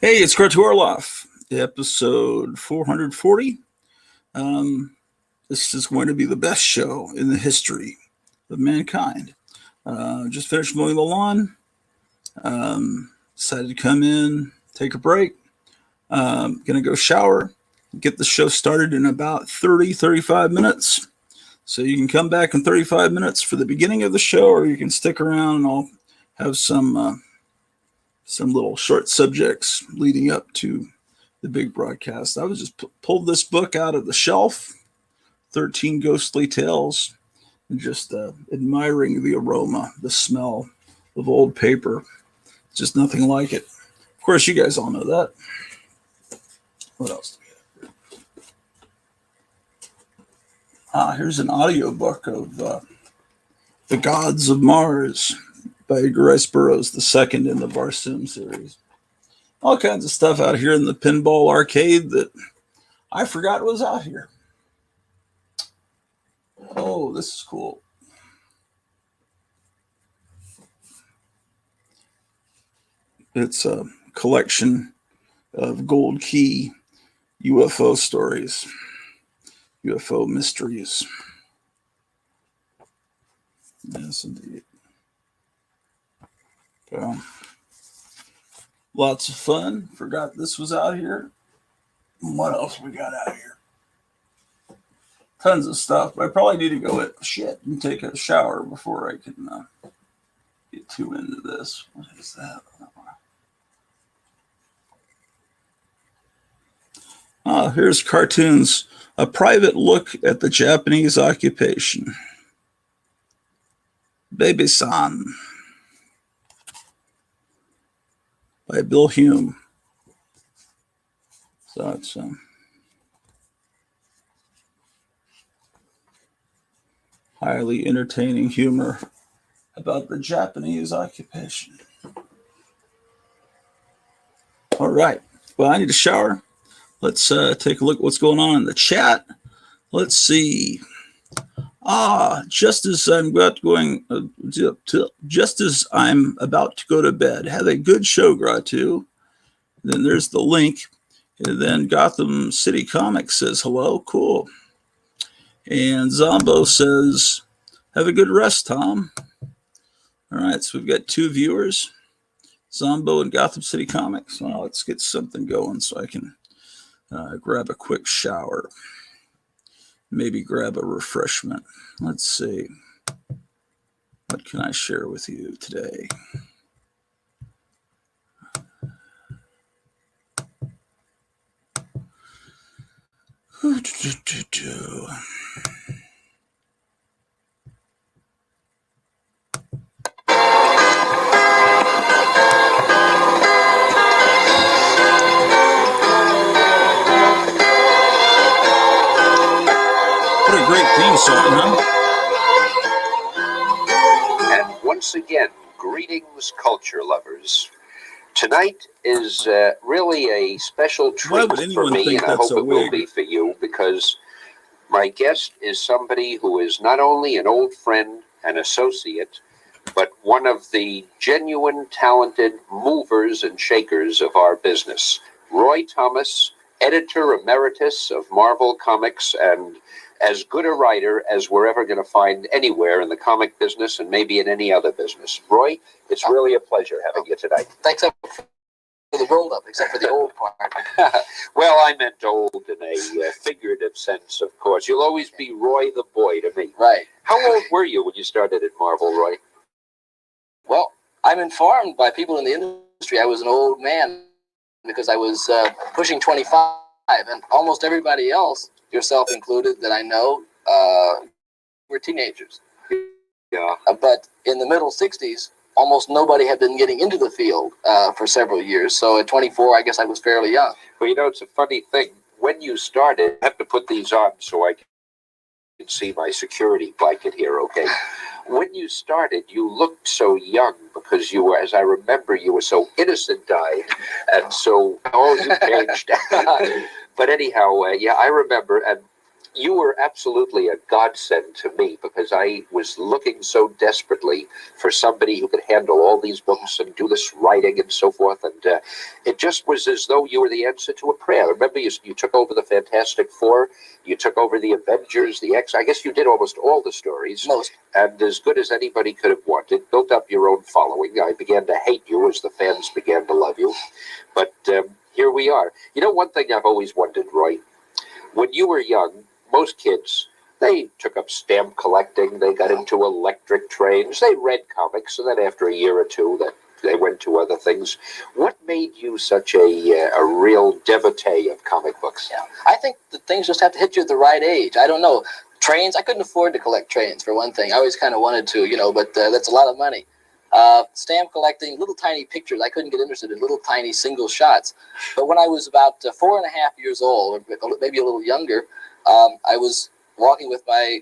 Hey, it's Kurt Orloff, episode 440. This is going to be the best show in the history of mankind. Just finished mowing the lawn. Decided to come in, take a break. Gonna go shower, get the show started in about 35 minutes. So you can come back in 35 minutes for the beginning of the show, or you can stick around and I'll have some little short subjects leading up to the big broadcast. I was just pulled this book out of the shelf, 13 Ghostly Tales, and just admiring the aroma, the smell of old paper. Just nothing like it. Of course, you guys all know that. What else do we have here? Here's an audiobook of The Gods of Mars by Edgar Rice Burroughs, the second in the Barsoom series. All kinds of stuff out here in the pinball arcade that I forgot was out here. Oh, this is cool. It's a collection of Gold Key UFO stories, UFO mysteries. Yes, indeed. So, lots of fun. Forgot this was out here. What else we got out here? Tons of stuff. I probably need to go and take a shower before I can get too into this. What is that? Here's cartoons. A private look at the Japanese occupation. Baby-san by Bill Hume. So it's highly entertaining humor about the Japanese occupation. All right. Well, I need a shower. Let's take a look at what's going on in the chat. Let's see. Just as I'm about to go to bed, have a good show, Gratu. Then there's the link. And then Gotham City Comics says hello. Cool. And Zombo says, have a good rest, Tom. All right, so we've got two viewers, Zombo and Gotham City Comics. Well, let's get something going so I can grab a quick shower. Maybe grab a refreshment. Let's see. What can I share with you today? What a great theme song, huh? And once again, greetings, culture lovers. Tonight is really a special treat for me, and I hope it will be for you, because my guest is somebody who is not only an old friend and associate, but one of the genuine talented movers and shakers of our business. Roy Thomas, editor emeritus of Marvel Comics, and as good a writer as we're ever going to find anywhere in the comic business and maybe in any other business. Roy, it's really a pleasure having you tonight. Thanks for the roll-up, except for the old part. Well, I meant old in a figurative sense, of course. You'll always be Roy the boy to me. Right. How old were you when you started at Marvel, Roy? Well, I'm informed by people in the industry I was an old man because I was pushing 25, and almost everybody else, yourself included, that I know, were teenagers. Yeah. But in the middle 60s, almost nobody had been getting into the field for several years. So at 24, I guess I was fairly young. Well, you know, it's a funny thing. When you started, I have to put these on so I can see my security blanket here, okay? When you started, you looked so young because you were, as I remember, you were so innocent-eyed, and so, oh, you changed. But anyhow, yeah, I remember, and you were absolutely a godsend to me because I was looking so desperately for somebody who could handle all these books and do this writing and so forth. And it just was as though you were the answer to a prayer. Remember, you took over the Fantastic Four, you took over the Avengers, the X. I guess you did almost all the stories. Most. And as good as anybody could have wanted, built up your own following. I began to hate you as the fans began to love you. But here we are. You know, one thing I've always wondered, Roy, when you were young, most kids, they took up stamp collecting, they got into electric trains, they read comics, and then after a year or two, they went to other things. What made you such a real devotee of comic books? Yeah, I think that things just have to hit you at the right age. I don't know. Trains, I couldn't afford to collect trains, for one thing. I always kind of wanted to, but that's a lot of money. Stamp collecting, little tiny pictures. I couldn't get interested in little tiny single shots. But when I was about 4.5 years old, or maybe a little younger, I was walking with my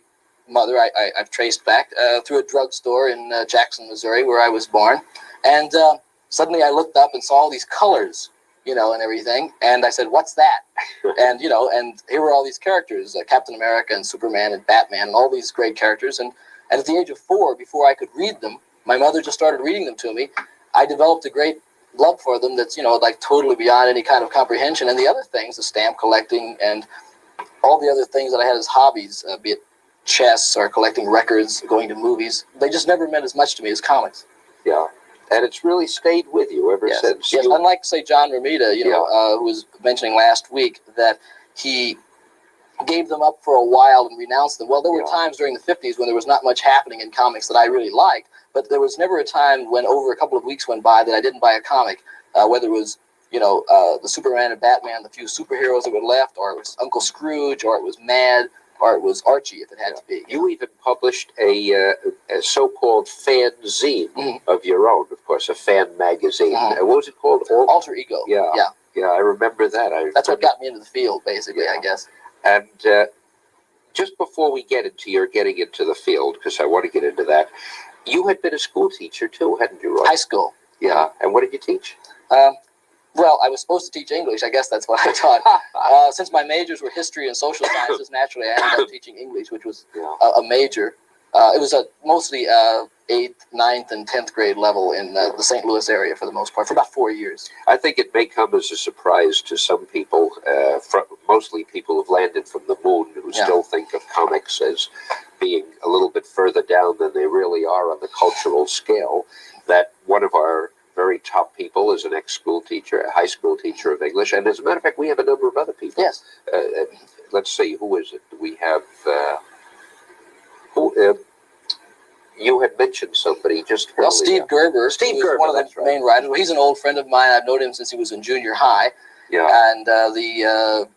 mother. I've traced back through a drugstore in Jackson, Missouri, where I was born. And suddenly I looked up and saw all these colors, and everything. And I said, "What's that?" And, and here were all these characters, Captain America and Superman and Batman and all these great characters. And at the age of 4, before I could read them, my mother just started reading them to me. I developed a great love for them that's, like totally beyond any kind of comprehension. And the other things, the stamp collecting and all the other things that I had as hobbies, be it chess or collecting records, going to movies, they just never meant as much to me as comics. Yeah, and it's really stayed with you ever since. Yes, unlike, say, John Romita, who was mentioning last week that he gave them up for a while and renounced them. Well, there were times during the 50s when there was not much happening in comics that I really liked, but there was never a time when over a couple of weeks went by that I didn't buy a comic, whether it was the Superman and Batman, the few superheroes that were left, or it was Uncle Scrooge, or it was Mad, or it was Archie, if it had to be. You even published a so-called fanzine of your own, of course, a fan magazine. What was it called? Alter Ego. Yeah, I remember that. That's what got me into the field, basically, I guess. And just before we get into your getting into the field, because I want to get into that, you had been a school teacher too, hadn't you, Roy? High school. Yeah, and what did you teach? Well, I was supposed to teach English. I guess that's what I taught. Since my majors were history and social sciences, naturally I ended up teaching English, which was a major. It was mostly 8th, 9th, and 10th grade level in the St. Louis area for the most part, for about 4 years. I think it may come as a surprise to some people, mostly people who've landed from the moon, who still think of comics as being a little bit further down than they really are on the cultural scale, that one of our very top people is an ex-school teacher, a high school teacher of English, and as a matter of fact, we have a number of other people. Yes. Let's see, who is it? We have, you had mentioned somebody just earlier. Well, Steve Gerber. Steve Gerber, one of the main writers. Well, he's an old friend of mine. I've known him since he was in junior high. Yeah. And the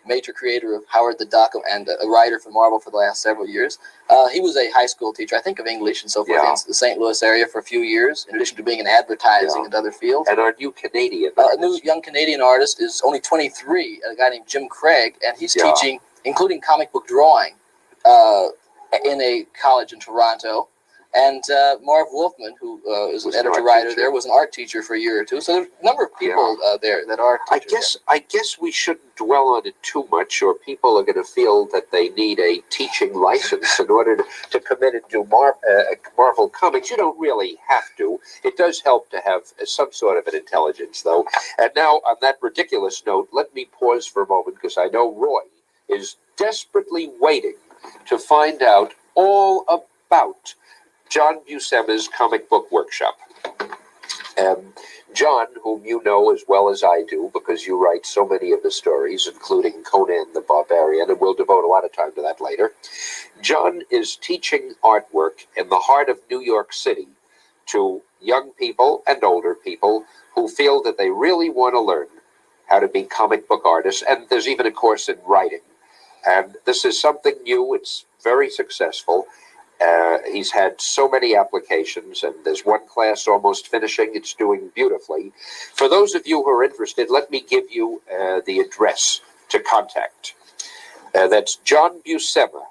major creator of Howard the Duck and a writer for Marvel for the last several years. He was a high school teacher, I think, of English and so forth in the St. Louis area for a few years, in addition to being in advertising and other fields. And our new Canadian a new young Canadian artist is only 23, a guy named Jim Craig, and he's teaching, including comic book drawing, in a college in Toronto. And Marv Wolfman, who is an editor-writer there, was an art teacher for a year or two. So there's a number of people there that are teachers. I guess we shouldn't dwell on it too much, or people are going to feel that they need a teaching license in order to come in and do Marvel Comics. You don't really have to. It does help to have some sort of an intelligence, though. And now, on that ridiculous note, let me pause for a moment, because I know Roy is desperately waiting to find out all about John Buscema's Comic Book Workshop. John, whom you know as well as I do, because you write so many of the stories, including Conan the Barbarian, and we'll devote a lot of time to that later. John is teaching artwork in the heart of New York City to young people and older people who feel that they really want to learn how to be comic book artists, and there's even a course in writing. And this is something new. It's very successful. He's had so many applications, and there's one class almost finishing. It's doing beautifully. For those of you who are interested, let me give you the address to contact. That's John Buscema,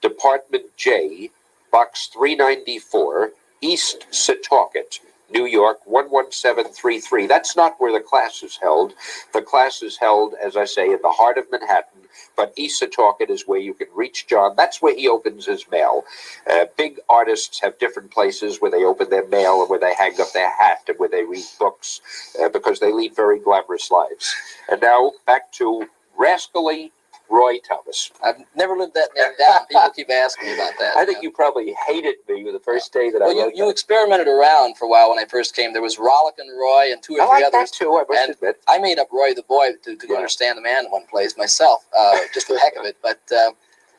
Department J, Box 394, East Setauket, New York 11733. That's not where the class is held. The class is held, as I say, in the heart of Manhattan, but East Setauket is where you can reach John. That's where he opens his mail. Big artists have different places where they open their mail and where they hang up their hat and where they read books because they lead very glamorous lives. And now back to rascally Roy Thomas. I've never lived that name down. People keep asking me about that. I think you probably hated me the first day that I wrote you experimented around for a while when I first came. There was Rollickin' Roy and two or three others. That too, I must admit. I made up Roy the Boy to understand the man in one place myself, just for the heck of it. But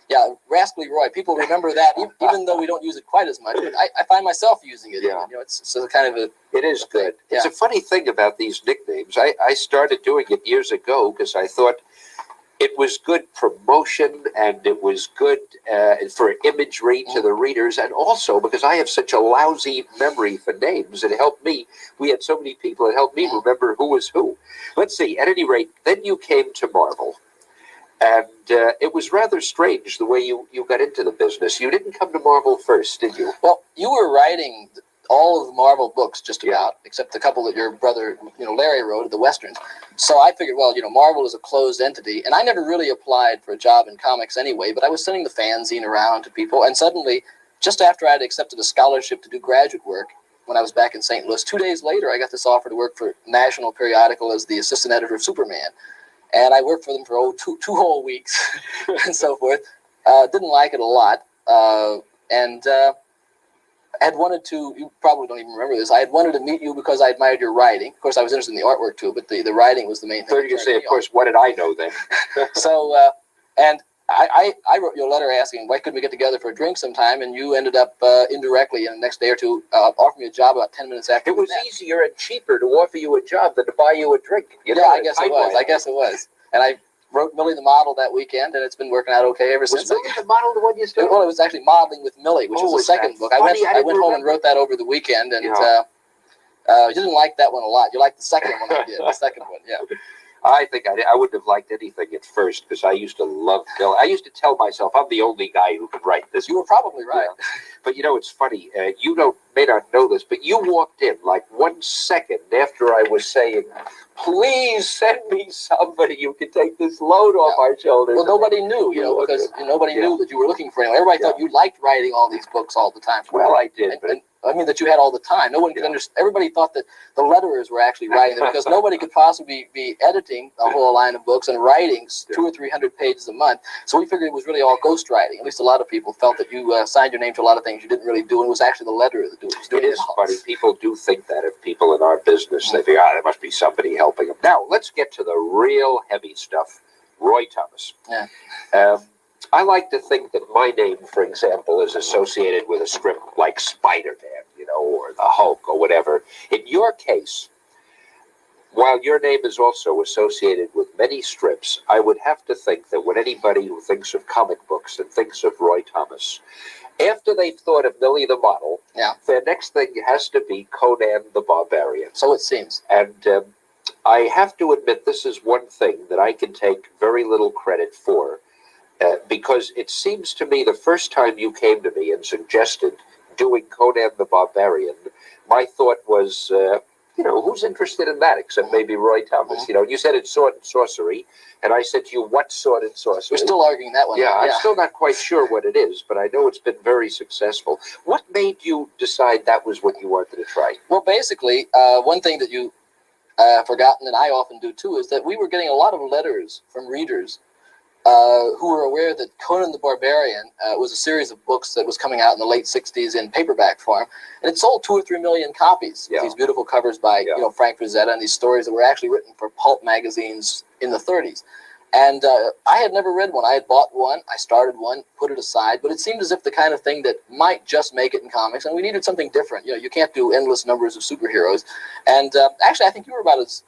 yeah, Rascally Roy. People remember that, even though we don't use it quite as much. But I find myself using it. Yeah. Even, it's a kind of a. It is good. Yeah. It's a funny thing about these nicknames. I started doing it years ago because I thought it was good promotion and it was good for imagery to the readers, and also because I have such a lousy memory for names, it helped me. We had so many people, it helped me remember who was who. Let's see, at any rate, then you came to Marvel. And it was rather strange the way you got into the business. You didn't come to Marvel first, did you? Well, you were writing all of the Marvel books, just about, except the couple that your brother, Larry wrote, the Westerns. So I figured, well, Marvel is a closed entity, and I never really applied for a job in comics anyway, but I was sending the fanzine around to people, and suddenly, just after I'd accepted a scholarship to do graduate work, when I was back in St. Louis, 2 days later, I got this offer to work for National Periodical as the assistant editor of Superman. And I worked for them for two whole weeks and so forth. Didn't like it a lot. I had wanted to, you probably don't even remember this, I had wanted to meet you because I admired your writing. Of course, I was interested in the artwork too, but the writing was the main thing. I thought you were going to say, of course, what did I know then? So, and I wrote you a letter asking, why couldn't we get together for a drink sometime? And you ended up indirectly in the next day or two offering me a job about 10 minutes after. It was easier and cheaper to offer you a job than to buy you a drink. I guess it was. And I wrote Millie the Model that weekend, and it's been working out okay ever since. Was Millie the Model the one you started? Well, it was actually Modeling with Millie, which was the second book. I went home and wrote that over the weekend, and you didn't like that one a lot. You liked the second one I did, the second one, yeah. I think I wouldn't have liked anything at first because I used to love Millie. I used to tell myself I'm the only guy who could write this. You were probably right. Yeah. But it's funny. You may not know this, but you walked in like 1 second after I was saying, please send me somebody who can take this load off our shoulders. Well, nobody knew, because nobody knew that you were looking for anyone. Everybody thought you liked writing all these books all the time. Well, I did. And I mean that you had all the time. No one could understand. Everybody thought that the letterers were actually writing them because nobody could possibly be editing a whole line of books and writing 200 or 300 pages a month. So we figured it was really all ghost writing. At least a lot of people felt that you signed your name to a lot of things you didn't really do, and it was actually the letterer that was doing it. It is funny. People do think that of people in our business. They think, there must be somebody helping them. Now, let's get to the real heavy stuff. Roy Thomas. Yeah. I like to think that my name, for example, is associated with a strip like Spider-Man, or the Hulk or whatever. In your case, while your name is also associated with many strips, I would have to think that when anybody who thinks of comic books and thinks of Roy Thomas, after they've thought of Millie the Model, their next thing has to be Conan the Barbarian. So it seems. And I have to admit this is one thing that I can take very little credit for. Because it seems to me the first time you came to me and suggested doing Conan the Barbarian, my thought was, who's interested in that except maybe Roy Thomas? You said it's sword and sorcery, and I said to you, what sword and sorcery? We're still arguing that one. Yeah, I'm still not quite sure what it is, but I know it's been very successful. What made you decide that was what you wanted to try? Well, basically, one thing that you forgotten, and I often do too, is that we were getting a lot of letters from readers who were aware that Conan the Barbarian was a series of books that was coming out in the late 60s in paperback form, and it sold 2 or 3 million copies. These beautiful covers by Frank Frazetta, and these stories that were actually written for pulp magazines in the 30s. And I had never read one. I had bought one, I started one, put it aside, but it seemed as if the kind of thing that might just make it in comics, and we needed something different. You can't do endless numbers of superheroes. And actually, I think you were about as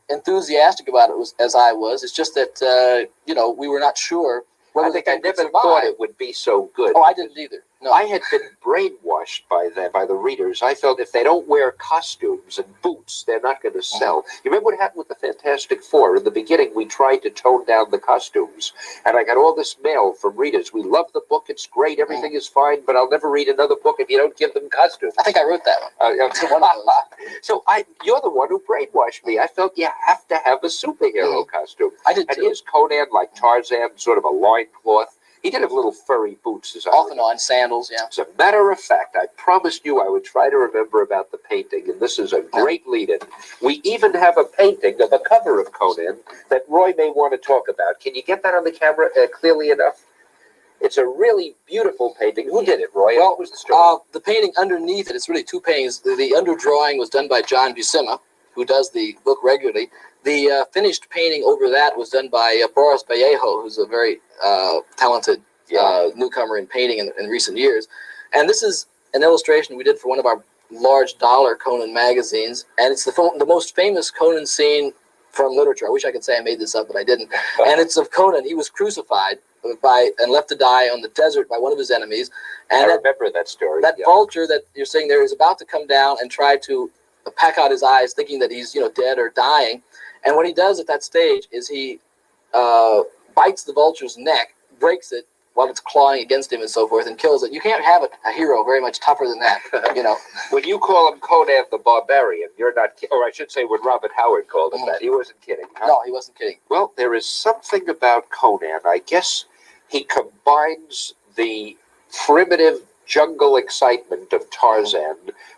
enthusiastic about it as I was. It's just that, we were not sure whether I never thought it would be so good. Oh, I didn't either. No. I had been brainwashed by the readers. I felt if they don't wear costumes and boots, they're not going to sell. You remember what happened with the Fantastic Four? In the beginning, we tried to tone down the costumes, and I got all this mail from readers. We love the book; it's great, everything is fine, but I'll never read another book if you don't give them costumes. I think I wrote that one. So you're the one who brainwashed me. I felt you have to have a superhero costume. I did And too. here's Conan like Tarzan, sort of a loincloth. He did have little furry boots, as I Off and on, sandals, yeah. As a matter of fact, I promised you I would try to remember about the painting, and this is a great lead-in. We even have a painting of a cover of Conan that Roy may want to talk about. Can you get that on the camera clearly enough? It's a really beautiful painting. Who did it, Roy? Well, what was the story? The painting underneath it, it's really two paintings. The underdrawing was done by John Buscema, who does the book regularly. The finished painting over that was done by Boris Vallejo, who's a very talented newcomer in painting in recent years. And this is an illustration we did for one of our large dollar Conan magazines, and it's the most famous Conan scene from literature. I wish I could say I made this up, but I didn't. And it's of Conan. He was crucified and left to die on the desert by one of his enemies. And I remember that story. That vulture that you're saying there is about to come down and try to peck out his eyes, thinking that he's dead or dying. And what he does at that stage is he bites the vulture's neck, breaks it while it's clawing against him and so forth, and kills it. You can't have a hero very much tougher than that, When you call him Conan the Barbarian, you're not or I should say when Robert Howard called him that, he wasn't kidding. Huh? No, he wasn't kidding. Well, there is something about Conan. I guess he combines the primitive jungle excitement of Tarzan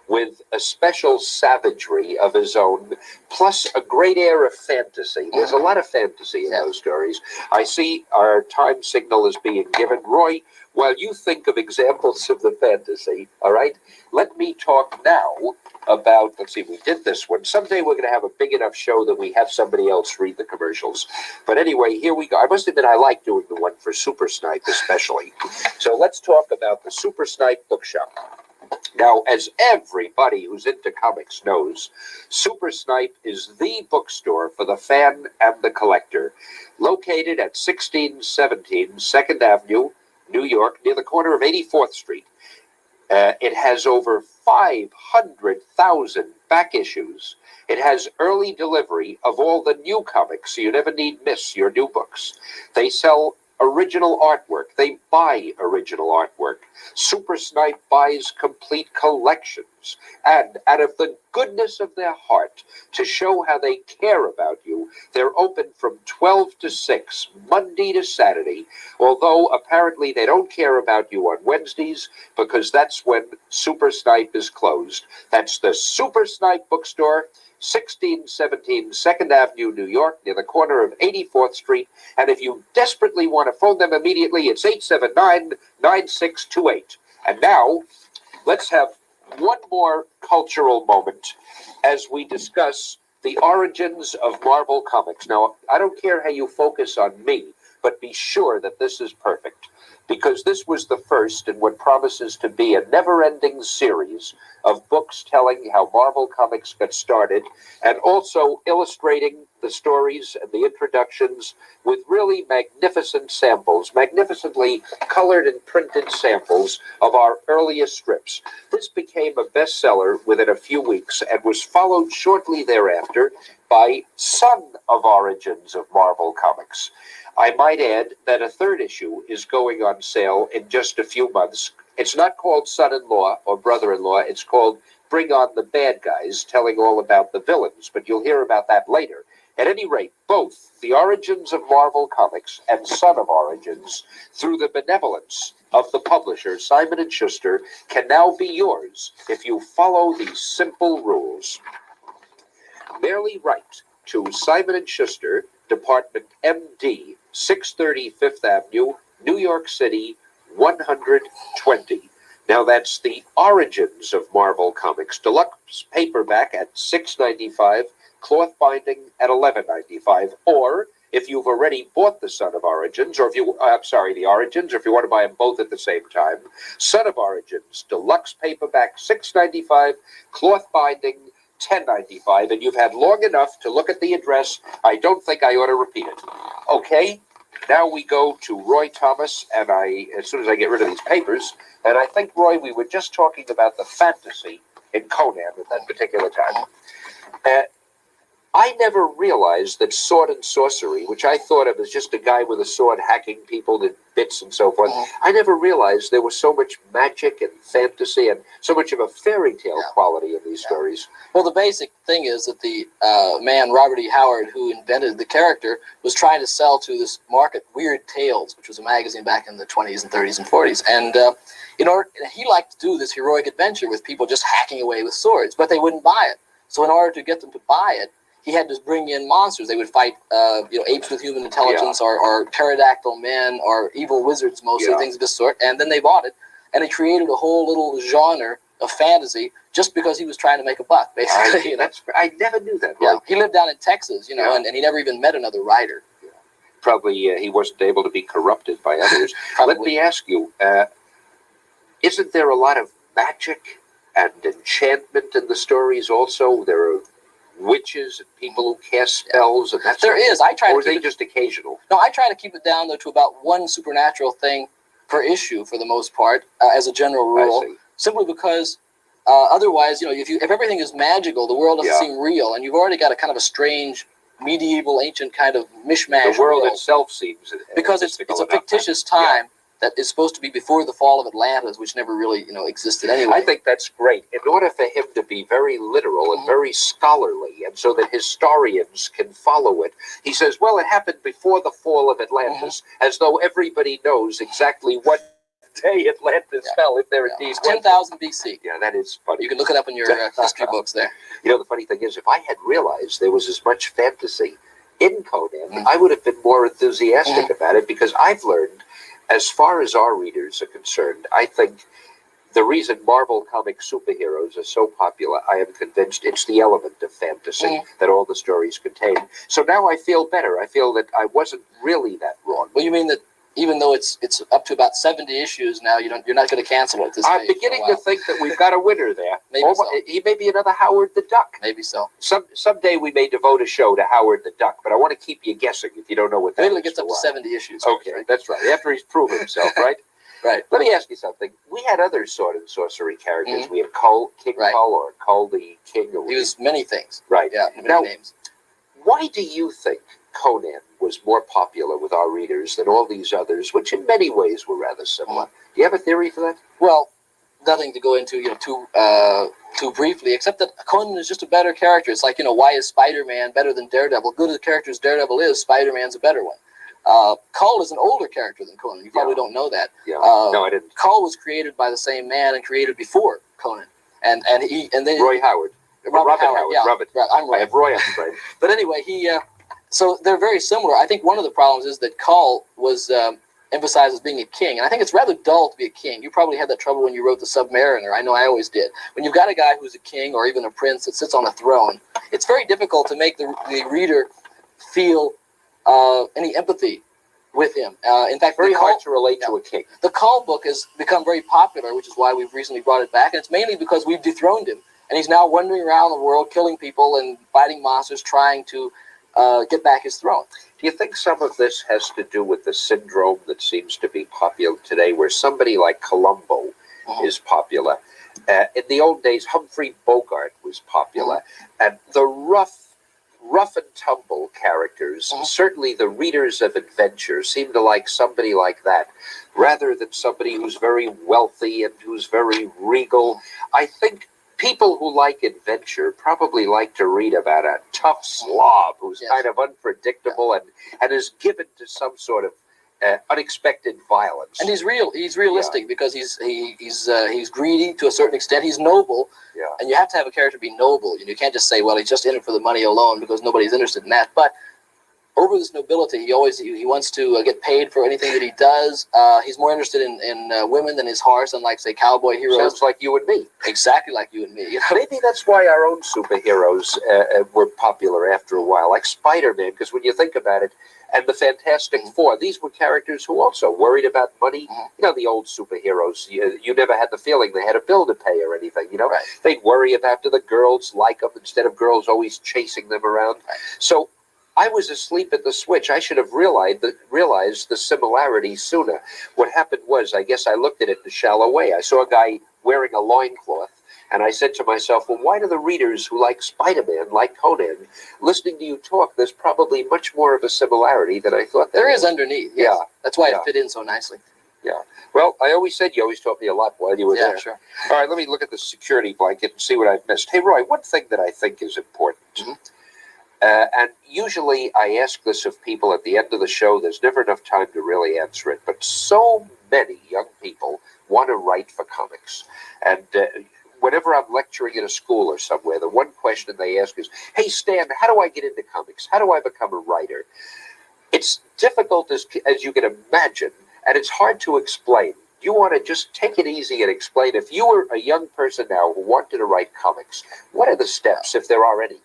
with a special savagery of his own, plus a great air of fantasy. There's a lot of fantasy in those stories. I see our time signal is being given. Roy, while you think of examples of the fantasy, all right, let me talk now about, let's see, we did this one. Someday we're going to have a big enough show that we have somebody else read the commercials. But anyway, here we go. I must admit I like doing the one for Super Snipe especially. So let's talk about the Super Snipe Bookshop. Now, as everybody who's into comics knows, Super Snipe is the bookstore for the fan and the collector. Located at 1617 2nd Avenue, New York, near the corner of 84th Street. It has over 500,000 back issues. It has early delivery of all the new comics, so you never need miss your new books. They sell original artwork. They buy original artwork. Super Snipe buys complete collections. And out of the goodness of their heart, to show how they care about you, they're open from 12 to 6, Monday to Saturday, although apparently they don't care about you on Wednesdays, because that's when Super Snipe is closed. That's the Super Snipe Bookstore, 1617 2nd Avenue, New York, near the corner of 84th Street. And if you desperately want to phone them immediately, it's 879-9628. And now, let's have one more cultural moment as we discuss the origins of Marvel Comics. Now, I don't care how you focus on me, but be sure that this is perfect, because this was the first in what promises to be a never-ending series of books telling how Marvel Comics got started, and also illustrating the stories and the introductions with really magnificent samples, magnificently colored and printed samples of our earliest strips. This became a bestseller within a few weeks and was followed shortly thereafter by Son of Origins of Marvel Comics. I might add that a third issue is going on sale in just a few months. It's not called Son-in-Law or Brother-in-Law. It's called Bring on the Bad Guys, telling all about the villains, but you'll hear about that later. At any rate, both The Origins of Marvel Comics and Son of Origins, through the benevolence of the publisher, Simon & Schuster, can now be yours if you follow these simple rules. Merely write to Simon & Schuster, Department MD, 630 Fifth Avenue, New York City, 120. Now that's The Origins of Marvel Comics, deluxe paperback at $6.95, cloth binding at $11.95. Or if you've already bought the Son of Origins, or if you, the Origins, or if you want to buy them both at the same time, Son of Origins, deluxe paperback, $6.95, cloth binding, $10.95, and you've had long enough to look at the address. I don't think I ought to repeat it. Okay, Now we go to Roy Thomas, and as soon as I get rid of these papers, and I think, Roy, we were just talking about the fantasy in Conan at that particular time. I never realized that sword and sorcery, which I thought of as just a guy with a sword hacking people to bits and so forth, I never realized there was so much magic and fantasy and so much of a fairy tale quality in these stories. Well, the basic thing is that the man, Robert E. Howard, who invented the character, was trying to sell to this market Weird Tales, which was a magazine back in the 20s and 30s and 40s. And he liked to do this heroic adventure with people just hacking away with swords, but they wouldn't buy it. So in order to get them to buy it, he had to bring in monsters. They would fight, apes with human intelligence, or pterodactyl men, or evil wizards, mostly things of this sort. And then they bought it, and he created a whole little genre of fantasy just because he was trying to make a buck, basically. I never knew that. Yeah, he lived down in Texas, and he never even met another writer. Yeah. Probably he wasn't able to be corrupted by others. Let me ask you: isn't there a lot of magic and enchantment in the stories? Also, there are witches and people who cast spells, and that's there is. I try. Or are they just occasional? No, I try to keep it down though to about one supernatural thing per issue for the most part, as a general rule. Simply because otherwise, if everything is magical, the world doesn't seem real, and you've already got a kind of a strange medieval, ancient kind of mishmash. The world itself seems because it's a fictitious time. That is supposed to be before the fall of Atlantis, which never really, existed anyway. I think that's great. In order for him to be very literal and very scholarly, and so that historians can follow it, he says, well, it happened before the fall of Atlantis, as though everybody knows exactly what day Atlantis fell, if there indeed was. 10,000 BC. Yeah, that is funny. You can look it up in your history books there. The funny thing is, if I had realized there was as much fantasy in Conan, I would have been more enthusiastic about it, because I've learned, as far as our readers are concerned, I think the reason Marvel comic superheroes are so popular, I am convinced it's the element of fantasy that all the stories contain. So now I feel better. I feel that I wasn't really that wrong. Well, you mean that even though it's up to about 70 issues now, you're not going to cancel it this I'm beginning to think that we've got a winner there. Maybe so. He may be another Howard the Duck. Maybe so. Someday we may devote a show to Howard the Duck, but I want to keep you guessing if you don't know what that is. Wait till it gets up to 70 issues. Okay, right? That's right. After he's proven himself, right? Right. Let me ask you something. We had other sword and sorcery characters. We had Kull, King Kull, or Kull the King. He was many things. Right. Yeah, many names. Why do you think Conan was more popular with our readers than all these others, which in many ways were rather similar? Do you have a theory for that? Well, nothing to go into too briefly, except that Conan is just a better character. It's like, why is Spider-Man better than Daredevil? Good as a character as Daredevil is, Spider-Man's a better one. Kull is an older character than Conan. You probably don't know that. Yeah. No, I didn't. Kull was created by the same man and created before Conan, and then Roy Howard. Robert Howard. Yeah, Robert. Right, I'm right. I have Roy on the brain. But anyway, so they're very similar. I think one of the problems is that Kull was emphasized as being a king, and I think it's rather dull to be a king. You probably had that trouble when you wrote The Submariner. I know I always did. When you've got a guy who's a king or even a prince that sits on a throne, it's very difficult to make the reader feel any empathy with him. In fact, very hard to relate to a king. The Kull book has become very popular, which is why we've recently brought it back, and it's mainly because we've dethroned him, and he's now wandering around the world, killing people and fighting monsters, trying to get back his throne. Do you think some of this has to do with the syndrome that seems to be popular today, where somebody like Columbo is popular? In the old days, Humphrey Bogart was popular, and the rough and tumble characters, certainly the readers of adventure, seem to like somebody like that, rather than somebody who's very wealthy and who's very regal. I think people who like adventure probably like to read about a tough slob who's kind of unpredictable and is given to some sort of unexpected violence. And he's realistic because he's greedy to a certain extent. He's noble, and you have to have a character be noble. You can't just say, well, he's just in it for the money alone, because nobody's interested in that. But over this nobility, he wants to get paid for anything that he does. He's more interested in women than his horse, unlike, say, cowboy heroes. Sounds like you and me. Exactly like you and me. Maybe that's why our own superheroes were popular after a while, like Spider-Man, because when you think about it, and the Fantastic Four, these were characters who also worried about money. The old superheroes, you never had the feeling they had a bill to pay or anything, Right. They'd worry about, do the girls like them, instead of girls always chasing them around. Right. So I was asleep at the switch. I should have realized the similarity sooner. What happened was, I guess I looked at it in a shallow way. I saw a guy wearing a loincloth, and I said to myself, well, why do the readers who like Spider-Man, like Conan, listening to you talk, there's probably much more of a similarity than I thought there is underneath. Yes. Yeah. That's why Yeah. it fit in so nicely. Yeah. Well, I always said you always taught me a lot while you were Yeah, there. sure. All right, let me look at the security blanket and see what I've missed. Hey, Roy, one thing that I think is important, and usually I ask this of people at the end of the show. There's never enough time to really answer it, but so many young people want to write for comics. And whenever I'm lecturing in a school or somewhere, the one question they ask is, hey, Stan, how do I get into comics? How do I become a writer? It's difficult as you can imagine, and it's hard to explain. You want to just take it easy and explain. If you were a young person now who wanted to write comics, what are the steps, if there are any?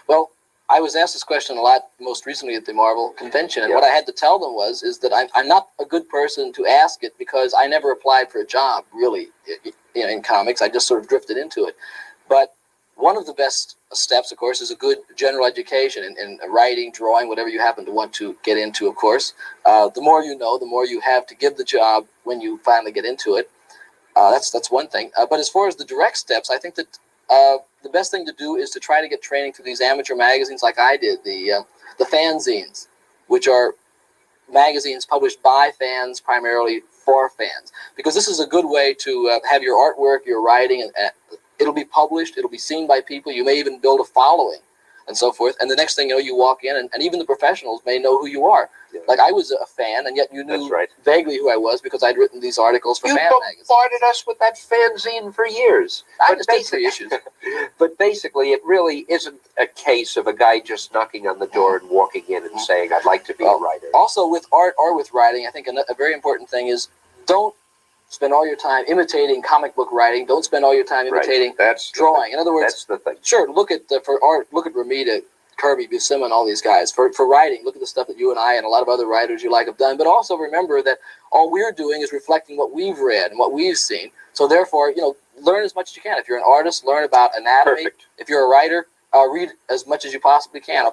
Well, I was asked this question a lot most recently at the Marvel convention, and Yeah. what I had to tell them is that I'm not a good person to ask it because I never applied for a job, really, in comics. I just sort of drifted into it. But one of the best steps, of course, is a good general education in writing, drawing, whatever you happen to want to get into, of course. The more you know, the more you have to give the job when you finally get into it. That's one thing. But as far as the direct steps, I think that the best thing to do is to try to get training through these amateur magazines like I did, the fanzines, which are magazines published by fans, primarily for fans. Because this is a good way to have your artwork, your writing, and it'll be published, it'll be seen by people, you may even build a following and so forth. And the next thing you know, you walk in, and even the professionals may know who you are. Yeah. Like I was a fan, and yet you knew That's right. vaguely who I was because I'd written these articles for You fan magazines. bombarded us with that fanzine for years. I just did 3 issues. But basically, it really isn't a case of a guy just knocking on the door and walking in and saying, I'd like to be a writer. Also, with art or with writing, I think a very important thing is don't spend all your time imitating comic book writing. Don't spend all your time imitating That's the drawing. thing. In other words, That's the thing. sure, look at for art, look at Romita, Kirby, Buscema, and all these guys. For writing, look at the stuff that you and I and a lot of other writers you like have done. But also remember that all we're doing is reflecting what we've read and what we've seen. So therefore, learn as much as you can. If you're an artist, learn about anatomy. Perfect. If you're a writer, read as much as you possibly can,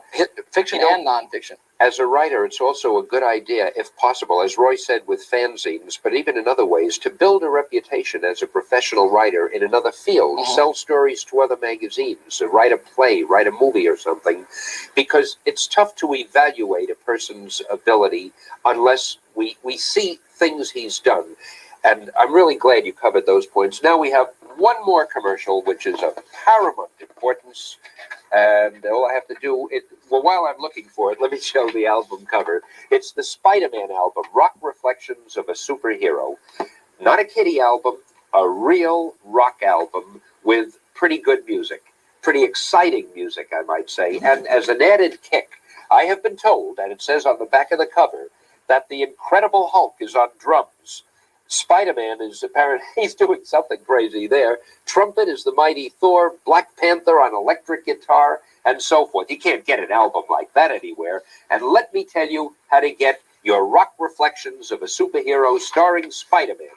fiction and nonfiction. As a writer, it's also a good idea, if possible, as Roy said, with fanzines, but even in other ways, to build a reputation as a professional writer in another field, sell stories to other magazines, write a play, write a movie or something, because it's tough to evaluate a person's ability unless we see things he's done. And I'm really glad you covered those points. Now we have one more commercial, which is of paramount importance. And all I have to do, while I'm looking for it, let me show the album cover. It's the Spider-Man album, Rock Reflections of a Superhero. Not a kiddie album, a real rock album with pretty good music. Pretty exciting music, I might say. And as an added kick, I have been told, and it says on the back of the cover, that the Incredible Hulk is on drums. Spider-Man is apparently, he's doing something crazy there. Trumpet is the mighty Thor, Black Panther on electric guitar, and so forth. You can't get an album like that anywhere. And let me tell you how to get your Rock Reflections of a Superhero starring Spider-Man.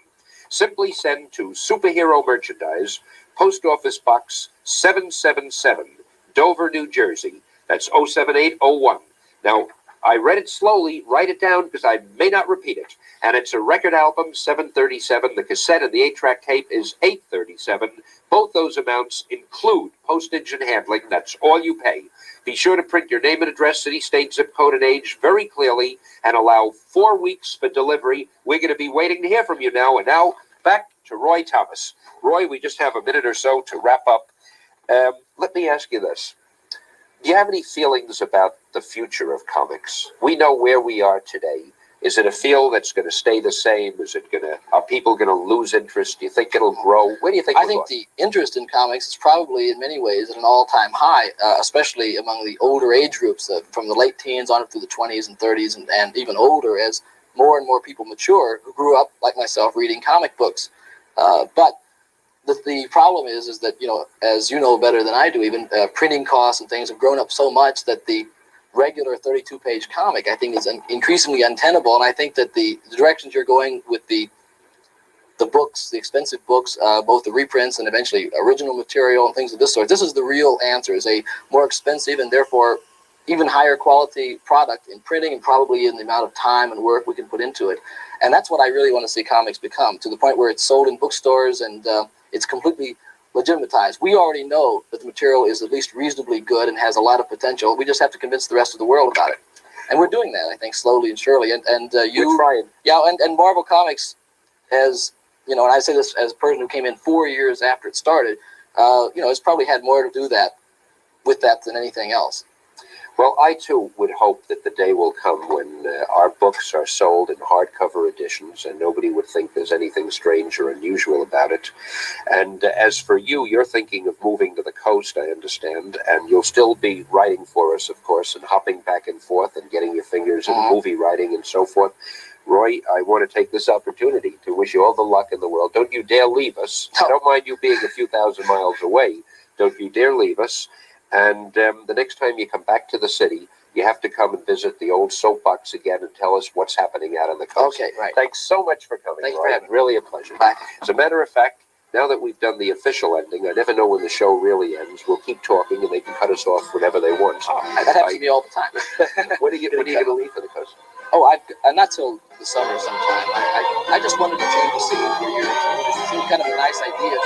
Simply send to Superhero Merchandise, Post Office Box 777, Dover, New Jersey. That's 07801. Now, I read it slowly, write it down because I may not repeat it. And it's a record album, 737. The cassette and the 8-track tape is 837. Both those amounts include postage and handling. That's all you pay. Be sure to print your name and address, city, state, zip code, and age very clearly and allow 4 weeks for delivery. We're going to be waiting to hear from you now. And now, back to Roy Thomas. Roy, we just have a minute or so to wrap up. Let me ask you this. Do you have any feelings about the future of comics? We know where we are today. Is it a field that's going to stay the same? Are people going to lose interest? Do you think it'll grow? Where do you think I think the interest in comics is probably in many ways at an all-time high, especially among the older age groups, from the late teens on up through the 20s and 30s and even older, as more and more people mature who grew up, like myself, reading comic books. But the problem is that, as you know better than I do, even printing costs and things have grown up so much that the regular 32-page comic, I think, is increasingly untenable. And I think that the directions you're going with the books, the expensive books, both the reprints and eventually original material and things of this sort, this is the real answer, is a more expensive and therefore even higher quality product in printing and probably in the amount of time and work we can put into it. And that's what I really want to see comics become, to the point where it's sold in bookstores and it's completely legitimatized. We already know that the material is at least reasonably good and has a lot of potential. We just have to convince the rest of the world about it. And we're doing that, I think, slowly and surely. And You're trying. Yeah, and Marvel Comics has, and I say this as a person who came in 4 years after it started, it's probably had more to do with that than anything else. Well, I too would hope that the day will come when our books are sold in hardcover editions and nobody would think there's anything strange or unusual about it. And as for you, you're thinking of moving to the coast, I understand, and you'll still be writing for us, of course, and hopping back and forth and getting your fingers in movie writing and so forth. Roy, I want to take this opportunity to wish you all the luck in the world. Don't you dare leave us. I don't mind you being a few thousand miles away. Don't you dare leave us. And the next time you come back to the city, you have to come and visit the old soapbox again and tell us what's happening out on the coast. Okay, right. Thanks so much for coming, Thanks Roy. for having me. Really a pleasure. Bye. As a matter of fact, now that we've done the official ending, I never know when the show really ends. We'll keep talking, and they can cut us off whenever they want. That happens to me all the time. When are you going to leave for the coast? Oh, not till the summer sometime. I just wanted to change the scene for a year. It seemed kind of a nice idea.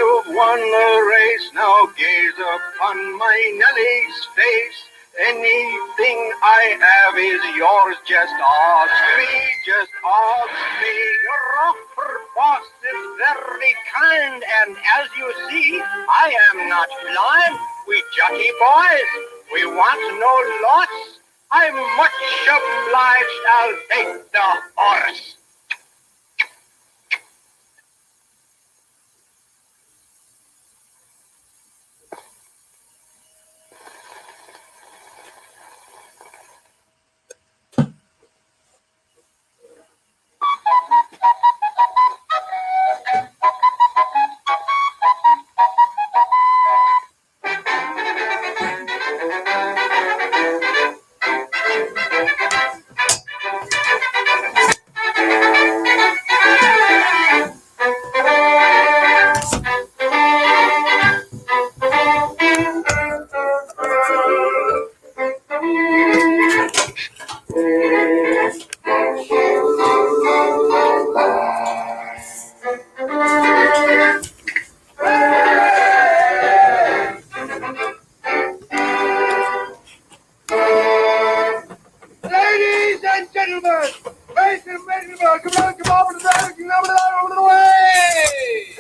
you've won the race, now gaze upon my Nellie's face. Anything I have is yours, just ask me, just ask me. Your upper boss is very kind, and as you see, I am not blind. We jockey boys, we want no loss. I'm much obliged, I'll take the horse. Ladies and gentlemen, come on, over the way.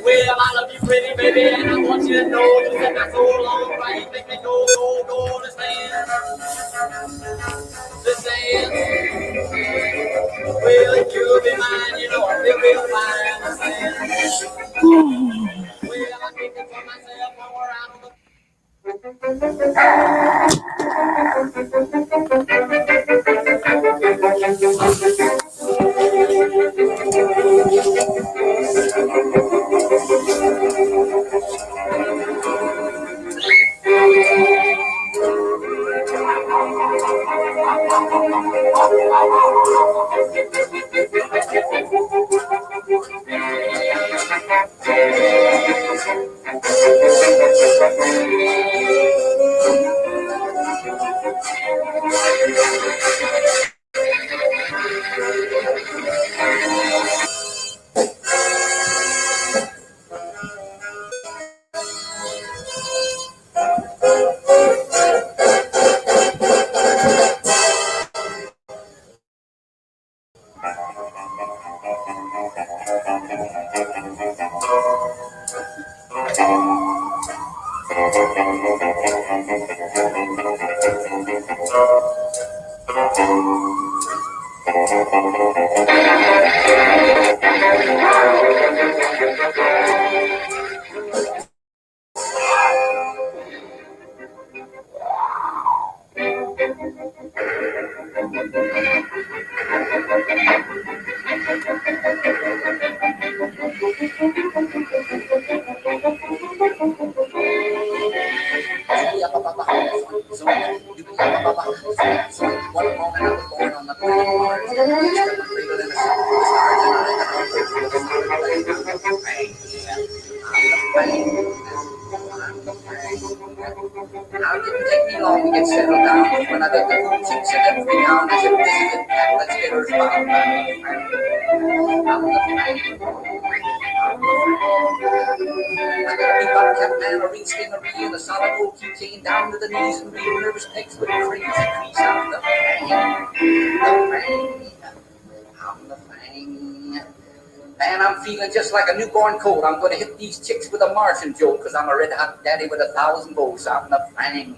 Well, I love you pretty baby, and I want you to know you set my soul on fire. You make me go, go, go, let's dance. Let's dance. Well, if you'll be mine, you know I feel real fine. Let's dance. Well, I think it for myself when we're out on the One moment I was born on the planet Mars. Each step a cradle in the sun, the stars and I, the mountains, the sun, the rain. I'm the pain. Now it didn't take me long to get settled down. When I got the chicks in every town, I said, this is it, and let's get her found. I'm the pain. I got a big bobcat man, a ring skinnery, and a solid gold keychain down to the knees, and real nervous pecs with a crazy crease. I'm the fang. I'm the fang. And I'm feeling just like a newborn colt. I'm going to hit these chicks with a Martian joke, because I'm a red hot daddy with 1,000 volts. I'm the fang.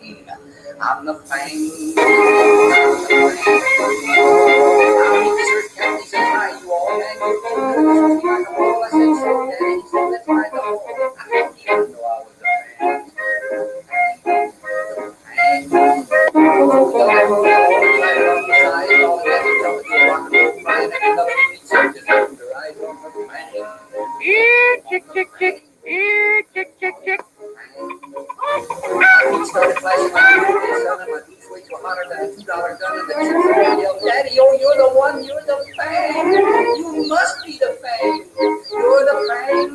I'm the fang. I'll meet this earth cat, he says, hi, you all, and you go. I said, so, daddy, he said, let's ride the whole. I didn't even know I was the started flashing my beautiful sun and my beach weights were hotter than a $2 gun and the chicks yelled, Daddy, oh, you're the one, you're the fang. You must be the fang. You're the fang.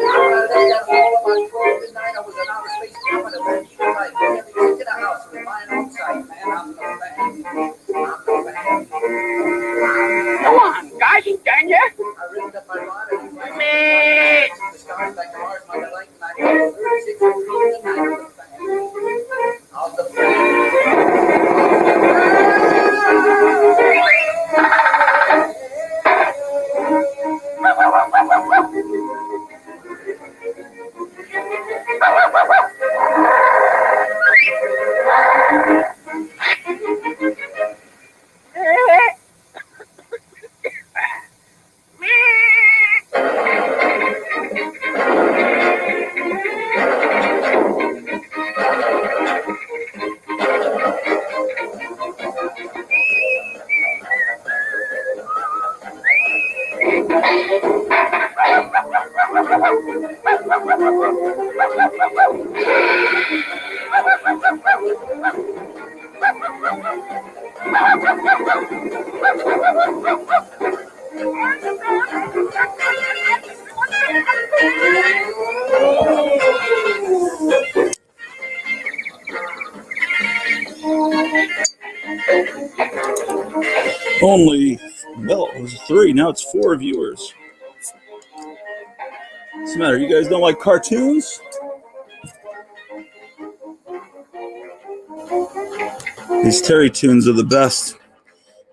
I left that hall about 12 midnight. I was in outer space coming to bed. You like every chick in the house was mine on sight, man. I'm the fang. I'm the fang. Come on, guys, can you? I ripped up my rod and the stars like Mars, my delight, and I got 36 degrees and I'm the fang. I'm the fang. Only, well, it was 3. Now it's 4 viewers. What's the matter? You guys don't like cartoons? These Terry tunes are the best.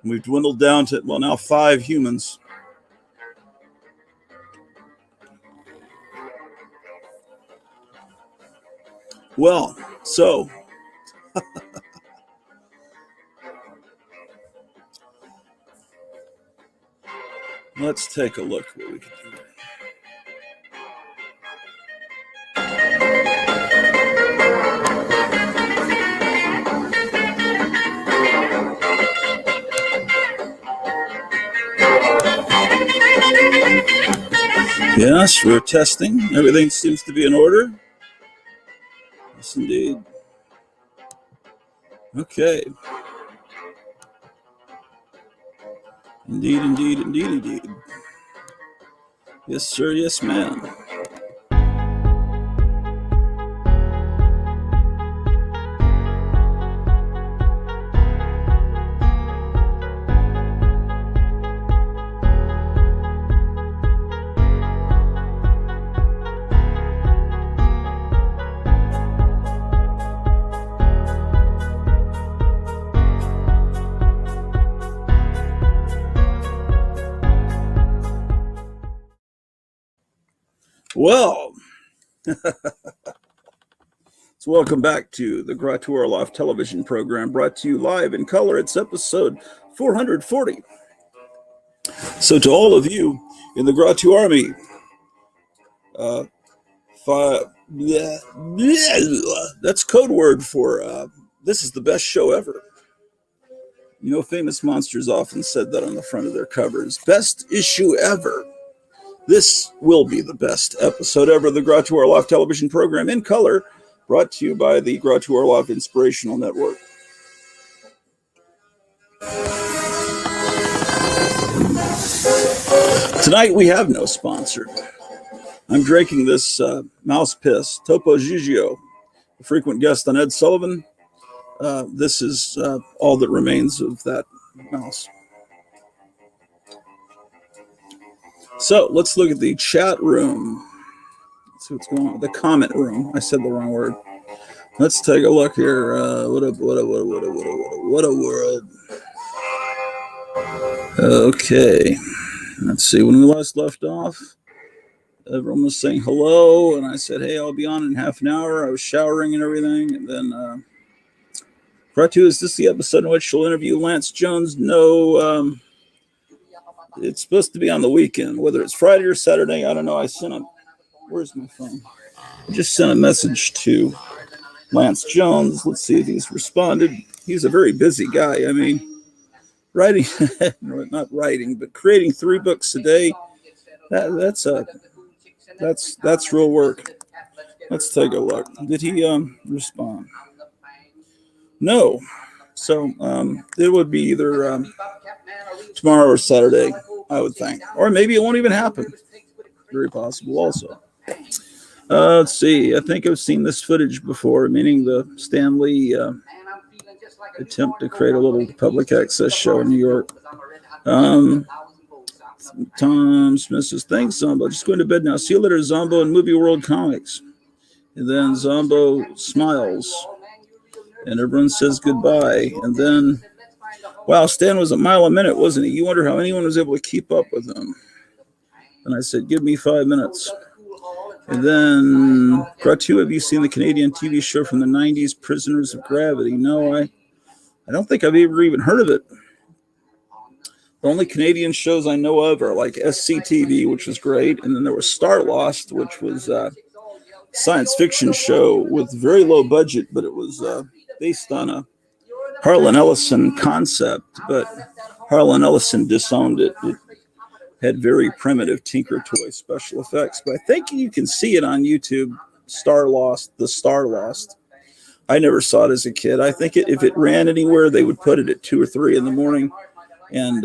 We've dwindled down to, well, now 5 humans. Well, so let's take a look what we can do. Yes, we're testing. Everything seems to be in order. Yes, indeed. Okay. Indeed, indeed, indeed, indeed. Yes, sir. Yes, ma'am. Well, So welcome back to the Gratu Orloff television program, brought to you live in color. It's episode 440. So to all of you in the Gratu Army, that's code word for this is the best show ever. You know, Famous Monsters often said that on the front of their covers. Best issue ever. This will be the best episode ever of the Gratu Orloff television program in color, brought to you by the Gratu Orloff Inspirational Network. Tonight we have no sponsor. I'm drinking this mouse piss, Topo Gigio, a frequent guest on Ed Sullivan. This is all that remains of that mouse. So let's look at the chat room. Let's see what's going on. The comment room. I said the wrong word. Let's take a look here. What a world. Okay. Let's see. When we last left off, everyone was saying hello, and I said, hey, I'll be on in half an hour. I was showering and everything, and then part two, is this the episode in which she'll interview Lance Jones? No, it's supposed to be on the weekend, whether it's Friday or Saturday. I don't know. I sent a, where's my phone? I just sent a message to Lance Jones. Let's see if he's responded. He's a very busy guy. I mean, writing, not writing, but creating 3 books a day. That's real work. Let's take a look. Did he respond? No. So it would be either tomorrow or Saturday, I would think. Or maybe it won't even happen. Very possible also. Let's see. I think I've seen this footage before, meaning the Stan Lee attempt to create a little public access show in New York. Tom Smith says, thanks, Zombo. Just going to bed now. See you later, Zombo and Movie World Comics. And then Zombo smiles. And everyone says goodbye. And then, wow, Stan was a mile a minute, wasn't he? You wonder how anyone was able to keep up with him. And I said, give me 5 minutes. And then, Gratu, have you seen the Canadian TV show from the 90s, Prisoners of Gravity? No, I don't think I've ever even heard of it. The only Canadian shows I know of are like SCTV, which was great. And then there was Star Lost, which was a science fiction show with very low budget, but it was based on a Harlan Ellison concept. But Harlan Ellison disowned it. It had very primitive Tinker Toy special effects. But I think you can see it on YouTube, Star Lost, the Star Lost. I never saw it as a kid. I think if it ran anywhere, they would put it at 2 or 3 in the morning. And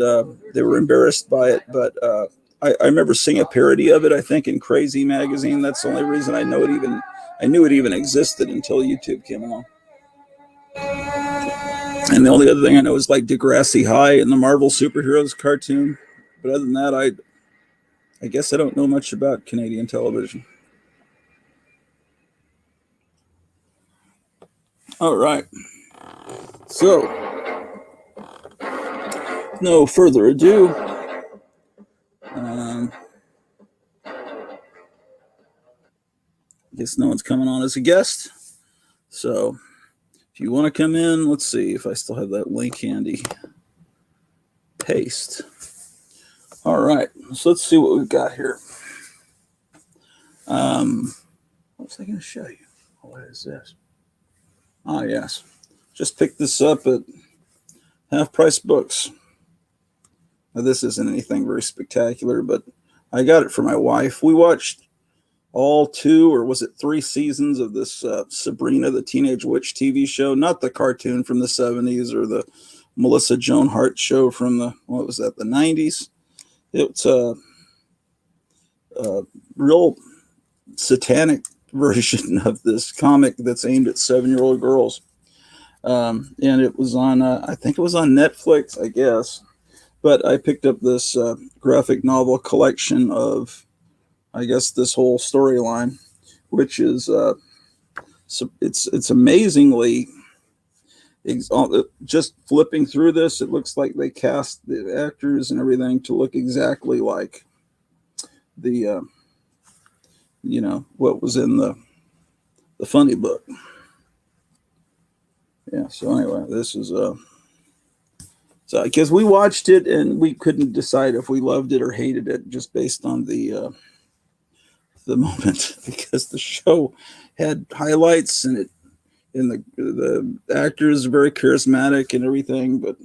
they were embarrassed by it. But I remember seeing a parody of it, I think, in Crazy Magazine. That's the only reason I knew it even existed until YouTube came along. And the only other thing I know is like Degrassi High and the Marvel Superheroes cartoon. But other than that, I guess I don't know much about Canadian television. All right. So, no further ado. Guess no one's coming on as a guest. So, if you want to come in, let's see if I still have that link handy. Paste. All right. So, let's see what we've got here. What was I going to show you? What is this? Ah, yes. Just picked this up at Half Price Books. Now, this isn't anything very spectacular, but I got it for my wife. We watched all 2, or was it 3 seasons of this Sabrina the Teenage Witch TV show, not the cartoon from the 70s or the Melissa Joan Hart show from the, what was that, the 90s. It's a real satanic version of this comic that's aimed at 7-year-old girls. And it was on, I think it was on Netflix, I guess. But I picked up this graphic novel collection of, I guess, this whole storyline, which is, so it's amazingly, just flipping through this, it looks like they cast the actors and everything to look exactly like the, what was in the funny book. Yeah. So anyway, this is so because we watched it and we couldn't decide if we loved it or hated it just based on the moment because the show had highlights and the actors are very charismatic and everything, but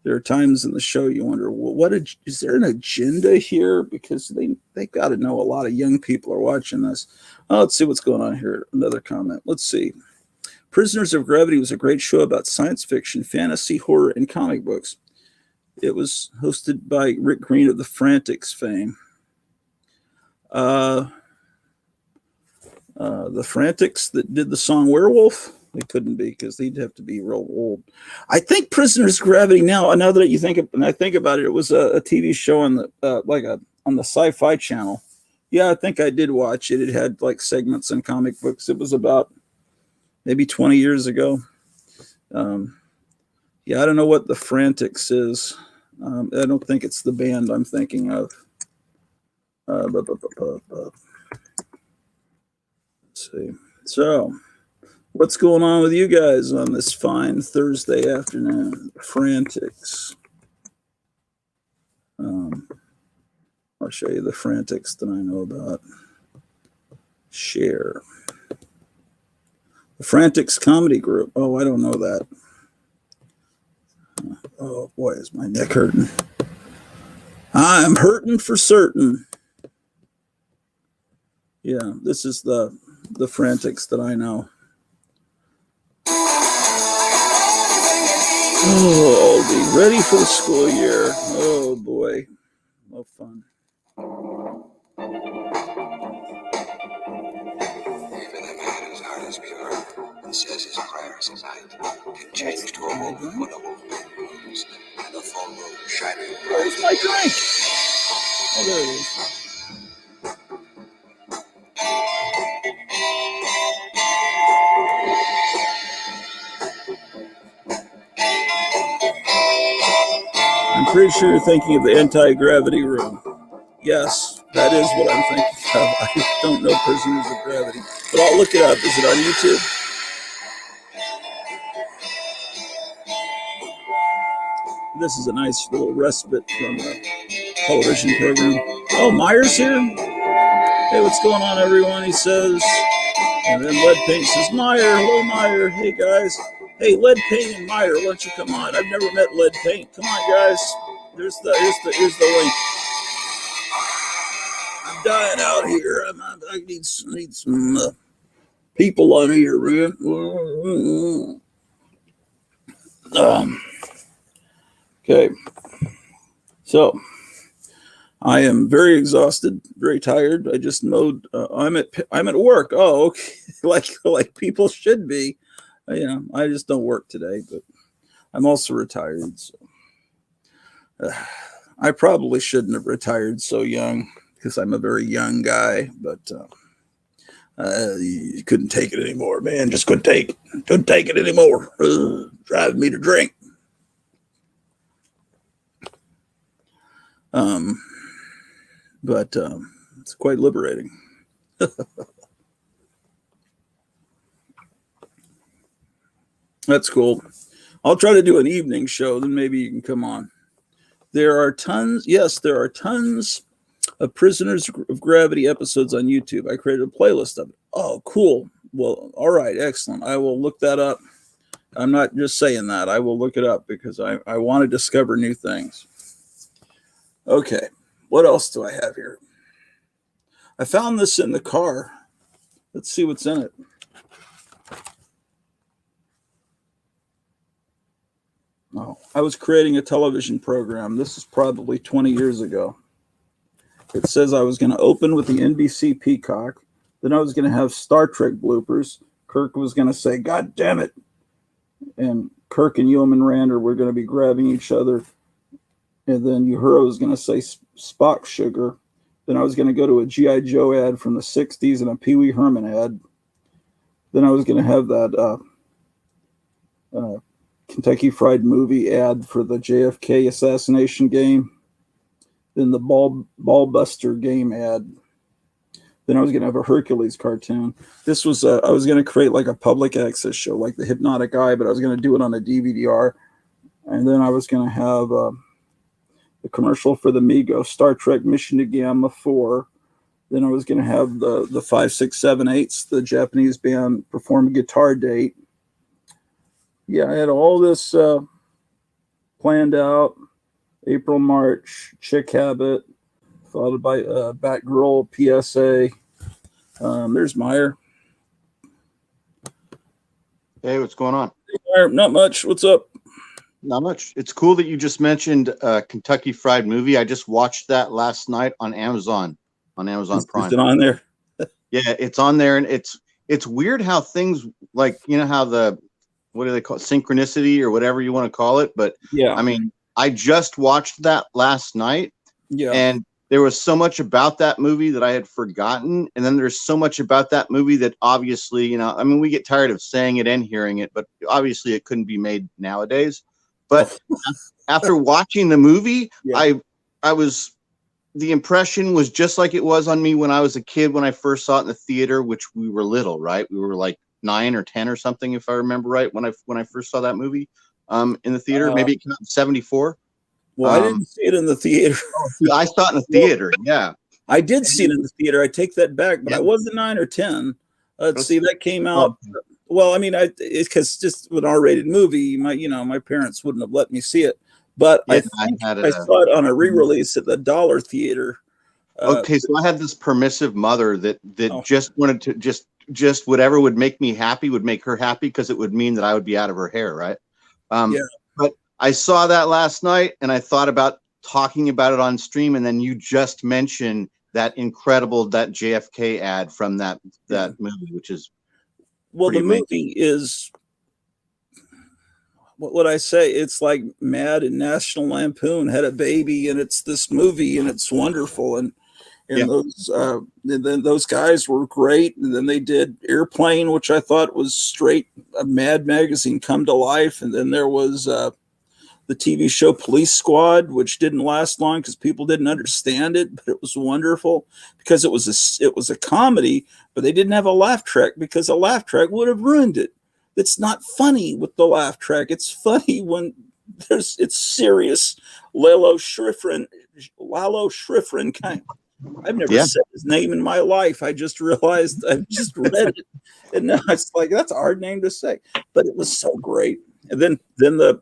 there are times in the show you wonder, well, is there an agenda here? Because they got to know a lot of young people are watching this. Oh, let's see what's going on here. Another comment. Let's see. Prisoners of Gravity was a great show about science fiction, fantasy, horror, and comic books. It was hosted by Rick Green of the Frantics fame. The Frantics that did the song Werewolf? They couldn't be because they'd have to be real old. I think Prisoners of Gravity now that you think about it, it was a TV show on the on the Sci-Fi Channel. Yeah, I think I did watch it. It had like segments in comic books. It was about maybe 20 years ago. Yeah, I don't know what the Frantics is. I don't think it's the band I'm thinking of. Let's see. So, what's going on with you guys on this fine Thursday afternoon? Frantics. I'll show you the Frantics that I know about. Share. The Frantics Comedy Group. Oh, I don't know that. Oh, boy, is my neck hurting. I'm hurting for certain. Yeah, this is the Frantics that I know. Oh, be ready for the school year. Oh, boy. No fun. Even a man whose heart is pure and says his prayers at night can change to a woman when a woman moves and a full moon shining bright. Where's my drink? Oh, there it is. I'm pretty sure you're thinking of the anti-gravity room. Yes, that is what I'm thinking of. I don't know Prisoners of Gravity, but I'll look it up. Is it on YouTube? This is a nice little respite from a television program. Oh, Meyer's here? Hey, what's going on, everyone? He says. And then Lead Paint says, Meyer. Hello, Meyer. Hey, guys. Hey, Lead Paint and Meyer, why don't you come on? I've never met Lead Paint. Come on, guys. Here's the link. I'm dying out here. I need some people on here, man. Okay. So I am very exhausted, very tired. I just mowed. I'm at work. Oh, okay. like people should be. I just don't work today, but I'm also retired. So I probably shouldn't have retired so young because I'm a very young guy, but you couldn't take it anymore, man. Just couldn't take it anymore. Driving me to drink. But it's quite liberating. That's cool. I'll try to do an evening show, then maybe you can come on. There are tons of Prisoners of Gravity episodes on YouTube. I created a playlist of it. Oh, cool. Well, all right, excellent. I will look that up. I'm not just saying that. I will look it up because I want to discover new things. Okay, what else do I have here? I found this in the car. Let's see what's in it. Oh, I was creating a television program. This is probably 20 years ago. It says I was going to open with the NBC Peacock. Then I was going to have Star Trek bloopers. Kirk was going to say, God damn it. And Kirk and Yeoman Rander were going to be grabbing each other. And then Uhura was going to say Spock sugar. Then I was going to go to a G.I. Joe ad from the 60s and a Pee Wee Herman ad. Then I was going to have that Kentucky Fried Movie ad for the JFK assassination game. Then the Ballbuster game ad. Then I was going to have a Hercules cartoon. This was I was going to create like a public access show, like the Hypnotic Eye, but I was going to do it on a DVD-R. And then I was going to have the commercial for the Mego, Star Trek Mission to Gamma 4. Then I was going to have the 5, 6, 7, 8s, the Japanese band perform a guitar date. Yeah, I had all this planned out. April, March, Chick Habit, followed by Batgirl, PSA. There's Meyer. Hey, what's going on? Hey, Meyer, not much. What's up? Not much. It's cool that you just mentioned Kentucky Fried Movie. I just watched that last night on Amazon Prime. Is it on there? Yeah, it's on there, and it's weird how things like, you know, how what do they call it? Synchronicity or whatever you want to call it. But yeah, I mean, I just watched that last night. Yeah. And there was so much about that movie that I had forgotten. And then there's so much about that movie that obviously, you know, I mean, we get tired of saying it and hearing it, but obviously it couldn't be made nowadays. But after watching the movie, yeah. The impression was just like it was on me when I was a kid, when I first saw it in the theater, which we were little, right? We were like 9 or 10 or something, if I remember right, when I first saw that movie in the theater. Maybe it came out in 74. Well, I didn't see it in the theater. I saw it in the theater. Yeah, I did see it in the theater. I take that back, but I wasn't 9 or 10. Let's see, that came out. Well, I mean, because just an R-rated movie, my parents wouldn't have let me see it. But I think I saw it on a re-release at the Dollar Theater. Okay, so I had this permissive mother that just wanted to just whatever would make me happy would make her happy, because it would mean that I would be out of her hair, right? But I saw that last night, and I thought about talking about it on stream, and then you just mentioned that JFK ad from that movie, which is the movie is, what would I say? It's like Mad and National Lampoon had a baby, and it's this movie, and it's wonderful. And those guys were great. And then they did Airplane, which I thought was straight a Mad magazine come to life. And then there was the TV show Police Squad, which didn't last long because people didn't understand it, but it was wonderful because it was a comedy, but they didn't have a laugh track because a laugh track would have ruined it. It's not funny with the laugh track. It's funny when it's serious. Lalo Schifrin kind. I've never said his name in my life. I just realized I just read it, and now it's like that's a hard name to say. But it was so great. And then the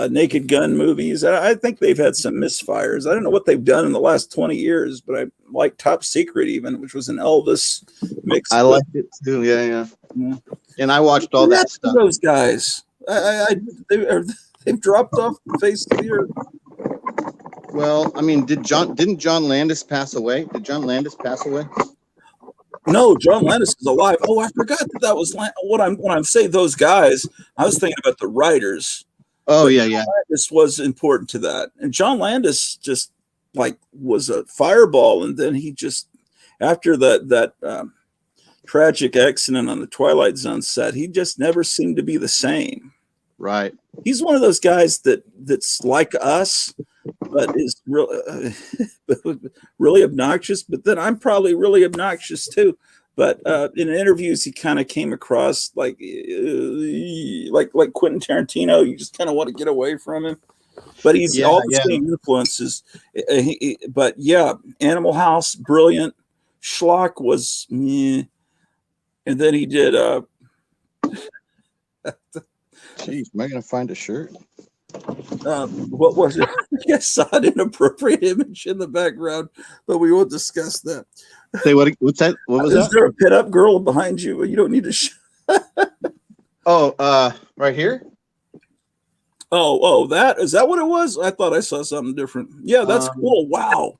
Naked Gun movies. I think they've had some misfires. I don't know what they've done in the last 20 years, but I like Top Secret even, which was an Elvis mix. I liked it too. Yeah. And I watched all that stuff. Those guys, they've dropped off the face of the earth. Well, I mean, didn't John Landis pass away? Did John Landis pass away? No, John Landis is alive. Oh, I forgot that was when I'm saying those guys. I was thinking about the writers. Oh, yeah. This was important to that. And John Landis just was a fireball. And then he just, after that tragic accident on the Twilight Zone set, he just never seemed to be the same. Right. He's one of those guys that's like us, but is really obnoxious. But then I'm probably really obnoxious too. But in interviews, he kind of came across like Quentin Tarantino. You just kind of want to get away from him. But he's all the same influences. But yeah, Animal House, brilliant. Schlock was meh. And then he did. Jeez, am I going to find a shirt? What was it? I saw an inappropriate image in the background, but we won't discuss that. Say what's that? What was that? Is there a pit-up girl behind you? You don't need to. Right here. Oh, is that what it was? I thought I saw something different. Yeah, that's cool. Wow.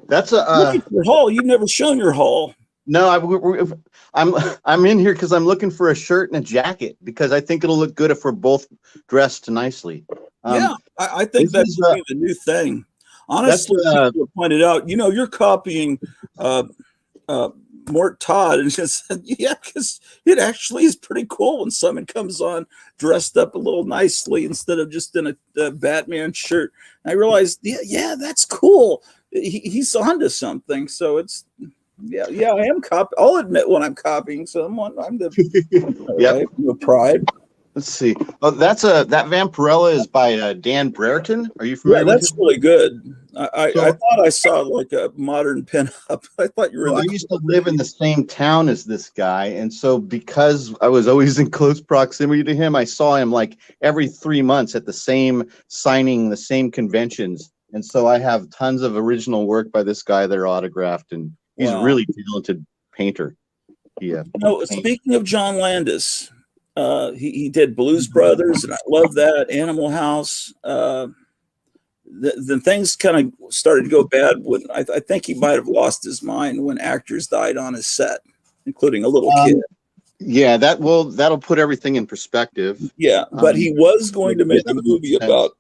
That's Look at your haul. You've never shown your haul. No, I'm in here because I'm looking for a shirt and a jacket because I think it'll look good if we're both dressed nicely. I think that's the new thing. Honestly, people pointed out, you're copying Mort Todd, and just because it actually is pretty cool when someone comes on dressed up a little nicely instead of just in a Batman shirt. And I realized, that's cool. He's onto something. So Yeah, I am I'll admit when I'm copying someone. I'm the Yep. no pride. Let's see. Oh, that Vampirella is by Dan Brereton. Are you familiar Yeah, with that's him? really good. I So- thought I saw like a modern pinup. I thought you were. Well, I used to live in the same town as this guy, and so because I was always in close proximity to him, I saw him like every 3 months at the same signing, the same conventions, and so I have tons of original work by this guy that are autographed, and he's a really talented painter. Yeah. Speaking of John Landis, he did Blues Brothers, and I love that. Animal House. The things kind of started to go bad when I think he might have lost his mind when actors died on his set, including a little kid. Yeah, that'll put everything in perspective. Yeah, but he was going to make a movie about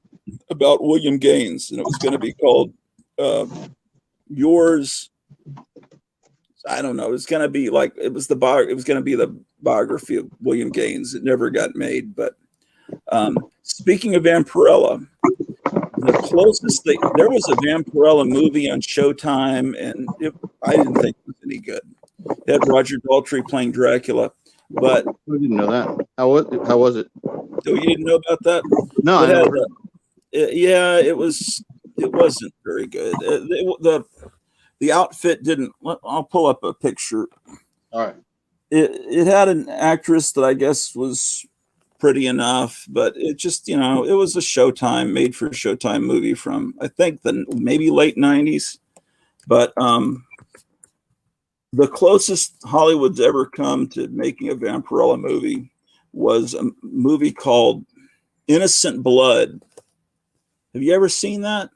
William Gaines, and it was going to be called Yours. I don't know. It was going to be like it was going to be the biography of William Gaines. It never got made. But speaking of Vampirella, the closest thing, there was a Vampirella movie on Showtime, and I didn't think it was any good. It had Roger Daltrey playing Dracula, but I didn't know that. How was it? Oh, you didn't know about that? No, I never heard. It wasn't very good. The outfit didn't. I'll pull up a picture. All right. It had an actress that I guess was pretty enough, but it just, it was a Showtime, made for Showtime movie from, I think, the maybe late 90s. But the closest Hollywood's ever come to making a Vampirella movie was a movie called Innocent Blood. Have you ever seen that?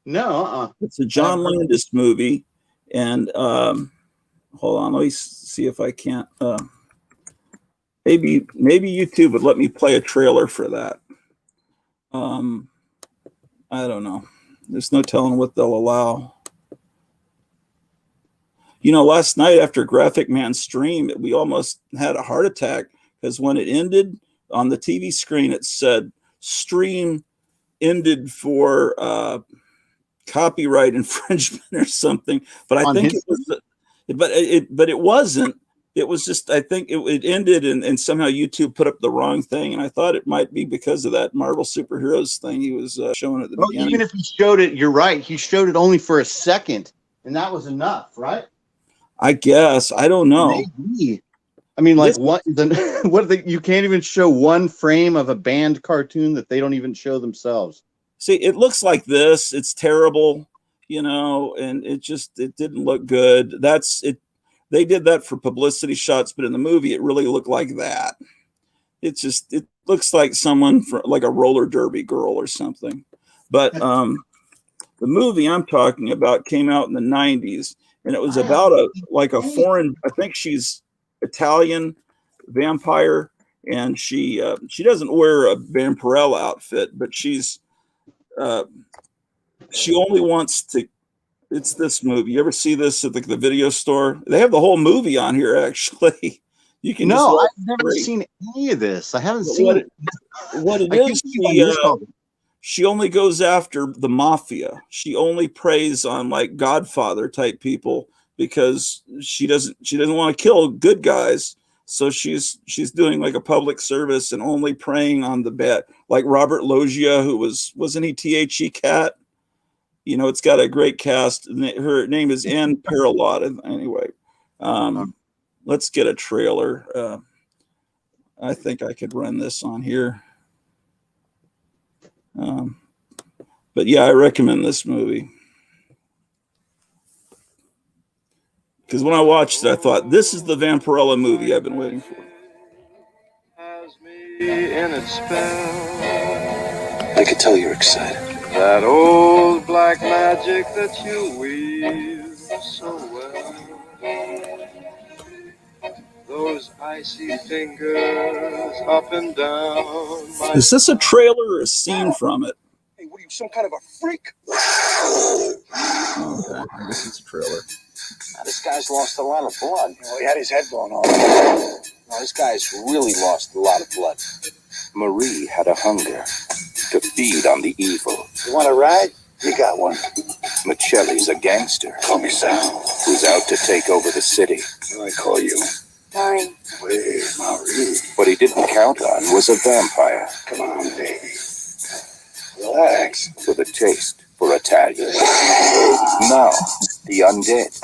No. It's a John Landis movie, and hold on, let me see if I can't. Maybe YouTube would let me play a trailer for that. I don't know. There's no telling what they'll allow. Last night after Graphic Man stream, we almost had a heart attack because when it ended on the TV screen, it said stream ended for copyright infringement or something. But I think it was, but it wasn't. It was just, I think it ended and somehow YouTube put up the wrong thing. And I thought it might be because of that Marvel superheroes thing he was showing at the beginning. Even if he showed it, you're right. He showed it only for a second, and that was enough, right? I guess. I don't know. Maybe. I mean, like you can't even show one frame of a banned cartoon that they don't even show themselves. See, it looks like this. It's terrible, and it didn't look good. That's it. They did that for publicity shots, but in the movie, it really looked like that. It looks like someone like a roller derby girl or something. But the movie I'm talking about came out in the 90s, and it was about a foreign, I think she's Italian vampire, and she doesn't wear a Vampirella outfit, but she only wants to. It's this movie. You ever see this at the video store? They have the whole movie on here, actually. You can. No, I've never seen any of this. I haven't seen it. What it is, she only goes after the mafia. She only preys on like Godfather type people because she doesn't want to kill good guys. So she's doing like a public service and only preying on the bad, like Robert Loggia, who wasn't he THE Cat? It's got a great cast. Her name is Anne Parlotta. Anyway, let's get a trailer. I think I could run this on here. But yeah, I recommend this movie. Because when I watched it, I thought, this is the Vampirella movie I've been waiting for. Has me in its spell. I could tell you're excited. That old black magic that you weave so well. Those icy fingers up and down. Is this a trailer or a scene from it? Hey, what are you, some kind of a freak? Okay, I guess it's a trailer. Now, this guy's lost a lot of blood. Well, he had his head blown off. Now, this guy's really lost a lot of blood. Marie had a hunger to feed on the evil. You want a ride? You got one. Michelli's a gangster. Call me Sal. Who's out to take over the city. What do I call you? Maureen. Wait, Maureen. What he didn't count on was a vampire. Come on, baby. Relax. With a taste for Italian. Now, the undead.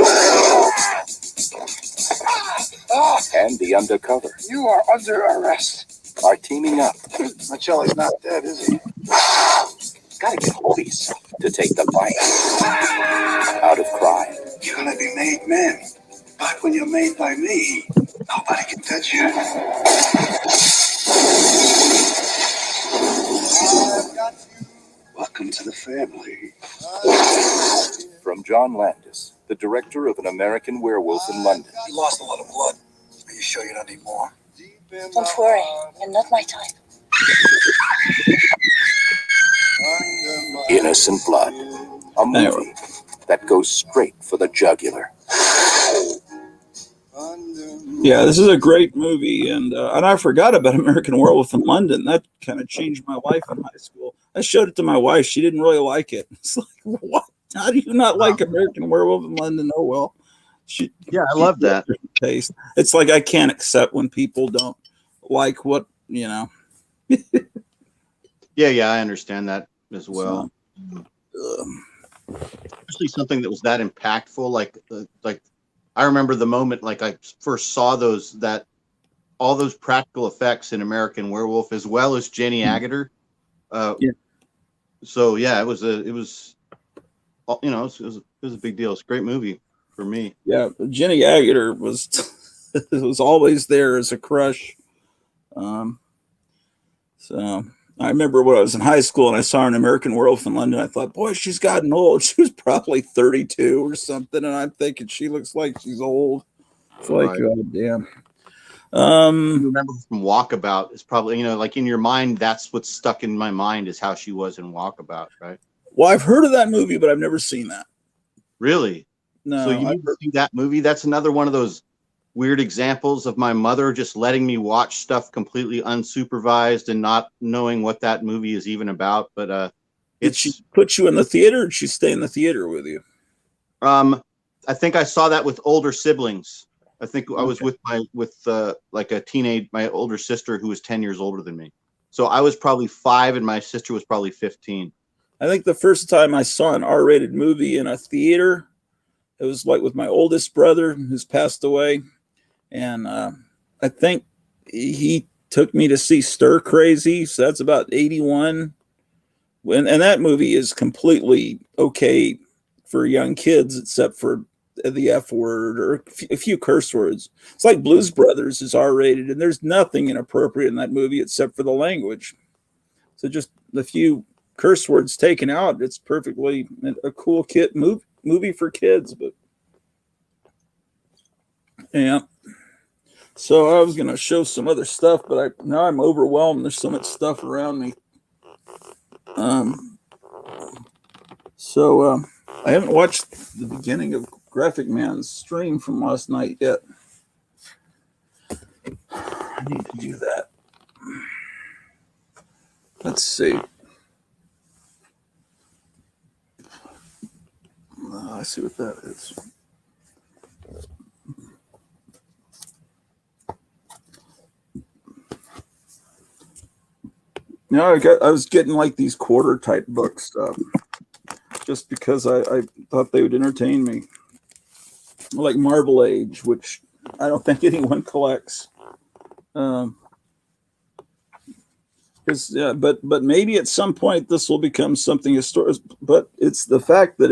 And the undercover. You are under arrest. Are teaming up. Michelli's not dead, is he? Gotta get Hobies to take the bite out of crime. You're gonna be made men. But when you're made by me, nobody can touch you. Welcome to the family. From John Landis, the director of An American Werewolf in London. You lost a lot of blood. Are you sure you don't need more? Don't worry, you're not my type. Innocent Blood, a movie that goes straight for the jugular. Yeah, this is a great movie, and I forgot about American Werewolf in London. That kind of changed my life in high school. I showed it to my wife; she didn't really like it. It's like, what? How do you not like American Werewolf in London? Oh well. I love that taste. It's like I can't accept when people don't like what you know. Yeah, I understand that as well. Especially something that was that impactful, like I remember the moment like I first saw all those practical effects in American Werewolf, as well as Jenny Agutter. So yeah, it was a big deal. It's a great movie for me. Yeah, Jenny Agutter was always there as a crush. So I remember when I was in high school and I saw her in American Werewolf in London. I thought, boy, she's gotten old. She was probably 32 or something, and I'm thinking she looks like she's old. It's like, oh damn. You remember from Walkabout? It's probably like in your mind. That's what's stuck in my mind is how she was in Walkabout, right? Well, I've heard of that movie, but I've never seen that. Really? No. So you need to see that movie. That's another one of those weird examples of my mother just letting me watch stuff completely unsupervised and not knowing what that movie is even about. But did she put you in the theater, or did she stay in the theater with you? I think I saw that with older siblings. I think I was with like a teenage, my older sister who was 10 years older than me. So I was probably 5 and my sister was probably 15. I think the first time I saw an R-rated movie in a theater, it was like with my oldest brother who's passed away. And I think he took me to see Stir Crazy. So that's about 81. And that movie is completely okay for young kids, except for the F word or a few curse words. It's like Blues Brothers is R-rated, and there's nothing inappropriate in that movie except for the language. So just a few curse words taken out. It's perfectly a cool kid movie for kids. But yeah. So I was going to show some other stuff, but now I'm overwhelmed. There's so much stuff around me. So I haven't watched the beginning of Graphic Man's stream from last night yet. I need to do that. Let's see. I see what that is. No, I was getting like these quarter type book stuff just because I thought they would entertain me. Like Marvel Age, which I don't think anyone collects. But maybe at some point this will become something historic. But it's the fact that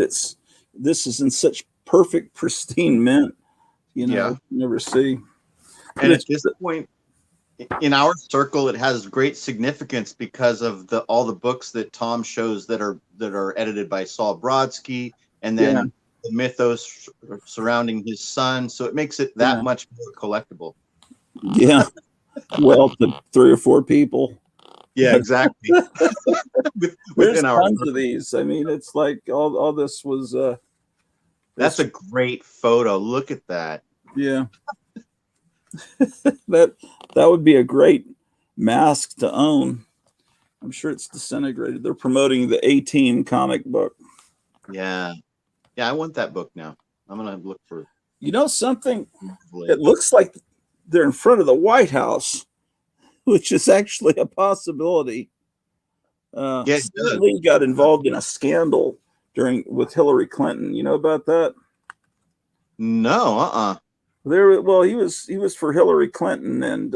this is in such perfect, pristine mint. You never see. And at this point, in our circle, it has great significance because of all the books that Tom shows that are edited by Saul Brodsky, and then the mythos surrounding his son. So it makes it that much more collectible. Yeah. Well, to 3 or 4 people. Yeah, exactly. There's tons of these. I mean, it's like all this was. That's a great photo. Look at that. Yeah. That would be a great mask to own. I'm sure it's disintegrated. They're promoting the A-Team comic book. Yeah. Yeah, I want that book now. I'm gonna look for. You know something? It looks like they're in front of the White House, which is actually a possibility. Stan Lee got involved in a scandal with Hillary Clinton. You know about that? No. Well, he was for Hillary Clinton, and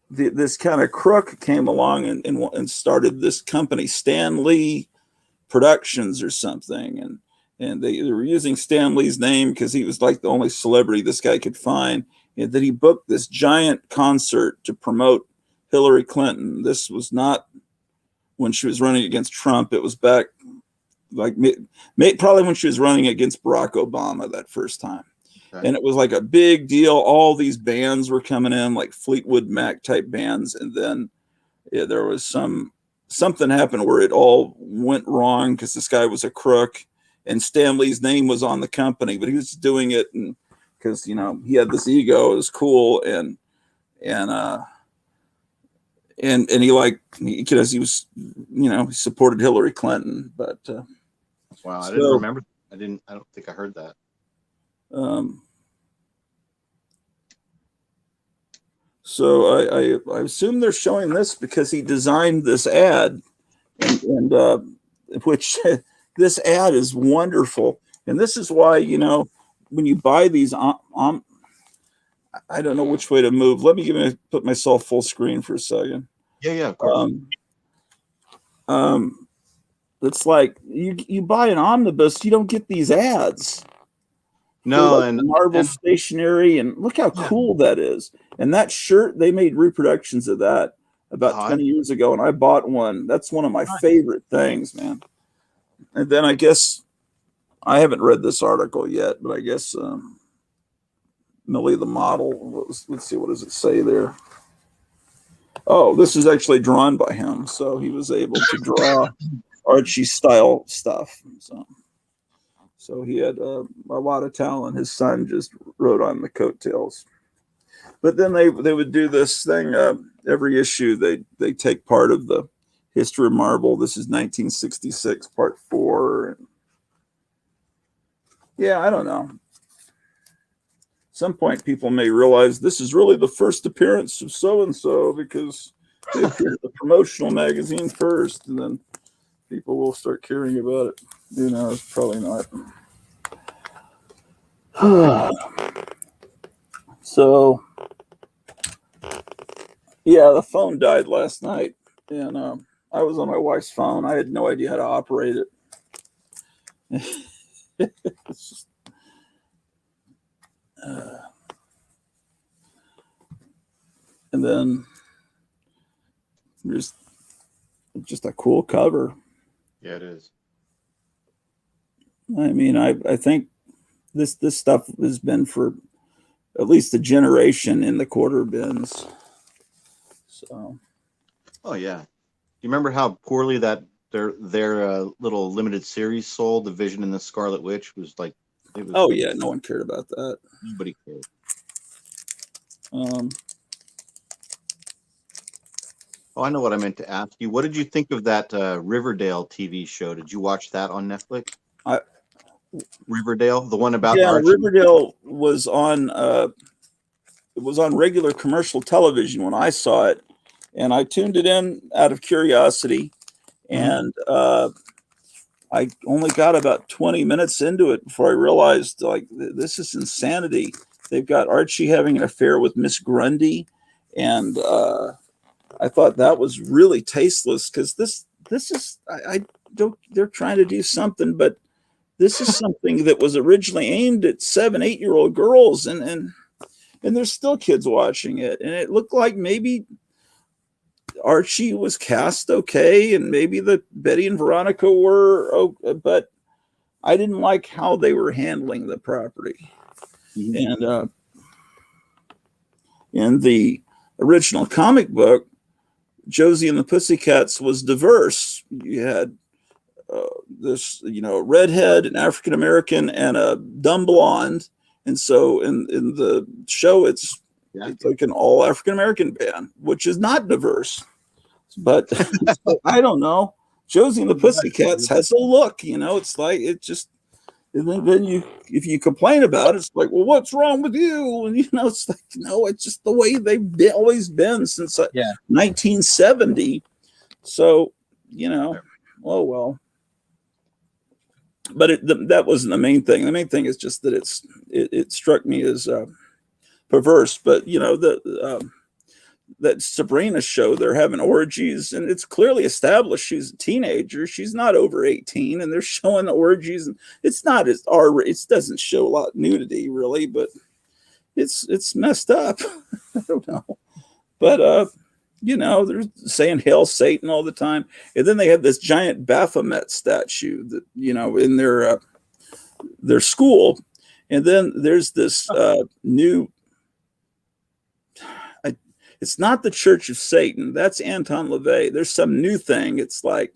this kind of crook came along and started this company, Stan Lee Productions or something, and they were using Stan Lee's name because he was like the only celebrity this guy could find, and that he booked this giant concert to promote Hillary Clinton. This was not when she was running against Trump. It was back like probably when she was running against Barack Obama that first time. Okay. And it was like a big deal. All these bands were coming in, like Fleetwood Mac type bands. And then there was something happened where it all went wrong because this guy was a crook, and Stan Lee's name was on the company, but he was doing it because, you know, he had this ego. It was cool. And he because he was, you know, he supported Hillary Clinton, but wow, I didn't remember. I don't think I heard that. So I assume they're showing this because he designed this ad, and which this ad is wonderful, and this is why, you know, when you buy these I don't know which way to move. Let me put myself full screen for a second. Yeah, of course. It's like you buy an omnibus, you don't get these ads. No, like and Marvel stationery, and look how cool that is. And that shirt, they made reproductions of that about 20 years ago, and I bought one. That's one of my favorite things, man. And then I guess I haven't read this article yet, but I guess Millie the model. Let's see, what does it say there? Oh, this is actually drawn by him, so he was able to draw Archie style stuff. So he had a lot of talent. His son just wrote on the coattails. But then they would do this thing every issue. They take part of the history of Marvel. This is 1966, part 4. Yeah, I don't know. Some point people may realize this is really the first appearance of so-and-so because they appeared in the promotional magazine first, and then people will start caring about it. You know, it's probably not. So, yeah, the phone died last night, and I was on my wife's phone. I had no idea how to operate it. It's just, and then there's just a cool cover. Yeah, it is. I mean, I think this stuff has been for at least a generation in the quarter bins. So. Oh yeah. Do you remember how poorly that their little limited series sold? The Vision and the Scarlet Witch was like. Oh yeah, no one cared about that. Nobody cared. Oh, I know what I meant to ask you. What did you think of that Riverdale TV show? Did you watch that on Netflix? Riverdale, the one about Archie? Riverdale was on. It was on regular commercial television when I saw it, and I tuned it in out of curiosity, and I only got about 20 minutes into it before I realized, like, this is insanity. They've got Archie having an affair with Miss Grundy, and I thought that was really tasteless because this is I don't. They're trying to do something, but this is something that was originally aimed at 7-8-year-old girls, and there's still kids watching it, and it looked like maybe Archie was cast okay, and maybe the Betty and Veronica were, but I didn't like how they were handling the property. And in the original comic book, Josie and the Pussycats was diverse. You had this, redhead, an African American, and a dumb blonde. And so in the show, it's like an all African American band, which is not diverse. But I don't know. Josie and the Pussycats has a look, it's like it just. And then if you complain about it, it's like, well, what's wrong with you? And it's like, no, it's just the way they've always been since 1970. So, oh well. But that wasn't the main thing. The main thing is just that it struck me as perverse. But that Sabrina show, they're having orgies, and it's clearly established she's a teenager. She's not over 18, and they're showing orgies, and it's not as it doesn't show a lot of nudity really, but it's messed up. I don't know. But they're saying hail Satan all the time. And then they have this giant Baphomet statue that, in their school. And then there's this new, it's not the Church of Satan. That's Anton LaVey. There's some new thing. It's like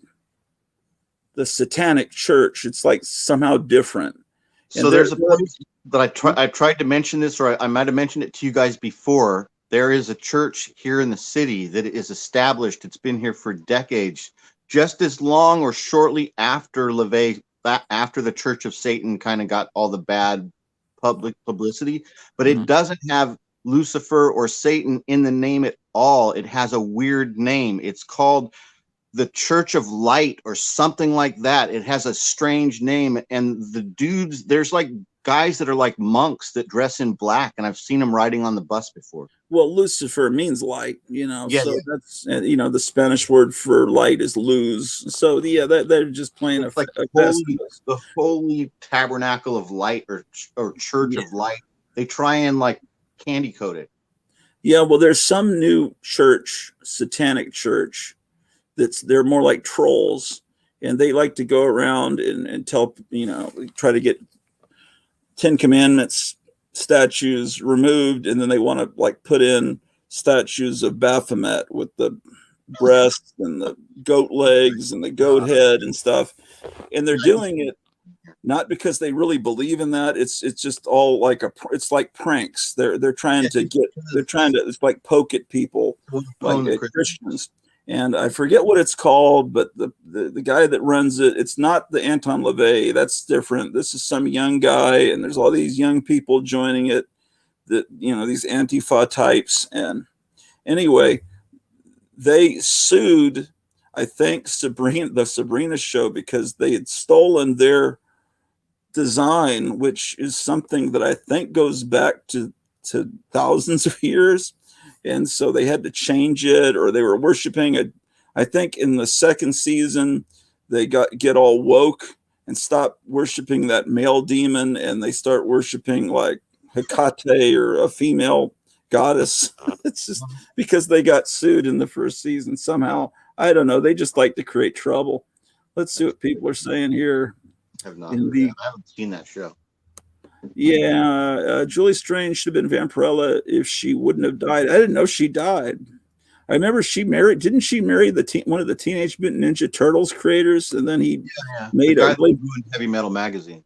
the Satanic Church. It's like somehow different. So there's a place that I tried to mention this, or I might have mentioned it to you guys before. There is a church here in the city that is established. It's been here for decades, just as long or shortly after LaVey, after the Church of Satan kind of got all the bad public publicity, but it doesn't have Lucifer or Satan in the name at all. It has a weird name. It's called the Church of Light or something like that. It has a strange name, and the dudes, there's like guys that are like monks that dress in black, and I've seen them riding on the bus before. Well, Lucifer means light, so that's, the Spanish word for light is luz. So they're just playing it's like the holy tabernacle of light or church of light. They try and like candy coat it. Yeah, well, there's some new church, Satanic Church, they're more like trolls, and they like to go around and tell, try to get 10 Commandments statues removed, and then they want to like put in statues of Baphomet with the breasts and the goat legs and the goat head and stuff, and they're doing it not because they really believe in that. It's just all like it's like pranks. They're trying to it's like poke at people, like at Christians. And I forget what it's called, but the guy that runs it, it's not the Anton LaVey. That's different. This is some young guy, and there's all these young people joining it, that these Antifa types. And anyway, they sued, I think, the Sabrina show, because they had stolen their design, which is something that I think goes back to thousands of years. And so they had to change it, or they were worshiping I think in the second season, they get all woke and stop worshiping that male demon, and they start worshiping like Hecate or a female goddess. It's just because they got sued in the first season somehow. I don't know. They just like to create trouble. Let's see what people are saying here. I haven't seen that show. Yeah, Julie Strange should have been Vampirella if she wouldn't have died. I didn't know she died. I remember didn't she marry one of the Teenage Mutant Ninja Turtles creators, and then he made Heavy Metal magazine.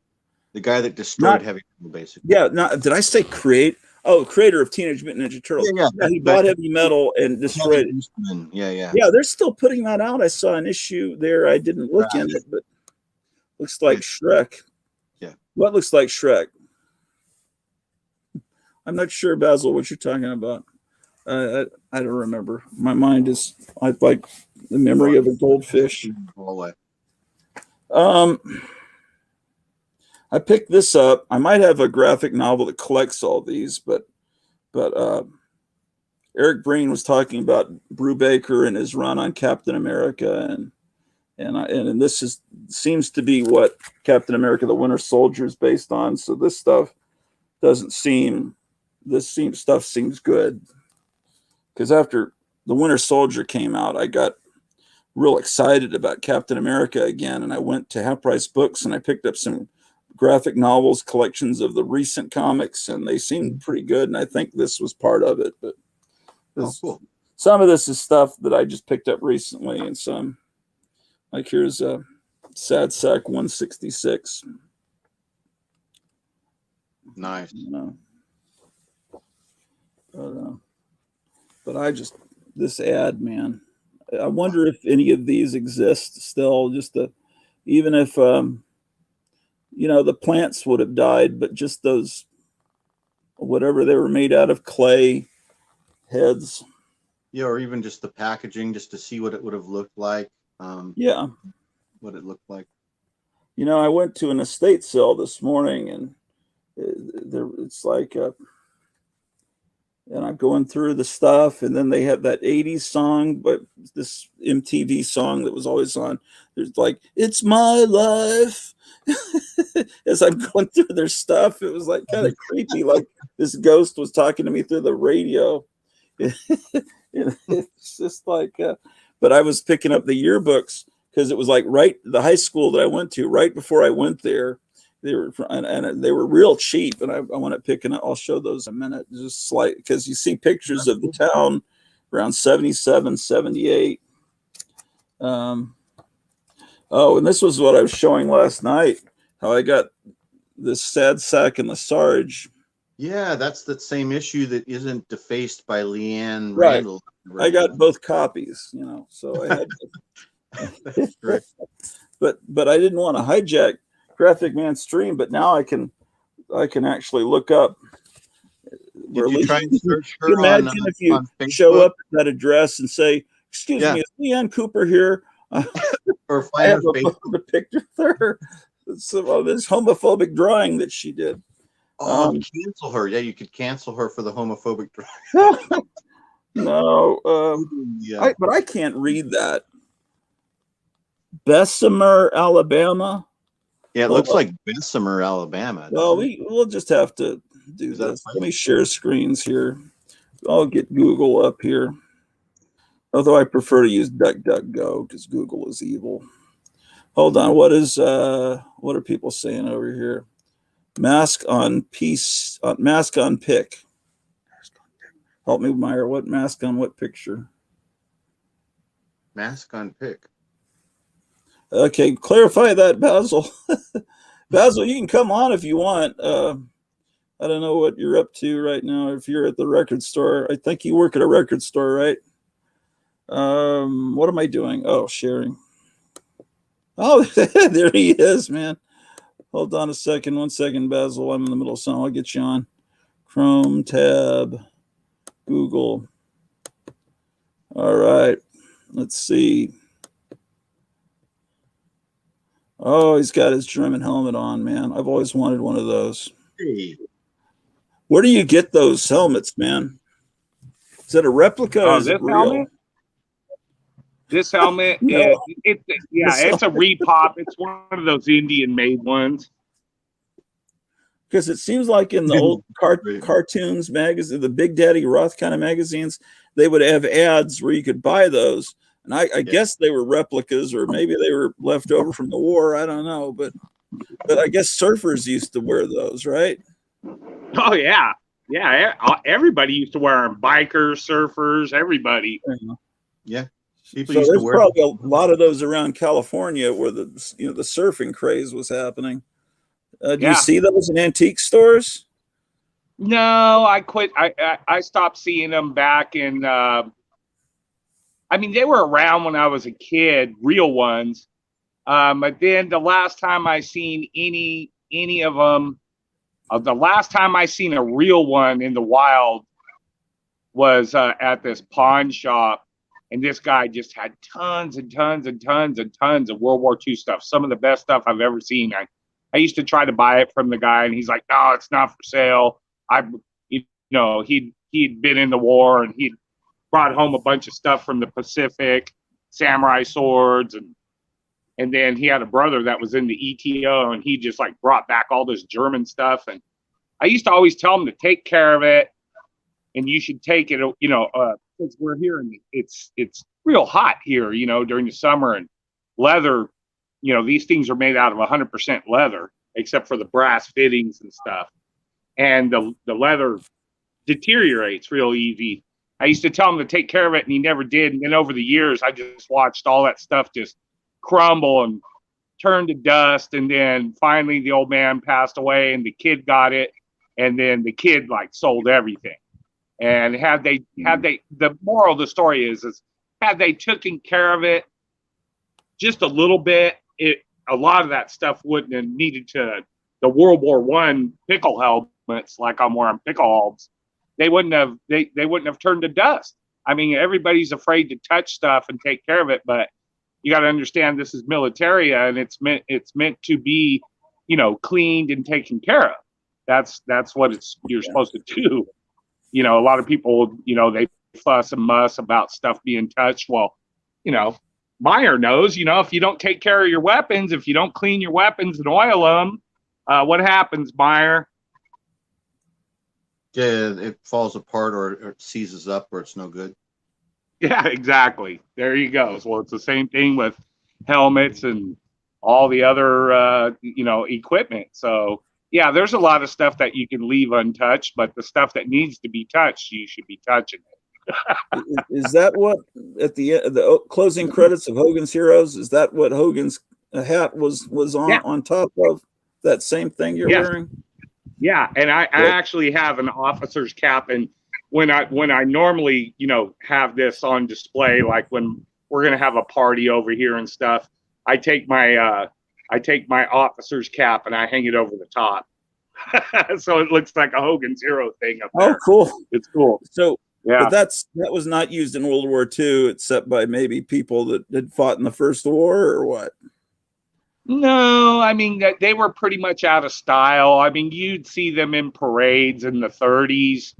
The guy that destroyed Heavy Metal, basically. Yeah, did I say create? Oh, creator of Teenage Mutant Ninja Turtles. Yeah, he bought Heavy Metal and destroyed it. Yeah. Yeah, they're still putting that out. I saw an issue there. I didn't look in it, but looks like Shrek. Yeah. What looks like Shrek? I'm not sure, Basil, what you're talking about. I don't remember. My mind is like the memory of a goldfish. I picked this up. I might have a graphic novel that collects all these, but Eric Breen was talking about Brubaker and his run on Captain America, and this seems to be what Captain America: The Winter Soldier is based on. So this stuff seems good, because after The Winter Soldier came out, I got real excited about Captain America again, and I went to Half Price Books and I picked up some graphic novels collections of the recent comics, and they seemed pretty good, and I think this was part of it. But cool. Some of this is stuff that I just picked up recently, and some, like, here's a Sad Sack 166. Nice. But I just, this ad, man, I wonder if any of these exist still. Even if the plants would have died, but just those, whatever they were made out of, clay heads. Yeah, or even just the packaging, just to see what it would have looked like. Yeah. What it looked like. I went to an estate sale this morning, and it's like, and I'm going through the stuff, and then they have that 80s song, but this MTV song that was always on. There's like, "It's My Life." As I'm going through their stuff, it was like kind of creepy, like this ghost was talking to me through the radio. It's just like, but I was picking up the yearbooks because it was like the high school that I went to right before I went there. They were real cheap, and I want to pick, and I'll show those in a minute. Just like, because you see pictures of the town around 77, 78. And this was what I was showing last night, how I got this Sad Sack and the Sarge. Yeah, that's the same issue that isn't defaced by Leanne Right. Randall. I got both copies, so I had That's great. But I didn't want to hijack Graphic Man Stream, but now I can actually look up. Did you try and search her imagine on, if you on Facebook? show up at that address and say, "Excuse me, is Leanne Cooper here?" Or I find have her a Facebook. picture of her. Some of this homophobic drawing that she did. Cancel her. Yeah, you could cancel her for the homophobic drawing. No, Yeah. but I can't read that. Bessemer, Alabama. Yeah, it looks like Bessemer, Alabama. Well, we'll just have to do this. Let me share screens here. I'll get Google up here. Although I prefer to use DuckDuckGo because Google is evil. Hold on. What are people saying over here? Mask on pick. Help me, Meyer. What mask on what picture? Mask on pick. Okay, clarify that, Basil. Basil, you can come on if you want. I don't know what you're up to right now. If you're at the record store, I think you work at a record store, right? What am I doing? Oh, sharing. Oh, there he is, man. Hold on a second. 1 second, Basil. I'm in the middle of something. I'll get you on. Chrome tab, Google. All right. Let's see. Oh, he's got his German helmet on, man. I've always wanted one of those. Hey. Where do you get those helmets, man? Is it a replica or is it real? Helmet? This helmet, No. it's a repop. It's one of those Indian-made ones. Because it seems like in the old cartoons, magazine, the Big Daddy Roth kind of magazines, they would have ads where you could buy those. And I guess they were replicas, or maybe they were left over from the war. I don't know, but I guess surfers used to wear those, right? Oh yeah. Everybody used to wear them. Bikers, surfers, everybody. Yeah. People So used to there's wear probably a lot of those around California where the surfing craze was happening. Do you see those in antique stores? No, I quit. I stopped seeing them back in. They were around when I was a kid, real ones. But then the last time I seen any of them, the last time I seen a real one in the wild was at this pawn shop. And this guy just had tons and tons and tons and tons of World War II stuff. Some of the best stuff I've ever seen. I used to try to buy it from the guy, and he's like, "No, it's not for sale." He'd been in the war, and he'd brought home a bunch of stuff from the Pacific, samurai swords, and then he had a brother that was in the ETO, and he just like brought back all this German stuff. And I used to always tell him to take care of it, and you should take it, because we're here and it's real hot here, during the summer, and leather, these things are made out of 100% leather, except for the brass fittings and stuff. And the leather deteriorates real easy. I used to tell him to take care of it, and he never did. And then over the years, I just watched all that stuff just crumble and turn to dust. And then finally the old man passed away, and the kid got it. And then the kid sold everything. And the moral of the story is had they taken care of it just a little bit, a lot of that stuff wouldn't have needed to. The World War I pickle helmets, like I'm wearing pickle helmets, they wouldn't have turned to dust. I mean, everybody's afraid to touch stuff and take care of it, but you got to understand this is militaria, and it's meant to be, cleaned and taken care of. That's what you're supposed to do. A lot of people, they fuss and muss about stuff being touched. Well, Meyer knows, if you don't take care of your weapons, if you don't clean your weapons and oil them, what happens, Meyer? Yeah, it falls apart or it seizes up or it's no good. Yeah, exactly. There you go. Well, it's the same thing with helmets and all the other, equipment. So, yeah, there's a lot of stuff that you can leave untouched, but the stuff that needs to be touched, you should be touching it. Is that what at the closing credits of Hogan's Heroes? Is that what Hogan's hat was on top of? That same thing you're wearing? Yeah, and I actually have an officer's cap, and when I normally have this on display, like when we're gonna have a party over here and stuff, I take my officer's cap and I hang it over the top, so it looks like a Hogan's Hero thing up there. Oh, cool! It's cool. So, yeah, but that was not used in World War II, except by maybe people that had fought in the First War, or what? No, I mean, they were pretty much out of style. I mean, you'd see them in parades in the 30s.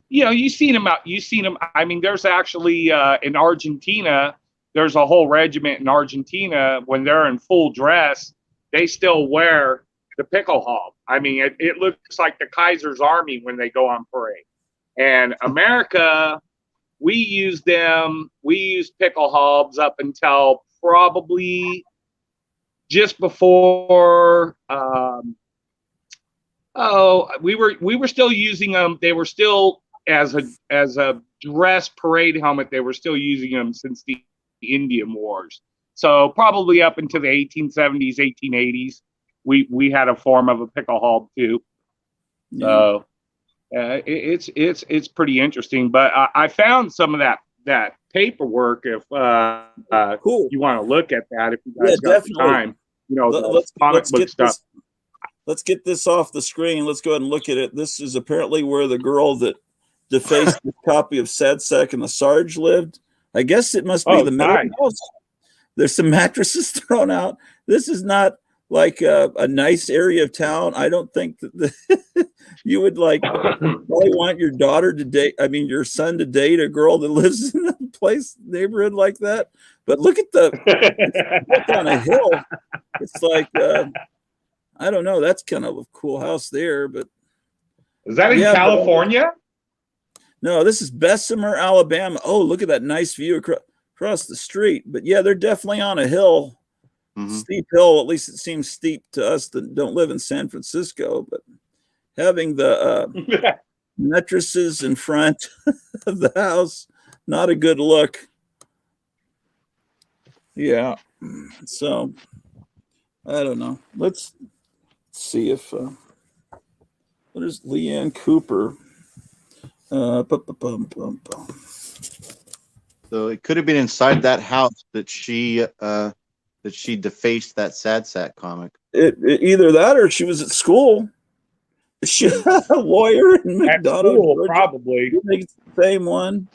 You've seen them out. You've seen them. I mean, there's actually in Argentina, there's a whole regiment in Argentina. When they're in full dress, they still wear the pickle halb. I mean, it looks like the Kaiser's army when they go on parade. And America, we used pickle halbs up until probably just before, we were still using them. They were still as a dress parade helmet. They were still using them since the Indian Wars. So probably up into the 1870s, 1880s, we had a form of a pickle halb too. So it's pretty interesting. But I found some of that paperwork. If cool, you want to look at that, if you guys got the time. Let's get this off the screen. Let's go ahead and look at it. This is apparently where the girl that defaced the copy of Sad Sack and the Sarge lived. I guess it must be the middle house. There's some mattresses thrown out. This is not like a nice area of town. I don't think that you would probably want your daughter to date. I mean, your son to date a girl that lives in a neighborhood like that. But look at it's on a hill. It's like I don't know. That's kind of a cool house there. But is that in California? No, this is Bessemer, Alabama. Oh, look at that nice view across the street. But yeah, they're definitely on a hill. Mm-hmm. Steep hill. At least it seems steep to us that don't live in San Francisco. But having the mattresses in front of the house, not a good look. Yeah. So I don't know. Let's see if what is Leanne Cooper? So it could have been inside that house that she defaced that Sad Sack comic. Either that or she was at school. She a lawyer in McDonough, school, probably. The same one.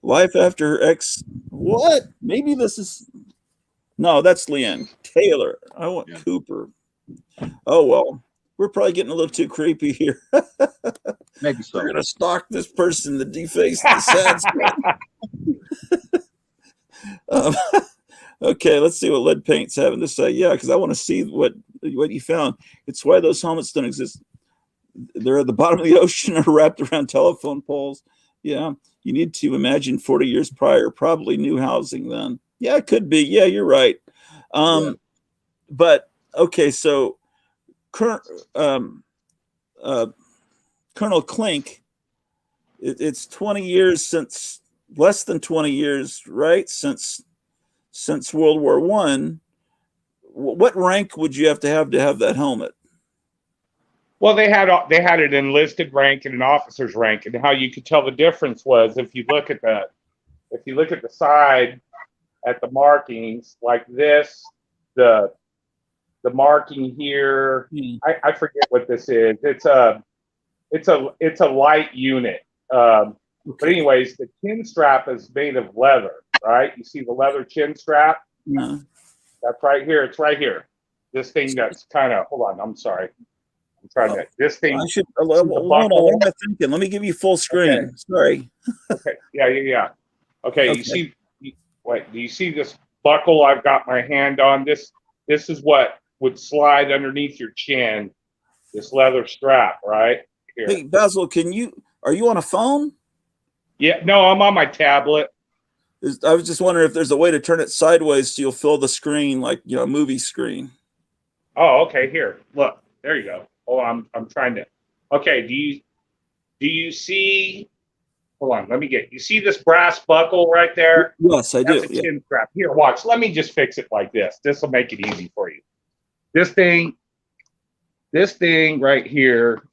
Life after her ex. What? Maybe this is. No, that's Leanne Taylor. I want Cooper. Oh well, we're probably getting a little too creepy here. Maybe so. We're gonna stalk this person that defaced the Sad Sack. Okay, let's see what Lead Paint's having to say. Yeah, because I want to see what you found. It's why those helmets don't exist. They're at the bottom of the ocean or wrapped around telephone poles. Yeah, you need to imagine 40 years prior, probably new housing then. Yeah, it could be. Yeah, you're right. But okay, so Colonel Klink, it's 20 years since, less than 20 years, right? Since World War I. What rank would you have to have that helmet? Well, they had an enlisted rank and an officer's rank, and how you could tell the difference was if you look at the side at the markings like this, the marking here. I forget what this is. It's a light unit. But anyways, the chin strap is made of leather, right? You see the leather chin strap? No. That's right here. It's right here. This thing that's kind of, hold on, I'm sorry. I'm trying to, this thing. I should, hold on, what am I thinking? Let me give you full screen. Okay. Sorry. Okay, yeah. Okay, you see, wait, do you see this buckle I've got my hand on? This is what would slide underneath your chin, this leather strap, right? Here. Hey, Basil, are you on a phone? Yeah, no, I'm on my tablet. I was just wondering if there's a way to turn it sideways so you'll fill the screen like, a movie screen. Oh, okay, here. Look, there you go. Oh, I'm trying to. Okay, do you see? Hold on, you see this brass buckle right there? Yes, I do. That's a chin strap. Here, watch. Let me just fix it like this. This will make it easy for you. This thing right here.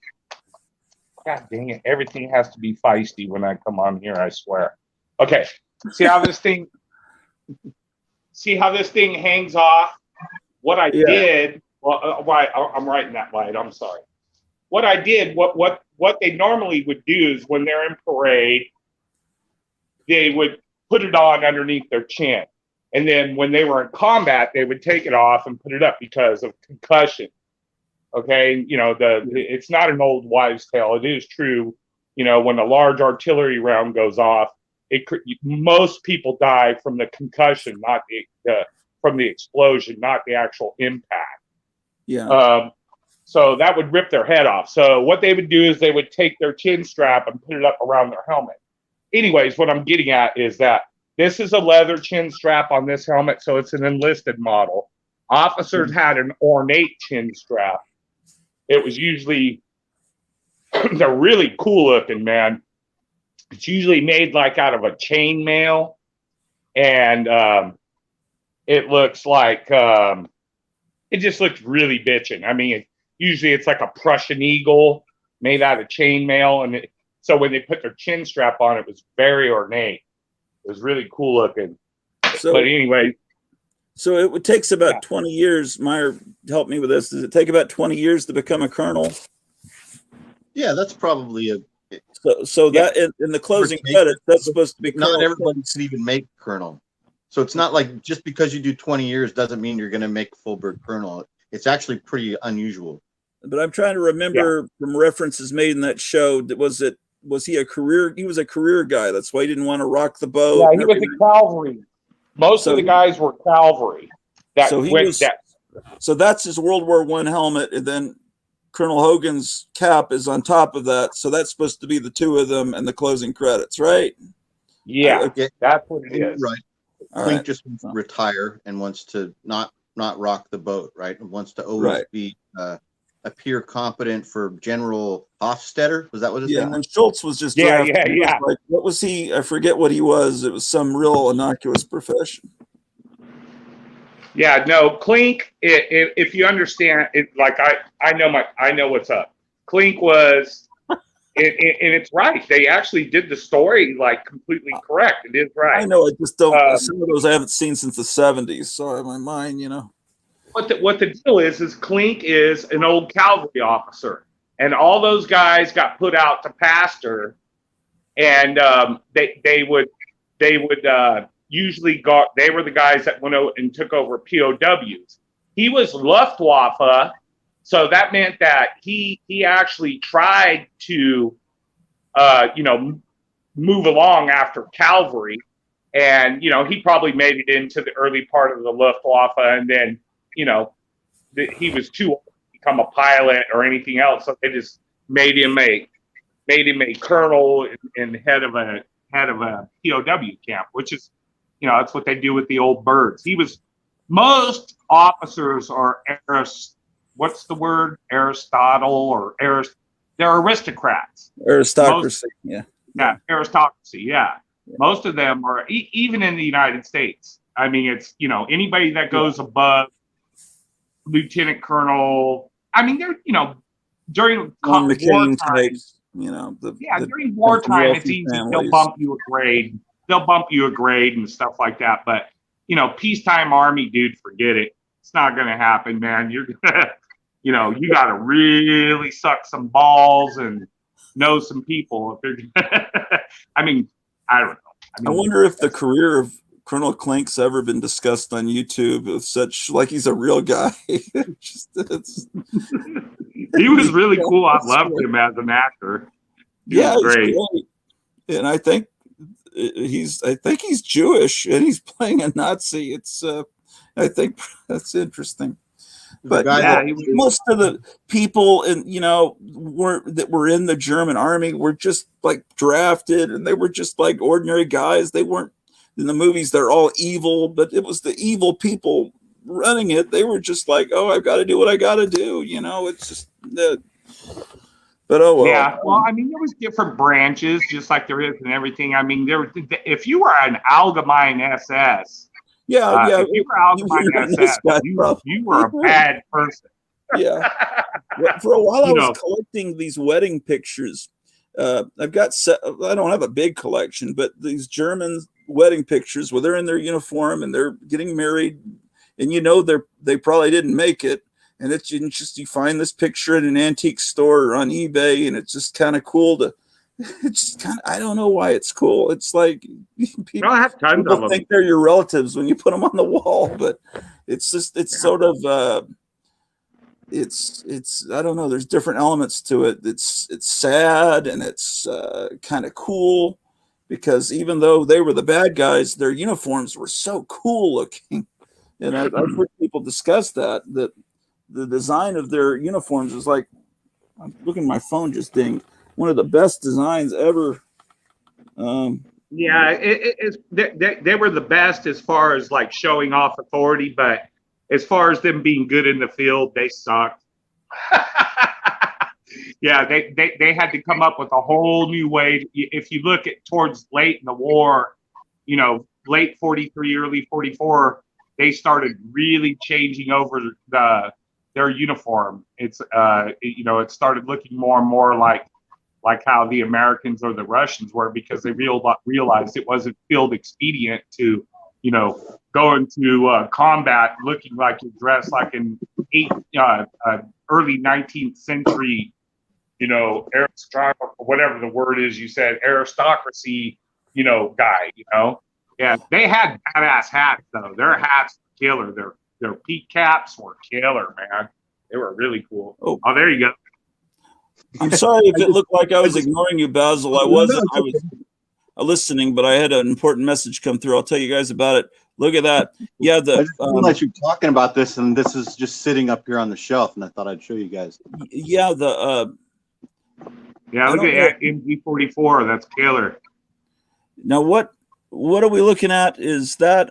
God dang it! Everything has to be feisty when I come on here. I swear. Okay. See how this thing hangs off? What I did. Well, I'm writing that light. I'm sorry. What I did. What they normally would do is when they're in parade, they would put it on underneath their chin, and then when they were in combat, they would take it off and put it up because of concussion. Okay, it's not an old wives' tale. It is true. When a large artillery round goes off, most people die from the concussion, not from the explosion, not the actual impact. Yeah. So that would rip their head off. So what they would do is they would take their chin strap and put it up around their helmet. Anyways, what I'm getting at is that this is a leather chin strap on this helmet, so it's an enlisted model. Officers had an ornate chin strap. It was usually, they're really cool looking, man. It's usually made like out of a chainmail, and it looks like, it just looks really bitchin'. I mean, usually it's like a Prussian eagle made out of chainmail, and so when they put their chin strap on, it was very ornate. It was really cool looking. But anyway. So it takes about 20 years. Meyer, help me with this. Does it take about 20 years to become a colonel? Yeah, that's probably a. So that in the closing credits, that's supposed to be. Not everybody should even make colonel. So it's not like just because you do 20 years doesn't mean you're going to make full-bird colonel. It's actually pretty unusual. But I'm trying to remember from references made in that show. Was he a career? He was a career guy. That's why he didn't want to rock the boat. Yeah, he was a cavalry. Most of the guys were cavalry. So that's his World War I helmet, and then Colonel Hogan's cap is on top of that. So that's supposed to be the two of them and the closing credits, right? Yeah, that's what it is. Right. Clint just wants to retire and wants to not rock the boat, right? And wants to always be appear competent for General Hofstetter. Was that what his name was? And Schultz was just drafted. Yeah. Like, what was he? I forget what he was. It was some real innocuous profession. Yeah, no, Klink. If you understand it, like I know what's up. Klink was, and it's right. They actually did the story like completely correct. It is right. I know. I just don't. Some of those I haven't seen since the '70s. So in my mind, What the deal is Klink is an old cavalry officer, and all those guys got put out to pasture, and they would usually they were the guys that went out and took over POWs. He was Luftwaffe, so that meant that he actually tried to move along after cavalry, and he probably made it into the early part of the Luftwaffe, and then he was too old to become a pilot or anything else, so they just made him a colonel and head of a POW camp, which is that's what they do with the old birds. Most officers are what's the word? Aristotle or they're aristocrats. Aristocracy, Yeah, aristocracy. Yeah, most of them are even in the United States. I mean, it's anybody that goes above lieutenant colonel. I mean, during John McCain wartime, types, during wartime, it's easy. They'll bump you a grade. They'll bump you a grade and stuff like that. But peacetime Army, dude, forget it. It's not going to happen, man. You're gonna, you got to really suck some balls and know some people. I mean, I don't know. I wonder if the career of Colonel Klink's ever been discussed on YouTube of such, like he's a real guy. He was really cool. I loved him as an actor. He was great. And I think he's Jewish and he's playing a Nazi. I think that's interesting. But most of the people that were in the German army were just like drafted, and they were just like ordinary guys. They weren't in the movies. They're all evil, but it was the evil people running it. They were just like, oh, I've got to do what I got to do. It's just that. But oh well. Yeah, well, I mean, there was different branches, just like there is in everything. I mean, if you were an Allgemeine SS. If you were Allgemeine SS, you were a bad person. Yeah. Well, for a while, I was collecting these wedding pictures. I've got I don't have a big collection, but these German wedding pictures where they're in their uniform and they're getting married, and they probably didn't make it. And it's just, you find this picture at an antique store or on eBay, and it's just kind of cool to. It's just kind of, I don't know why it's cool. It's like people think they're your relatives when you put them on the wall, but it's just, it's sort of, it's, I don't know. There's different elements to it. It's sad and it's kind of cool because even though they were the bad guys, their uniforms were so cool looking. And I've heard people discuss that the design of their uniforms is like, I'm looking at my phone just dinged. One of the best designs ever. They were the best as far as like showing off authority, but as far as them being good in the field, they sucked. They had to come up with a whole new way. If you look at towards late in the war, late 43, early 44, they started really changing over their uniform. It's it started looking more and more like how the Americans or the Russians were, because they realized it wasn't field expedient to, go into combat looking like you're dressed like an early 19th century, whatever the word is you said, aristocracy, guy, Yeah, they had badass hats though. Their hats were killer. Their peak caps were killer, man. They were really cool. Oh, there you go. I'm sorry if it looked like I was ignoring you, Basil. I wasn't. I was listening, but I had an important message come through. I'll tell you guys about it. Look at that. Yeah, I just realized you're talking about this, and this is just sitting up here on the shelf, and I thought I'd show you guys. Yeah, look at MG44. That's killer. Now, what are we looking at? Is that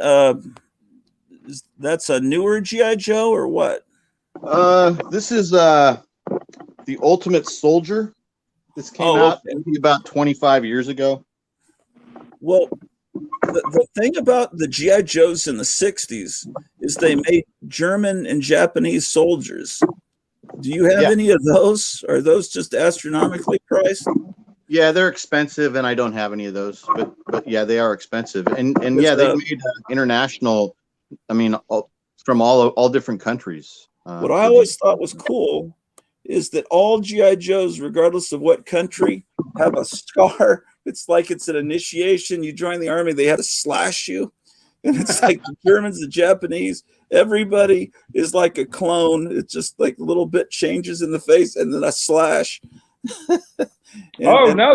that's a newer GI Joe or what? This is The Ultimate Soldier. This came out maybe about 25 years ago. Well, the thing about the GI Joes in the 60s is they made German and Japanese soldiers. Do you have any of those? Are those just astronomically priced? Yeah, they're expensive, and I don't have any of those. But yeah, they are expensive, and yeah, they made international. I mean, from all different countries. What I always thought was cool is that all GI Joes, regardless of what country, have a scar. It's like it's an initiation. You join the army, they had to slash you, and it's like the Germans, the Japanese, everybody is like a clone. It's just like a little bit changes in the face, and then a slash. No,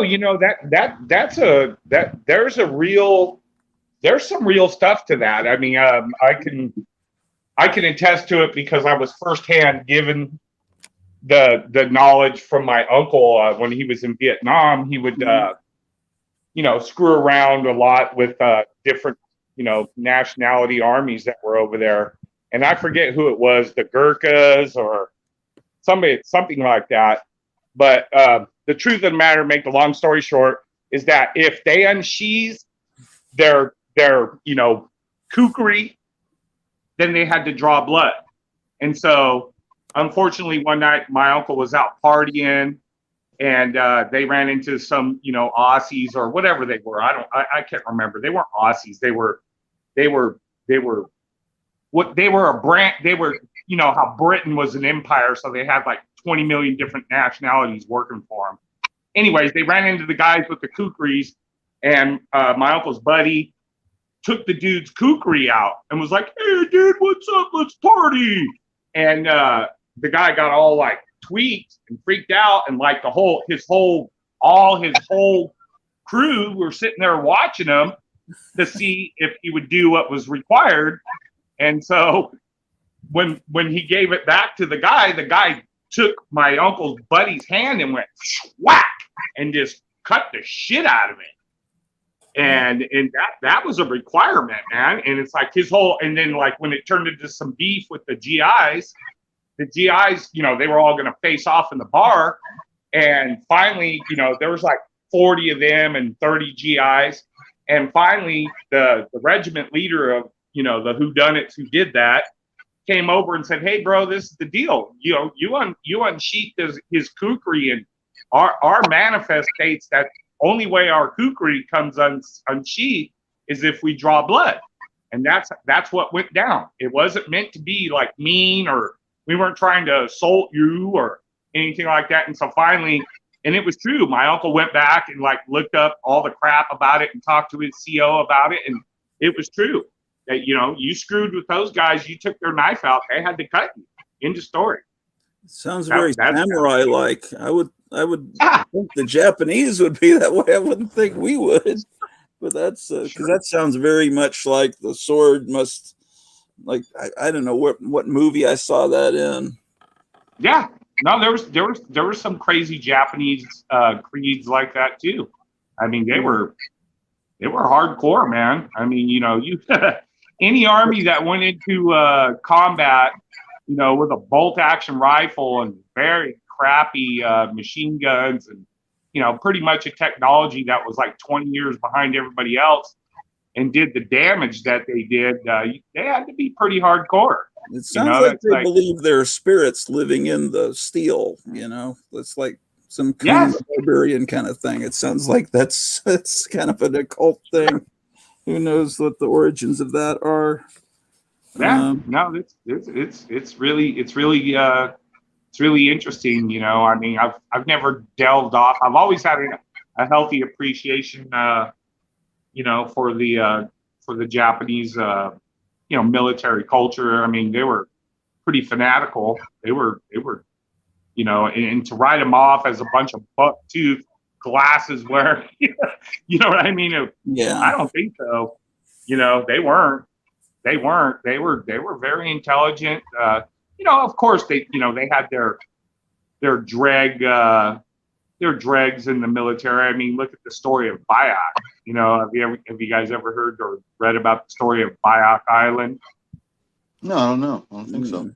there's some real stuff to that. I mean, I can attest to it because I was firsthand given the knowledge from my uncle when he was in Vietnam. He would screw around a lot with different nationality armies that were over there, and I forget who it was, the Gurkhas or something like that. But the truth of the matter, make the long story short, is that if they unsheathed their kukri, then they had to draw blood. And so unfortunately, one night my uncle was out partying, and they ran into some, Aussies or whatever they were. I can't remember. They weren't Aussies. They were a brand. They were, how Britain was an empire, so they had like 20 million different nationalities working for them. Anyways, they ran into the guys with the kukris, and my uncle's buddy took the dude's kukri out and was like, "Hey, dude, what's up? Let's party." And the guy got all like tweaked and freaked out, and like his whole crew were sitting there watching him to see if he would do what was required. And so when he gave it back to the guy took my uncle's buddy's hand and went whack and just cut the shit out of it. And that was a requirement, man. And it's like his whole, and then like when it turned into some beef with the GIs, they were all going to face off in the bar. And finally, there was like 40 of them and 30 GIs. And finally, the regiment leader of, the whodunits who did that came over and said, "Hey, bro, this is the deal. You unsheathed his kukri, and our manifest states that only way our kukri comes unsheathed is if we draw blood." And that's what went down. It wasn't meant to be like mean, or we weren't trying to assault you or anything like that. And so finally, and it was true, my uncle went back and like looked up all the crap about it and talked to his CO about it, and it was true that you screwed with those guys, you took their knife out, they had to cut you. End of story. Sounds very samurai-like. I would think the Japanese would be that way. I wouldn't think we would, but that's because that sounds very much like the sword must. Like I don't know what movie I saw that in. Yeah, no, there was some crazy Japanese creeds like that too. I mean, they were hardcore, man. I mean, you any army that went into combat, with a bolt action rifle and very crappy machine guns and, pretty much a technology that was like 20 years behind everybody else and did the damage that they did, they had to be pretty hardcore. It sounds like they believe there are spirits living in the steel, It's like some kind of barbarian kind of thing. It sounds like that's kind of an occult thing. Who knows what the origins of that are? Yeah, no, it's really interesting. I mean, I've never delved off. I've always had a healthy appreciation, for the Japanese, military culture. I mean, they were pretty fanatical. They were, and to write them off as a bunch of buck-tooth glasses wearing, you know what I mean? Yeah, I don't think so. They weren't. They were very intelligent. Of course they had their dregs in the military. I mean, look at the story of Biak. Have you guys ever heard or read about the story of Biak Island? No, I don't think so.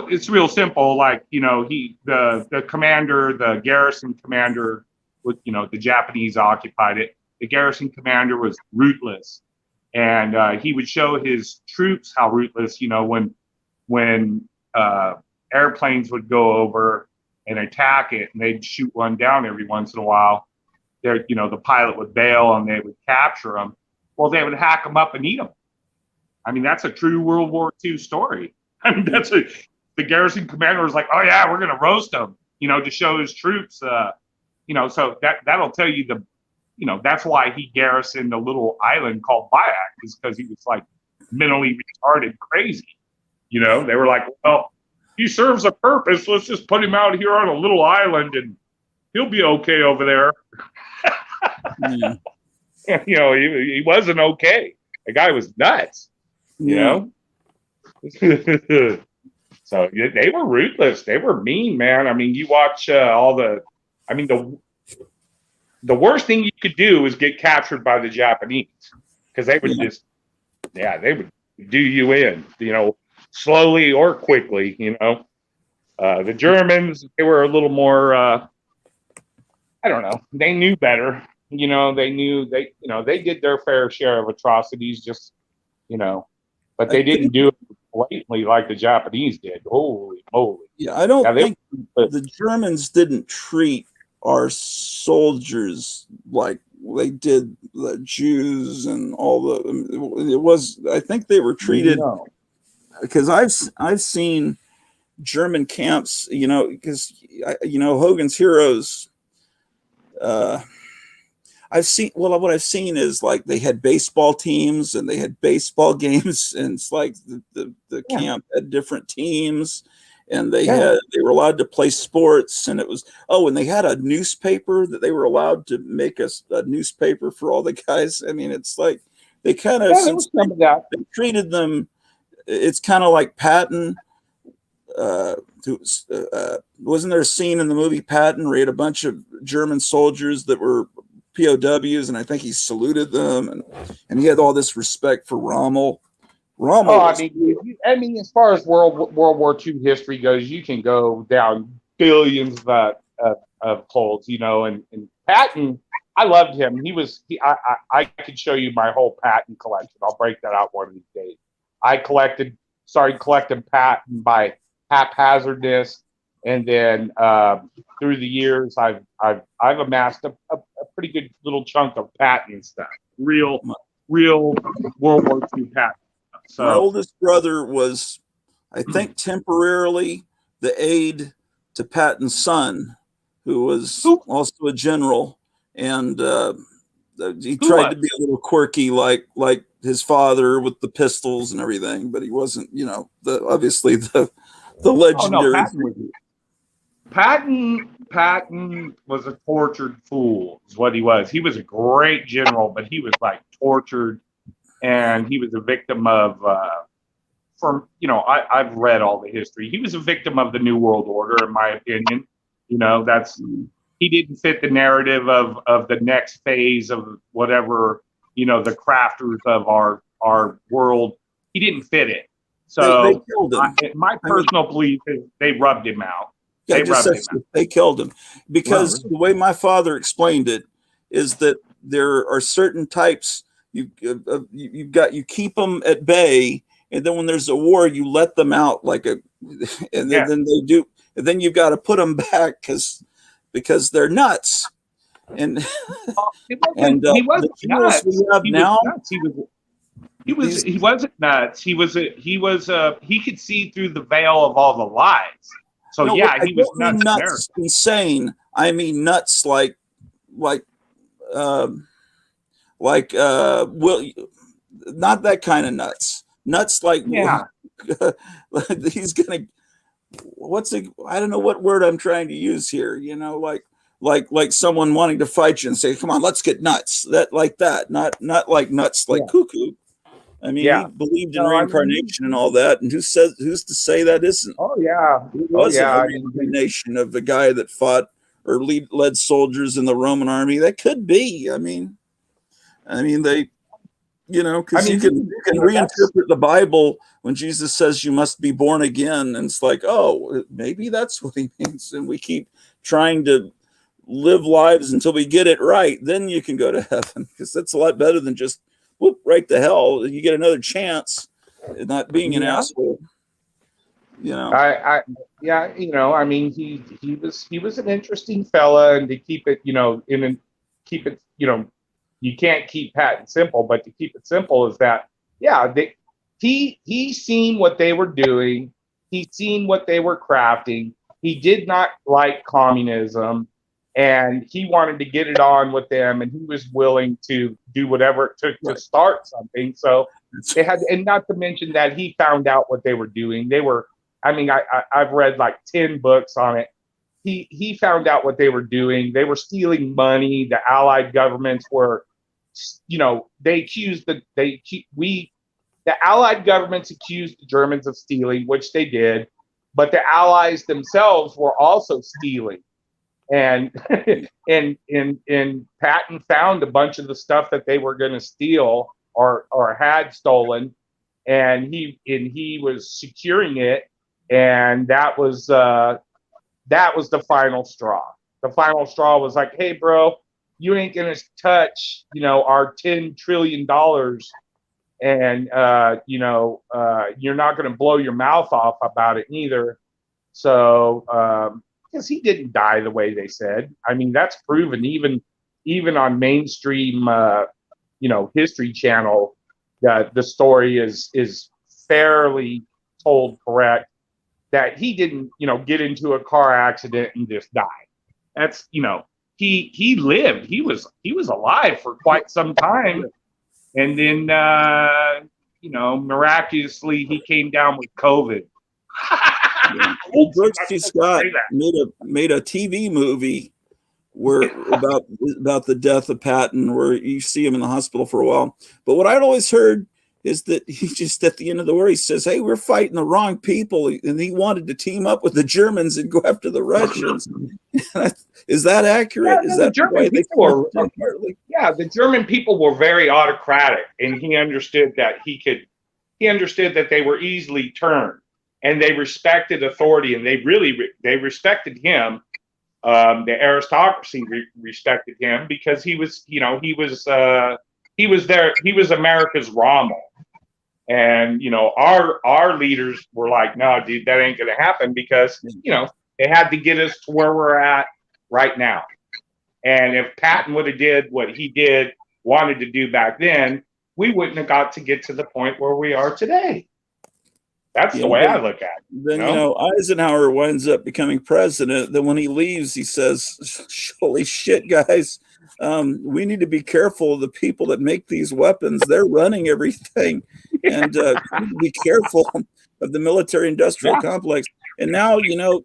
It's real simple. Like, the commander, the garrison commander, the Japanese occupied it. The garrison commander was ruthless, and he would show his troops how ruthless. When airplanes would go over and attack it, and they'd shoot one down every once in a while. The pilot would bail, and they would capture them. Well, they would hack them up and eat them. I mean, that's a true World War II story. I mean, the garrison commander was like, "Oh yeah, we're gonna roast them," to show his troops. So that'll tell you that's why he garrisoned a little island called Biak, is because he was like mentally retarded, crazy. They were like, "Well, he serves a purpose. Let's just put him out here on a little island, and he'll be okay over there." Yeah. He wasn't okay. The guy was nuts. So they were ruthless. They were mean, man. I mean, you watch the worst thing you could do is get captured by the Japanese, because they would they would do you in, slowly or quickly. The Germans, they were a little more, I don't know. They knew better. They did their fair share of atrocities, but they didn't do it blatantly like the Japanese did. Holy moly! Yeah, I don't think but the Germans didn't treat our soldiers like they did the Jews and all the. It was. I think they were treated no. because I've seen German camps. You know, because Hogan's Heroes. I've seen what I've seen is like they had baseball teams and they had baseball games, and it's like the camp had different teams, and they were allowed to play sports, and it was and they had a newspaper that they were allowed to make a newspaper for all the guys. I mean, it's like they kind of they treated them. It's kind of like Patton. Wasn't there a scene in the movie Patton where he had a bunch of German soldiers that were POWs, and I think he saluted them, and he had all this respect for Rommel. I mean, as far as World War II history goes, you can go down billions of holes, and Patton, I loved him. I could show you my whole Patton collection. I'll break that out one of these days. I started collecting Patton by haphazardness, and then through the years, I've amassed a pretty good little chunk of Patton stuff, real World War II Patton. So my oldest brother was, I think, temporarily the aide to Patton's son, who was also a general, and he tried to be a little quirky like his father with the pistols and everything, but he wasn't, obviously the legendary. Patton was a tortured fool, is what he was. He was a great general, but he was like tortured, and he was a victim of. I've read all the history. He was a victim of the New World Order, in my opinion. He didn't fit the narrative of the next phase of whatever the crafters of our world. He didn't fit it. So they killed him. My personal belief is they rubbed him out. They killed him because the way my father explained it is that there are certain types you keep them at bay, and then when there's a war, you let them out then they do, and then you've got to put them back because they're nuts. And he wasn't nuts. He wasn't nuts. He could see through the veil of all the lies. So he was nuts. Insane. I mean nuts like not that kind of nuts. Nuts like he's gonna I don't know what word I'm trying to use here, like someone wanting to fight you and say, come on, let's get nuts. Not like nuts like cuckoo. I mean, he believed in reincarnation and all that, and who's to say that isn't? It wasn't a reincarnation of the guy that fought or led soldiers in the Roman army. That could be. I mean they, because you can reinterpret the Bible when Jesus says you must be born again, and it's like, oh, maybe that's what he means, and we keep trying to live lives until we get it right. Then you can go to heaven, because that's a lot better than just whoop right to hell. You get another chance at not being an asshole. I mean, he was an interesting fella, and to keep it, you can't keep Patton simple, but to keep it simple is that, he seen what they were doing. He seen what they were crafting. He did not like communism, and he wanted to get it on with them, and he was willing to do whatever it took to start something. So they had, and not to mention that he found out what they were doing. I've read like 10 books on it. He found out what they were doing. They were stealing money. The Allied governments were, the Allied governments accused the Germans of stealing, which they did, but the Allies themselves were also stealing. And and Patton found a bunch of the stuff that they were going to steal or had stolen, and he was securing it, and that was the final straw. The final straw was like, hey, bro, you ain't gonna touch our $10 trillion, and you're not going to blow your mouth off about it either. So because he didn't die the way they said. I mean, that's proven even on mainstream History Channel. The story is fairly told correct, that he didn't get into a car accident and just die. That's he lived. He was alive for quite some time, and then miraculously he came down with COVID. Well, Brooks T. Scott made a TV movie where about the death of Patton, where you see him in the hospital for a while. But what I'd always heard is that he just at the end of the war he says, "Hey, we're fighting the wrong people," and he wanted to team up with the Germans and go after the Russians. Is that accurate? Yeah, Is that the way they the German people were very autocratic, and he understood that he understood that they were easily turned, and they respected authority, and they respected him. The aristocracy respected him because he was America's Rommel. And our leaders were like, "No, dude, that ain't gonna happen," because they had to get us to where we're at right now. And if Patton would have did what he wanted to do back then, we wouldn't have got to get to the point where we are today. That's the way I look at it. Then Eisenhower winds up becoming president. Then when he leaves, he says, "Holy shit, guys! We need to be careful of the people that make these weapons. They're running everything, and we need to be careful of the military-industrial complex." And now,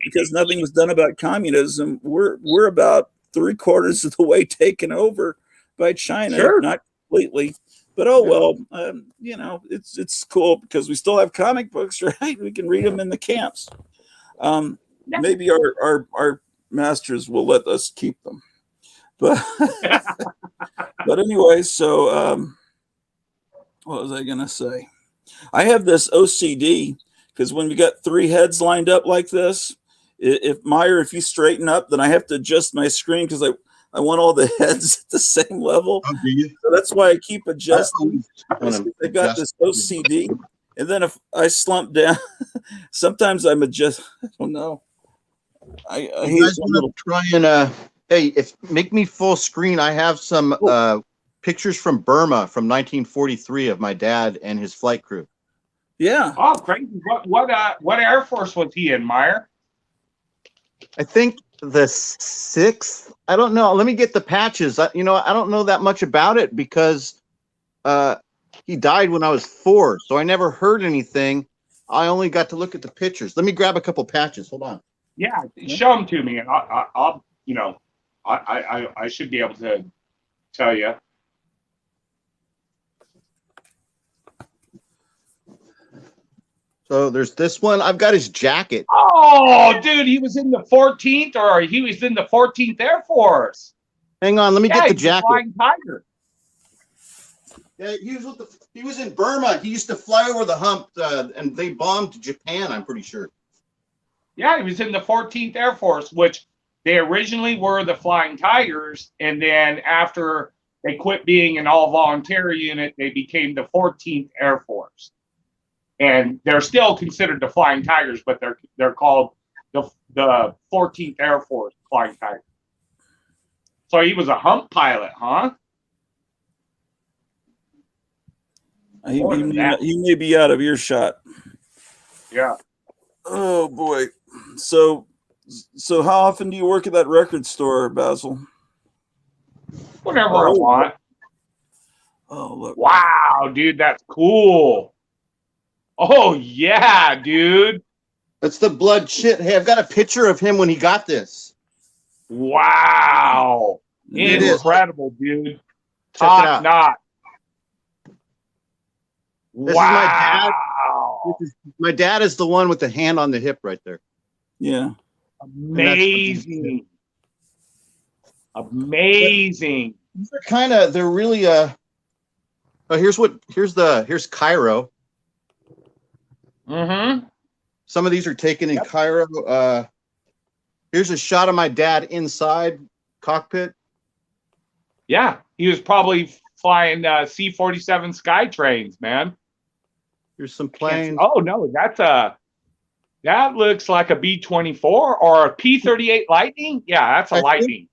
because nothing was done about communism, we're about 3/4 of the way taken over by China, not completely. But it's cool because we still have comic books, right? We can read them in the camps. Maybe our masters will let us keep them. But but anyway, so what was I gonna say? I have this OCD because when we got 3 heads lined up like this, if you straighten up, then I have to adjust my screen because I want all the heads at the same level. Oh, do you? So that's why I keep adjusting. I got this OCD, and then if I slump down, sometimes I don't know. I you guys want to try and hey, make me full screen. I have some pictures from Burma from 1943 of my dad and his flight crew. Yeah. Oh, crazy! What Air Force was he in, Meyer? I think the 6th. I don't know. Let me get the patches. I don't know that much about it because he died when I was 4, so I never heard anything. I only got to look at the pictures. Let me grab a couple patches. Hold on. Yeah, show them to me, and I'll I should be able to tell you. So there's this one. I've got his jacket. Oh, dude, he was in the 14th, or he was in the 14th Air Force. Hang on, let me get the jacket. Flying Tiger. Yeah, he was in Burma. He used to fly over the hump, and they bombed Japan, I'm pretty sure. Yeah, he was in the 14th Air Force, which they originally were the Flying Tigers, and then after they quit being an all-volunteer unit, they became the 14th Air Force. And they're still considered the Flying Tigers, but they're called the 14th Air Force Flying Tigers. So he was a hump pilot, huh? He may be out of earshot. Yeah. Oh boy. So how often do you work at that record store, Basil? Whenever I want. Oh look! Wow, dude, that's cool. Oh yeah, dude. That's the blood shit. Hey, I've got a picture of him when he got this. Wow. Incredible, dude. Top notch. This Wow. is my dad is the one with the hand on the hip right there. Yeah. Amazing. Amazing. They're really here's Cairo. Mm-hmm. Some of these are taken in Cairo. Here's a shot of my dad inside cockpit. Yeah, he was probably flying C-47 Sky Trains, man. Here's some planes. Oh no, that looks like a B-24 or a P-38 Lightning. Yeah, that's a Lightning.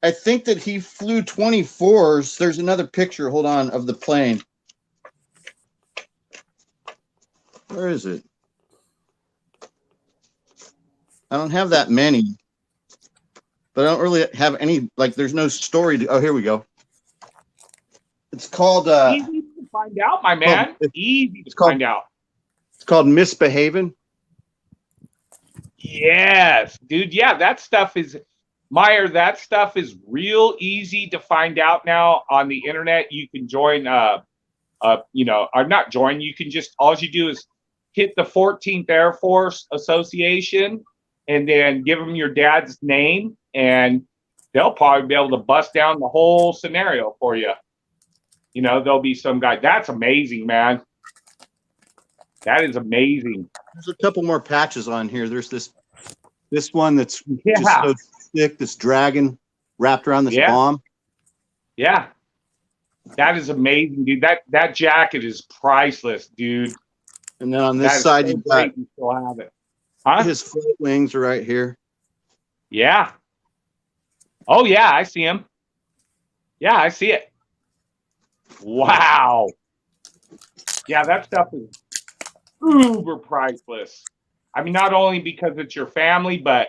I think that he flew 24s. There's another picture. Hold on, of the plane. Where is it? I don't have that many, but I don't really have any. Like, there's no story. Oh, here we go. It's called. Easy to find out, my man. Easy to find out. It's called Misbehaving. Yes, dude. Yeah, that stuff is Meyer. That stuff is real easy to find out now on the internet. You can join. Or not join. You can just all you do is hit the 14th Air Force Association, and then give them your dad's name, and they'll probably be able to bust down the whole scenario for you. You know, there'll be some guy. That's amazing, man. That is amazing. There's a couple more patches on here. There's this one that's just so thick, this dragon wrapped around this bomb. Yeah. That is amazing, dude. That jacket is priceless, dude. And then on this side, you still have it. Huh? His flight wings are right here. Yeah. Oh, yeah, I see him. Yeah, I see it. Wow. Yeah, that stuff is uber priceless. I mean, not only because it's your family, but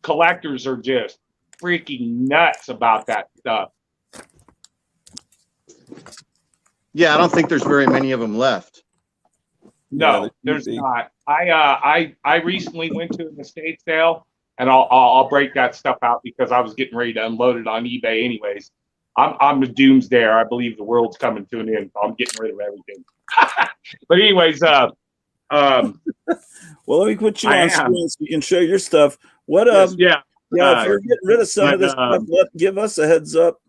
collectors are just freaking nuts about that stuff. Yeah, I don't think there's very many of them left. No, there's not. I recently went to an estate sale, and I'll break that stuff out because I was getting ready to unload it on eBay anyways. I'm a doomsdayer. I believe the world's coming to an end, so I'm getting rid of everything. But anyways, well, let me put you on screen so you can show your stuff. What if you're getting rid of some of this stuff, give us a heads up.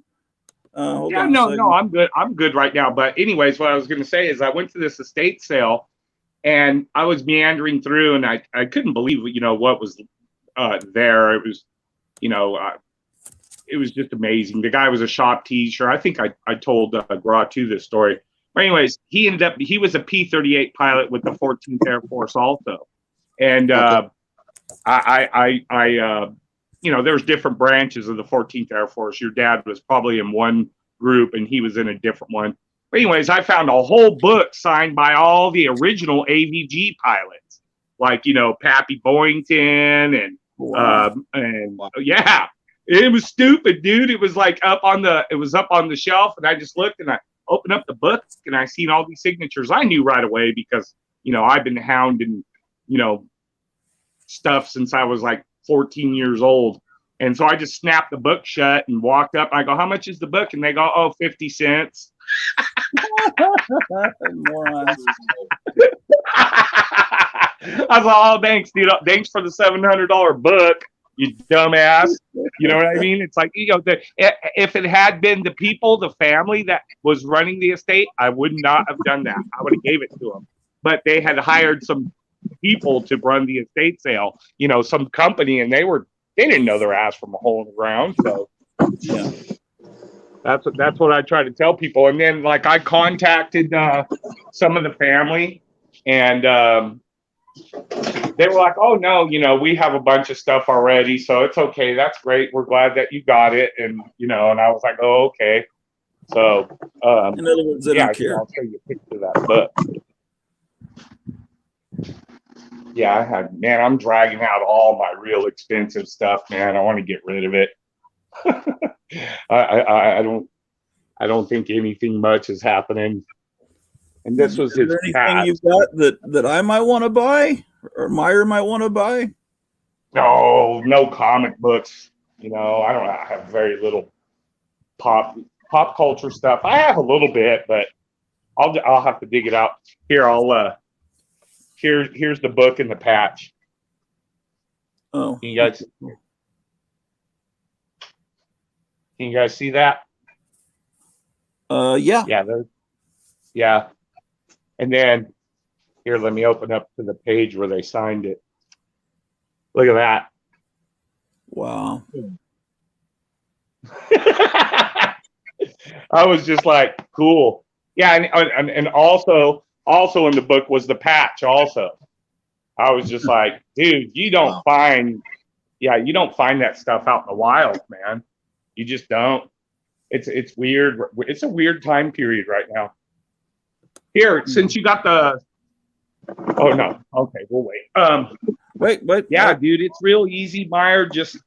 No, I'm good. I'm good right now. But anyways, what I was going to say is I went to this estate sale, and I was meandering through, and I couldn't believe what was there. It was, it was just amazing. The guy was a shop teacher. I think I told Gra too this story. But anyways, he was a P-38 pilot with the 14th Air Force also, and there's different branches of the 14th Air Force. Your dad was probably in one group and he was in a different one. But anyways, I found a whole book signed by all the original AVG pilots, like, Pappy Boyington and it was stupid, dude. It was like up on the shelf, and I just looked and I opened up the book and I seen all these signatures. I knew right away because, I've been hounding, stuff since I was like 14 years old. And so I just snapped the book shut and walked up. I go, how much is the book? And they go, oh, 50 cents. I was like, oh, thanks, dude. Thanks for the $700 book, you dumbass. You know what I mean? It's like, if it had been the people, the family that was running the estate, I would not have done that. I would have gave it to them. But they had hired some people to run the estate sale, some company, and they didn't know their ass from a hole in the ground. So yeah, that's what I try to tell people. And then I contacted some of the family, and they were like, oh no, we have a bunch of stuff already, so it's okay. That's great. We're glad that you got it. And and I was like, oh, okay. So in other words, I'll show you a picture of that book. Yeah, I'm dragging out all my real expensive stuff, man. I want to get rid of it. I don't think anything much is happening. And this was his anything you've got that I might want to buy or Meyer might want to buy? No comic books. I have very little pop culture stuff. I have a little bit, but I'll have to dig it out. Here, here's the book in the patch. Oh, can you guys see that? Yeah. Yeah. And then here, let me open up to the page where they signed it. Look at that. Wow. I was just like, cool. Yeah, and also in the book was the patch. Also, I was just like, dude, you don't find that stuff out in the wild, man. You just don't. It's weird. It's a weird time period right now. Here, since you got the. Oh no. Okay, we'll wait. Wait. Yeah, dude, it's real easy, Meyer. Just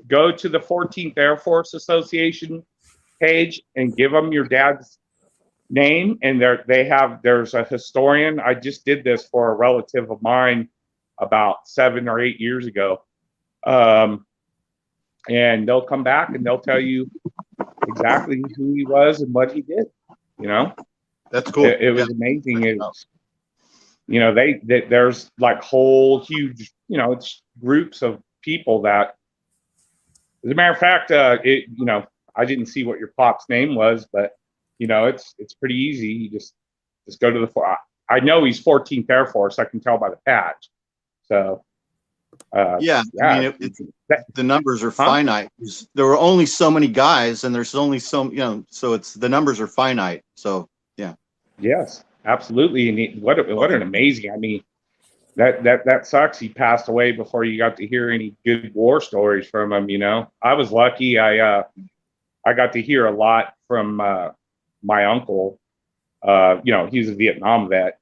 go to the 14th Air Force Association page and give them your dad's name, and there's a historian. I just did this for a relative of mine about 7 or 8 years ago, and they'll come back and they'll tell you exactly who he was and what he did. You know, that's cool. It was amazing. It was, you know, there's like whole huge, you know, it's groups of people that, as a matter of fact, you know, I didn't see what your pop's name was, but you know, it's pretty easy. You just go to the. I know he's 14th Air Force. I can tell by the patch. So. Yeah, I mean, the numbers are finite. There were only so many guys, and there's only so, you know, so the numbers are finite. So yeah. Yes, absolutely. And what an amazing. I mean, that sucks. He passed away before you got to hear any good war stories from him. You know, I was lucky. I got to hear a lot from my uncle. You know, he's a Vietnam vet,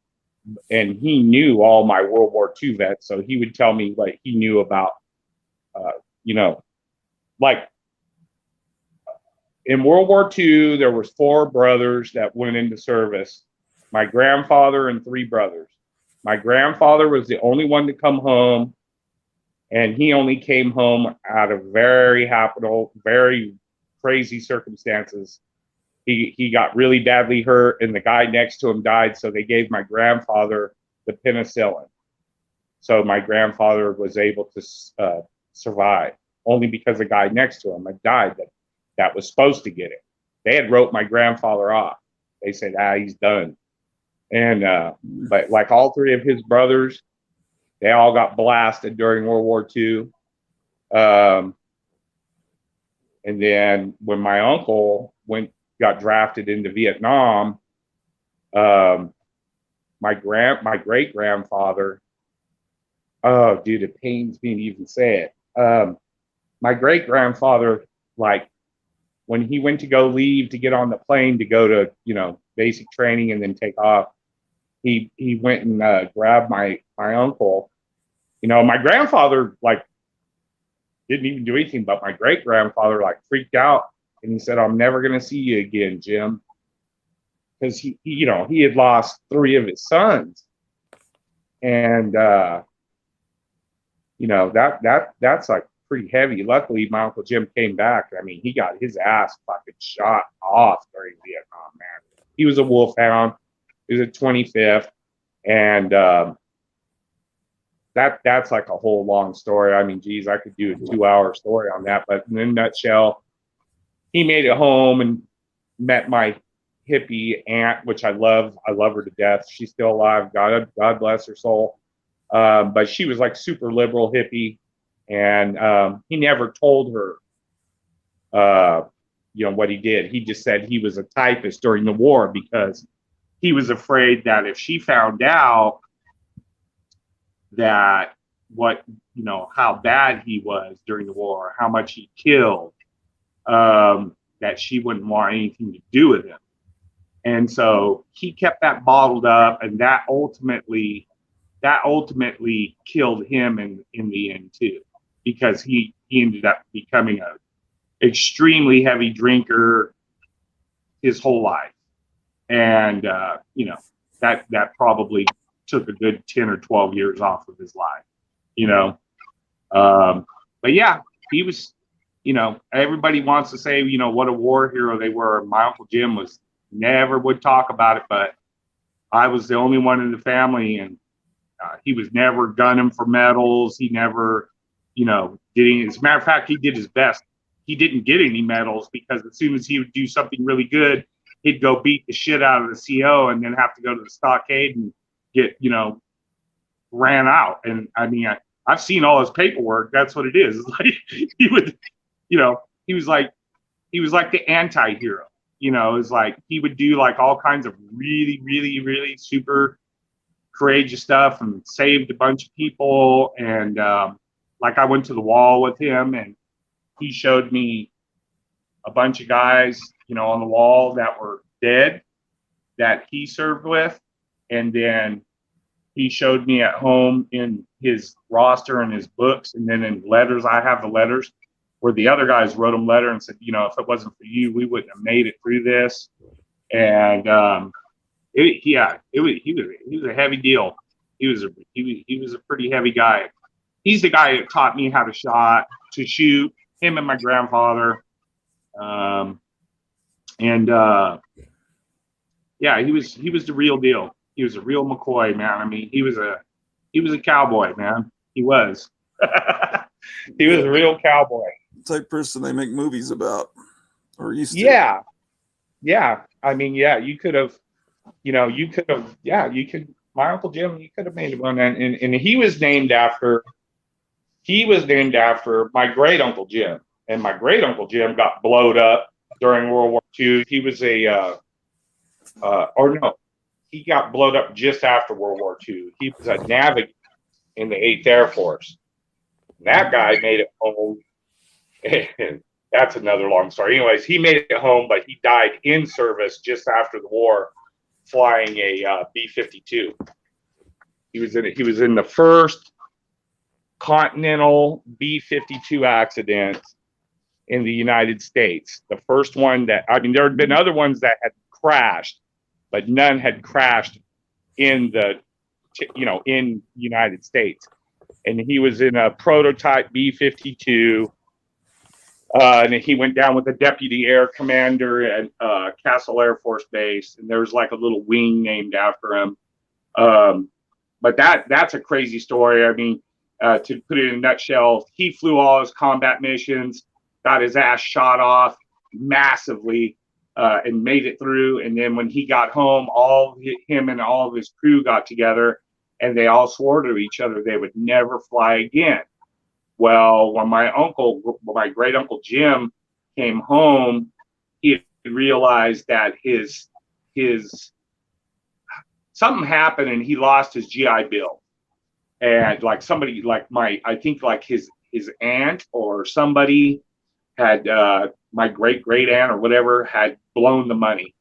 and he knew all my World War II vets. So he would tell me what he knew about, you know, like in World War II, there was 4 brothers that went into service. My grandfather and 3 brothers. My grandfather was the only one to come home, and he only came home out of very crazy circumstances. He got really badly hurt, and the guy next to him died, so they gave my grandfather the penicillin. So my grandfather was able to survive, only because the guy next to him had died that was supposed to get it. They had wrote my grandfather off. They said, he's done. And but like all 3 of his brothers, they all got blasted during World War II. And then when my uncle got drafted into Vietnam, my great grandfather, oh dude, it pains me to even say it. My great grandfather, like when he went to go leave to get on the plane to go to, you know, basic training and then take off, he went and grabbed my uncle. You know, my grandfather like didn't even do anything, but my great grandfather like freaked out. And he said, I'm never going to see you again, Jim. Because he, you know, he had lost 3 of his sons. And, you know, that's like pretty heavy. Luckily, my Uncle Jim came back. I mean, he got his ass fucking shot off during Vietnam, man. He was a wolfhound. He was a 25th. And that's like a whole long story. I mean, geez, I could do a 2-hour story on that. But in a nutshell, he made it home and met my hippie aunt, which I love. I love her to death. She's still alive. God bless her soul. But she was like super liberal hippie. And he never told her, you know, what he did. He just said he was a typist during the war because he was afraid that if she found out that you know, how bad he was during the war, how much he killed, that she wouldn't want anything to do with him. And so he kept that bottled up, and that ultimately killed him in the end too, because he ended up becoming a extremely heavy drinker his whole life. And you know, that probably took a good 10 or 12 years off of his life, you know. But yeah, he was, you know, everybody wants to say, you know, what a war hero they were. My Uncle Jim never would talk about it, but I was the only one in the family, and he was never gunning for medals. He never, you know, as a matter of fact, he did his best. He didn't get any medals because as soon as he would do something really good, he'd go beat the shit out of the CO and then have to go to the stockade and get, you know, ran out. And I mean, I've seen all his paperwork. That's what it is. It's like he would, you know, he was like the anti-hero. You know, is like he would do like all kinds of really, really, really super courageous stuff and saved a bunch of people. And like I went to the wall with him and he showed me a bunch of guys, you know, on the wall that were dead that he served with. And then he showed me at home in his roster and his books, and then in letters, I have the letters where the other guys wrote him letter and said, you know, if it wasn't for you, we wouldn't have made it through this. And he was a heavy deal. He was a pretty heavy guy. He's the guy that taught me how to shoot. Him and my grandfather. Yeah, he was the real deal. He was a real McCoy, man. I mean, he was a cowboy, man. He was. He was a real cowboy. Type person they make movies about, or used to. Yeah. I mean, yeah, you could have. My Uncle Jim, you could have made one, and he was named after my great Uncle Jim, and my great Uncle Jim got blowed up during World War II. He was he got blowed up just after World War II. He was a navigator in the 8th Air Force. And that guy made it home. And that's another long story. Anyways, he made it home, but he died in service just after the war, flying a B-52. He was in the first Continental B-52 accident in the United States. The first one that, I mean, there had been other ones that had crashed, but none had crashed in the United States. And he was in a prototype B-52. And he went down with a deputy air commander at Castle Air Force Base. And there was like a little wing named after him. But that's a crazy story. I mean, to put it in a nutshell, he flew all his combat missions, got his ass shot off massively, and made it through. And then when he got home, him and all of his crew got together and they all swore to each other they would never fly again. Well, when my great Uncle Jim came home, he realized that his something happened and he lost his GI Bill. And like somebody like I think like his aunt or somebody had my great aunt or whatever had blown the money.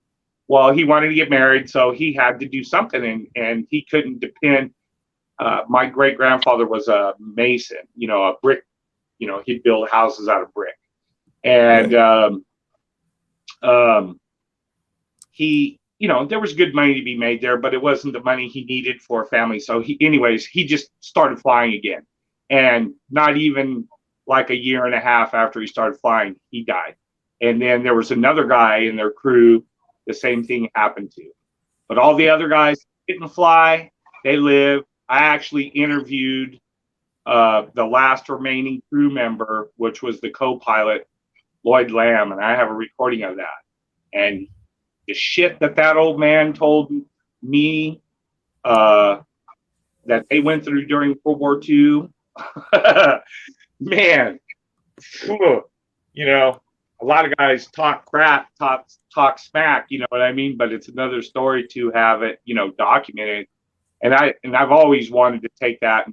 Well, he wanted to get married, so he had to do something, and he couldn't depend. My great grandfather was a mason, a brick, he'd build houses out of brick. And he, there was good money to be made there, but it wasn't the money he needed for a family. So he just started flying again. And not even like a year and a half after he started flying, he died. And then there was another guy in their crew, the same thing happened to. But all the other guys didn't fly, they lived. I actually interviewed the last remaining crew member, which was the co-pilot, Lloyd Lamb, and I have a recording of that. And the shit that old man told me that they went through during World War II, man, a lot of guys talk crap, talk smack, you know what I mean? But it's another story to have it, documented. And I've always wanted to take that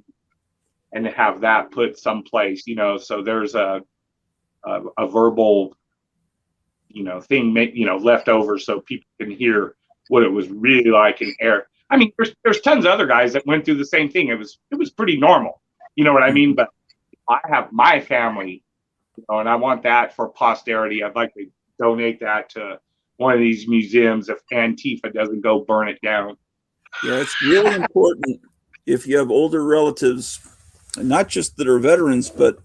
and have that put someplace, so there's a verbal, thing, left over so people can hear what it was really like in air. I mean, there's tons of other guys that went through the same thing. It was pretty normal, you know what I mean? But I have my family, and I want that for posterity. I'd like to donate that to one of these museums if Antifa doesn't go burn it down. Yeah, it's really important if you have older relatives, not just that are veterans, but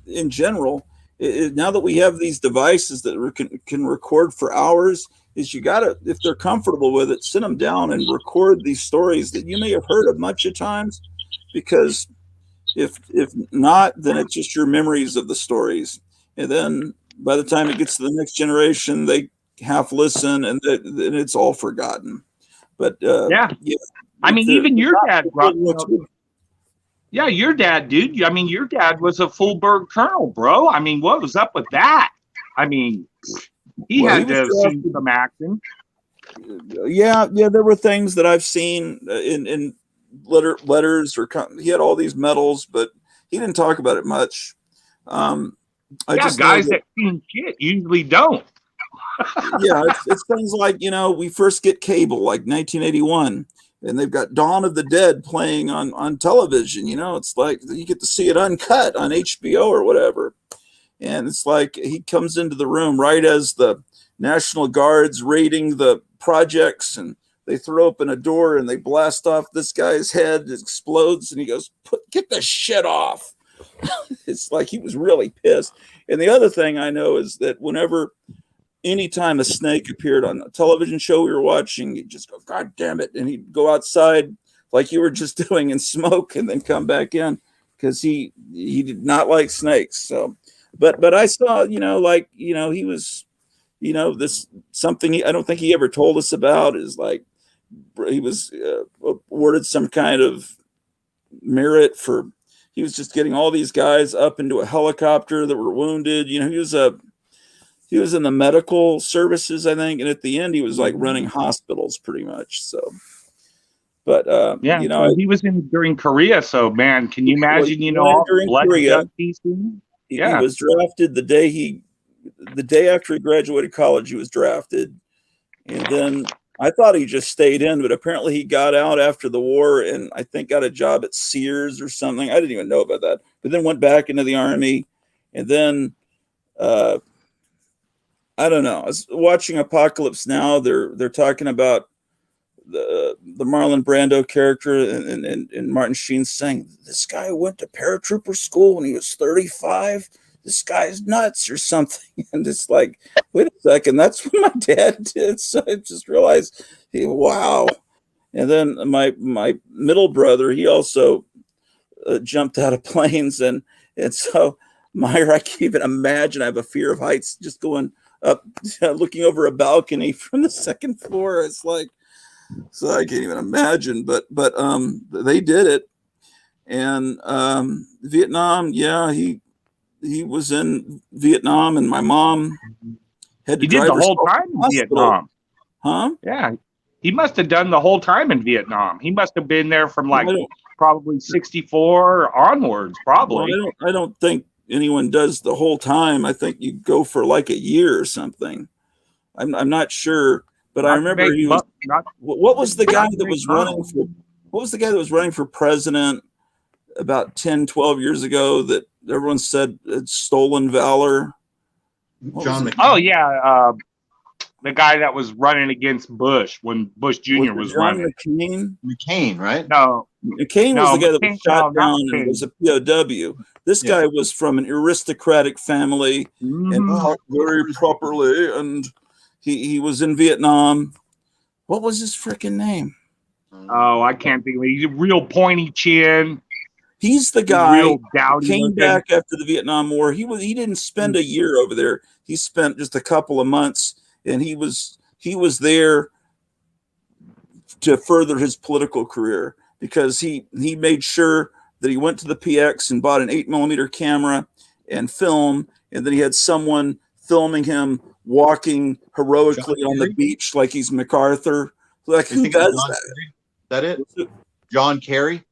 in general. Now that we have these devices that can record for hours, is you gotta, if they're comfortable with it, sit them down and record these stories that you may have heard of much of times, because if not, then it's just your memories of the stories, and then by the time it gets to the next generation, they half listen and it's all forgotten. But I mean, even your dad, yeah, your dad, dude. I mean, your dad was a full bird colonel, bro. I mean, what was up with that? I mean, He Well, had to have seen some action. Yeah, there were things that I've seen in letters or he had all these medals, but he didn't talk about it much. I just know guys that seen shit usually don't. Yeah, it's things like, we first get cable like 1981, and they've got Dawn of the Dead playing on television. It's like you get to see it uncut on HBO or whatever, and it's like he comes into the room right as the National Guard's raiding the projects, and they throw open a door and they blast off this guy's head. It explodes, and he goes, "Get the shit off." It's like he was really pissed. And the other thing I know is that anytime a snake appeared on a television show we were watching, he'd just go, "God damn it," and he'd go outside like you were just doing and smoke, and then come back in because he did not like snakes. So, but I saw, he was. This something I don't think he ever told us about is like he was awarded some kind of merit for he was just getting all these guys up into a helicopter that were wounded. He was in the medical services, I think, and at the end he was like running hospitals pretty much. So, but he was in during Korea. So man, can you imagine? All the blood he's seen? He was drafted the day after he graduated college. He was drafted, and then I thought he just stayed in, but apparently he got out after the war, and I think got a job at Sears or something. I didn't even know about that, but then went back into the Army, and then I don't know. I was watching Apocalypse Now. They're talking about the Marlon Brando character, and Martin Sheen saying this guy went to paratrooper school when he was 35. This guy's nuts or something. And it's like, wait a second, that's what my dad did. So I just realized, wow. And then my middle brother, he also jumped out of planes. And so Meyer, I can't even imagine. I have a fear of heights, just going up, looking over a balcony from the second floor. It's like, so I can't even imagine, but they did it. And Vietnam, yeah, he was in Vietnam, and my mom had to He did the whole time in Vietnam. Huh? Yeah. He must have done the whole time in Vietnam. He must have been there from probably 64 onwards, probably. Well, I don't think anyone does the whole time. I think you go for like a year or something. I'm not sure, but I remember he was. What was the guy that was running for? What was the guy that was running for president about 10, 12 years ago that everyone said it's stolen valor? John McCain. Oh yeah, the guy that was running against Bush when Bush Jr. was running. McCain, right? No, McCain was the guy that was shot down and was a POW. This guy was from an aristocratic family and talked very properly, and he was in Vietnam. What was his freaking name? Oh, I can't think of it. He's a real pointy chin. He's the guy who looking. came back after the Vietnam War. He didn't spend a year over there. He spent just a couple of months, and he was there to further his political career because he made sure that he went to the PX and bought an 8mm camera and film, and then he had someone filming him walking heroically on the beach like he's MacArthur. Like, who does that? Is that it? John Kerry?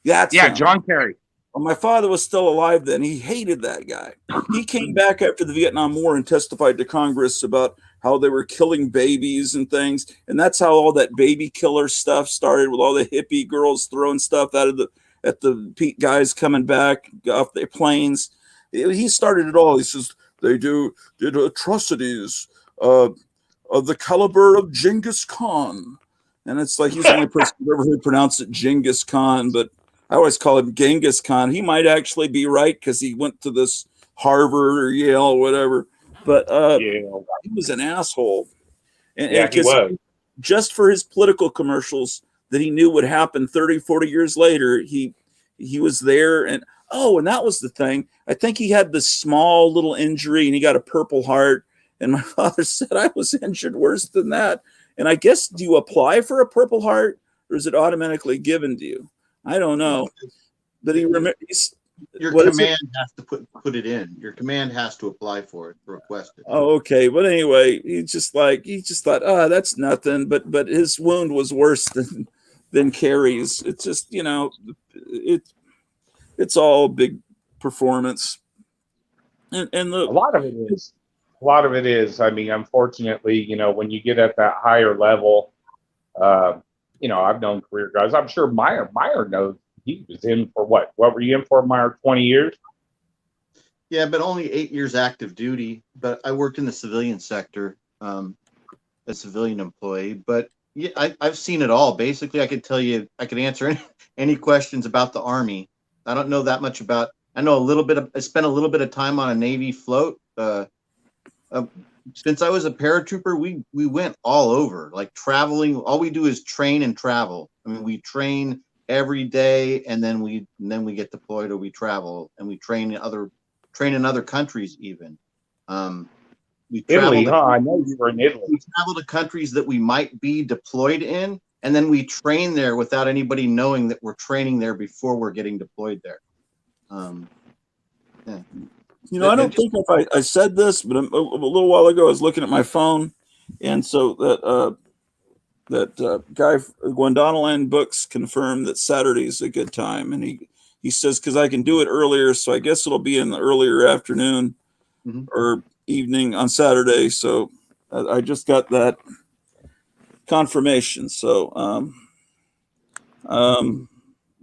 Yeah, John Kerry. Well, my father was still alive then. He hated that guy. He came back after the Vietnam War and testified to Congress about how they were killing babies and things. And that's how all that baby killer stuff started, with all the hippie girls throwing stuff at the guys coming back off their planes. He started it all. He says they did atrocities of the caliber of Genghis Khan. And it's like he's the only person who've ever heard pronounce it Genghis Khan, but I always call him Genghis Khan. He might actually be right because he went to this Harvard or Yale or whatever. But he was an asshole. And he was. Just for his political commercials that he knew would happen 30, 40 years later, he was there. And that was the thing. I think he had this small little injury and he got a Purple Heart. And my father said, I was injured worse than that. And I guess, do you apply for a Purple Heart or is it automatically given to you? I don't know. But Your What is it? command has to put it in. Your command has to apply for it, request it. Oh, okay. But anyway, he just thought, that's nothing. But his wound was worse than Carrie's. It's just, it's all big performance. And a lot of it is. A lot of it is. I mean, unfortunately, when you get at that higher level, I've known career guys. I'm sure Meyer knows he was in for what? What were you in for, Meyer? 20 years? Yeah, but only 8 years active duty. But I worked in the civilian sector, a civilian employee. But yeah, I've seen it all. Basically, I could answer any questions about the Army. I don't know that much about. I know a little bit. I spent a little bit of time on a Navy float. Since I was a paratrooper, we went all over, like traveling. All we do is train and travel. I mean, we train every day, and then we get deployed or we travel, and we train in other countries even. We Italy, I know you were in Italy. We travel to countries that we might be deployed in, and then we train there without anybody knowing that we're training there before we're getting deployed there. Yeah. I don't think if I said this, but a little while ago I was looking at my phone, and so that guy Gwendolyn Books confirmed that Saturday is a good time, and he says because I can do it earlier, so I guess it'll be in the earlier afternoon or evening on Saturday. So I just got that confirmation. So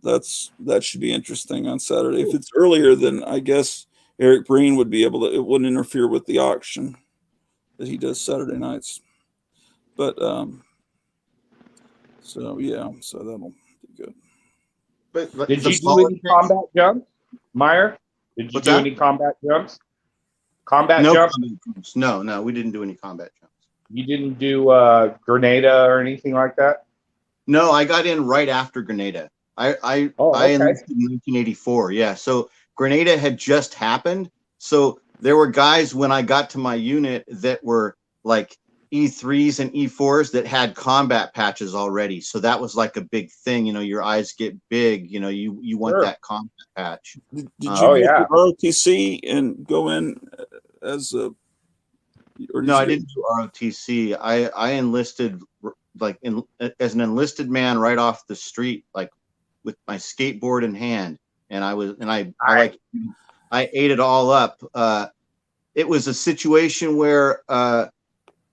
that should be interesting on Saturday. If it's earlier, then I guess Eric Breen would be able to. It wouldn't interfere with the auction that he does Saturday nights. But so that'll be good. But did you do any combat jumps, Meyer? Did you do any combat jumps? Combat jumps? No, we didn't do any combat jumps. You didn't do Grenada or anything like that? No, I got in right after Grenada. I enlisted in 1984. Yeah, so Grenada had just happened. So there were guys when I got to my unit that were like E3s and E4s that had combat patches already. So that was like a big thing. Your eyes get big. You want that combat patch. Did you get the ROTC and go in as a? No, I didn't do ROTC. I enlisted as an enlisted man right off the street, like with my skateboard in hand, and I ate it all up. It was a situation where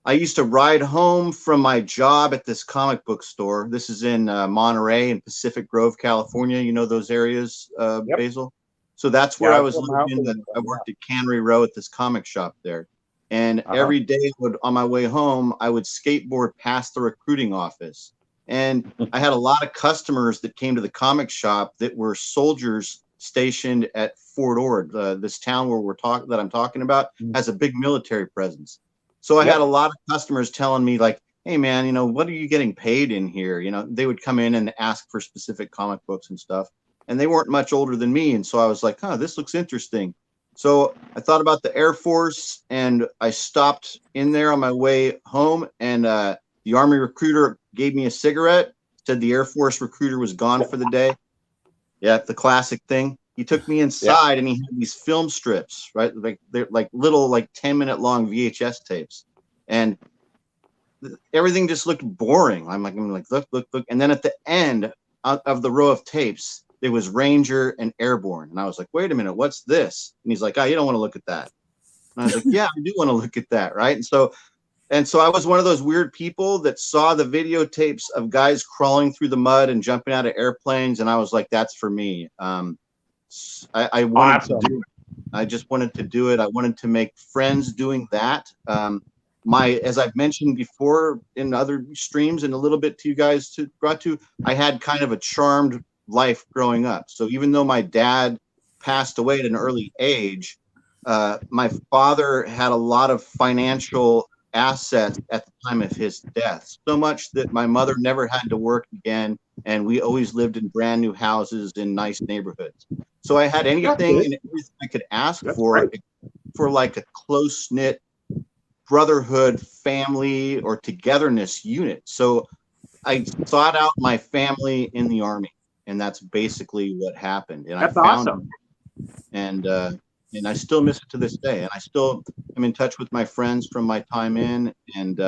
I used to ride home from my job at this comic book store. This is in Monterey and Pacific Grove, California. You know those areas, Basil? So that's where I was living. I worked at Cannery Row at this comic shop there. And every day on my way home, I would skateboard past the recruiting office. And I had a lot of customers that came to the comic shop that were soldiers stationed at Fort Ord. This town where that I'm talking about has a big military presence. So I had a lot of customers telling me like, hey man, what are you getting paid in here? They would come in and ask for specific comic books and stuff. And they weren't much older than me. And so I was like, this looks interesting. So I thought about the Air Force, and I stopped in there on my way home, and the Army recruiter gave me a cigarette, said the Air Force recruiter was gone for the day. Yeah, the classic thing. He took me inside and he had these film strips, right? They're like little 10-minute long VHS tapes. And everything just looked boring. I'm like, look. And then at the end of the row of tapes, there was Ranger and Airborne. And I was like, wait a minute, what's this? And he's like, you don't want to look at that. And I was like, yeah, I do want to look at that, right? And so I was one of those weird people that saw the videotapes of guys crawling through the mud and jumping out of airplanes. And I was like, that's for me. I wanted to do it. I just wanted to do it. I wanted to make friends doing that. As I've mentioned before in other streams and a little bit to you guys I had kind of a charmed life growing up. So even though my dad passed away at an early age, my father had a lot of financial assets at the time of his death, so much that my mother never had to work again, and we always lived in brand new houses in nice neighborhoods. So I had anything and everything I could ask for like a close-knit brotherhood, family, or togetherness unit. So I sought out my family in the Army, and that's basically what happened. And that's I found awesome. and I still miss it to this day. And I still am in touch with my friends from my time in, and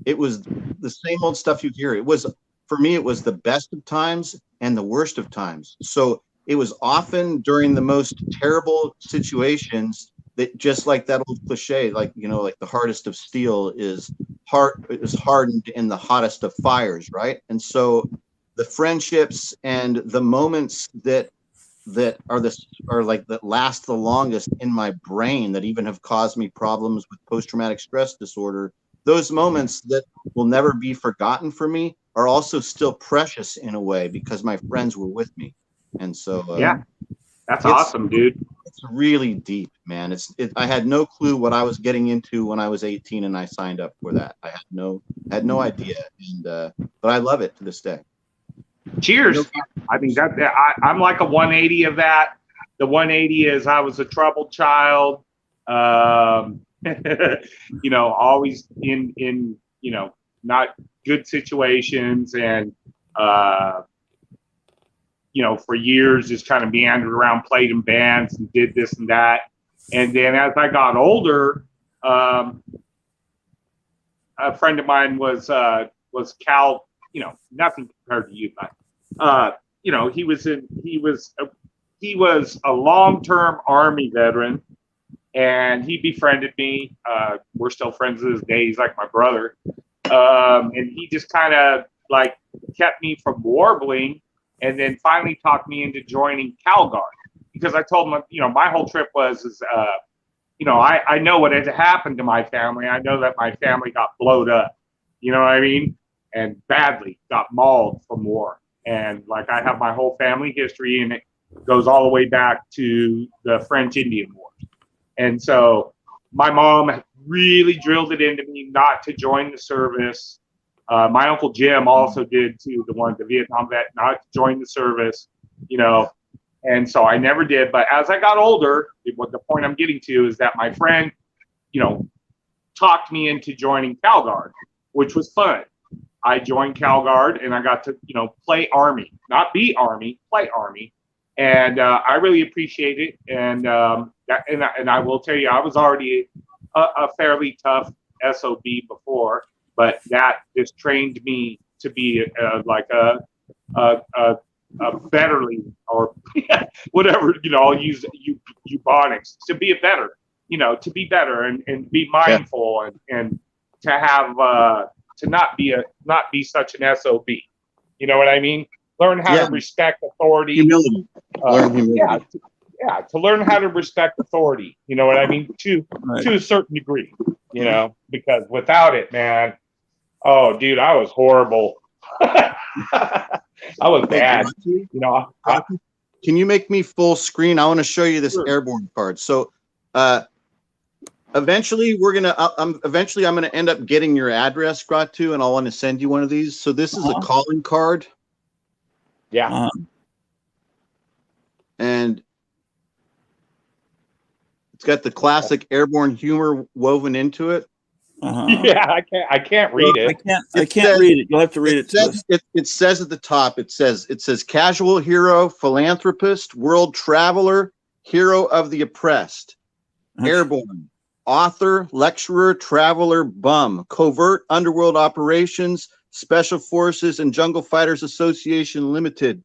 it was the same old stuff you hear. It was, for me, it was the best of times and the worst of times. So it was often during the most terrible situations that, just like that old cliche, like, you know, like the hardest of steel is hardened in the hottest of fires, right? And so the friendships and the moments that last the longest in my brain, that even have caused me problems with post-traumatic stress disorder, those moments that will never be forgotten for me are also still precious in a way, because my friends were with me. And so yeah, that's awesome, dude. It's really deep, man. I had no clue what I was getting into when I was 18 and I signed up for that. I had no idea, and but I love it to this day. Cheers. I mean, I'm like a 180 of that. The 180 is I was a troubled child, you know, always in you know, not good situations, and you know, for years just kind of meandered around, played in bands and did this and that. And then as I got older, a friend of mine was Cal, you know, nothing compared to you, but you know, he was a long-term Army veteran, and he befriended me. We're still friends to this day. He's like my brother. And he just kind of like kept me from warbling, and then finally talked me into joining CalGuard, because I told him, you know, my whole trip was, you know, I know what had happened to my family. I know that my family got blowed up, you know what I mean? And badly got mauled from war. And like, I have my whole family history, and it goes all the way back to the French Indian Wars. And so my mom really drilled it into me not to join the service. My Uncle Jim also did too, the Vietnam vet, not to join the service, you know. And so I never did. But as I got older, what the point I'm getting to is that my friend, you know, talked me into joining CalGuard, which was fun. I joined CalGuard, and I got to, you know, play Army, not be Army, play Army. And I really appreciate it. And I will tell you, I was already a fairly tough SOB before, but that just trained me to be like a betterly, or whatever, you know, I'll use eubonics, to be a better, you know, to be better and be mindful, and to have to not be such an SOB. You know what I mean? Learn how to respect authority. Humility. Learn humility. Yeah, to learn how to respect authority. You know what I mean? To a certain degree, you know, because without it, man, oh, dude, I was horrible. I was bad. You know. Can you make me full screen? I want to show you this airborne card. So, eventually I'm gonna end up getting your address, Gratu, and I'll want to send you one of these. So this is a calling card. Yeah. And it's got the classic airborne humor woven into it. Yeah, I can't read it. I can't read it. You'll have to read it. It says at the top, it says casual hero, philanthropist, world traveler, hero of the oppressed, airborne, author, lecturer, traveler, bum, covert underworld operations, Special Forces and Jungle Fighters Association Limited,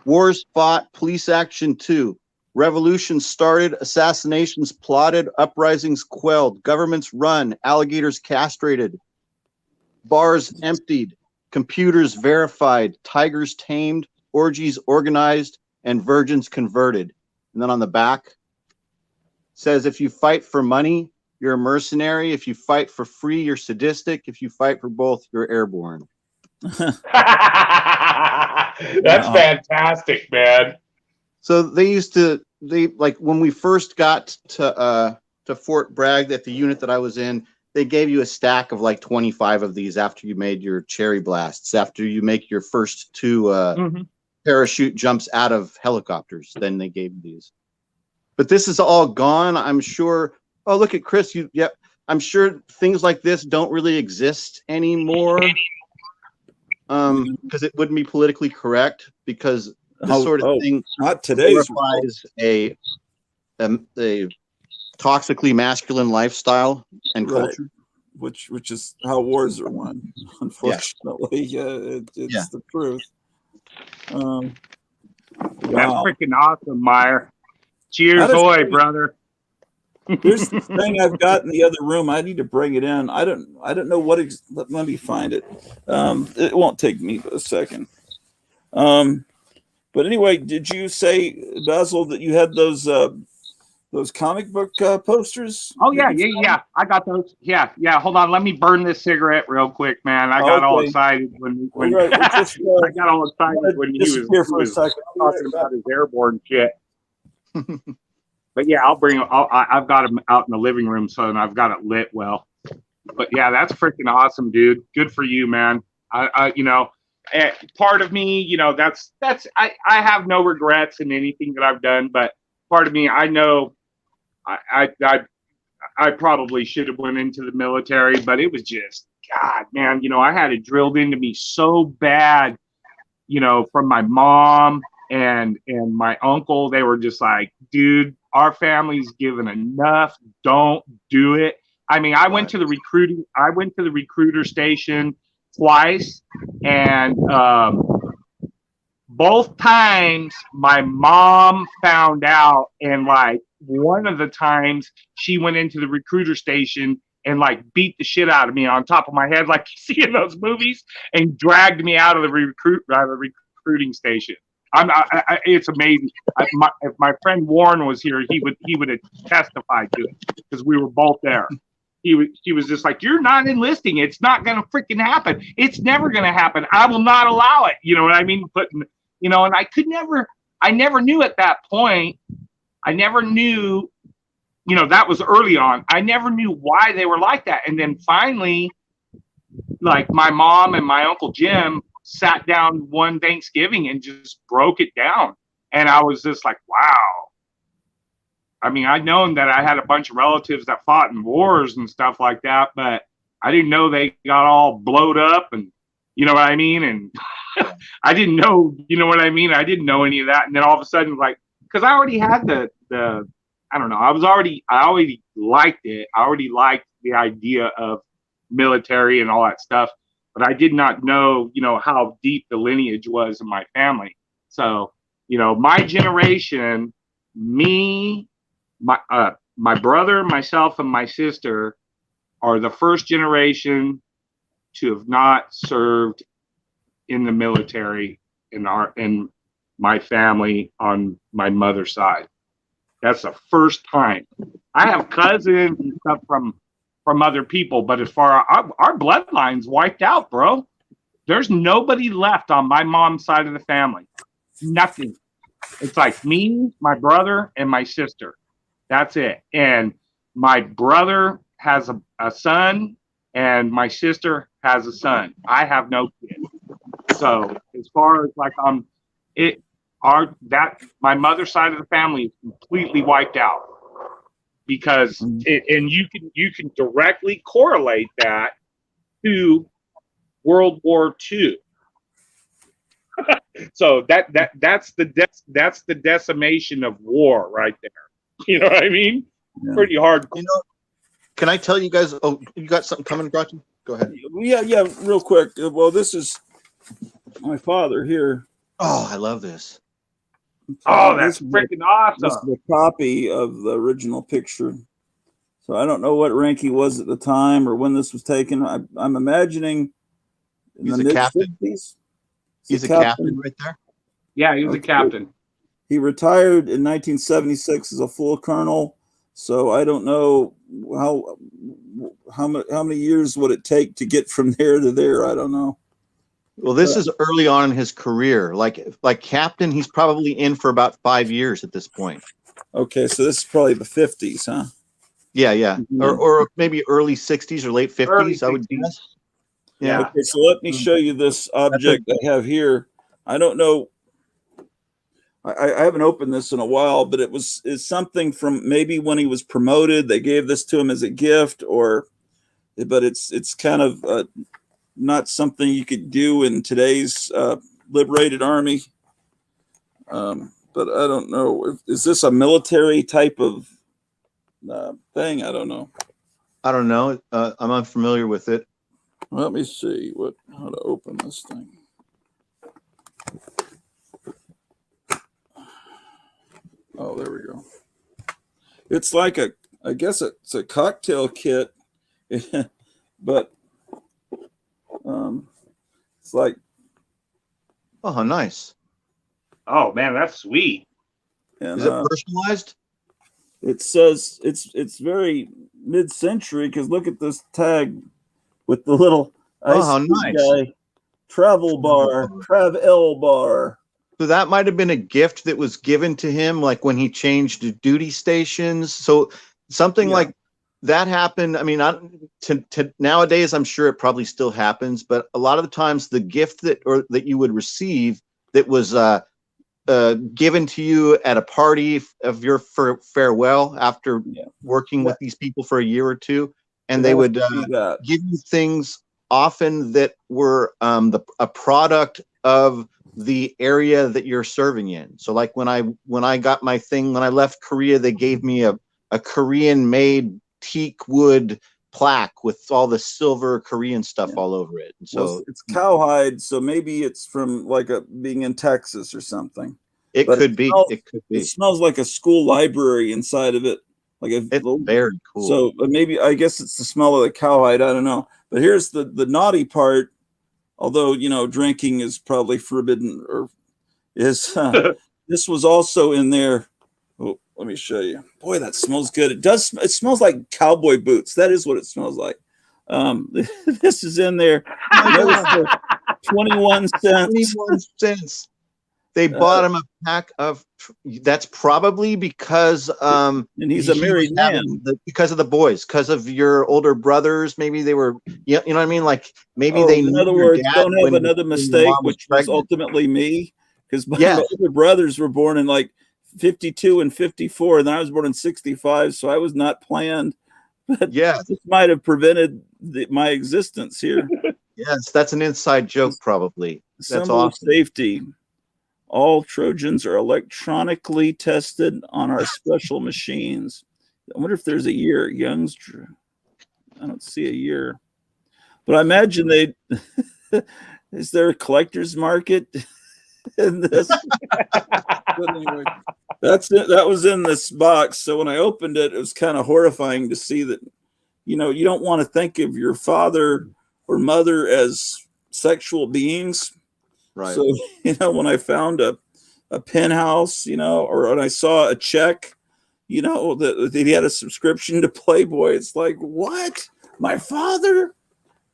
wars fought, police action 2, revolutions started, assassinations plotted, uprisings quelled, governments run, alligators castrated, bars emptied, computers verified, tigers tamed, orgies organized, and virgins converted. And then on the back says, if you fight for money, you're a mercenary. If you fight for free, you're sadistic. If you fight for both, you're airborne. That's fantastic, man. So they like when we first got to Fort Bragg, at the unit that I was in, they gave you a stack of like 25 of these after you made your cherry blasts, after you make your first 2 parachute jumps out of helicopters. Then they gave you these. But this is all gone, I'm sure. Oh, look at Chris. I'm sure things like this don't really exist anymore. Because it wouldn't be politically correct, because this sort of thing not today's glorifies a a toxically masculine lifestyle and Right. culture. Which is how wars are won. Unfortunately, it's the truth. That's Wow. freaking awesome, Meyer. Cheers, That is hoy, great. brother. Here's the thing I've got in the other room. I need to bring it in. I don't know what. Let me find it. It won't take me but a second. But anyway, did you say, Basil, that you had those comic book posters? Oh yeah. I got those. Yeah. Hold on, let me burn this cigarette real quick, man. I got all excited when Right, we'll just, I got all excited when he was talking about his airborne shit. But yeah, I've got them out in the living room, so I've got it lit well. But yeah, that's freaking awesome, dude. Good for you, man. I part of me, I have no regrets in anything that I've done, but part of me, I know I probably should have went into the military, but it was just, God, man, I had it drilled into me so bad, from my mom and my uncle. They were just like, dude, our family's given enough. Don't do it. I mean, I went to the recruiter station twice, and both times my mom found out, and like one of the times she went into the recruiter station and like beat the shit out of me on top of my head, like you see in those movies, and dragged me out of the recruiting station. It's amazing. If my friend Warren was here, he would have testified to it, because we were both there. He was just like, you're not enlisting. It's not going to freaking happen. It's never going to happen. I will not allow it. You know what I mean? But, and I never knew at that point. I never knew, that was early on. I never knew why they were like that. And then finally, like my mom and my Uncle Jim sat down one Thanksgiving and just broke it down. And I was just like, wow. I mean, I'd known that I had a bunch of relatives that fought in wars and stuff like that, but I didn't know they got all blowed up, and you know what I mean? And I didn't know, you know what I mean? I didn't know any of that. And then all of a sudden, like, because I already had I don't know, I already liked it. I already liked the idea of military and all that stuff, but I did not know, how deep the lineage was in my family. So, my generation, me, my brother, myself, and my sister are the first generation to have not served in the military in my family on my mother's side. That's the first time. I have cousins and stuff from other people, but as far our bloodline's wiped out, bro. There's nobody left on my mom's side of the family. Nothing. It's like me, my brother, and my sister. That's it. And my brother has a son, and my sister has a son. I have no kids. So as far as like my mother's side of the family is completely wiped out, because and you can directly correlate that to World War II. So that's the decimation of war right there. You know what I mean? Yeah. Pretty hard. Can I tell you guys? Oh, you got something coming, Gretchen? Go ahead. Yeah, real quick. Well, this is my father here. Oh, I love this. Oh, that's freaking awesome. This is a copy of the original picture. So I don't know what rank he was at the time or when this was taken. I'm imagining in he's the mid-50s. He's a captain right there. Yeah, he was a captain. He retired in 1976 as a full colonel. So I don't know how many years would it take to get from there to there. I don't know. Well, this is early on in his career. Like captain, he's probably in for about 5 years at this point. Okay, so this is probably the 50s, huh? Yeah. Mm-hmm. Or maybe early 60s or late 50s, I would guess. Yeah. Okay, so let me show you this object I have here. I don't know. I haven't opened this in a while, but it's something from maybe when he was promoted. They gave this to him as a gift, but it's kind of not something you could do in today's liberated army. but I don't know. Is this a military type of thing? I don't know. I don't know. I'm unfamiliar with it. Let me see how to open this thing. Oh, there we go. It's like I guess it's a cocktail kit, but it's like. Oh, how nice. Oh man, that's sweet. And, is it personalized? It says it's very mid-century because look at this tag with the little how nice. Guy, travel bar, Travel bar. So that might have been a gift that was given to him, like when he changed to duty stations. So something like that happened. I mean, nowadays, I'm sure it probably still happens, but a lot of the times the gift that you would receive that was given to you at a party of your farewell after working with these people for a year or two, and they would give you things often that were a product of the area that you're serving in. So like when I got my thing, when I left Korea, they gave me a Korean made teak wood plaque with all the silver Korean stuff all over it. And so it's cowhide. So maybe it's from like being in Texas or something. It could be. It smells like a school library inside of it. It's very cool. So maybe, I guess it's the smell of the cowhide. I don't know. But here's the naughty part. Although, drinking is probably forbidden, or is this was also in there. Oh, let me show you. Boy, that smells good. It does. It smells like cowboy boots. That is what it smells like. This is in there. 21 cents. 21 cents. They bought him a pack of. That's probably because and he's a married man. Because of the boys, because of your older brothers. Maybe they were. You know what I mean? Like maybe they. In other words, don't have another mistake, which was ultimately me, because my older brothers were born in like 52 and 54, and then I was born in 65, so I was not planned. But this might have prevented my existence here. Yes, that's an inside joke, probably. That's awesome. Safety. All Trojans are electronically tested on our special machines. I wonder if there's a year. Young's. I don't see a year, but I imagine they. Is there a collector's market in this? But anyway, that's it. That was in this box. So when I opened it, it was kind of horrifying to see that. You don't want to think of your father or mother as sexual beings. Right. So, when I found a penthouse, or when I saw a check, that he had a subscription to Playboy, it's like, what? My father?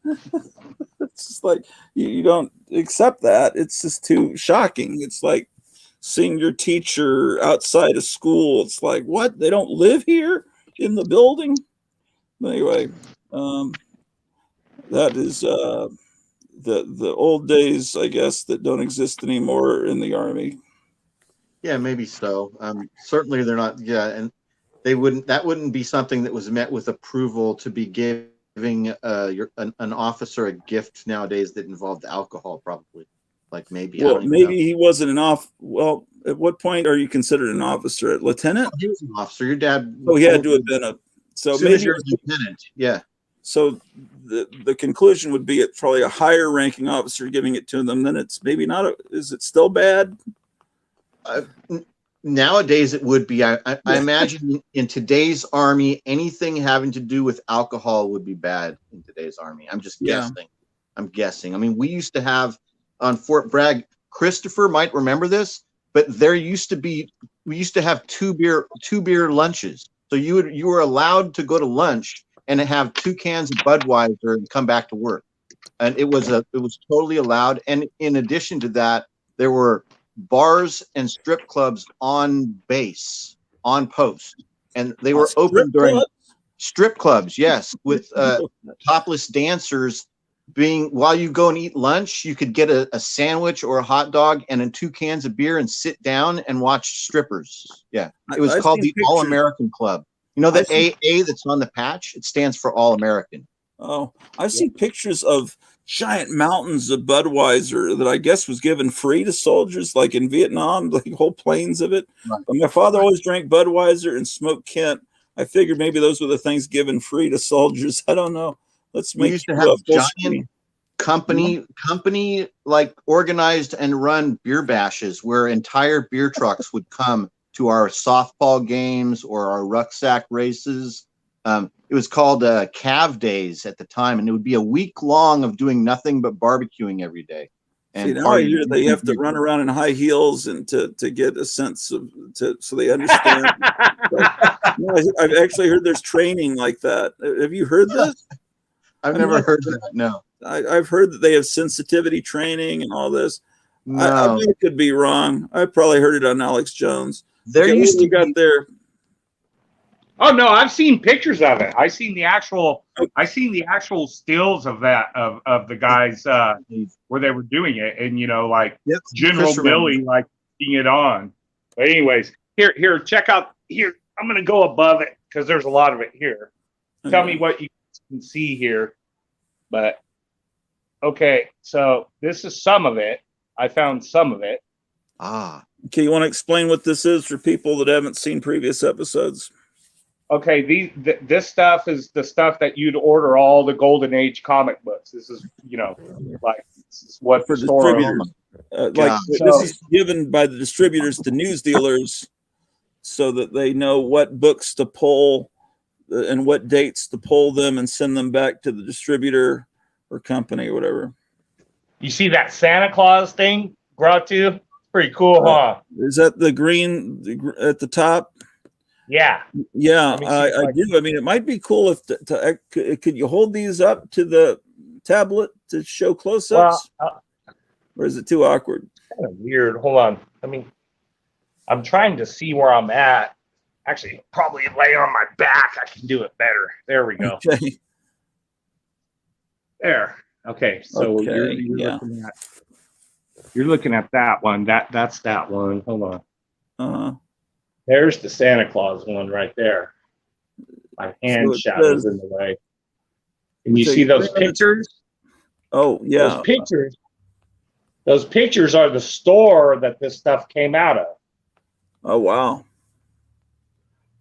It's just like, you don't accept that. It's just too shocking. It's like seeing your teacher outside of school. It's like, what? They don't live here in the building? Anyway, that is... the old days, I guess, that don't exist anymore in the Army. Yeah, maybe so. Certainly they're not. Yeah, and that wouldn't be something that was met with approval to be giving an officer a gift nowadays that involved alcohol, probably. Like maybe. Well, maybe he wasn't Well, at what point are you considered an officer? A lieutenant? He was an officer. Your dad. Oh, he had to have been So maybe you're a lieutenant. Yeah. So the conclusion would be it's probably a higher ranking officer giving it to them. Then it's maybe not. Is it still bad? Nowadays it would be. I imagine in today's Army, anything having to do with alcohol would be bad in today's Army. I'm just guessing. I'm guessing. I mean, we used to have on Fort Bragg. Christopher might remember this, but we used to have two beer lunches. So you were allowed to go to lunch and have 2 cans of Budweiser and come back to work. And it was totally allowed. And in addition to that, there were bars and strip clubs on base, on post. And they were open during strip clubs, yes, with topless dancers while you go and eat lunch, you could get a sandwich or a hot dog and 2 cans of beer and sit down and watch strippers. Yeah. It was called the All American Club. You know that AA that's on the patch? It stands for All American. Oh, I've seen pictures of giant mountains of Budweiser that I guess was given free to soldiers, like in Vietnam, like whole plains of it. Right. But my father always drank Budweiser and smoked Kent. I figured maybe those were the things given free to soldiers. I don't know. Let's We make used to you have full giant screen. company like organized and run beer bashes where entire beer trucks would come to our softball games or our rucksack races. It was called Cav Days at the time, and it would be a week long of doing nothing but barbecuing every day. See, now I hear they have to run around in high heels and to get a sense of so they understand. No, I've actually heard there's training like that. Have you heard this? I've never heard that. No, I've heard that they have sensitivity training and all this. no. I could be wrong. I probably heard it on Alex Jones. There Okay, used what to do you got be there. Oh no, I've seen pictures of it. I seen the actual stills of that of the guys where they were doing it, and like Yep, General Chris remembers. Billy like seeing it on. But anyways, here, check out here. I'm gonna go above it because there's a lot of it here. Tell me what you can see here. But okay, so this is some of it. I found some of it. Ah, Okay, you want to explain what this is for people that haven't seen previous episodes? Okay, this stuff is the stuff that you'd order all the Golden Age comic books. This is, like this is what For the store distributors. owns. Like So- this is given by the distributors to news dealers so that they know what books to pull and what dates to pull them and send them back to the distributor or company or whatever. You see that Santa Claus thing, Gratu? Pretty cool, huh? Is that the green at the top? Yeah. Yeah, Let me see I if I do. I mean, it might be cool if could you hold these up to the tablet to show close-ups, or is it too awkward? Kind of weird. Hold on. I'm trying to see where I'm at. Actually, probably lay on my back. I can do it better. There we go. Okay. There. Okay. So Okay, you're looking at that one. That's that one. Hold on. There's the Santa Claus one right there. My hand So it shadow's says- in the way. Can you So see you those print it- pictures? Oh yeah. Those pictures are the store that this stuff came out of. Oh wow.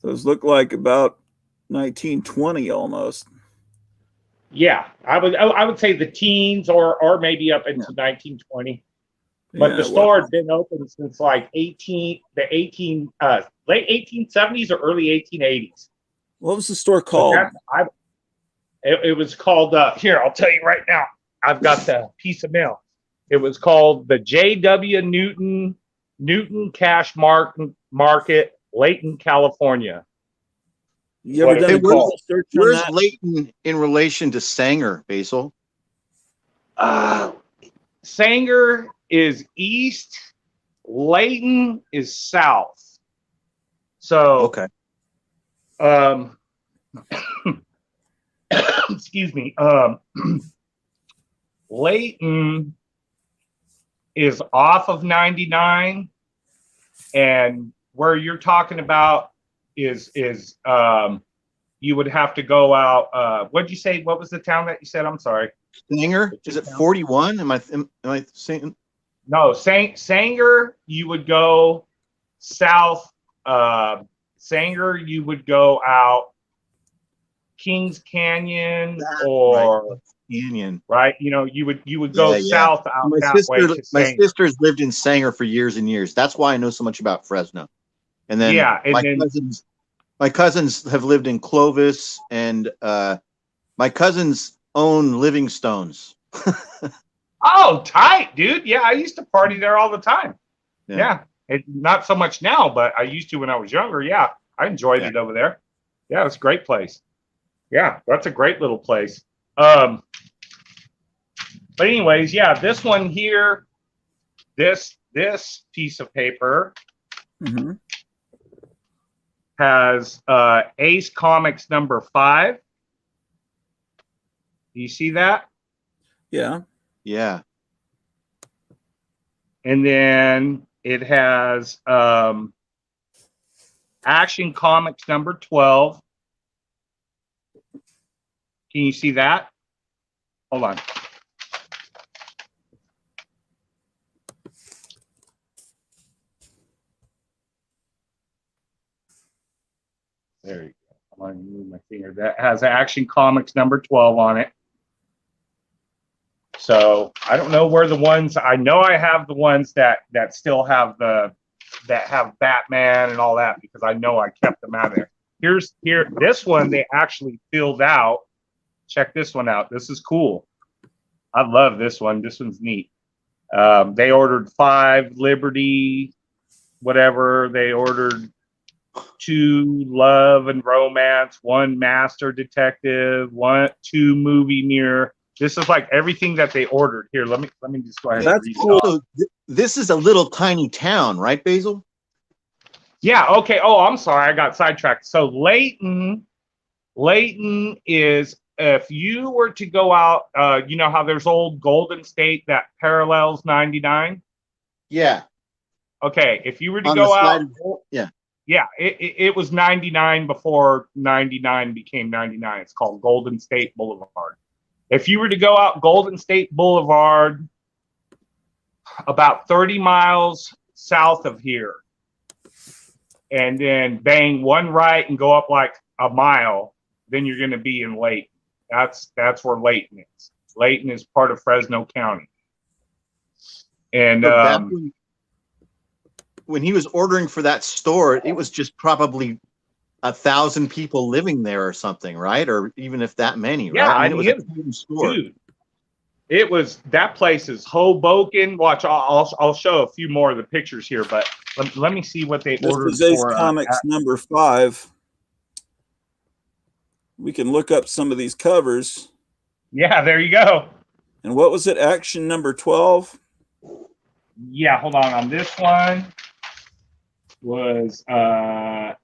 Those look like about 1920 almost. Yeah, I would say the teens or maybe up into 1920. But Yeah, the store had been open since like late 1870s or early 1880s. What was the store called? It was called, here, I'll tell you right now. I've got the piece of mail. It was called the J.W. Newton Cash Market, Layton, California. You ever done a Google search on where's that? Layton in relation to Sanger, Basil? Sanger is east, Layton is south. So Okay. Excuse me. Layton is off of 99, and where you're talking about is you would have to go out. What'd you say? What was the town that you said? I'm sorry. Sanger? Is it 41? Am I saying? No, Sanger, you would go south. Sanger, you would go out Kings Canyon or Canyon. Right? You would go south out My that way. sister, To my Sanger. sister's lived in Sanger for years and years. That's why I know so much about Fresno. And then my cousins have lived in Clovis, and my cousins own Livingstones. Oh, tight, dude. Yeah, I used to party there all the time. Yeah. Not so much now, but I used to when I was younger. Yeah, I enjoyed it over there. Yeah, it's a great place. Yeah, that's a great little place. But anyways, yeah, this one here, this piece of paper has Ace Comics number 5. Do you see that? Yeah. Yeah. And then it has Action Comics number 12. Can you see that? Hold on. There you go. I'm going to move my finger. That has Action Comics number 12 on it. So I don't know where the ones, I know I have the ones that still have that have Batman and all that, because I know I kept them out of there. This one they actually filled out. Check this one out. This is cool. I love this one. This one's neat. They ordered 5 Liberty, whatever. They ordered 2 Love and Romance, 1 Master Detective, 2 Movie Mirror. This is like everything that they ordered. Here, let me just go ahead and read it. So this is a little tiny town, right, Basil? Yeah, okay. Oh, I'm sorry, I got sidetracked. So Layton is, if you were to go out, you know how there's old Golden State that parallels 99? Yeah. Okay, if you were to go out, yeah. Yeah, it was 99 before 99 became 99. It's called Golden State Boulevard. If you were to go out Golden State Boulevard, about 30 miles south of here, and then bang one right and go up like a mile, then you're going to be in Layton. That's where Layton is. Layton is part of Fresno County. And when he was ordering for that store, it was just probably 1,000 people living there or something, right? Or even if that many, yeah, right? it was a huge store. Dude, it was, that place is Hoboken. Watch, I'll show a few more of the pictures here, but let me see what they ordered This is Ace for. Comics number 5. We can look up some of these covers. Yeah, there you go. And what was it? Action number 12? Yeah, hold on this one was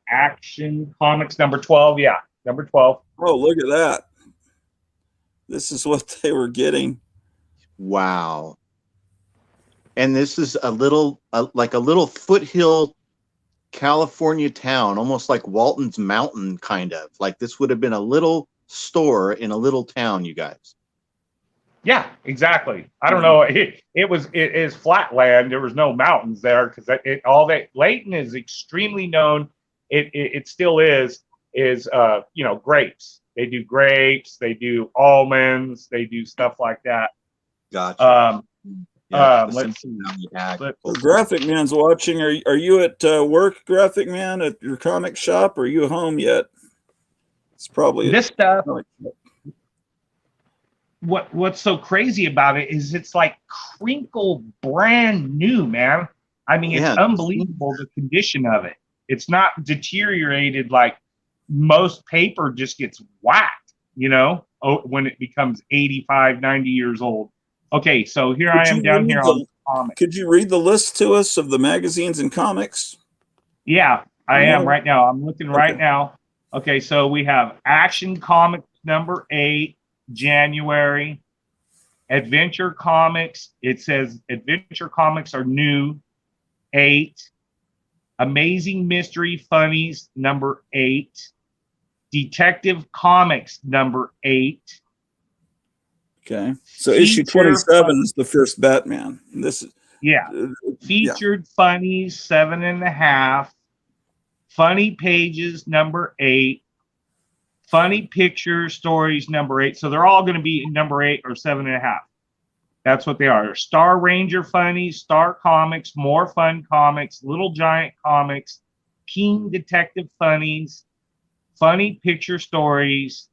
Action Comics number 12. Yeah, number 12. Oh, look at that. This is what they were getting. Wow. And this is like a little foothill California town, almost like Walton's Mountain, kind of. Like this would have been a little store in a little town, you guys. Yeah, exactly. I don't know. It is flat land. There was no mountains there because Layton is extremely known. It still is grapes. They do grapes. They do almonds. They do stuff like that. Gotcha. Let's see. Well, Graphic Man's watching. Are you at work, Graphic Man, at your comic shop? Or are you home yet? It's probably this stuff. What's so crazy about it is it's like crinkle brand new, man. I mean, it's unbelievable the condition of it. It's not deteriorated like most paper just gets whacked, when it becomes 85, 90 years old. Okay, so here I am down here on comics. Could you read the list to us of the magazines and comics? Yeah, I am right now. I'm looking right now. Okay, so we have Action Comics number 8, January. Adventure Comics, it says Adventure Comics are new, 8. Amazing Mystery Funnies, number 8. Detective Comics, number 8. Okay, so issue 27 is the first Batman. This is Featured Funnies, 7.5. Funny Pages, number 8. Funny Picture Stories, number 8. So they're all going to be number 8 or 7.5. That's what they are. Star Ranger Funnies, Star Comics, More Fun Comics, Little Giant Comics, King Detective Funnies, Funny Picture Stories,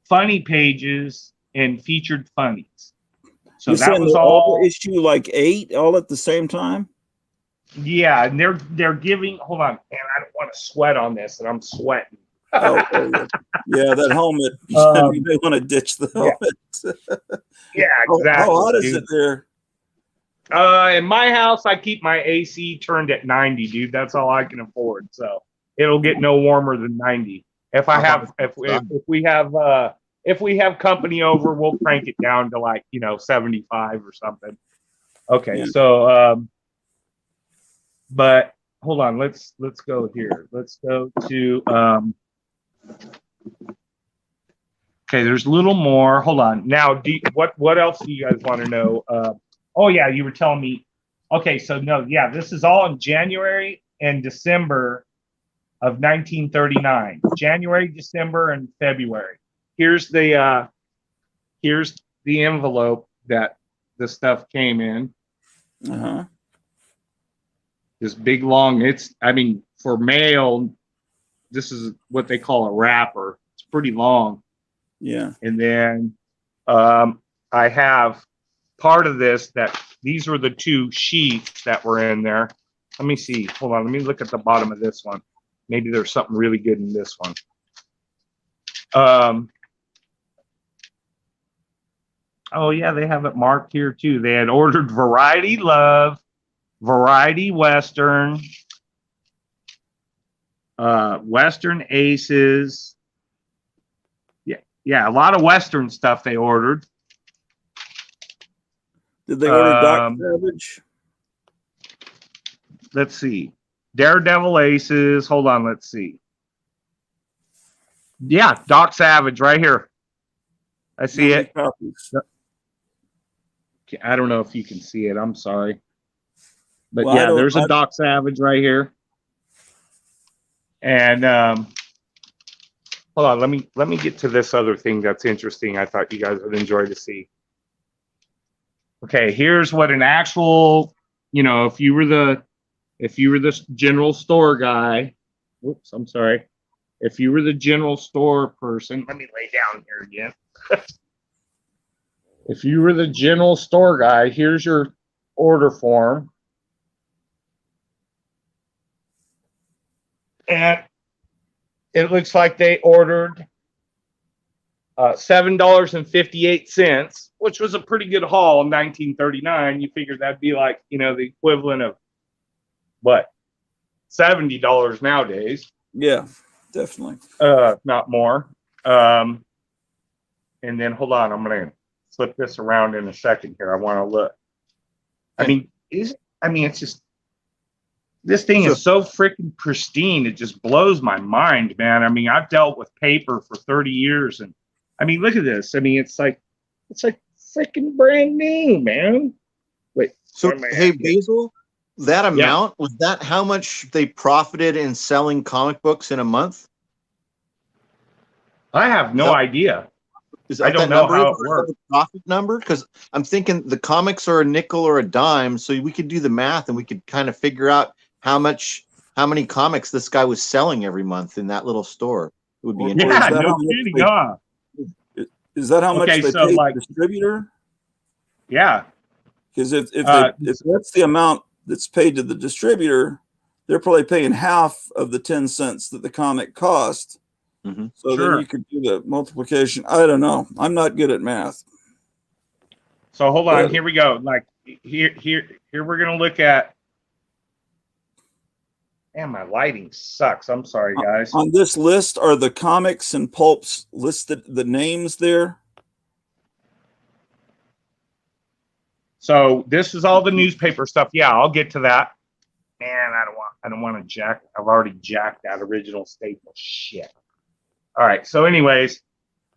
Funny Pages, and Featured Funnies. So that was all issue like 8 all at the same time. Yeah, and they're giving. Hold on, man, I don't want to sweat on this, and I'm sweating. Yeah, that helmet. You may want to ditch the helmet. Yeah, exactly. How hot is it there? In my house, I keep my AC turned at 90, dude. That's all I can afford. So it'll get no warmer than 90. If we have company over, we'll crank it down to like 75 or something. Okay, so but hold on, let's go here. Let's go to okay, there's a little more. Hold on. Now, what else do you guys want to know? Oh yeah, you were telling me. Okay, so no, yeah, this is all in January and December. of 1939. January, December, and February. Here's the envelope that the stuff came in. Uh-huh. This big long, for mail, this is what they call a wrapper. It's pretty long. Yeah. And then I have part of this these were the 2 sheets that were in there. Let me see. Hold on. Let me look at the bottom of this one. Maybe there's something really good in this one. Oh, yeah, they have it marked here, too. They had ordered Variety Love, Variety Western, Western Aces. Yeah, a lot of Western stuff they ordered. Did they order Doc Savage? Let's see. Daredevil Aces. Hold on, let's see. Yeah, Doc Savage right here. I see it. Copies? I don't know if you can see it. I'm sorry. But Well, yeah, there's a Doc Savage right here. And hold on, let me get to this other thing that's interesting. I thought you guys would enjoy to see. Okay, here's what an actual, if you were the general store guy, whoops, I'm sorry. If you were the general store person, let me lay down here again. If you were the general store guy, here's your order form. And it looks like they ordered $7.58, which was a pretty good haul in 1939. You figured that'd be like, the equivalent of what, $70 nowadays. Yeah, definitely. Not more. And then hold on, I'm gonna flip this around in a second here. I want to look. It's just, this thing is so freaking pristine. It just blows my mind, man. I've dealt with paper for 30 years, and look at this. It's like freaking brand new, man. Wait. So hey, Basil, that amount, was that how much they profited in selling comic books in a month? I have no idea. I don't know how it works. The profit number, because I'm thinking the comics are a nickel or a dime, so we could do the math and we could kind of figure out how many comics this guy was selling every month in that little store. It would be interesting. Yeah, no kidding, huh? Is that how much they pay the distributor? Yeah. Because if that's the amount that's paid to the distributor, they're probably paying half of the 10 cents that the comic cost. Mm-hmm. So then you could do the multiplication. I don't know. I'm not good at math. So hold on. Here we go. Like here we're gonna look at. Man, my lighting sucks. I'm sorry, guys. On this list are the comics and pulps listed. The names there. So this is all the newspaper stuff. Yeah, I'll get to that. Man, I don't want to jack. I've already jacked that original staple. Shit. All right. So, anyways,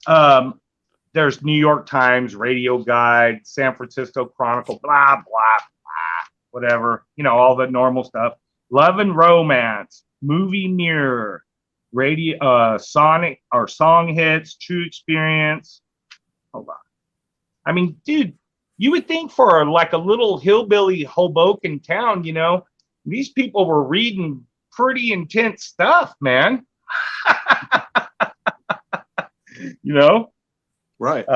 there's New York Times, Radio Guide, San Francisco Chronicle, blah blah blah, whatever. All the normal stuff. Love and Romance, Movie Mirror, Radio, Sonic or Song Hits, True Experience. Hold on. Dude, you would think for like a little hillbilly Hoboken town, these people were reading pretty intense stuff, man. Right.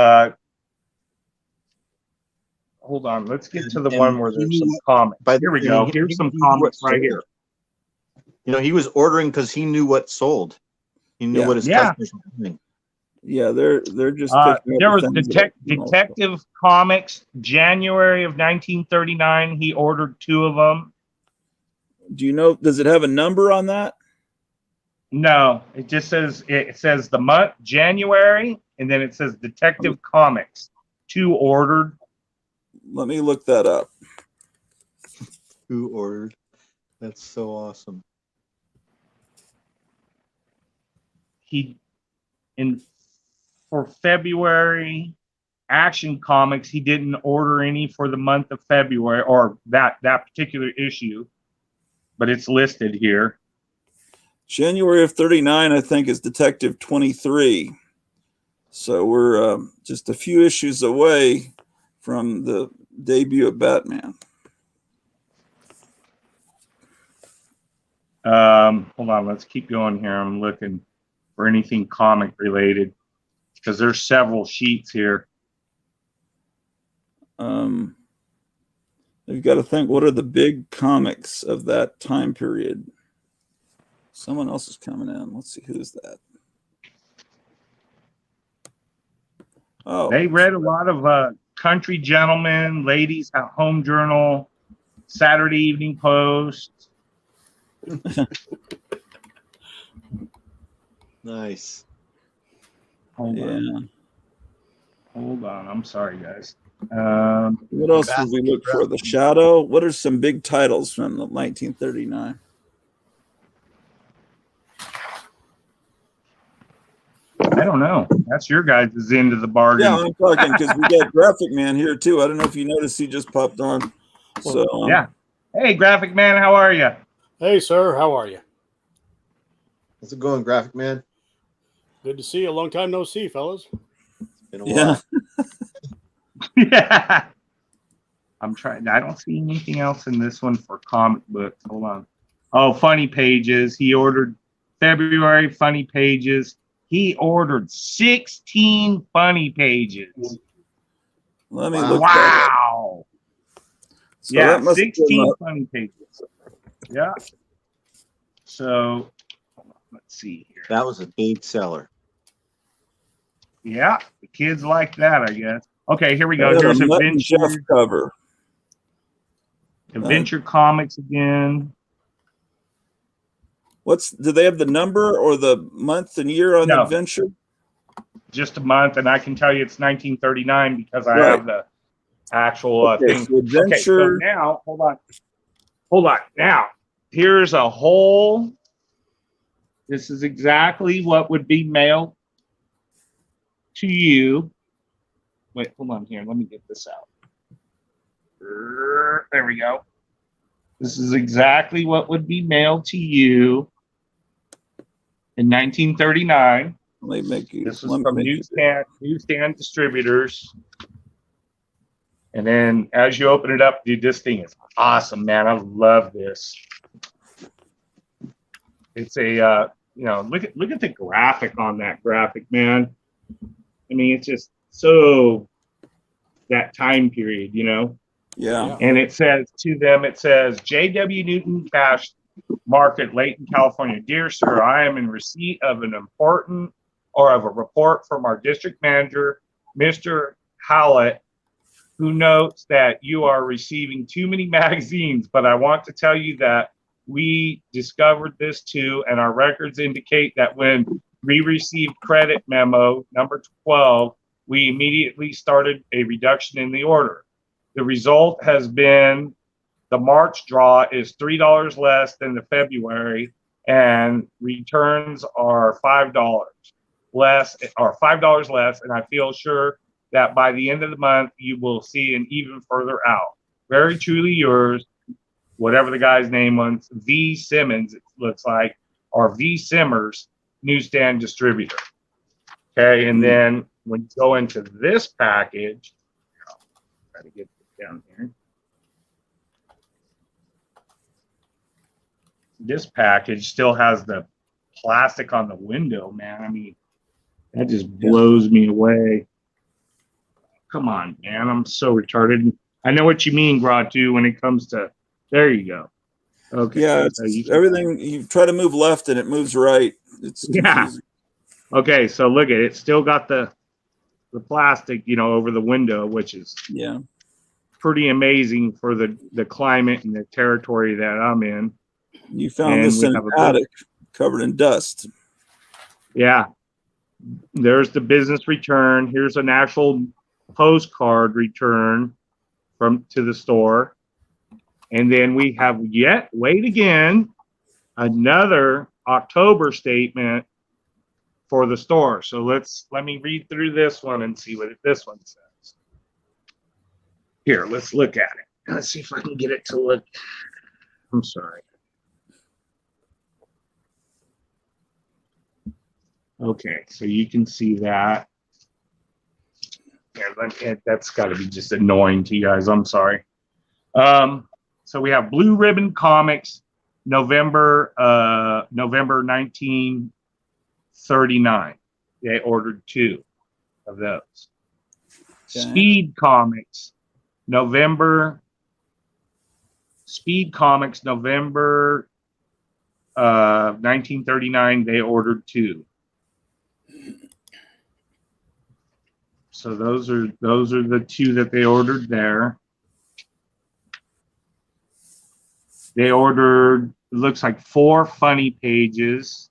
Hold on. Let's get to the one where there's some comics. Here we go. Here's some comics right here. He was ordering because he knew what sold. He knew what his customers were doing. Yeah, they're just. There was Detective Comics, January of 1939. He ordered 2 of them. Do you know? Does it have a number on that? No, it just says the month January, and then it says Detective Comics 2 ordered. Let me look that up. 2 ordered. That's so awesome. For February, Action Comics, he didn't order any for the month of February or that particular issue, but it's listed here. January of 39, I think, is Detective 23. So we're just a few issues away from the debut of Batman. Hold on, let's keep going here. I'm looking for anything comic related because there's several sheets here. You've got to think, what are the big comics of that time period? Someone else is coming in. Let's see, who's that? Oh, they read a lot of Country Gentleman, Ladies at Home Journal, Saturday Evening Post. Nice. Hold on. I'm sorry, guys. What else did we look for? The Shadow. What are some big titles from the 1939? I don't know. That's your guys' end of the bargain. Yeah, I'm talking because we got Graphic Man here too. I don't know if you noticed, he just popped on. So yeah. Hey, Graphic Man, how are you? Hey, sir, how are you? How's it going, Graphic Man? Good to see you. A long time no see, fellas. Been a while. Yeah. I'm trying. I don't see anything else in this one for comic books. Hold on. Oh, Funny Pages. He ordered February Funny Pages. He ordered 16 Funny Pages. Let me look. Wow. So yeah, that must 16 Funny Pages. Yeah. So let's see here. That was a big seller. Yeah, the kids like that, I guess. Okay, here we go. Here's Adventure cover. Adventure Comics again. Do they have the number or the month and year on the Adventure? Just a month, and I can tell you it's 1939 because I have the actual thing. So Adventure. Okay, so now hold on. Now here's a whole. This is exactly what would be mailed to you. Wait, hold on here. Let me get this out. There we go. This is exactly what would be mailed to you in 1939. This is from newsstand distributors. And then as you open it up, dude, this thing is awesome, man. I love this. It's a look at the graphic on that graphic, man. I mean, it's just so that time period, Yeah. And it says to them, J.W. Newton Cash Market, Layton, California. Dear sir, I am in receipt of a report from our district manager, Mr. Howlett, who notes that you are receiving too many magazines, but I want to tell you that we discovered this too, and our records indicate that when we received credit memo number 12, we immediately started a reduction in the order. The result has been the March draw is $3 less than the February, and returns are $5 less, and I feel sure that by the end of the month, you will see an even further out. Very truly yours, whatever the guy's name was, V. Simmons, it looks like, or V. Simmers, newsstand distributor. Okay, and then when you go into this package, I'll try to get it down here. This package still has the plastic on the window, man. I mean, that just blows me away. Come on, man. I'm so retarded. I know what you mean, Gratu, when it comes to, there you go. Okay. Yeah, everything, you try to move left and it moves right. It's confusing. Okay, so look at it. It's still got the plastic, over the window, which is pretty amazing for the climate and the territory that I'm in. You found this in an attic covered in dust. Yeah. There's the business return. Here's an actual postcard return to the store. And then we have wait again, another October statement for the store. So let me read through this one and see what this one says. Here, let's look at it. Let's see if I can get it to look. I'm sorry. Okay, so you can see that. Yeah, that's got to be just annoying to you guys. I'm sorry. So we have Blue Ribbon Comics, November 1939. They ordered 2 of those. Okay. Speed Comics, November 1939. They ordered 2. So those are the 2 that they ordered there. They ordered, it looks like 4 funny pages.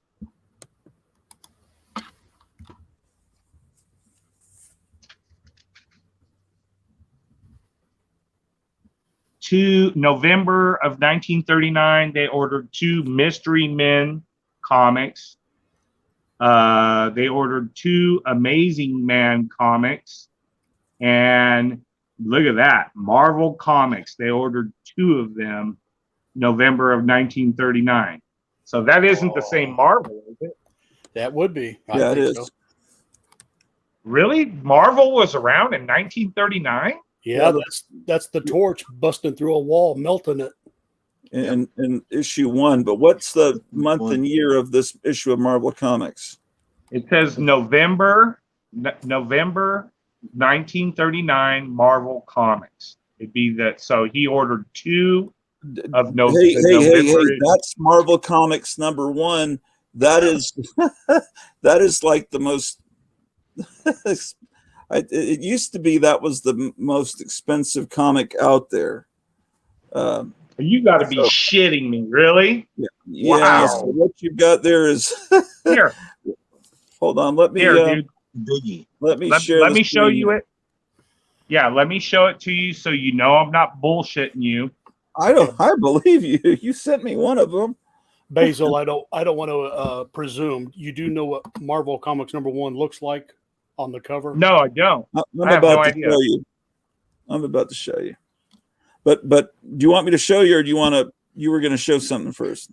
November of 1939, they ordered 2 Mystery Men comics. They ordered 2 Amazing Man comics. And look at that, Marvel Comics. They ordered 2 of them, November of 1939. So that isn't the same Marvel, is it? That would be. Yeah, it is. So. Really? Marvel was around in 1939? Yeah, that's the torch busting through a wall, melting it. In issue 1. But what's the month and year of this issue of Marvel Comics? It says November 1939 Marvel Comics. It'd be that. So he ordered 2 of November. Hey, that's Marvel Comics number 1. That is that is like the most. It used to be that was the most expensive comic out there. You got to be shitting me, really? Yeah. Wow. So what you've got there is here. Hold on, let me dude. Let me show you it. Yeah, let me show it to you so you know I'm not bullshitting you. I believe you. You sent me one of them. Basil, I don't want to presume. You do know what Marvel Comics number 1 looks like on the cover? No, I don't. I'm about to show you. I'm about to show you. But do you want me to show you, or do you want to? You were going to show something first.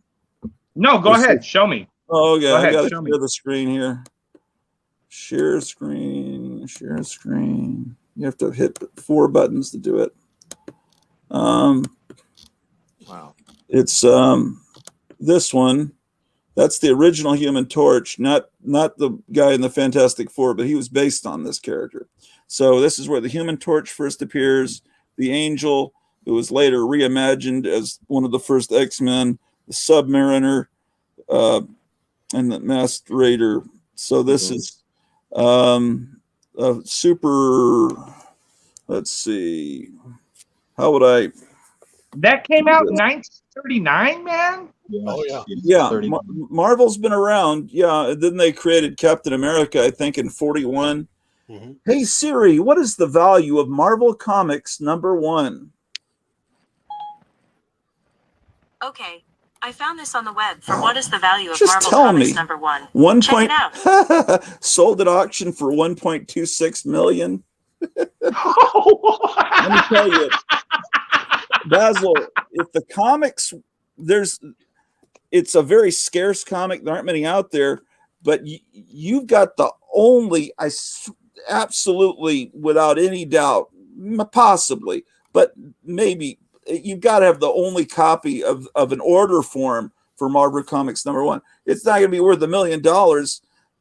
No, go ahead. Show me. Oh, okay. I got to share the screen here. Share screen. Share screen. You have to hit 4 buttons to do it. Wow. It's this one. That's the original Human Torch, not the guy in the Fantastic Four, but he was based on this character. So this is where the Human Torch first appears, the Angel, who was later reimagined as one of the first X-Men, the Submariner, and the Masked Raider. So this is a super. Let's see. How would I? That came out in 1939, man. Oh yeah. Yeah, Marvel's been around. Yeah, then they created Captain America, I think, in 41. Mm-hmm. Hey Siri, what is the value of Marvel Comics number 1? Okay, I found this on the web. For what is the value of Just Marvel tell Comics me. number 1? 1 Check point it out. sold at auction for 1.26 million. Let me tell you, Basil, if the comics it's a very scarce comic. There aren't many out there, but you've got the only, absolutely without any doubt, possibly, but maybe you've got to have the only copy of an order form for Marvel Comics number 1. It's not going to be worth $1 million,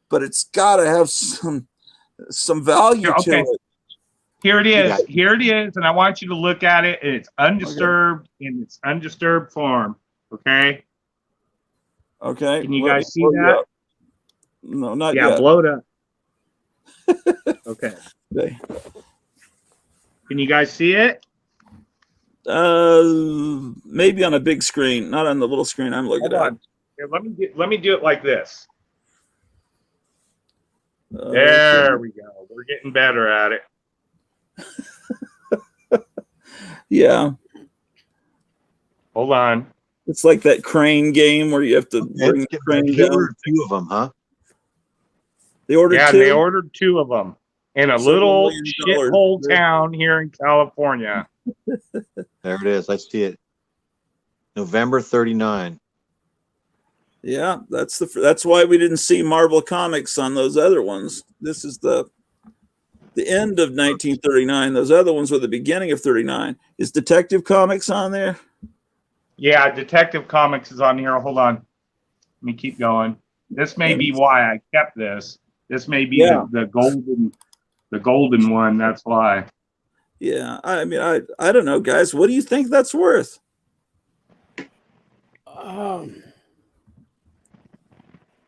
but it's got to have some value to it. Here it is. Here it is, and I want you to look at it. It's undisturbed in its undisturbed form. Okay. Okay. Can you guys see that? No, not yet. Yeah, blow it up. Okay. Can you guys see it? Maybe on a big screen, not on the little screen I'm looking at. Here, let me do it like this. There we go. We're getting better at it. Yeah. Hold on. It's like that crane game where you have to bring the crane down. They ordered 2 of them, huh? They ordered 2? Yeah, they ordered 2 of them in a little shithole town here in California. There it is. I see it. November 39. Yeah, that's why we didn't see Marvel Comics on those other ones. This is the end of 1939. Those other ones were the beginning of 39. Is Detective Comics on there? Yeah, Detective Comics is on here. Hold on. Let me keep going. This may be why I kept this. This may be the golden one. That's why. Yeah, I mean, I don't know, guys. What do you think that's worth?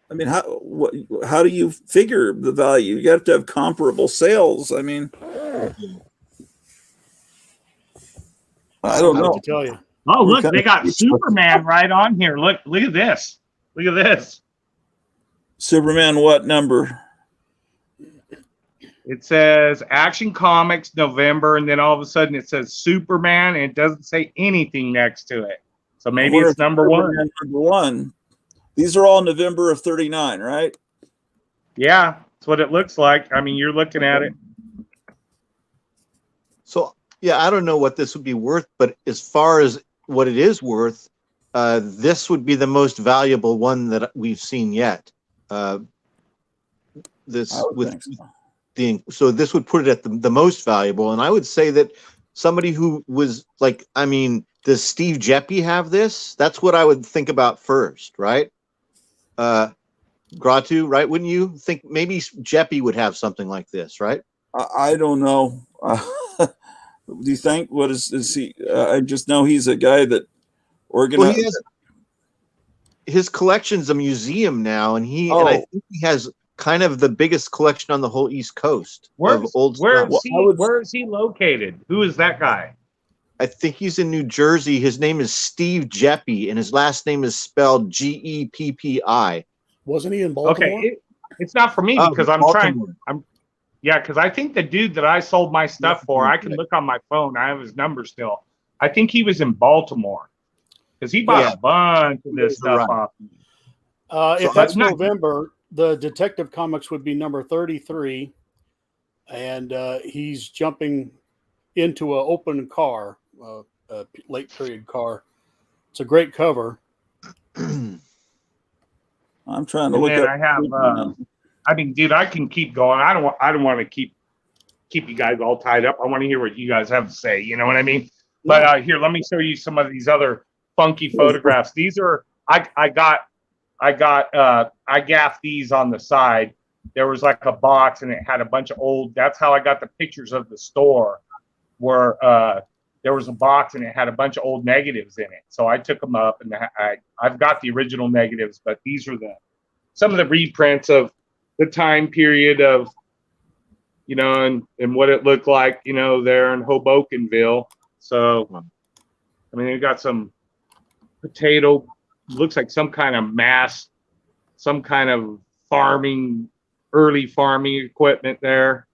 I mean, how do you figure the value? You have to have comparable sales. I mean, I don't know. To tell you. Oh, look, they got Superman right on here. Look at this. Look at this. Superman, what number? It says Action Comics November, and then all of a sudden it says Superman, and it doesn't say anything next to it. So maybe it's number one. Number one. These are all November of 39, right? Yeah, that's what it looks like. I mean, you're looking at it. So, yeah, I don't know what this would be worth, but as far as what it is worth, this would be the most valuable one that we've seen yet. So this would put it at the most valuable, and I would say that somebody who was like, I mean, does Steve Geppi have this? That's what I would think about first, right? Gratu, right? Wouldn't you think maybe Geppi would have something like this, right? I don't know. Do you think? What is he? I just know he's a guy that organized. Well, his collection's a museum now, and and I think he has kind of the biggest collection on the whole East Coast of old stuff. Where is he located? Who is that guy? I think he's in New Jersey. His name is Steve Geppi, and his last name is spelled Geppi. Wasn't he in Baltimore? Okay, it's not for me because because I think the dude that I sold my stuff for, I can look on my phone. I have his number still. I think he was in Baltimore because he bought a bunch of this stuff off. If that's November, the Detective Comics would be number 33, and he's jumping into an open car, a late period car. It's a great cover. I'm trying to look up. I have. I mean, dude, I can keep going. I don't want to keep you guys all tied up. I want to hear what you guys have to say. You know what I mean? But here, let me show you some of these other funky photographs. These are I gaffed these on the side. There was like a box, and it had a bunch of old. That's how I got the pictures of the store, where there was a box and it had a bunch of old negatives in it. So I took them up, and I've got the original negatives, but these are some of the reprints of the time period of, you know, and what it looked like, you know, there in Hobokenville. So, I mean, they got some potato, looks like some kind of some kind of early farming equipment there.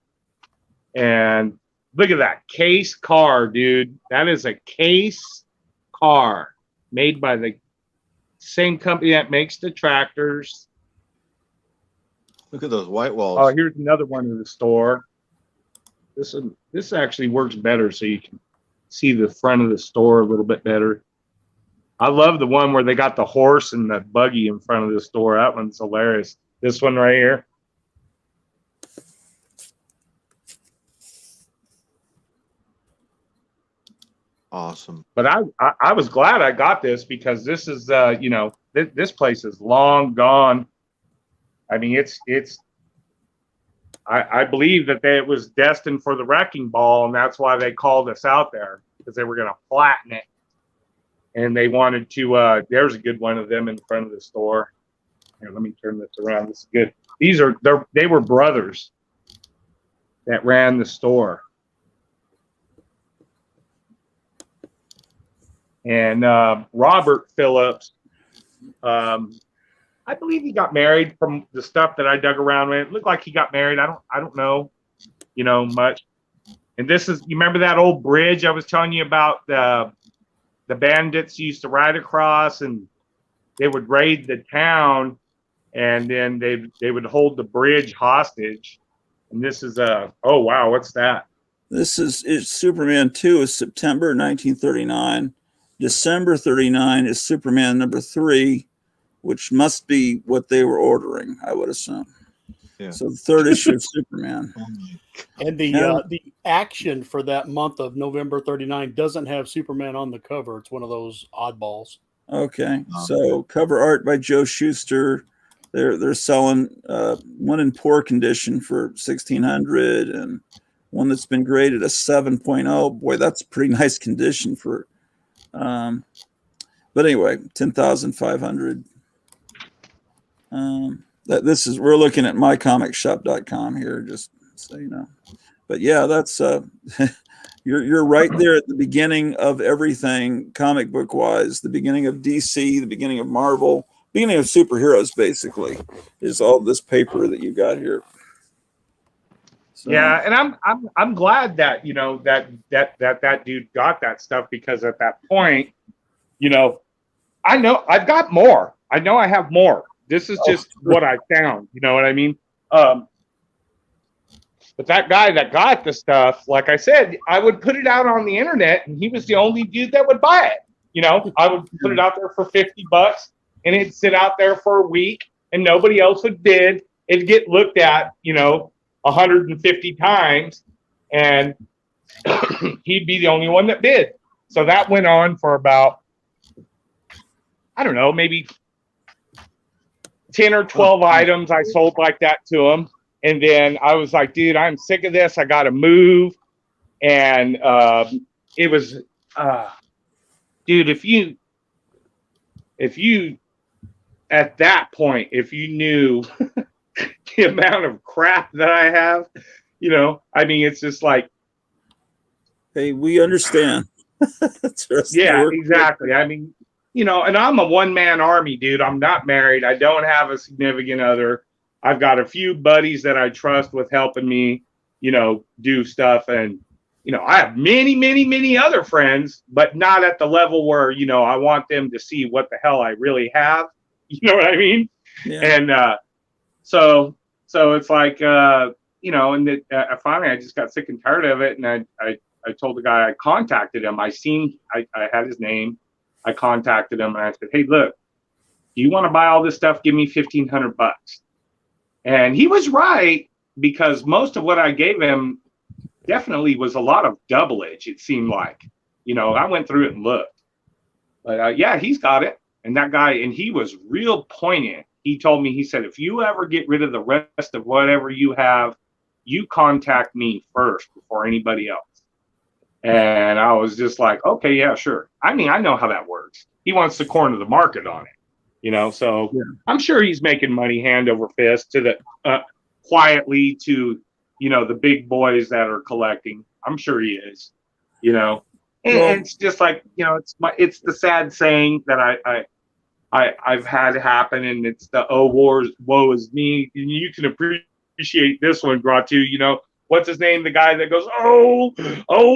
And look at that case car, dude. That is a case car made by the same company that makes the tractors. Look at those white walls. Oh, here's another one in the store. This actually works better, so you can see the front of the store a little bit better. I love the one where they got the horse and the buggy in front of the store. That one's hilarious. This one right here. Awesome. But I was glad I got this because this is you know, this place is long gone. I mean, I believe that it was destined for the wrecking ball, and that's why they called us out there, because they were going to flatten it, and they wanted to. There's a good one of them in front of the store. Here, let me turn this around. This is good. They were brothers that ran the store, and Robert Phillips. I believe he got married from the stuff that I dug around with. It looked like he got married. I don't know, you know, much. And this is, you remember that old bridge I was telling you about? The bandits used to ride across, and they would raid the town, and then they would hold the bridge hostage. And this is oh wow, what's that? It's Superman 2 is September 1939. December 39 is Superman number 3. which must be what they were ordering, I would assume. Yeah. So the third issue of Superman. And the action for that month of November 39 doesn't have Superman on the cover. It's one of those oddballs. Okay. So cover art by Joe Shuster. They're selling one in poor condition for $1,600 and one that's been graded a 7.0. Boy, that's pretty nice condition for but anyway, 10,500. We're looking at mycomicshop.com here, just so you know. But yeah, that's you're right there at the beginning of everything comic book wise. The beginning of DC, the beginning of Marvel, beginning of superheroes. Basically, is all this paper that you got here. So, yeah, and I'm glad that that dude got that stuff, because at that point, I know I've got more. I know I have more. This is just what I found. You know what I mean? But that guy that got the stuff, like I said, I would put it out on the internet, and he was the only dude that would buy it. I would put it out there for $50, and it'd sit out there for a week, and nobody else would bid. It'd get looked at, 150 times, and he'd be the only one that bid. So that went on for about, I don't know, maybe 10 or 12 items I sold like that to him. And then I was like, dude, I'm sick of this. I got to move. And it was, dude, if you, at that point, if you knew the amount of crap that I have, it's just like, hey, we understand. Yeah, exactly. And I'm a one-man army, dude. I'm not married. I don't have a significant other. I've got a few buddies that I trust with helping me, do stuff. And, I have many, many, many other friends, but not at the level where, I want them to see what the hell I really have. You know what I mean? Yeah. And so it's like, and finally I just got sick and tired of it. And I told the guy, I contacted him. I had his name. I contacted him and I said, hey, look, do you want to buy all this stuff? Give me $1,500. And he was right, because most of what I gave him definitely was a lot of doubleage, it seemed like. I went through it and looked. But yeah, he's got it. And that guy, and he was real poignant. He told me, he said, if you ever get rid of the rest of whatever you have, you contact me first before anybody else. And I was just like, okay, yeah, sure. I know how that works. He wants to corner the market on it, so yeah. I'm sure he's making money hand over fist to the quietly to, the big boys that are collecting. I'm sure he is, and it's just like, it's the sad saying that I've had happen, and it's the woe is me. And you can appreciate this one, Gratu. What's his name? The guy that goes, oh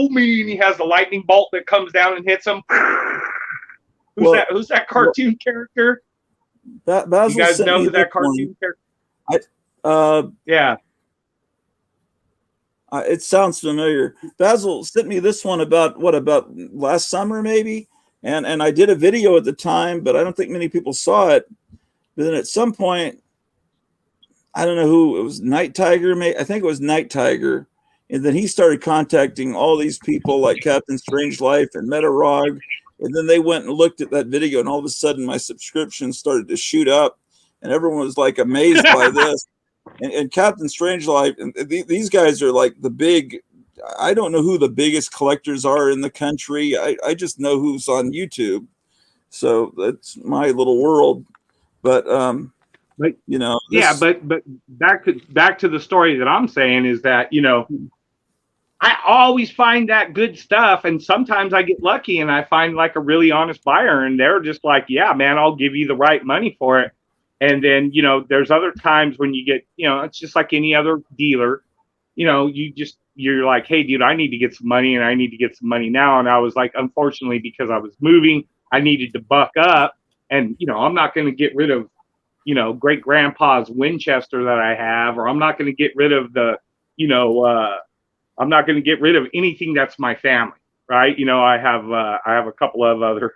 me, and he has the lightning bolt that comes down and hits him. Who's that cartoon character? Basil, you guys know who that cartoon character? Yeah. It sounds familiar. Basil sent me this one about last summer maybe, and I did a video at the time, but I don't think many people saw it. But then at some point, I don't know who it was, Night Tiger, I think it was Night Tiger, and then he started contacting all these people like Captain Strangelove and Metarog, and then they went and looked at that video, and all of a sudden my subscription started to shoot up, and everyone was like amazed by this. And Captain Strangelove, and these guys are like the big. I don't know who the biggest collectors are in the country. I just know who's on YouTube, so that's my little world. But yeah, but back to the story that I'm saying is that, I always find that good stuff, and sometimes I get lucky and I find like a really honest buyer, and they're just like, yeah, man, I'll give you the right money for it. And then, there's other times when you get, it's just like any other dealer, you're like, hey, dude, I need to get some money, and I need to get some money now. And I was like, unfortunately, because I was moving, I needed to buck up, and, I'm not going to get rid of, great grandpa's Winchester that I have, or I'm not going to get rid of I'm not going to get rid of anything that's my family, right? I have a couple of other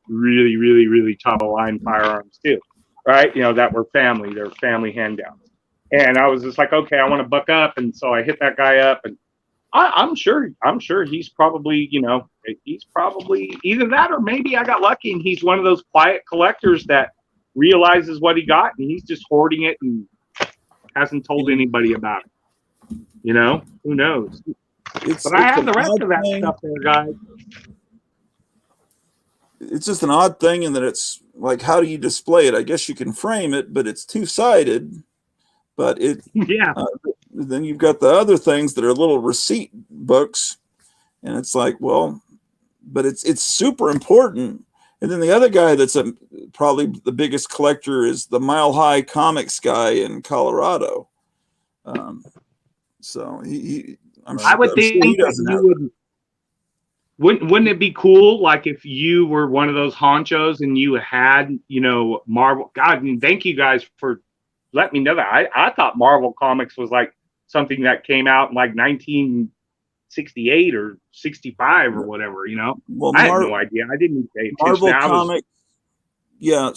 really, really, really top of line firearms too. right? That were family. They're family handouts. And I was just like, okay, I want to buck up. And so I hit that guy up, and I'm sure he's probably, he's probably either that or maybe I got lucky and he's one of those quiet collectors that realizes what he got and he's just hoarding it and hasn't told anybody about it. Who knows? But I have the rest of that stuff there, guys. It's just an odd thing in that it's like, how do you display it? I guess you can frame it, but it's two-sided. But then you've got the other things that are little receipt books, and it's like, well, but it's super important. And then the other guy that's probably the biggest collector is the Mile High Comics guy in Colorado. So I would think that wouldn't it be cool, like if you were one of those honchos and you had, Marvel? God, and thank you guys for letting me know that. I thought Marvel Comics was like something that came out in like 1968 or 65 or whatever. Well, I had no idea. I didn't pay attention. Marvel Comics,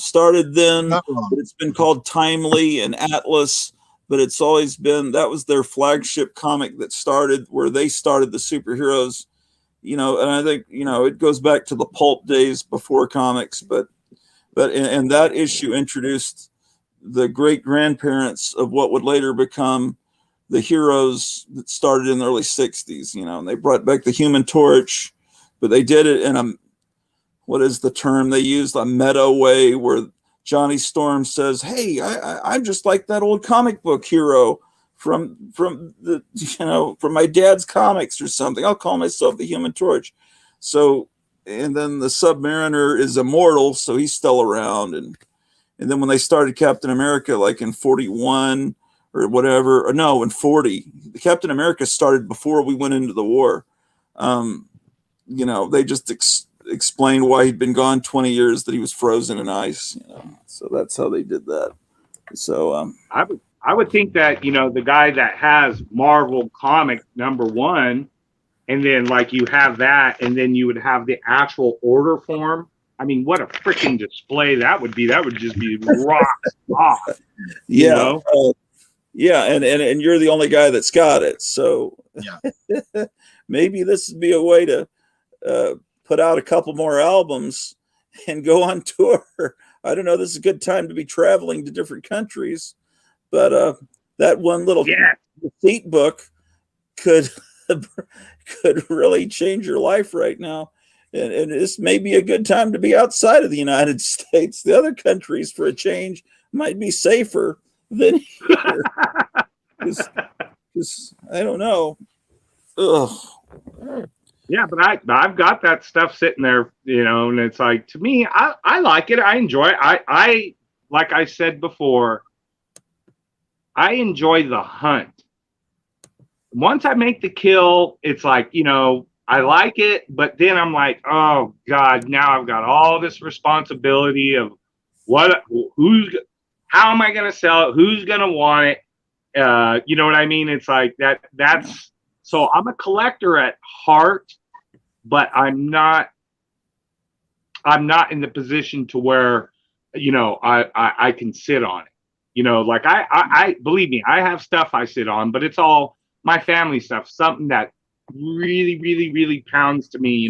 started then, but it's been called Timely and Atlas. But it's always been, that was their flagship comic that started where they started the superheroes. And I think, it goes back to the pulp days before comics, but that issue introduced the great grandparents of what would later become the heroes that started in the early 60s, and they brought back the Human Torch, but they did it in what is the term they used? A meta way where Johnny Storm says, hey, I'm just like that old comic book hero from my dad's comics or something. I'll call myself the Human Torch. So, and then the Submariner is immortal, so he's still around. And then when they started Captain America, like in 41 or whatever, or no, in 40, the Captain America started before we went into the war. They just explained why he'd been gone 20 years, that he was frozen in ice. So that's how they did that. So I would think that, the guy that has Marvel comic #1, and then like you have that, and then you would have the actual order form. I mean, what a freaking display that would be. That would just be rock off. Yeah. And you're the only guy that's got it. So maybe this would be a way to put out a couple more albums and go on tour. I don't know. This is a good time to be traveling to different countries. But that one little receipt book could really change your life right now. And this may be a good time to be outside of the United States. The other countries, for a change, might be safer than here. I don't know. Ugh. Yeah, but I've got that stuff sitting there, and it's like, to me, I like it. I enjoy it. I like I said before, I enjoy the hunt. Once I make the kill, it's like, I like it, but then I'm like, oh God, now I've got all this responsibility of how am I going to sell it? Who's going to want it? You know what I mean? It's like that's, so I'm a collector at heart, but I'm not in the position to where, I can sit on it. Like I believe me, I have stuff I sit on, but it's all my family stuff, something that really, really, really pounds to me,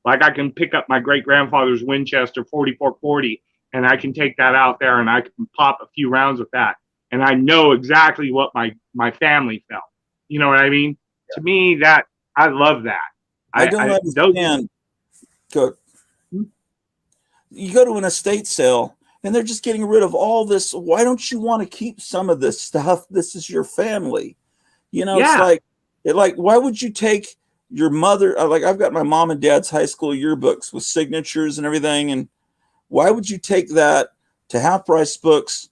like I can pick up my great grandfather's Winchester 4440 and I can take that out there and I can pop a few rounds with that. And I know exactly what my family felt. You know what I mean? Yeah. To me, that I love that. I don't understand. You go to an estate sale and they're just getting rid of all this. Why don't you want to keep some of this stuff? This is your family. It's like, why would you take your mother? Like, I've got my mom and dad's high school yearbooks with signatures and everything. And why would you take that to Half Price Books?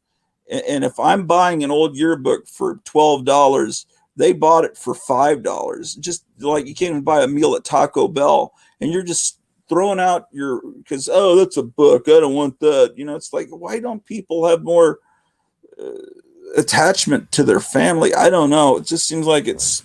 And if I'm buying an old yearbook for $12, they bought it for $5. Just like you can't even buy a meal at Taco Bell, and you're just throwing out because that's a book. I don't want that. It's like, why don't people have more attachment to their family? I don't know. It just seems like it's.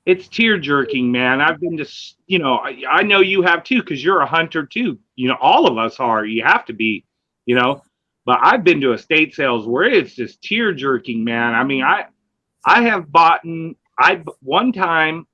it's tear jerking, man. I've been to, you know, I know you have too, because you're a hunter too. You know, all of us are. You have to be, you know. But I've been to estate sales where it's just tear jerking, man. I mean, I have bought. One time,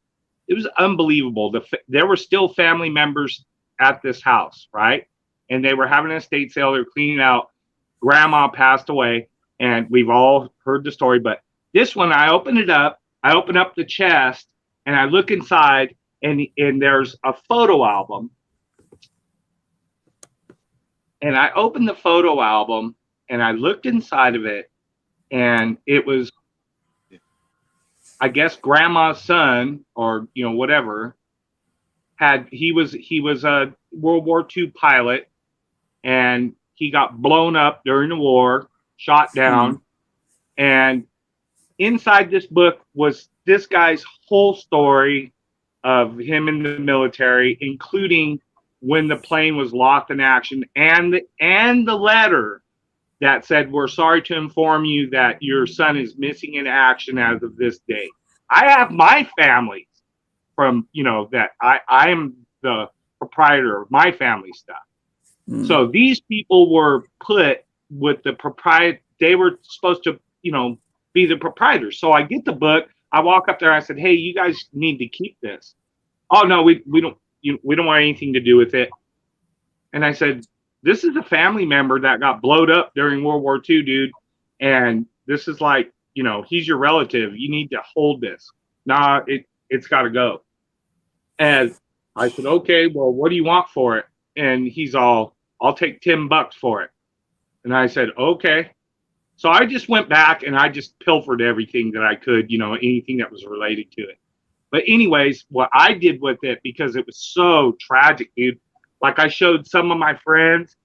it was unbelievable. There were still family members at this house, right? And they were having an estate sale. They were cleaning out. Grandma passed away, and we've all heard the story. But this one, I opened it up. I open up the chest, and I look inside, and there's a photo album. And I opened the photo album, and I looked inside of it, and it was, I guess, Grandma's son, or you know, whatever. He was a World War II pilot, and he got blown up during the war, shot down, and inside this book was this guy's whole story of him in the military, including when the plane was lost in action, and the letter that said, "We're sorry to inform you that your son is missing in action as of this day." I have my family from, you know, that I am the proprietor of my family stuff. So these people were put with the proprietor. They were supposed to, you know, be the proprietors. So I get the book. I walk up there. I said, "Hey, you guys need to keep this." "Oh no, we don't. We don't want anything to do with it." And I said, "This is a family member that got blowed up during World War II, dude. And this is like, you know, he's your relative. You need to hold this." "Nah, it's got to go." And I said, "Okay, well, what do you want for it?" And he's all, "I'll take $10 for it." And I said, "Okay." So I just went back and I just pilfered everything that I could, you know, anything that was related to it. But anyways, what I did with it, because it was so tragic, dude, like I showed some of my friends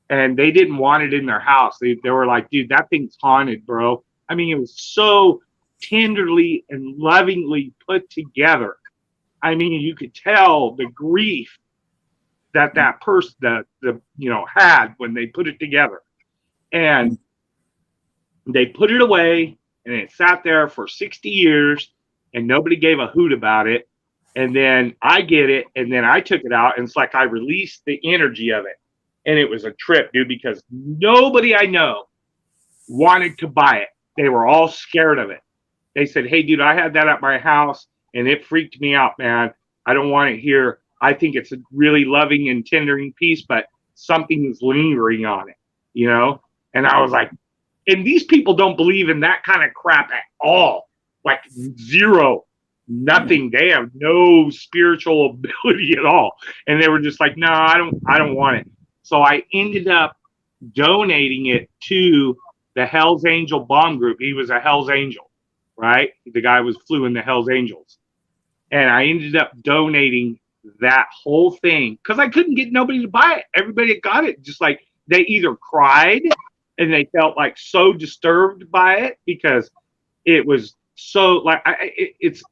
and they didn't want it in their house. They were like, "Dude, that thing's haunted, bro." I mean, it was so tenderly and lovingly put together. I mean, you could tell the grief that person, the you know, had when they put it together. And they put it away, and it sat there for 60 years, and nobody gave a hoot about it. And then I get it, and then I took it out, and it's like I released the energy of it. And it was a trip, dude, because nobody I know wanted to buy it. They were all scared of it. They said, "Hey, dude, I had that at my house, and it freaked me out, man. I don't want it here. I think it's a really loving and tendering piece, but something is lingering on it, you know?" And I was like, and these people don't believe in that kind of crap at all. Like zero, nothing. They have no spiritual ability at all. And they were just like, "No, I don't want it." So I ended up donating it to the Hells Angel bomb group. He was a Hells Angel, right? The guy flew in the Hells Angels. And I ended up donating that whole thing because I couldn't get nobody to buy it. Everybody got it. Just like they either cried and they felt like so disturbed by it because it was so like it's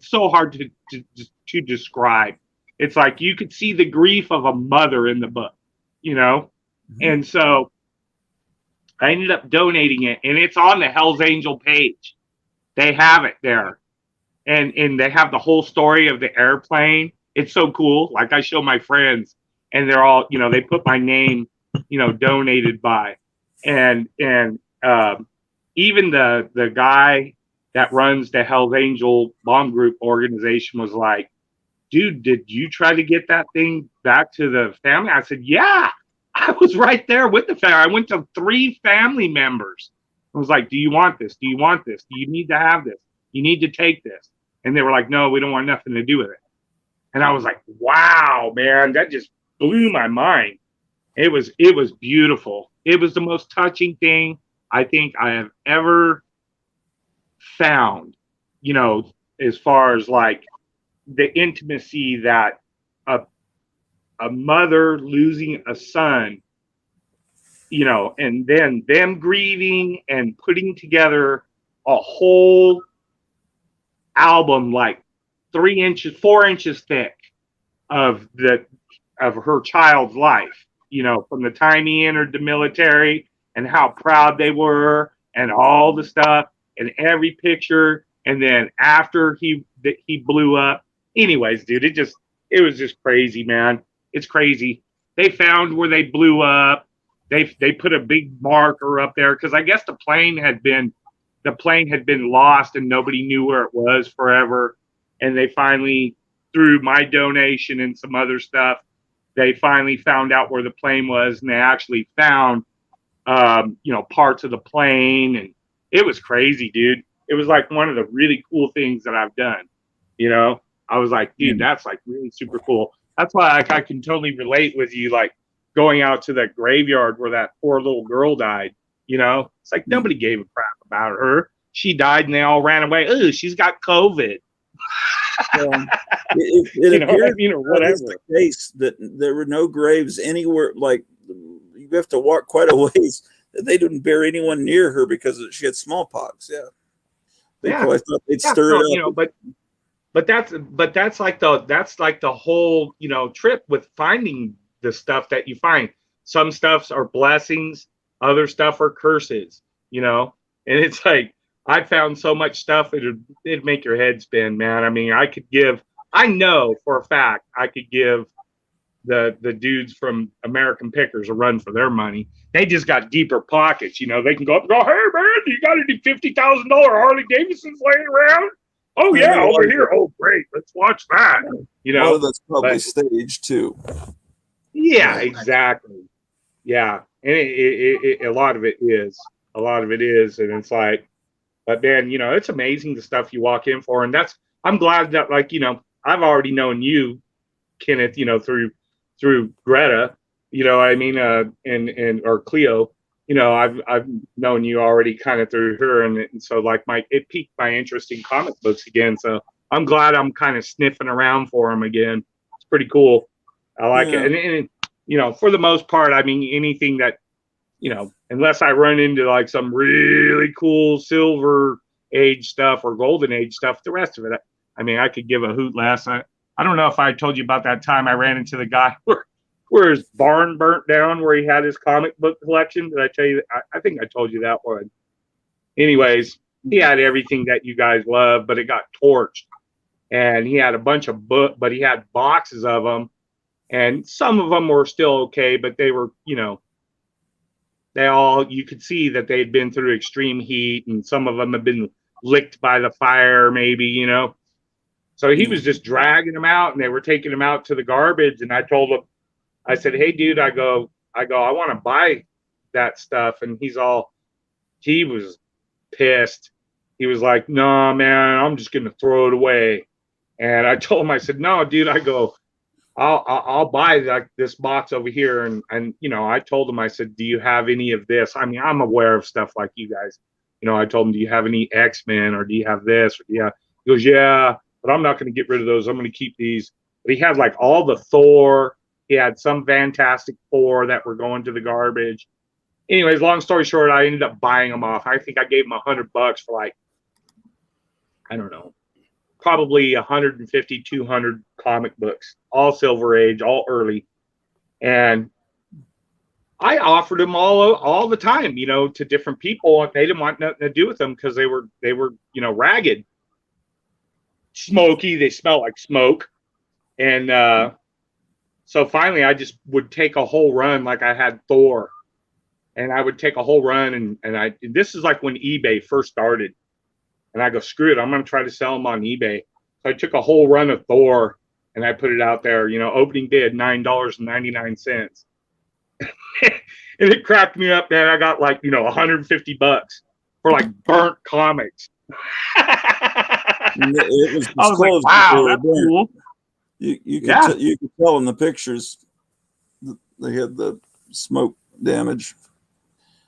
so hard to describe. It's like you could see the grief of a mother in the book, you know? And so I ended up donating it, and it's on the Hells Angel page. They have it there. And they have the whole story of the airplane. It's so cool. Like I show my friends, and they're all, you know, they put my name, you know, donated by. And even the guy that runs the Hells Angel bomb group organization was like, "Dude, did you try to get that thing back to the family?" I said, "Yeah, I was right there with the family. I went to 3 family members. I was like, 'Do you want this? Do you want this? Do you need to have this? You need to take this.'" And they were like, "No, we don't want nothing to do with it." And I was like, wow, man, that just blew my mind. It was beautiful. It was the most touching thing I think I have ever found, you know, as far as like the intimacy that a mother losing a son, you know, and then them grieving and putting together a whole album like 4 inches thick of her child's life, you know, from the time he entered the military and how proud they were and all the stuff and every picture And then after he blew up, anyways, dude, it was just crazy, man. It's crazy. They found where they blew up. They put a big marker up there because I guess the plane had been lost and nobody knew where it was forever. And they finally, through my donation and some other stuff, they finally found out where the plane was, and they actually found parts of the plane, and it was crazy, dude. It was like one of the really cool things that I've done. I was like, dude, that's like really super cool. That's why I can totally relate with you, like going out to that graveyard where that poor little girl died. It's like nobody gave a crap about her. She died and they all ran away. Oh, she's got COVID. It appears whatever the case that there were no graves anywhere. Like you have to walk quite a ways. They didn't bury anyone near her because she had smallpox. Yeah, they probably thought they'd stir it up. But that's like the whole trip with finding the stuff that you find. Some stuffs are blessings, other stuff are curses. And it's like I found so much stuff it'd make your head spin, man. I mean, I know for a fact I could give the dudes from American Pickers a run for their money. They just got deeper pockets. They can go up and go, hey man, you got any $50,000 Harley Davidsons laying around? Oh yeah, over here. Oh great, let's watch that. A lot of that's probably staged too. Yeah, exactly. Yeah, and a lot of it is. And it's like, but man, it's amazing the stuff you walk in for, and I'm glad that I've already known you, Kenneth, through Greta, I mean, or Cleo, I've known you already kind of through her, and so like it piqued my interest in comic books again. So I'm glad I'm kind of sniffing around for them again. It's pretty cool. I like it, and for the most part, I mean, anything that unless I run into like some really cool Silver Age stuff or Golden Age stuff, the rest of it, I mean, I could give a hoot less. I don't know if I told you about that time I ran into the guy where his barn burnt down, where he had his comic book collection. Did I tell you that? I think I told you that one. Anyways, he had everything that you guys love, but it got torched. And he had a bunch of books, but he had boxes of them. And some of them were still okay, but they were, you could see that they'd been through extreme heat, and some of them had been licked by the fire, maybe, So he was just dragging them out, and they were taking them out to the garbage. And I told him, I said, hey, dude, I go, I want to buy that stuff. And he was pissed. He was like, no, man, I'm just going to throw it away. And I told him, I said, no, dude, I go, I'll buy like this box over here. And I told him, I said, do you have any of this? I mean, I'm aware of stuff like you guys. I told him, do you have any X-Men, or do you have this? Or, yeah. He goes, yeah, but I'm not going to get rid of those. I'm going to keep these. But he had like all the Thor. He had some Fantastic Four that were going to the garbage. Anyways, long story short, I ended up buying them off. I think I gave him $100 for like, I don't know, probably 150, 200 comic books, all Silver Age, all early. And I offered them all the time, to different people, and they didn't want nothing to do with them because they were, ragged, smoky. They smell like smoke. And, so finally I just would take a whole run. Like I had Thor, and I would take a whole run. And this is like when eBay first started, and I go, screw it, I'm going to try to sell them on eBay. So I took a whole run of Thor, and I put it out there, opening bid, $9.99. And it cracked me up, man. I got like, $150 for like burnt comics. It was I was like, wow, that's cool. You could tell in the pictures they had the smoke damage.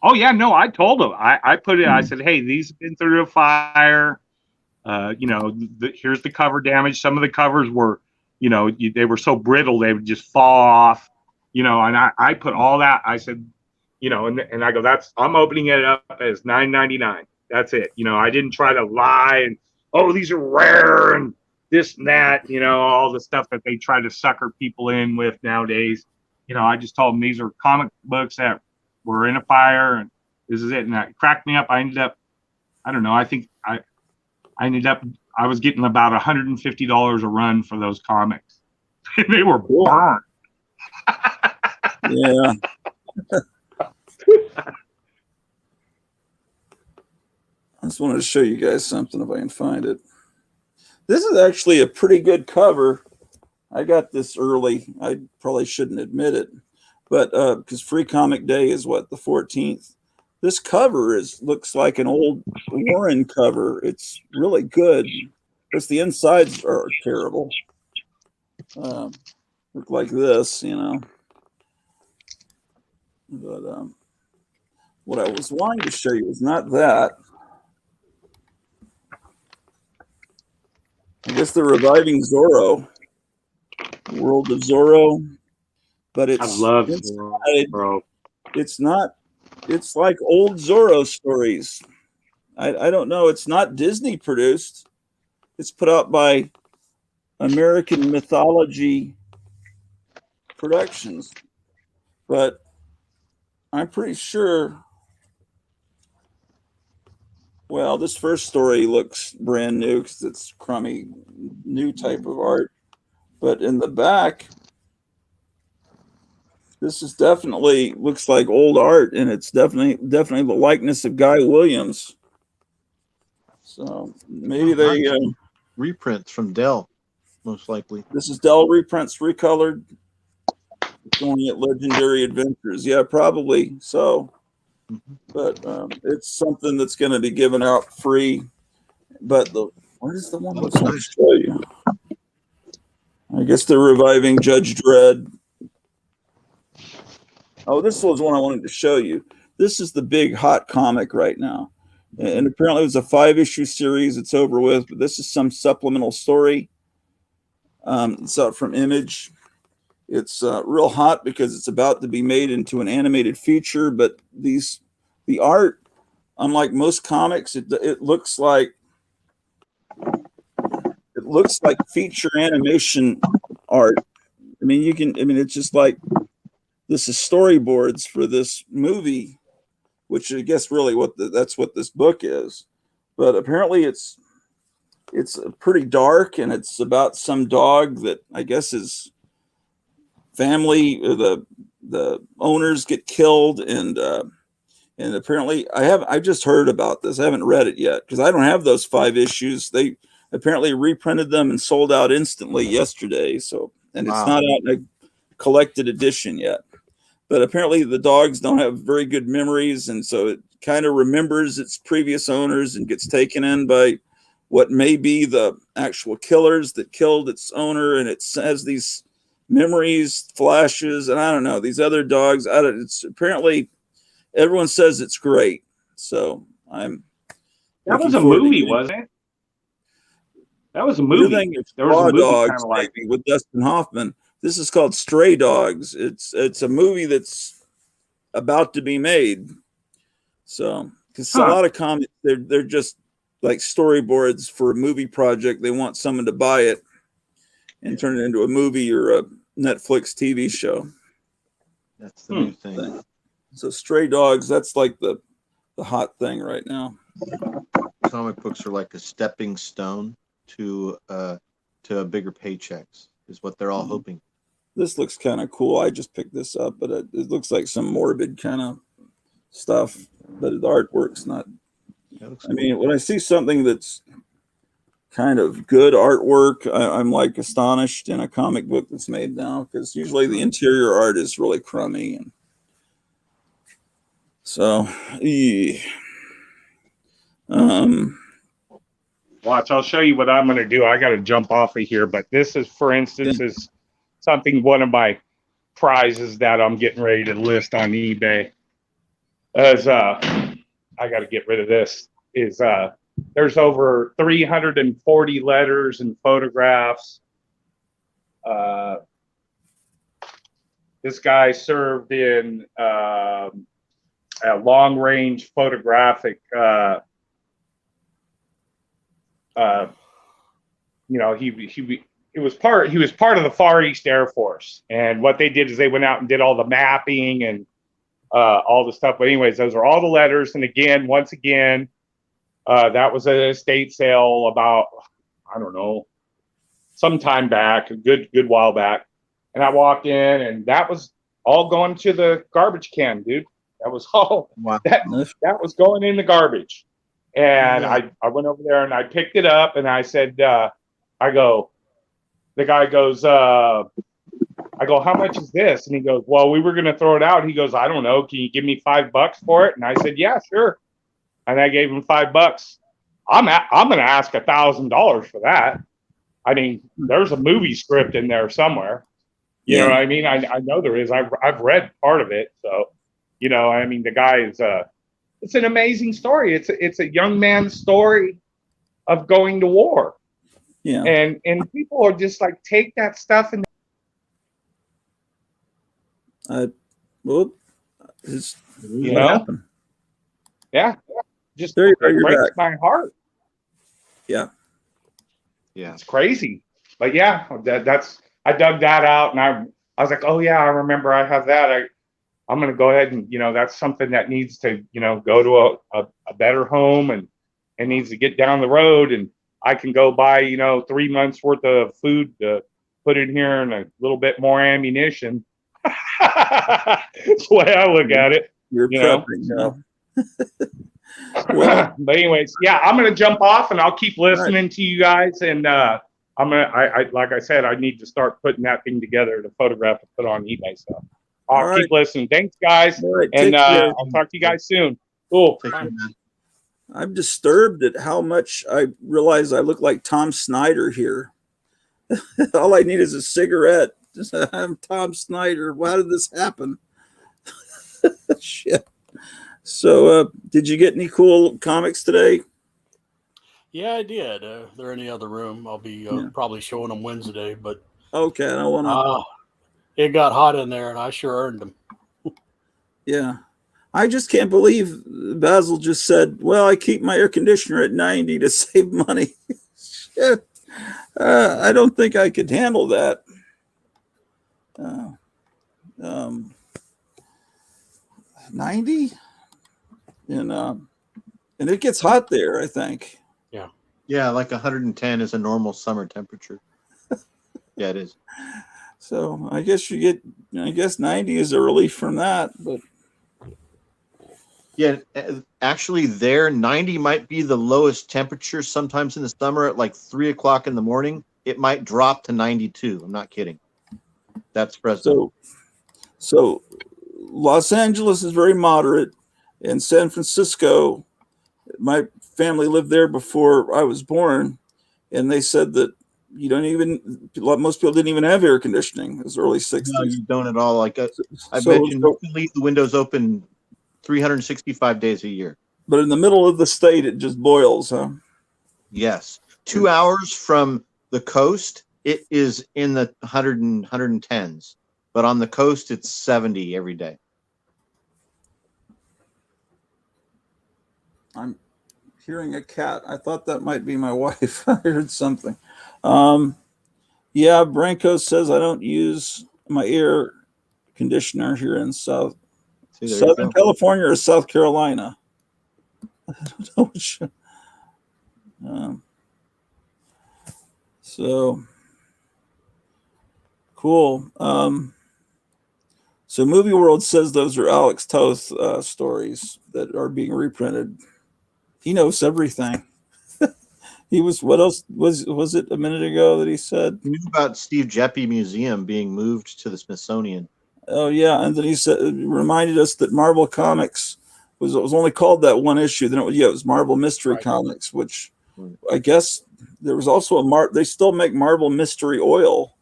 Oh yeah, no, I told them. I put it. I said, hey, these have been through a fire. Here's the cover damage. Some of the covers were, they were so brittle they would just fall off. And I put all that. I said, and I go, I'm opening it up as $9.99. That's it. I didn't try to lie and these are rare and this and that, all the stuff that they try to sucker people in with nowadays. I just told them these are comic books that were in a fire, and this is it. And that cracked me up. I ended up, I don't know, I think I was getting about $150 a run for those comics. They were burned. Yeah. I just wanted to show you guys something if I can find it. This is actually a pretty good cover. I got this early. I probably shouldn't admit it, but because Free Comic Day is what, the 14th. This cover looks like an old Warren cover. It's really good. Because the insides are terrible. Look like this, you know. But what I was wanting to show you is not that. I guess they're reviving Zorro, World of Zorro, but it's I love inside, Zorro. It's not. It's like old Zorro stories. I don't know. It's not Disney produced. It's put out by American Mythology Productions, but I'm pretty sure. Well, this first story looks brand new because it's crummy, new type of art. But in the back, this is definitely looks like old art, and it's definitely the likeness of Guy Williams. So maybe they reprints from Dell, most likely. This is Dell reprints, recolored. It's only at Legendary Adventures. Yeah, probably so. But it's something that's going to be given out free. But where's the one that's going to show you? I guess they're reviving Judge Dredd. Oh, this was one I wanted to show you. This is the big hot comic right now. And apparently it was a 5-issue series. It's over with, but this is some supplemental story. It's out from Image. It's real hot because it's about to be made into an animated feature, but the art, unlike most comics, it looks like feature animation art. I mean, it's just like this is storyboards for this movie, which I guess really that's what this book is. But apparently it's pretty dark, and it's about some dog that I guess is family, the owners get killed, and apparently I just heard about this. I haven't read it yet because I don't have those 5 issues. They apparently reprinted them and sold out instantly yesterday. So, and it's not out in a collected edition yet. But apparently the dogs don't have very good memories, and so it kind of remembers its previous owners and gets taken in by what may be the actual killers that killed its owner, and it has these memories, flashes, and I don't know, these other dogs. It's apparently everyone says it's great. So that was a movie, wasn't it? That was a movie. There was a movie Dogs, like with Dustin Hoffman. This is called Stray Dogs. It's a movie that's about to be made. So, because a lot of comics, they're just like storyboards for a movie project. They want someone to buy it and turn it into a movie or a Netflix TV show. That's the new thing. So Stray Dogs, that's like the hot thing right now. Comic books are like a stepping stone to bigger paychecks, is what they're all hoping. This looks kind of cool. I just picked this up, but it looks like some morbid kind of stuff. But the artwork's not. I mean, when I see something that's kind of good artwork, I'm like astonished in a comic book that's made now, because usually the interior art is really crummy. And so, watch, I'll show you what I'm going to do. I got to jump off of here, but this is, for instance, is something, one of my prizes that I'm getting ready to list on eBay. As I got to get rid of this. Is there's over 340 letters and photographs. This guy served in a long-range photographic. He was part of the Far East Air Force, and what they did is they went out and did all the mapping and all the stuff. But anyways, those are all the letters. And again, once again, That was an estate sale about, I don't know, some time back, a good while back. And I walked in, and that was all going to the garbage can, dude. That was all that was going in the garbage. And I went over there and I picked it up and I said, the guy goes, I go, how much is this? And he goes, well, we were going to throw it out. He goes, I don't know. Can you give me $5 for it? And I said, yeah, sure. And I gave him $5. I'm going to ask $1,000 for that. I mean, there's a movie script in there somewhere. You know what I mean? I know there is. I've read part of it. So, you know, I mean, the guy is, it's an amazing story. It's a young man's story of going to war. Yeah. And people are just like, take that stuff and you know, happened? Yeah, just there you go, breaks my heart. Yeah, it's crazy. But yeah, that's I dug that out, and I was like, oh yeah, I remember I have that. I'm gonna go ahead and, you know, that's something that needs to, you know, go to a better home and needs to get down the road, and I can go buy, you know, 3 months worth of food to put in here and a little bit more ammunition. That's the way I look at it. You're prepping, well, but anyways, yeah, I'm gonna jump off and I'll keep listening to you guys. And I'm gonna, like I said, I need to start putting that thing together to photograph and put on eBay. So I'll keep listening. Thanks, guys, and I'll talk to you guys soon. Cool. I'm disturbed at how much I realize I look like Tom Snyder here. All I need is a cigarette. I'm Tom Snyder. How did this happen? Shit. So, did you get any cool comics today? Yeah, I did. They're in the other room. I'll be probably showing them Wednesday. But okay, I don't want to. It got hot in there, and I sure earned them. Yeah, I just can't believe Basil just said, "Well, I keep my air conditioner at 90 to save money." Shit. I don't think I could handle that. 90, and it gets hot there, I think. Yeah, like 110 is a normal summer temperature. Yeah, it is. So I guess 90 is a relief from that, but yeah, actually there 90 might be the lowest temperature sometimes in the summer at like 3 o'clock in the morning. It might drop to 92. I'm not kidding. That's Fresno. So Los Angeles is very moderate, and San Francisco, my family lived there before I was born, and they said that most people didn't even have air conditioning. It was early 60s. No, you don't at all. Like I bet you can leave the windows open 365 days a year. But in the middle of the state, it just boils, huh? Yes. 2 hours from the coast, it is in the 110s. But on the coast, it's 70 every day. I'm hearing a cat. I thought that might be my wife. I heard something. Yeah, Branko says I don't use my air conditioner here in Southern California or South Carolina. I don't know which. So cool. So Movie World says those are Alex Toth stories that are being reprinted. He knows everything. He was, what else was it a minute ago that he said? He knew about Steve Jeppe Museum being moved to the Smithsonian. Oh yeah, and then he said, reminded us that Marvel Comics was only called that one issue. Then it was Marvel Mystery Comics, which I guess there was also they still make Marvel Mystery Oil.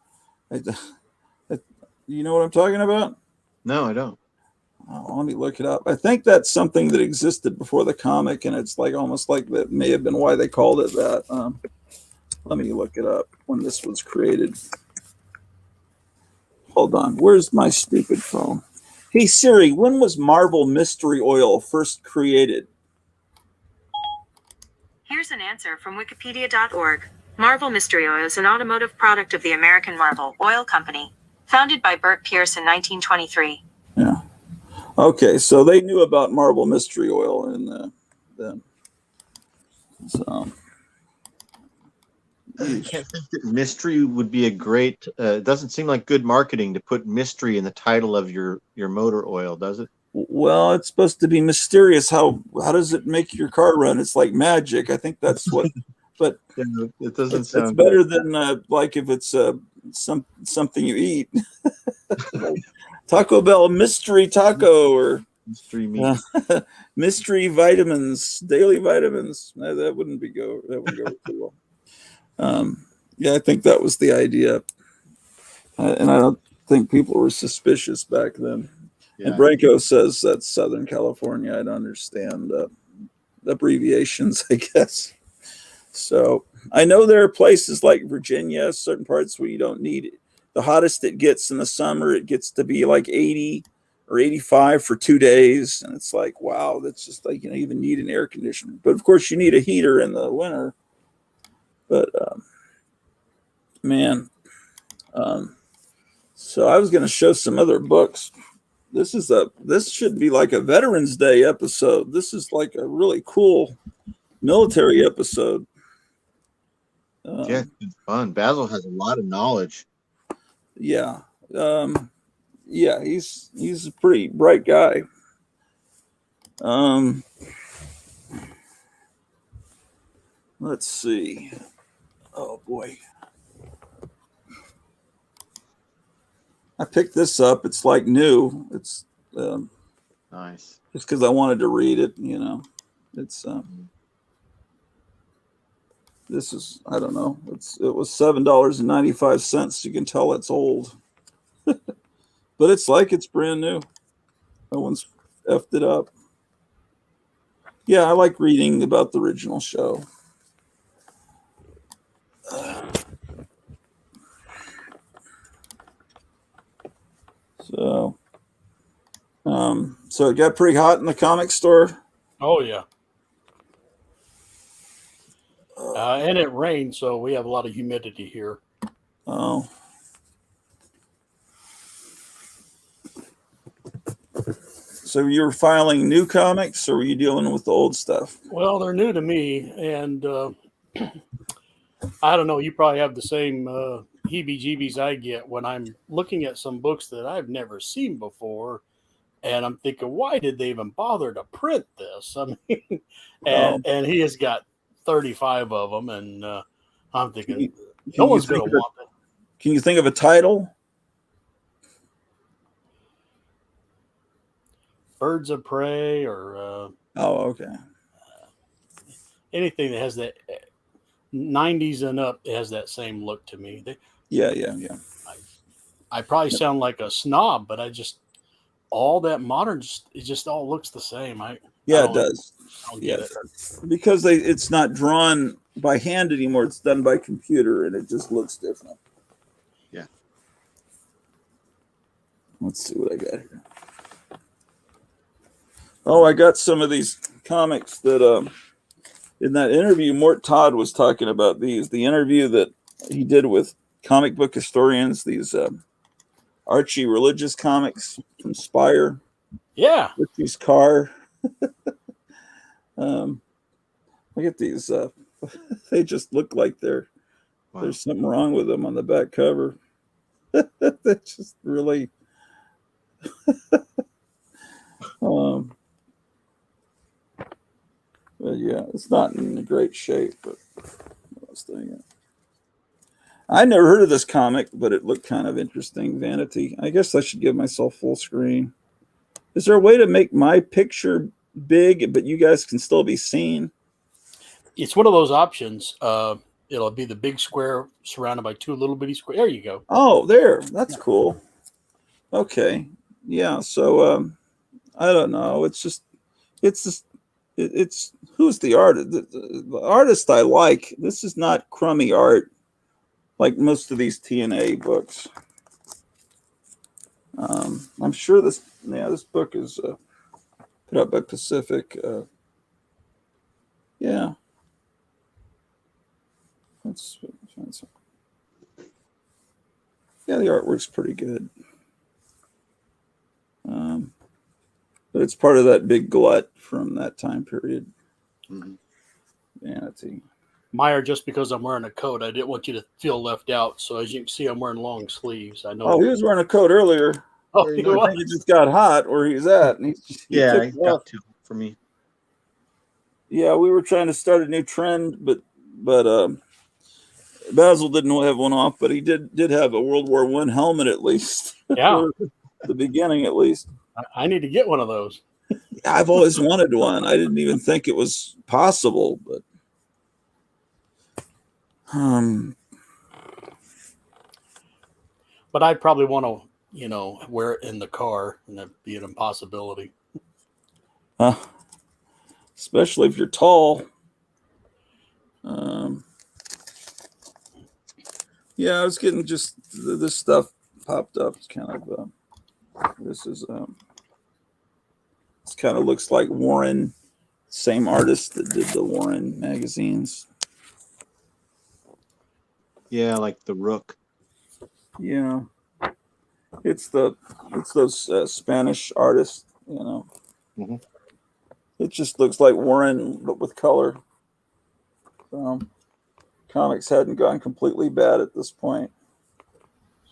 You know what I'm talking about? No, I don't. Oh, let me look it up. I think that's something that existed before the comic, and it's like almost like that may have been why they called it that. Let me look it up when this was created. Hold on. Where's my stupid phone? Hey Siri, when was Marvel Mystery Oil first created? Here's an answer from wikipedia.org. Marvel Mystery Oil is an automotive product of the American Marvel Oil Company, founded by Bert Pierce in 1923. Yeah. Okay, so they knew about Marvel Mystery Oil and then. So I can't think that mystery would be a great. It doesn't seem like good marketing to put mystery in the title of your motor oil, does it? well, it's supposed to be mysterious. How does it make your car run? It's like magic. I think that's what. But Yeah, it doesn't it's sound better good. than like if it's something you eat. Taco Bell mystery taco or Mystery meat. mystery vitamins, daily vitamins. No, that wouldn't go too well. Yeah, I think that was the idea, and I don't think people were suspicious back then. Yeah. And Branko says that's Southern California. I don't understand the abbreviations, I guess. So I know there are places like Virginia, certain parts where you don't need it. The hottest it gets in the summer, it gets to be like 80 or 85 for 2 days. And it's like, wow, that's just like, you don't even need an air conditioner. But of course, you need a heater in the winter. But man, so I was going to show some other books. This should be like a Veterans Day episode. This is like a really cool military episode. Yeah, it's fun. Basil has a lot of knowledge. Yeah. Yeah, he's a pretty bright guy. Let's see. Oh boy. I picked this up. It's like new. It's nice. Just because I wanted to read it, It's this is, I don't know. It was $7.95. You can tell it's old. But it's like it's brand new. No one's effed it up. Yeah, I like reading about the original show. So it got pretty hot in the comic store. Oh yeah. And it rained, so we have a lot of humidity here. Oh. So you were filing new comics, or were you dealing with the old stuff? Well, they're new to me, and I don't know. You probably have the same heebie-jeebies I get when I'm looking at some books that I've never seen before, and I'm thinking, why did they even bother to print this? I mean, and he has got 35 of them, and I'm thinking, no one's going to want it. Can you think of a title? Birds of Prey, or okay, anything that has that 90s and up has that same look to me. Yeah. I probably sound like a snob, but all that modern, it just all looks the same. It does. I don't get it. Because it's not drawn by hand anymore; it's done by computer, and it just looks different. Yeah. Let's see what I got here. Oh, I got some of these comics that in that interview, Mort Todd was talking about these. The interview that he did with comic book historians, these Archie religious comics from Spire. Yeah. Archie's car. Look at these. They just look like there's something wrong with them on the back cover. They're just really. But yeah, it's not in great shape. But I was thinking, I never heard of this comic, but it looked kind of interesting. Vanity. I guess I should give myself full screen. Is there a way to make my picture big, but you guys can still be seen? It's one of those options. It'll be the big square surrounded by two little bitty squares. There you go. Oh, there. That's cool. Okay. Yeah. So I don't know. It's who's the artist? The artist I like. This is not crummy art like most of these TNA books. I'm sure this book is put out by Pacific. Yeah. Let's find some. Yeah, the artwork's pretty good. But it's part of that big glut from that time period. Mm-hmm. vanity. Meyer, just because I'm wearing a coat, I didn't want you to feel left out. So as you can see, I'm wearing long sleeves. I know. Oh, he was wearing a coat earlier. Oh, I think it just got hot where he's at. And he took it got off. to for me. Yeah, we were trying to start a new trend, but Basil didn't have one off, but he did have a World War I helmet at least. Yeah, for the beginning at least. I need to get one of those. I've always wanted one. I didn't even think it was possible, but But I'd probably want to, wear it in the car, and that'd be an impossibility. Especially if you're tall. Yeah, I was getting just this stuff popped up. It's kind of this is this kind of looks like Warren, same artist that did the Warren magazines. Yeah, like the Rook. Yeah, it's those Spanish artists. Mm-hmm. It just looks like Warren, but with color. Comics hadn't gone completely bad at this point,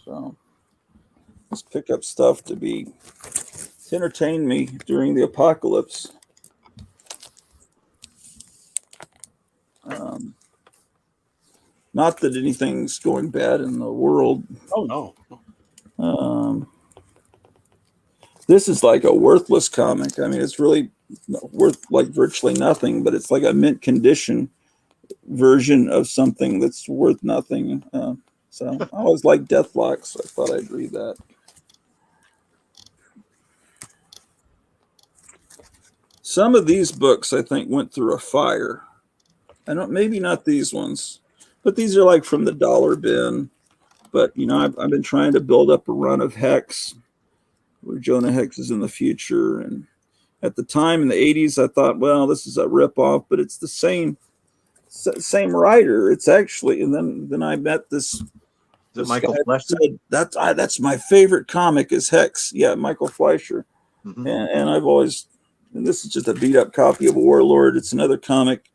so let's pick up stuff to entertain me during the apocalypse. Not that anything's going bad in the world. Oh no. This is like a worthless comic. I mean, it's really worth like virtually nothing, but it's like a mint condition version of something that's worth nothing. So I always like Deathlock, so I thought I'd read that. Some of these books I think went through a fire. Maybe not these ones, but these are like from the dollar bin. But I've been trying to build up a run of Hex, where Jonah Hex is in the future. And at the time in the 80s, I thought, well, this is a ripoff, but it's the same writer. It's actually, and then I met this Michael Fleischer. That's my favorite comic is Hex. Yeah, Michael Fleischer. Mm-hmm. And I've always, and this is just a beat up copy of Warlord. It's another comic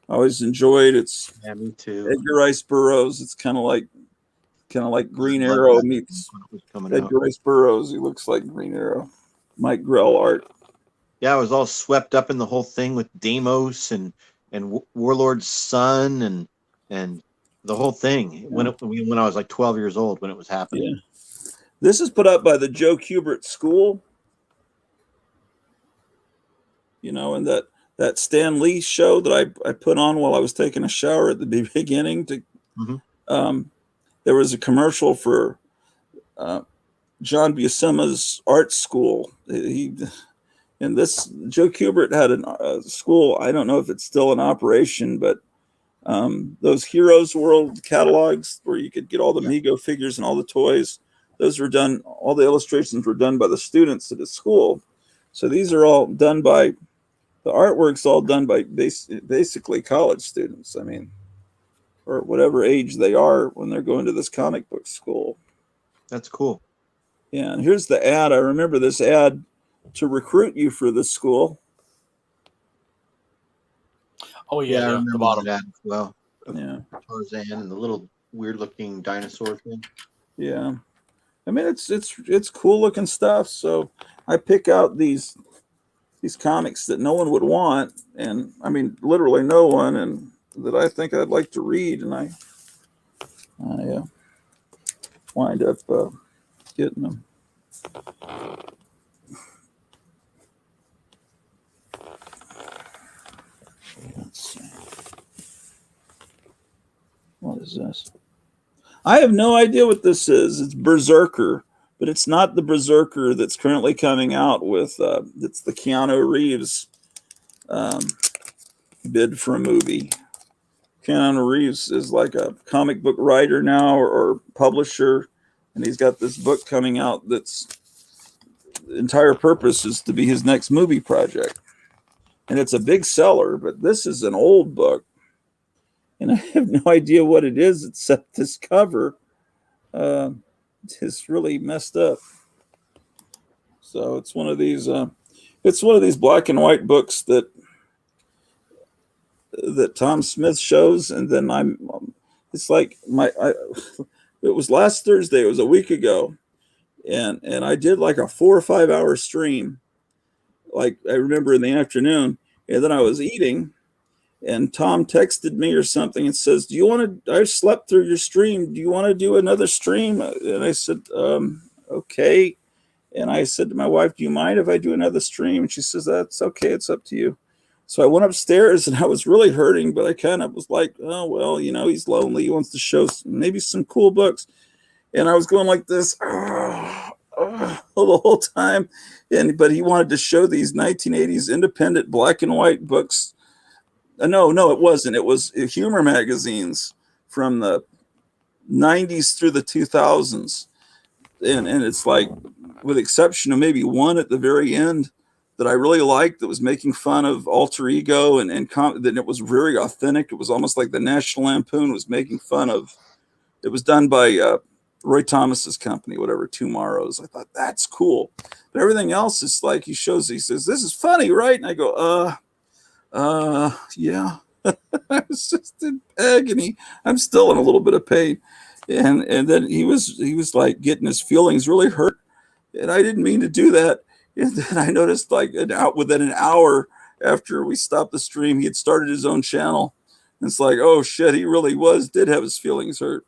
I always enjoyed. It's me too. Edgar Rice Burroughs. It's kind of like Green Arrow meets Edgar Rice Burroughs. He looks like Green Arrow. Mike Grell art. Yeah, I was all swept up in the whole thing with Deimos and Warlord's son and the whole thing when I was like 12 years old when it was happening. Yeah. This is put up by the Joe Kubert School. And that Stan Lee show that I put on while I was taking a shower at the beginning. There was a commercial for John Buscema's art school. And this Joe Kubert had a school. I don't know if it's still in operation, but those Heroes World catalogs where you could get all the Mego figures and all the toys, those were done. All the illustrations were done by the students at the school. So these are all done by the artwork's all done by basically college students. I mean, or whatever age they are when they're going to this comic book school. That's cool. Yeah, and here's the ad. I remember this ad to recruit you for this school. Oh yeah, I remember the bottom. that as well. Yeah, Tarzan and the little weird-looking dinosaur thing. Yeah, I mean it's cool looking stuff. So I pick out these comics that no one would want, and I mean literally no one, and that I think I'd like to read, and I wind up getting them. Let's see. What is this? I have no idea what this is. It's Berserker, but it's not the Berserker that's currently coming out with. It's the Keanu Reeves bid for a movie. Keanu Reeves is like a comic book writer now or publisher, and he's got this book coming out that's the entire purpose is to be his next movie project. And it's a big seller, but this is an old book. And I have no idea what it is except this cover. It's really messed up. So it's one of these black and white books that that Tom Smith shows, and then it's like it was last Thursday. It was a week ago, and I did like a 4 or 5 hour stream. Like I remember in the afternoon, and then I was eating, and Tom texted me or something and says, "Do you want to? I slept through your stream. Do you want to do another stream?" And I said, "Okay." And I said to my wife, "Do you mind if I do another stream?" And she says, "That's okay. It's up to you." So I went upstairs, and I was really hurting, but I kind of was like, "Oh well, he's lonely. He wants to show maybe some cool books." And I was going like this the whole time. But he wanted to show these 1980s independent black and white books. No, it wasn't. It was humor magazines from the 90s through the 2000s. And it's like, with the exception of maybe one at the very end that I really liked, that was making fun of alter ego and then it was very authentic. It was almost like the National Lampoon was making fun of. It was done by Roy Thomas's company, whatever, Tomorrow's. I thought that's cool, but everything else is like he says, "This is funny, right?" And I go, yeah. I was just in agony. I'm still in a little bit of pain, and then he was like getting his feelings really hurt, and I didn't mean to do that. And then I noticed like within an hour after we stopped the stream, he had started his own channel. And it's like, oh shit, he really did have his feelings hurt.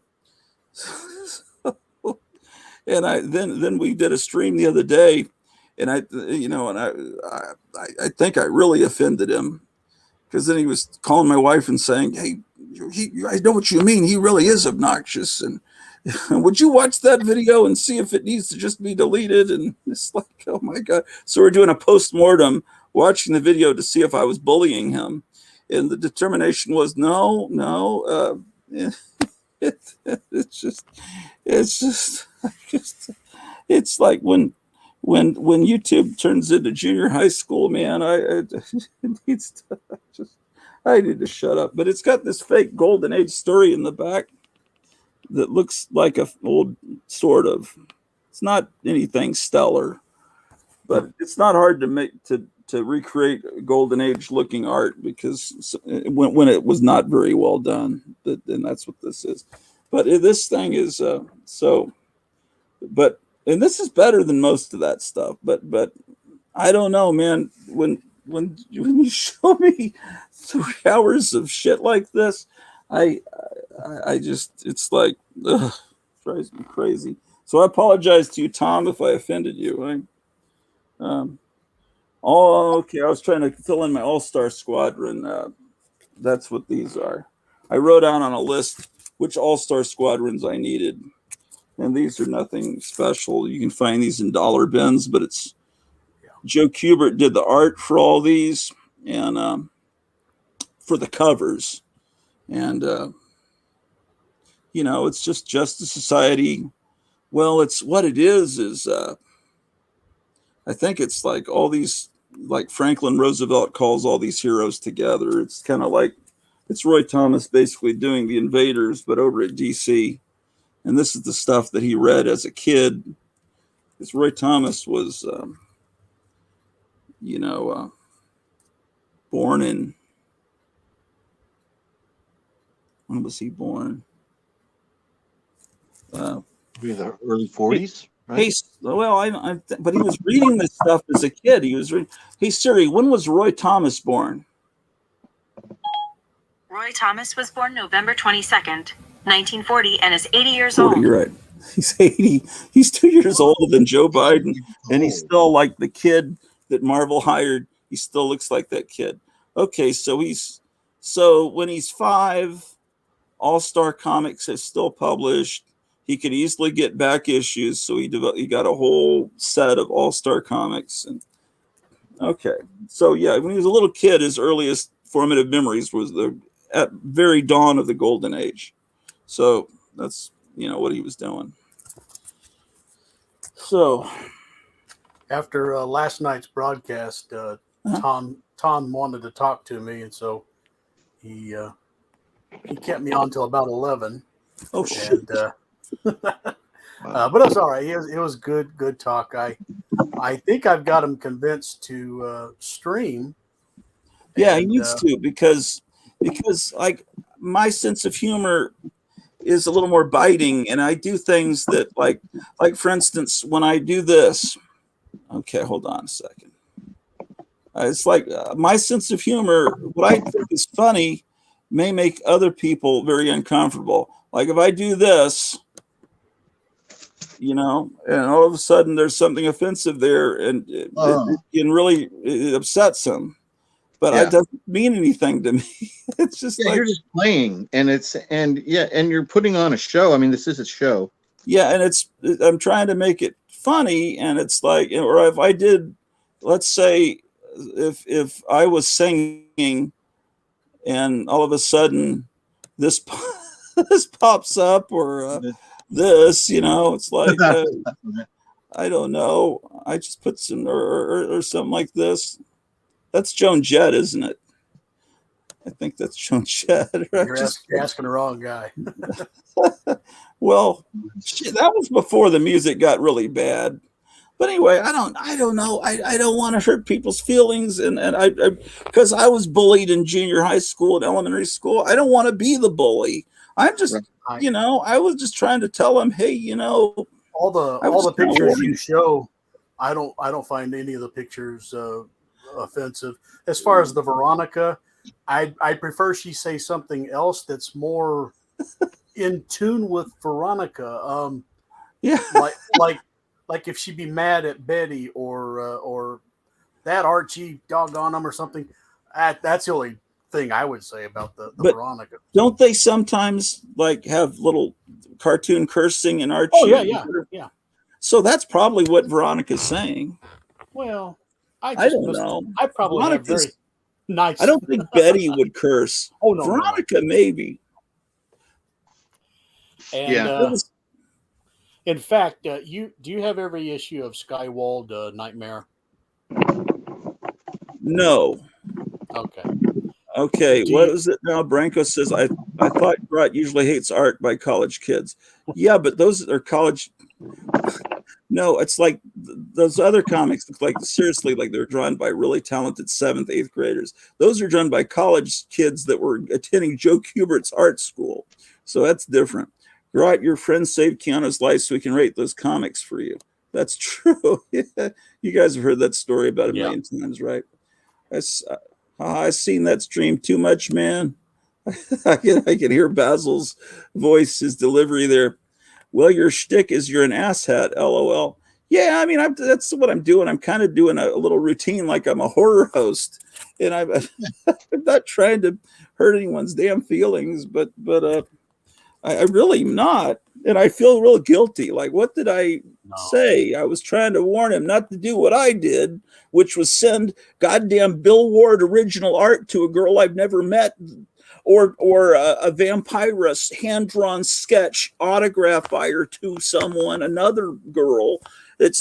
And then we did a stream the other day, and I think I really offended him, because then he was calling my wife and saying, "Hey, I know what you mean. He really is obnoxious. And would you watch that video and see if it needs to just be deleted?" And it's like, oh my God. So we're doing a post-mortem, watching the video to see if I was bullying him. And the determination was no. It's like when YouTube turns into junior high school, man, I need to shut up. But it's got this fake golden age story in the back that looks like a old sort of. It's not anything stellar, but it's not hard to recreate golden age looking art, because when it was not very well done, and that's what this is. But this thing is and this is better than most of that stuff. But I don't know, man. When you show me 3 hours of shit like this, I just, it's like, ugh, drives me crazy. So I apologize to you, Tom, if I offended you. Okay. I was trying to fill in my All-Star Squadron. That's what these are. I wrote out on a list which All-Star Squadrons I needed. And these are nothing special. You can find these in dollar bins, but it's Joe Kubert did the art for all these, and for the covers. And, it's just Justice Society. Well, it's what it is I think it's like all these, like Franklin Roosevelt calls all these heroes together. It's kind of like, it's Roy Thomas basically doing the Invaders, but over at DC. And this is the stuff that he read as a kid. Because Roy Thomas was, born in, when was he born? The early 40s, right? Hey, well, but he was reading this stuff as a kid. He was reading. Hey, Siri, when was Roy Thomas born? Roy Thomas was born November 22nd, 1940, and is 80 years old. You're right. He's 80. He's 2 years older than Joe Biden, and he's still like the kid that Marvel hired. He still looks like that kid. Okay, so when he's 5, All-Star Comics has still published. He could easily get back issues, so he got a whole set of All-Star Comics. And okay, so yeah, when he was a little kid, his earliest formative memories was at very dawn of the Golden Age. So that's what he was doing. So after last night's broadcast, Tom wanted to talk to me, and so he kept me on till about 11. Oh shit! But it's all right. It was good talk. I think I've got him convinced to stream. Yeah, he needs to, because because like my sense of humor is a little more biting, and I do things that like for instance, when I do this, okay, hold on a second. It's like my sense of humor, what I think is funny may make other people very uncomfortable. Like if I do this, you know, and all of a sudden there's something offensive there, and it upsets them. But it doesn't mean anything to me. It's just like you're just playing, and you're putting on a show. I mean, this is a show. Yeah, and I'm trying to make it funny, and it's like, or if I did, let's say, if I was singing, and all of a sudden this this pops up, or this, you know, it's like I don't know. I just put some or something like this. That's Joan Jett, isn't it? I think that's Joan Jett. You're asking the wrong guy. Well, that was before the music got really bad. But anyway, I don't know. I don't want to hurt people's feelings, and I because I was bullied in junior high school and elementary school. I don't want to be the bully. I'm just, you know, I was just trying to tell them, hey, you know, all the pictures you show, I don't find any of the pictures offensive. As far as the Veronica, I prefer she say something else that's more in tune with Veronica. Like if she'd be mad at Betty or that Archie doggone them or something. That's the only thing I would say about the Veronica. Don't they sometimes like have little cartoon cursing in Archie? Oh yeah. So that's probably what Veronica's saying. Well, I don't know. I probably have very nice. I don't think Betty would curse. Oh no, Veronica maybe. And in fact, do you have every issue of Skywald Nightmare? No. Okay. What is it now? Branko says I thought Grot usually hates art by college kids. Yeah, but those are college. No, it's like those other comics look like, seriously, like they're drawn by really talented 7th, 8th graders. Those are drawn by college kids that were attending Joe Kubert's art school. So that's different. Grot, your friend saved Keanu's life so we can rate those comics for you. That's true. Yeah. You guys have heard that story about a million times, right? I've seen that stream too much, man. I can hear Basil's voice, his delivery there. Well, your shtick is you're an asshat, LOL. Yeah, I mean, that's what I'm doing. I'm kind of doing a little routine like I'm a horror host. And I'm not trying to hurt anyone's damn feelings, but I really am not. And I feel real guilty. Like, what did I say? I was trying to warn him not to do what I did, which was send goddamn Bill Ward original art to a girl I've never met, or a Vampirus hand-drawn sketch autographed by her to someone, another girl.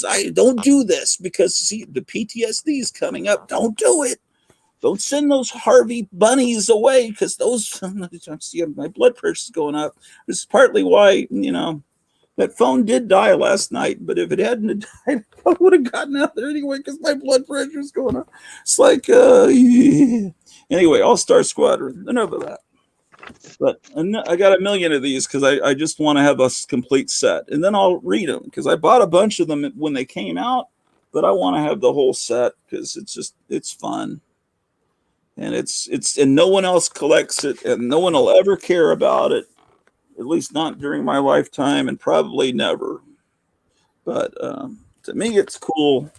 I don't do this because, see, the PTSD is coming up. Don't do it. Don't send those Harvey bunnies away, because those, see, my blood pressure's going up. This is partly why, you know, that phone did die last night, but if it hadn't died, I would have gotten out there anyway, because my blood pressure's going up. It's like, anyway, All-Star Squadron, enough of that. But I got a million of these because I just want to have a complete set, and then I'll read them, because I bought a bunch of them when they came out, but I want to have the whole set because it's fun. And and no one else collects it, and no one will ever care about it, at least not during my lifetime, and probably never. But to me, it's cool.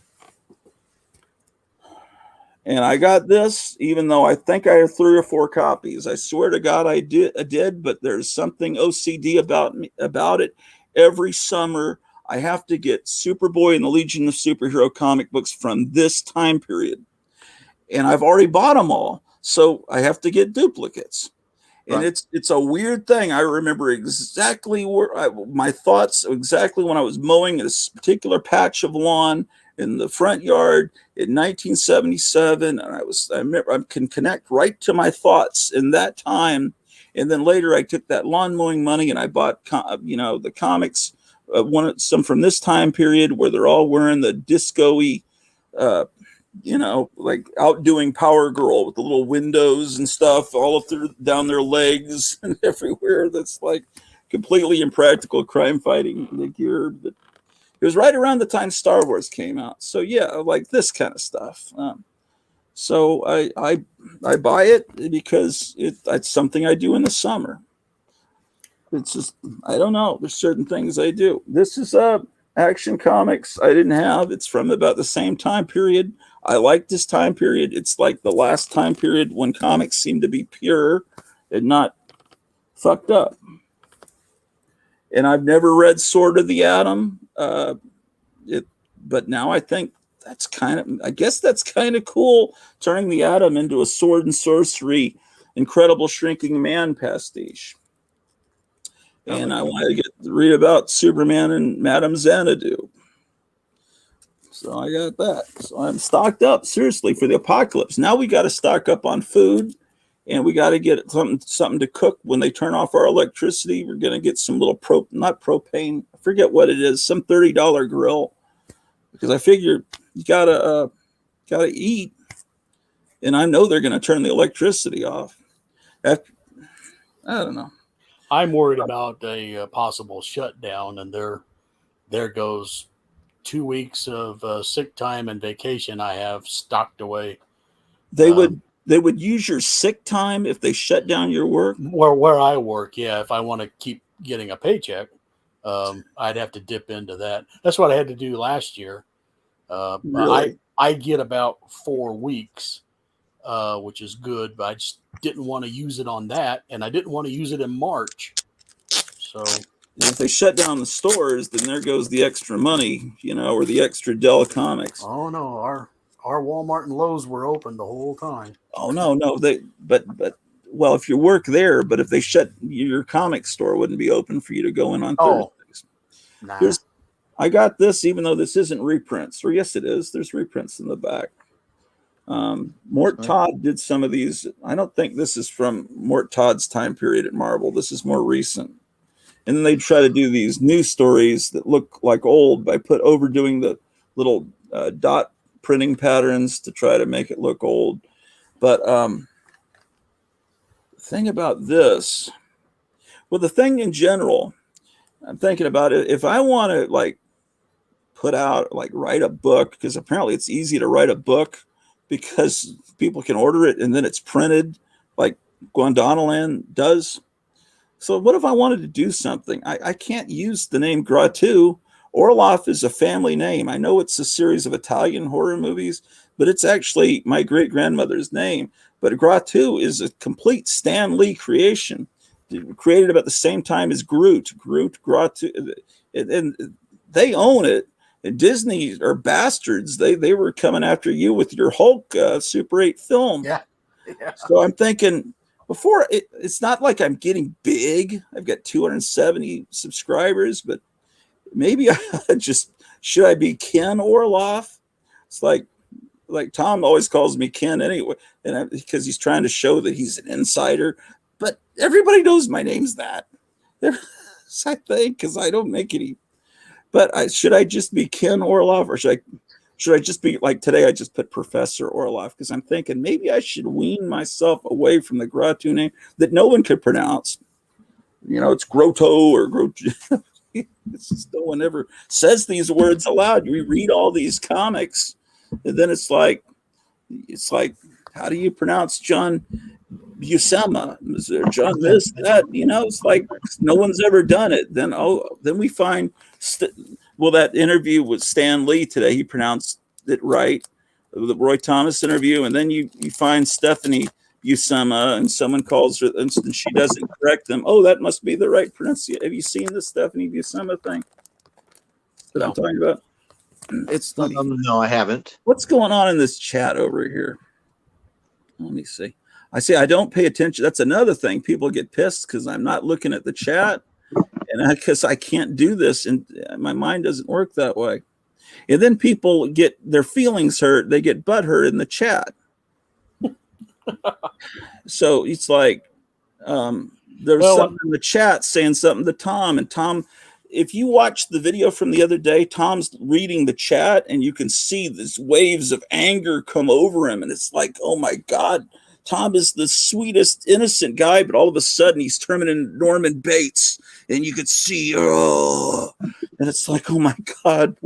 And I got this, even though I think I have 3 or 4 copies. I swear to God I did, but there's something OCD about it. Every summer, I have to get Superboy and the Legion of Superhero comic books from this time period. And I've already bought them all, so I have to get duplicates. And it's a weird thing. I remember exactly my thoughts exactly when I was mowing this particular patch of lawn in the front yard in 1977, and I remember I can connect right to my thoughts in that time. And then later, I took that lawn mowing money and I bought the comics, some from this time period where they're all wearing the disco-y like outdoing Power Girl with the little windows and stuff all up down their legs and everywhere. That's like completely impractical crime fighting gear. But it was right around the time Star Wars came out. So yeah, like this kind of stuff. So I buy it because it's something I do in the summer. It's just, I don't know. There's certain things I do. This is Action Comics I didn't have. It's from about the same time period. I like this time period. It's like the last time period when comics seem to be pure and not fucked up. And I've never read Sword of the Atom. But now I think I guess that's kind of cool, turning the Atom into a sword and sorcery, incredible shrinking man pastiche. And I want to read about Superman and Madame Xanadu. So I got that. So I'm stocked up, seriously, for the apocalypse. Now we got to stock up on food, and we got to get something to cook when they turn off our electricity. We're going to get some little not propane. I forget what it is, some $30 grill, because I figure you gotta eat, and I know they're going to turn the electricity off. I don't know. I'm worried about a possible shutdown, and there goes 2 weeks of sick time and vacation I have stocked away. They would use your sick time if they shut down your work? Where I work, yeah. If I want to keep getting a paycheck, I'd have to dip into that. That's what I had to do last year. Really? I get about 4 weeks, which is good, but I just didn't want to use it on that, and I didn't want to use it in March. So if they shut down the stores, then there goes the extra money, or the extra Dell Comics. Oh no, our Walmart and Lowe's were open the whole time. Oh no, well, if you work there, but if they shut, your comic store wouldn't be open for you to go in on Thursdays. Nah. I got this, even though this isn't reprints, or yes, it is. There's reprints in the back. Mort Todd did some of these. I don't think this is from Mort Todd's time period at Marvel. This is more recent. And then they try to do these new stories that look like old by overdoing the little dot printing patterns to try to make it look old. But the thing about this, well, the thing in general, I'm thinking about it. If I want to write a book, because apparently it's easy to write a book because people can order it and then it's printed like Guandanaland does. So what if I wanted to do something? I can't use the name Gratu. Orloff is a family name. I know it's a series of Italian horror movies, but it's actually my great-grandmother's name. But Gratu is a complete Stan Lee creation, created about the same time as Groot, Gratu, and they own it. And Disney are bastards. They were coming after you with your Hulk Super 8 film. Yeah. So I'm thinking, it's not like I'm getting big. I've got 270 subscribers, but maybe should I be Ken Orloff? It's like Tom always calls me Ken anyway, because he's trying to show that he's an insider. But everybody knows my name's that. I think, because I don't make any. But should I just be Ken Orloff, or should I just be like today? I just put Professor Orloff because I'm thinking maybe I should wean myself away from the Gratu name that no one could pronounce. It's Grotto or Grotto. It's just no one ever says these words aloud. We read all these comics, and then it's like, how do you pronounce John Buscema? Is there John this, that? It's like no one's ever done it. Then we find, that interview with Stan Lee today, he pronounced it right. The Roy Thomas interview, and then you find Stephanie Buscema, and someone calls her, and she doesn't correct them. Oh, that must be the right pronunciation. Have you seen the Stephanie Buscema thing that I'm talking about? It's funny. No, I haven't. What's going on in this chat over here? Let me see. I don't pay attention. That's another thing. People get pissed because I'm not looking at the chat, and because I can't do this, and my mind doesn't work that way. And then people get their feelings hurt. They get butthurt in the chat. So it's like there's something in the chat saying something to Tom, and Tom if you watch the video from the other day, Tom's reading the chat and you can see these waves of anger come over him. And it's like, oh my God, Tom is the sweetest, innocent guy. But all of a sudden he's turning into Norman Bates and you could see, oh, and it's like, oh my God,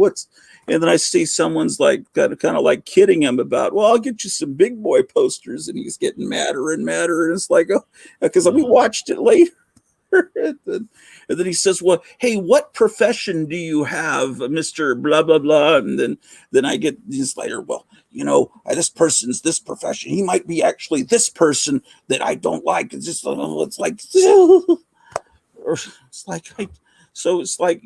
and then I see someone's like kind of like kidding him about, well, I'll get you some big boy posters, and he's getting madder and madder. And it's like, oh, because we watched it later. And then he says, well, hey, what profession do you have, Mr. Blah, blah, blah. And then I get this later, well, this person's this profession. He might be actually this person that I don't like. It's just, it's like, so it's like,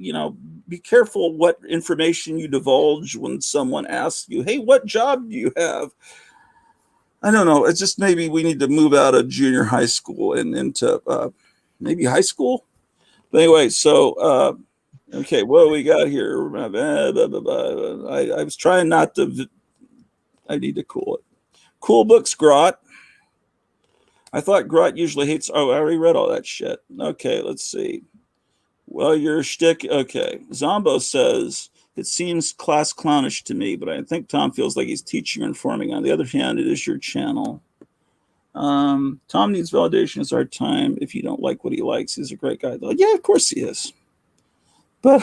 be careful what information you divulge when someone asks you, hey, what job do you have? I don't know. It's just maybe we need to move out of junior high school and into maybe high school. But anyway, so, okay, what do we got here? I was trying not to, I need to cool it. Cool books, Grot. I thought Grot usually hates, I already read all that shit. Okay, let's see. Well, your shtick, okay. Zombo says, it seems class clownish to me, but I think Tom feels like he's teaching or informing. On the other hand, it is your channel. Tom needs validation. It's our time. If you don't like what he likes, he's a great guy. Though. Yeah, of course he is. But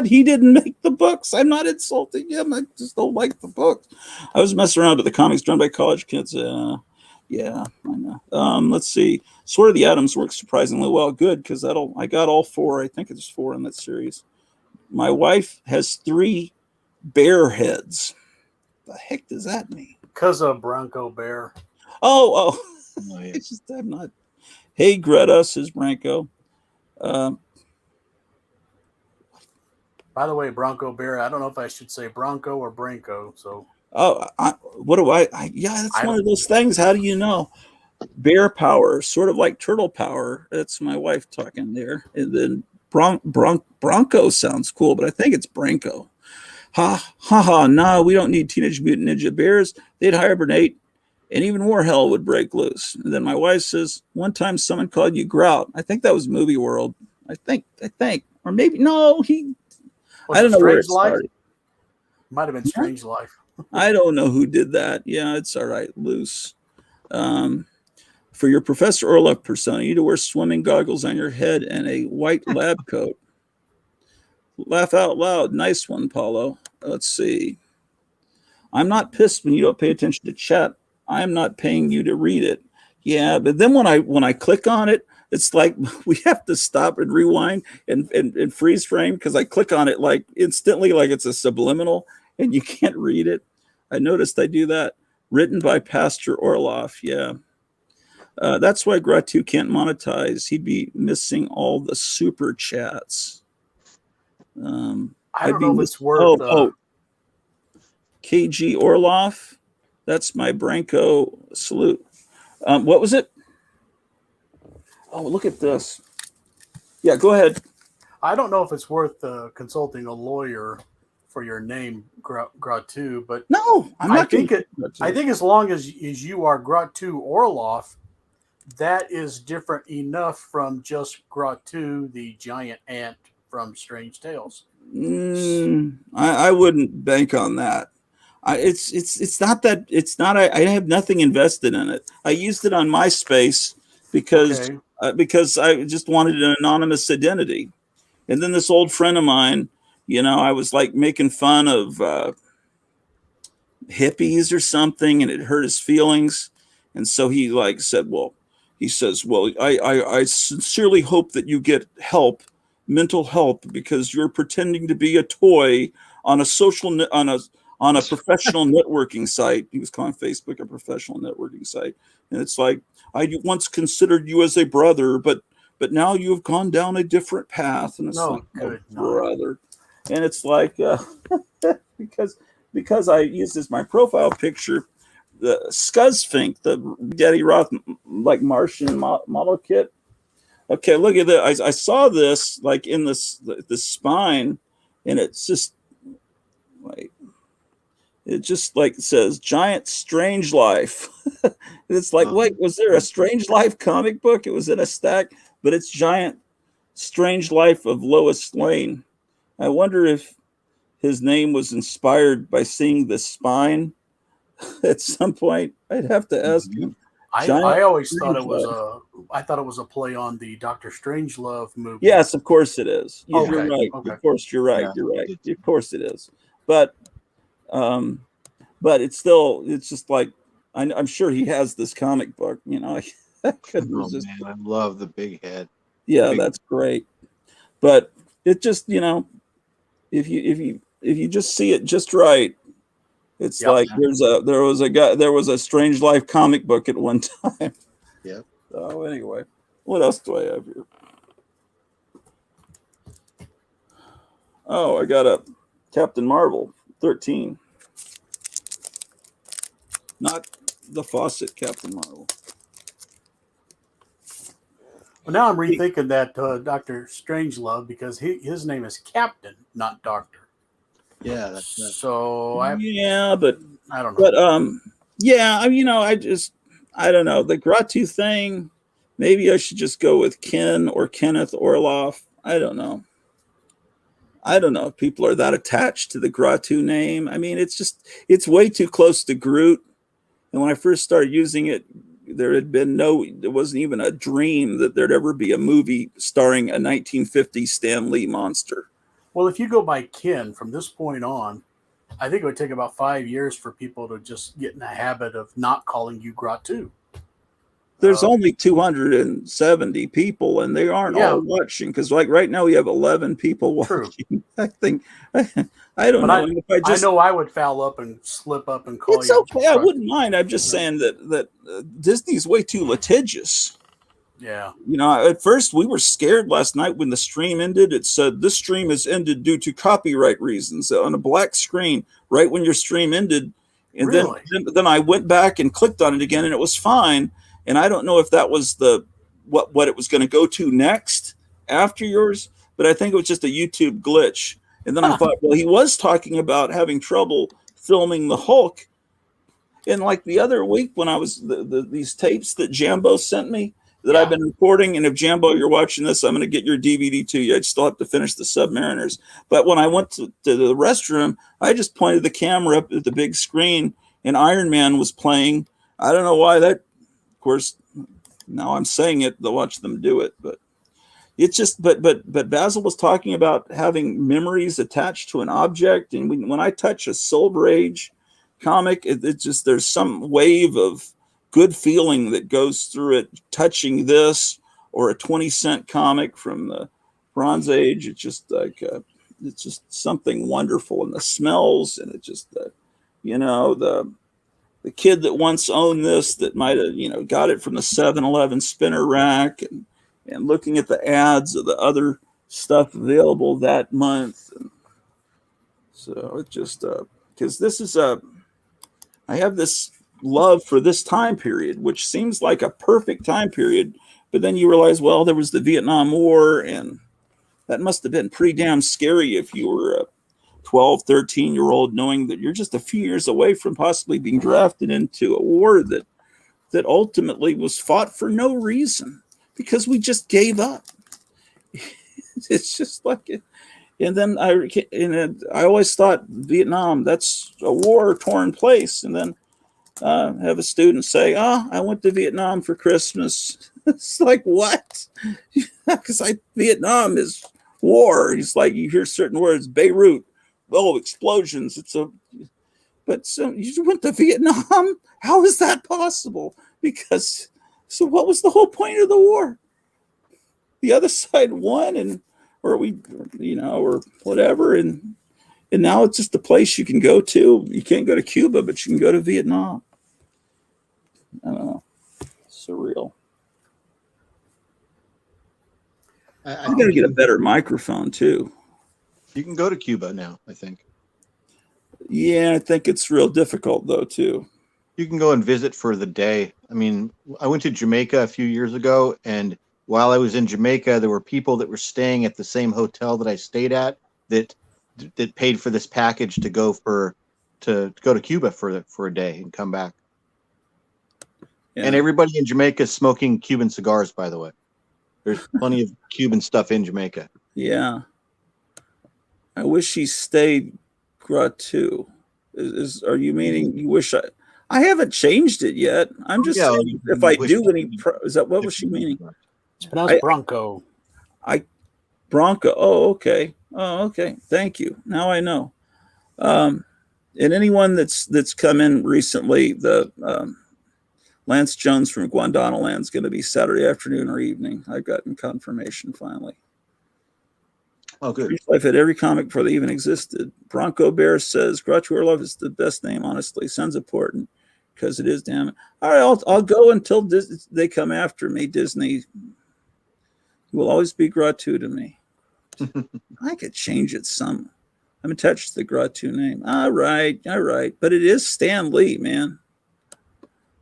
he didn't make the books. I'm not insulting him. I just don't like the books. I was messing around with the comics drawn by college kids. Yeah, I know. Let's see. Sword of the Atoms works surprisingly well. Good, because I got all 4. I think it's 4 in that series. My wife has 3 bear heads. The heck does that mean? Because of Bronco Bear. Oh, yeah. I'm not. Hey, Greta, says Branko. By the way, Bronco Bear, I don't know if I should say Bronco or Branko. So. Oh, what do I yeah, that's one of those things. How do you know? Bear power, sort of like turtle power. That's my wife talking there. And then Bronco sounds cool, but I think it's Branko. No, we don't need Teenage Mutant Ninja Bears. They'd hibernate, and even more hell would break loose. And then my wife says, one time someone called you Grout. I think that was Movie World. I think, or maybe no. I don't know where it started. Might have been Strange Life. I don't know who did that. Yeah, it's all right. Loose. For your Professor Orloff persona, you need to wear swimming goggles on your head and a white lab coat. Laugh out loud. Nice one, Paulo. Let's see. I'm not pissed when you don't pay attention to chat. I'm not paying you to read it. Yeah, but then when I click on it, it's like we have to stop and rewind and freeze frame because I click on it like instantly, like it's a subliminal, and you can't read it. I noticed I do that. Written by Pastor Orloff. Yeah. That's why Gratu can't monetize. He'd be missing all the super chats. I don't know if it's worth. KG Orloff. That's my Branko salute. What was it? Oh, look at this. Yeah, go ahead. I don't know if it's worth consulting a lawyer for your name, Gratu, but no, I think as long as you are Gratu Orloff, that is different enough from just Gratu, the giant ant from Strange Tales. I wouldn't bank on that. It's not that. It's not. I have nothing invested in it. I used it on MySpace because I just wanted an anonymous identity, and then this old friend of mine, I was like making fun of hippies or something, and it hurt his feelings, and so he said, I sincerely hope that you get help, mental help, because you're pretending to be a toy on a professional networking site. He was calling Facebook a professional networking site. And it's like, I once considered you as a brother, but now you have gone down a different path. And it's brother. And it's like, because I used as my profile picture, the Scuzzfink, the Daddy Roth, like Martian model kit. Okay, look at that. I saw this like in the spine, and it's just like, it just like says Giant Strange Life. It's like, wait, was there a Strange Life comic book? It was in a stack, but it's Giant Strange Life of Lois Lane. I wonder if his name was inspired by seeing the spine at some point. I'd have to ask him. I always thought it was I thought it was a play on the Dr. Strangelove movie. Yes, of course it is. You're Okay, right. okay. Of course, you're right. Yeah. You're right. Of course it is. But it's still, it's just like, I'm sure he has this comic book, you know. I couldn't resist. Man, I love the big head. Yeah, that's great. But it just, you know, if you just see it just right, it's like there was a Strange Life comic book at one time. Yep. So anyway, what else do I have here? Oh, I got a Captain Marvel 13. Not the Fawcett Captain Marvel. Well, now I'm rethinking that Dr. Strangelove because his name is Captain, not Doctor. Yeah, that's right. So but I don't know. But yeah, I mean, you know, I don't know, the Gratu thing. Maybe I should just go with Ken or Kenneth Orloff. I don't know if people are that attached to the Gratu name. I mean, it's way too close to Groot. And when I first started using it, there wasn't even a dream that there'd ever be a movie starring a 1950 Stan Lee monster. Well, if you go by Ken from this point on, I think it would take about 5 years for people to just get in the habit of not calling you Gratu. There's only 270 people, and they aren't all watching. Because like right now, we have 11 people watching. I think I don't know. I know I would foul up and slip up and call you. It's okay. I wouldn't mind. I'm just saying that Disney's way too litigious. Yeah. You know, at first we were scared last night when the stream ended. It said this stream has ended due to copyright reasons on a black screen right when your stream ended. And really? then I went back and clicked on it again, and it was fine. And I don't know if that was what it was going to go to next after yours, but I think it was just a YouTube glitch. And then I thought, well, he was talking about having trouble filming the Hulk. And like the other week when I was these tapes that Jambo sent me that I've been recording, and if Jambo, you're watching this, I'm going to get your DVD to you. I'd still have to finish the Submariners. But when I went to the restroom, I just pointed the camera up at the big screen, and Iron Man was playing. I don't know why that. Of course, now I'm saying it to watch them do it, but it's just. But Basil was talking about having memories attached to an object, and when I touch a Silver Age comic, it's just there's some wave of good feeling that goes through it. Touching this or a 20-cent comic from the Bronze Age, it's just like it's just something wonderful, and the smells, and it just you know the kid that once owned this that might have, got it from the 7-Eleven spinner rack and looking at the ads of the other stuff available that month. And so it just, because this is I have this love for this time period, which seems like a perfect time period. But then you realize, well, there was the Vietnam War, and that must have been pretty damn scary if you were a 12, 13-year-old, knowing that you're just a few years away from possibly being drafted into a war that ultimately was fought for no reason because we just gave up. It's just like it. And then I always thought Vietnam, that's a war-torn place. And then have a student say, I went to Vietnam for Christmas. It's like, what? Because Vietnam is war. It's like you hear certain words, Beirut. Oh, explosions. But so you went to Vietnam? How is that possible? Because, so what was the whole point of the war? The other side won, or whatever. And now it's just a place you can go to. You can't go to Cuba, but you can go to Vietnam. I don't know. Surreal. I'm going to get a better microphone too. You can go to Cuba now, I think. Yeah, I think it's real difficult though too. You can go and visit for the day. I mean, I went to Jamaica a few years ago, and while I was in Jamaica, there were people that were staying at the same hotel that I stayed at that paid for this package to go to Cuba for a day and come back. Yeah. And everybody in Jamaica is smoking Cuban cigars, by the way. There's plenty of Cuban stuff in Jamaica. Yeah. I wish he stayed Gratu. Are you meaning you wish I haven't changed it yet. I'm just saying if I do any is that what was she meaning? It's pronounced Bronco. Bronco. Oh, okay. Oh, okay. Thank you. Now I know. And anyone that's come in recently, the Lance Jones from Guadalajara is going to be Saturday afternoon or evening. I've gotten confirmation finally. Oh, good. I've had every comic before they even existed. Bronco Bear says Groucho Orlov is the best name. Honestly, sounds important because it is. Damn it! All right, I'll go until they come after me. Disney will always be Gratu to me. I could change it some. I'm attached to the Gratu name. All right, but it is Stan Lee, man.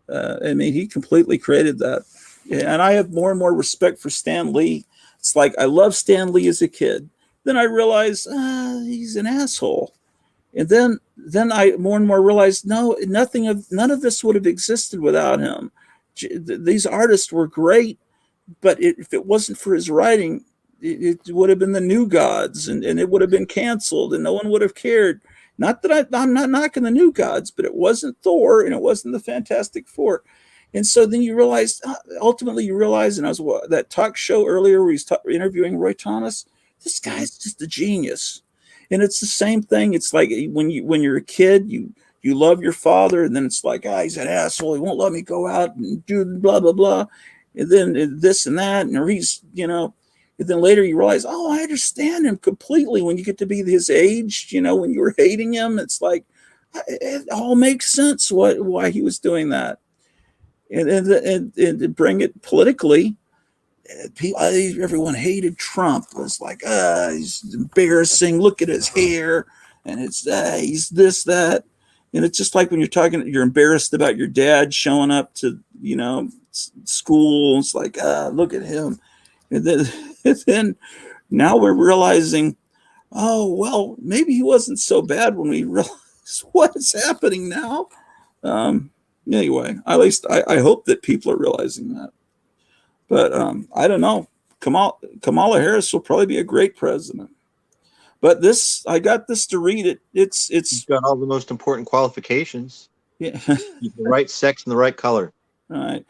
I mean, he completely created that, and I have more and more respect for Stan Lee. It's like I loved Stan Lee as a kid. Then I realized he's an asshole, and then I more and more realized none of this would have existed without him. These artists were great, but if it wasn't for his writing, it would have been the New Gods, and it would have been canceled, and no one would have cared. Not that I'm not knocking the New Gods, but it wasn't Thor, and it wasn't the Fantastic Four. And so then you realize, ultimately you realize, and I was that talk show earlier where he's interviewing Roy Thomas. This guy's just a genius, and it's the same thing. It's like when you're a kid, you love your father, and then it's like, he's an asshole. He won't let me go out and do blah blah blah, and then this and that, and he's and then later you realize, I understand him completely. When you get to be his age, when you were hating him, it's like it all makes sense why he was doing that. And to bring it politically, everyone hated Trump. It was like, he's embarrassing. Look at his hair, and it's he's this, that, and it's just like when you're embarrassed about your dad showing up to school. It's like, look at him, and then now we're realizing, maybe he wasn't so bad when we realized what's happening now. Anyway, at least I hope that people are realizing that. But I don't know. Kamala Harris will probably be a great president. But I got this to read it. It's got all the most important qualifications. Yeah, the right sex and the right color. All right.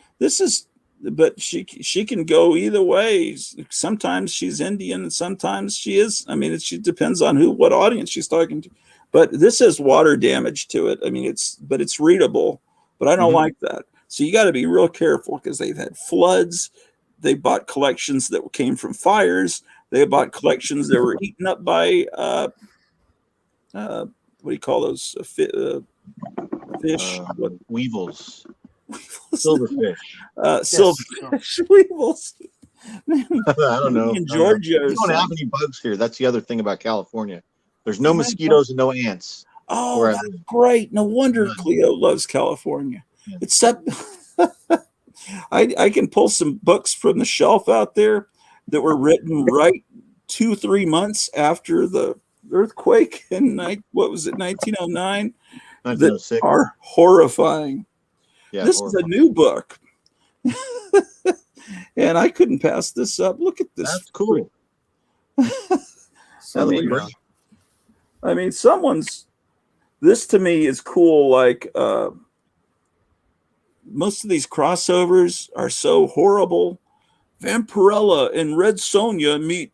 But she can go either way. Sometimes she's Indian, and sometimes she is. I mean, it depends on what audience she's talking to. But this has water damage to it. I mean, it's readable. But I don't like that. So you got to be real careful because they've had floods. They bought collections that came from fires. They bought collections that were eaten up by what do you call those fish? Weevils. Silverfish. Silverfish. Weevils. Man, I don't know. In Georgia, we don't have any bugs here. That's the other thing about California. There's no mosquitoes and no ants. Oh, that's great. No wonder Cleo loves California. Yeah. Except I can pull some books from the shelf out there that were written right 2-3 months after the earthquake in 1909 that are horrifying. Yeah, this is a new book. And I couldn't pass this up. Look at this. That's cool. I mean, this to me is cool. Like most of these crossovers are so horrible. Vampirella and Red Sonja meet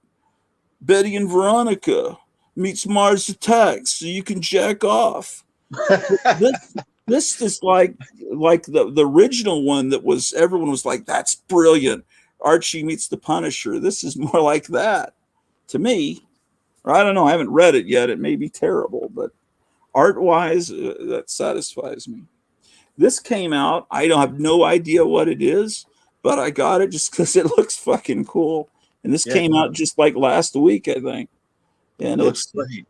Betty and Veronica meets Mars Attacks, so you can jack off. This is like the original one that was everyone was like, that's brilliant. Archie meets the Punisher. This is more like that to me. Or I don't know. I haven't read it yet. It may be terrible, but art-wise, that satisfies me. This came out. I have no idea what it is, but I got it just because it looks fucking cool. And this came out just like last week, I think. And it looks great.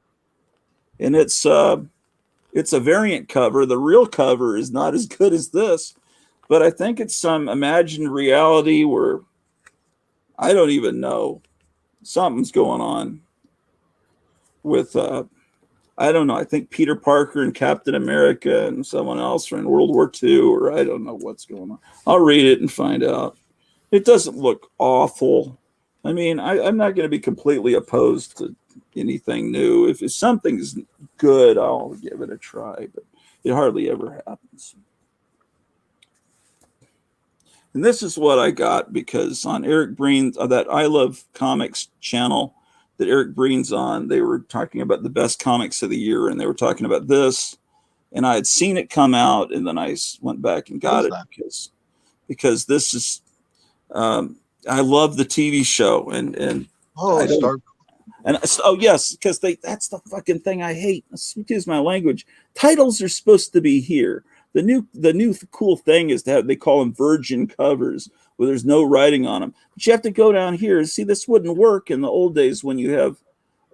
And it's a variant cover. The real cover is not as good as this, but I think it's some imagined reality where I don't even know. Something's going on with I don't know. I think Peter Parker and Captain America and someone else are in World War II, or I don't know what's going on. I'll read it and find out. It doesn't look awful. I mean, I'm not going to be completely opposed to anything new. If something's good, I'll give it a try, but it hardly ever happens. And this is what I got because on Eric Breen's, that I Love Comics channel that Eric Breen's on, they were talking about the best comics of the year, and they were talking about this, and I had seen it come out, and then I went back and got it because this is, I love the TV show, and yes, because that's the fucking thing I hate. Excuse my language. Titles are supposed to be here. The new cool thing is they call them virgin covers where there's no writing on them. But you have to go down here and see this wouldn't work in the old days when you have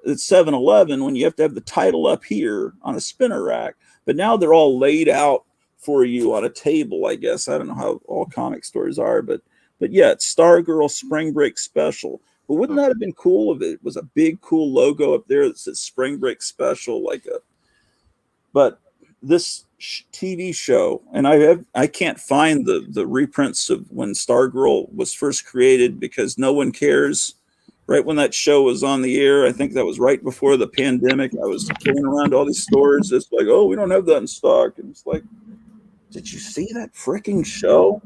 at 7-Eleven when you have to have the title up here on a spinner rack. But now they're all laid out for you on a table, I guess. I don't know how all comic stores are, but yeah, it's Stargirl Spring Break Special. But wouldn't that have been cool if it was a big cool logo up there that says Spring Break Special but this TV show, and I can't find the reprints of when Stargirl was first created because no one cares. Right when that show was on the air, I think that was right before the pandemic. I was going around all these stores. It's like, oh, we don't have that in stock. And it's like, did you see that freaking show?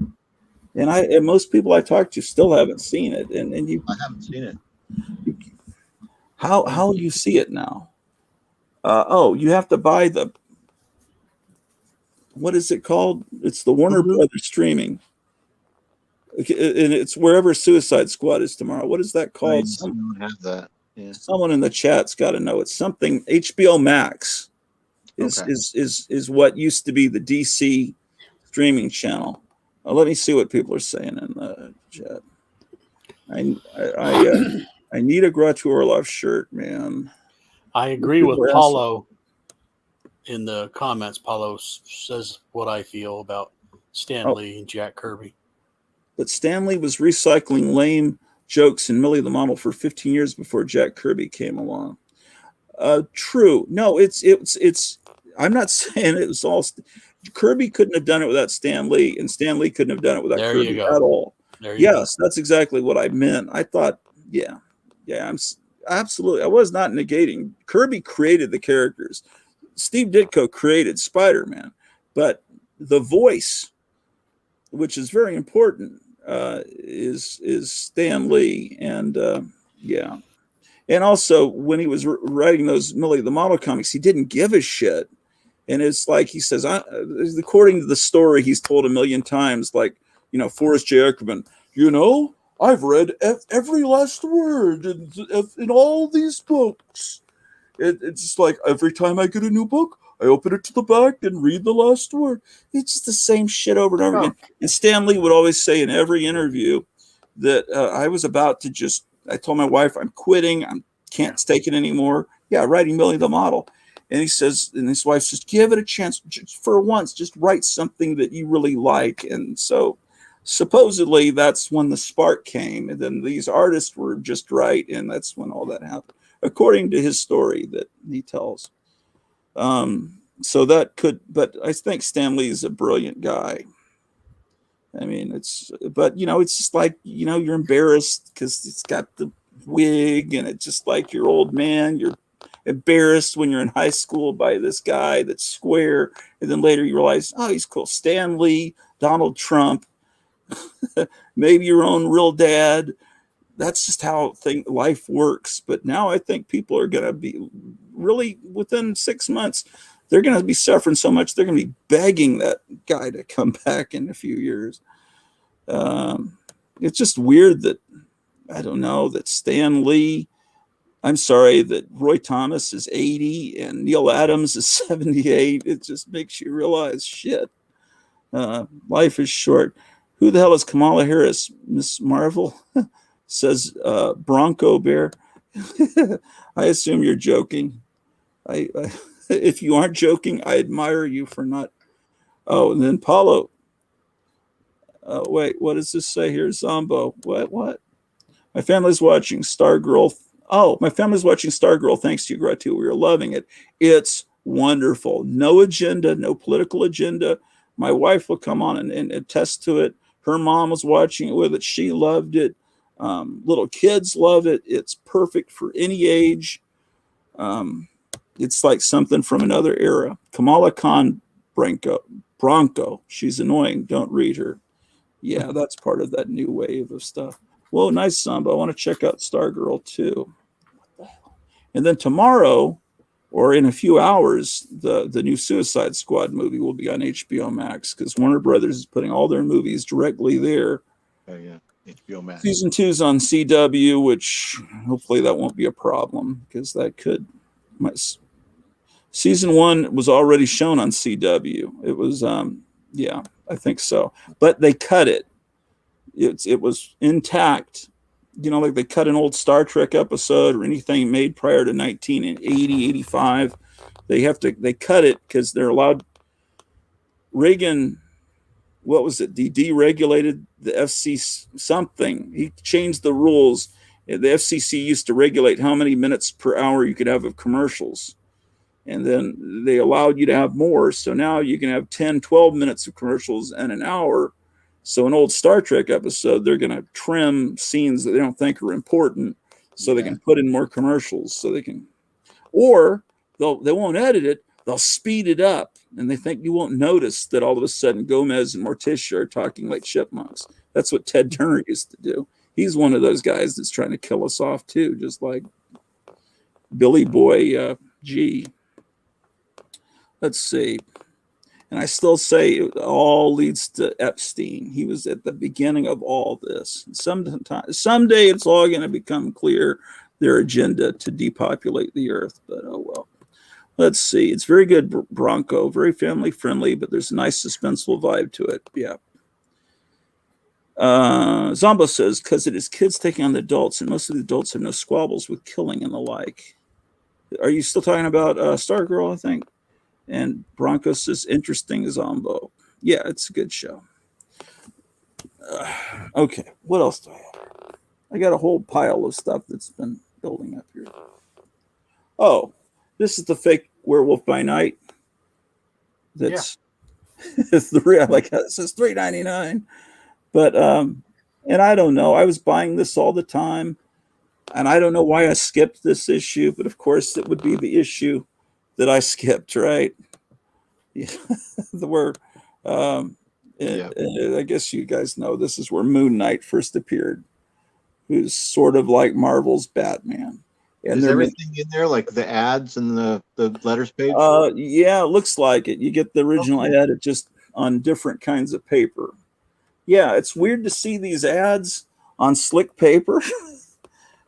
And most people I talked to still haven't seen it. And I haven't seen it. How do you see it now? You have to buy what is it called? It's the Warner Brothers streaming. And it's wherever Suicide Squad is tomorrow. What is that called? I don't have that. Yeah. Someone in the chat's got to know. It's something HBO Max is what used to be the DC streaming channel. Let me see what people are saying in the chat. I need a Gratu Orlov shirt, man. I agree with Paulo in the comments. Paulo says what I feel about Stan Lee and Jack Kirby. But Stan Lee was recycling lame jokes in Millie the Model for 15 years before Jack Kirby came along. True. No, it's. I'm not saying it was all. Kirby couldn't have done it without Stan Lee, and Stan Lee couldn't have done it without Kirby at all. Yes, that's exactly what I meant. I thought, I'm absolutely. I was not negating. Kirby created the characters. Steve Ditko created Spider-Man, but the voice, which is very important, is Stan Lee, and and also when he was writing those Millie the Model comics, he didn't give a shit, and it's like he says, according to the story he's told a million times, like Forrest J. Ackerman, I've read every last word in all these books. It's just like every time I get a new book, I open it to the back and read the last word. It's just the same shit over and over again. And Stan Lee would always say in every interview that I was about to I told my wife, I'm quitting. I can't take it anymore. Yeah, writing Millie the Model. And he says, and his wife says, give it a chance just for once. Just write something that you really like. And so supposedly that's when the spark came. And then these artists were just right. And that's when all that happened, according to his story that he tells. So that could, but I think Stan Lee is a brilliant guy. I mean, it's just like, you're embarrassed because it's got the wig and it's just like your old man. You're embarrassed when you're in high school by this guy that's square. And then later you realize, oh, he's cool. Stan Lee, Donald Trump, maybe your own real dad. That's just how life works. But now I think people are going to be really within 6 months, they're going to be suffering so much. They're going to be begging that guy to come back in a few years. It's just weird that, I don't know, that Stan Lee, I'm sorry, that Roy Thomas is 80 and Neil Adams is 78. It just makes you realize, shit, life is short. Who the hell is Kamala Harris? Miss Marvel says Bronco Bear. I assume you're joking. If you aren't joking, I admire you for not. Oh, and then Paulo. Wait, what does this say here? Zombo. What? My family's watching Stargirl. Oh, my family's watching Stargirl. Thanks to you, Gratu. We are loving it. It's wonderful. No agenda, no political agenda. My wife will come on and attest to it. Her mom was watching it with it. She loved it. Little kids love it. It's perfect for any age. It's like something from another era. Kamala Khan Bronco. She's annoying. Don't read her. Yeah, that's part of that new wave of stuff. Whoa, nice Samba. I want to check out Stargirl too. And then tomorrow, or in a few hours, the new Suicide Squad movie will be on HBO Max because Warner Brothers is putting all their movies directly there. Oh yeah, HBO Max. Season 2's on CW, which hopefully that won't be a problem because that could. Season 1 was already shown on CW. It was, yeah, I think so. But they cut it. It was intact. You know, like they cut an old Star Trek episode or anything made prior to 1980, 85. They cut it because they're allowed. Reagan, what was it? Deregulated the FCC something. He changed the rules. The FCC used to regulate how many minutes per hour you could have of commercials. And then they allowed you to have more. So now you can have 10, 12 minutes of commercials and an hour. So an old Star Trek episode, they're going to trim scenes that they don't think are important so they can put in more commercials so they can, or they won't edit it. They'll speed it up and they think you won't notice that all of a sudden Gomez and Morticia are talking like chipmunks. That's what Ted Turner used to do. He's one of those guys that's trying to kill us off too, just like Billy Boy G. Let's see. And I still say it all leads to Epstein. He was at the beginning of all this. Someday it's all going to become clear, their agenda to depopulate the earth. But oh well. Let's see. It's very good, Bronco. Very family friendly, but there's a nice suspenseful vibe to it. Yeah. Zombo says, because it is kids taking on the adults, and most of the adults have no squabbles with killing and the like. Are you still talking about Stargirl, I think? And Bronco says, interesting Zombo. Yeah, it's a good show. Okay, what else do I have? I got a whole pile of stuff that's been building up here. Oh, this is the fake Werewolf by Night. That's it's the real, like it says $3.99. But and I don't know. I was buying this all the time, and I don't know why I skipped this issue, but of course it would be the issue that I skipped, right? Yeah, I guess you guys know this is where Moon Knight first appeared, who's sort of like Marvel's Batman. And is everything in there, like the ads and the letters page? Yeah, it looks like it. You get the original ad, it just on different kinds of paper. Yeah, it's weird to see these ads on slick paper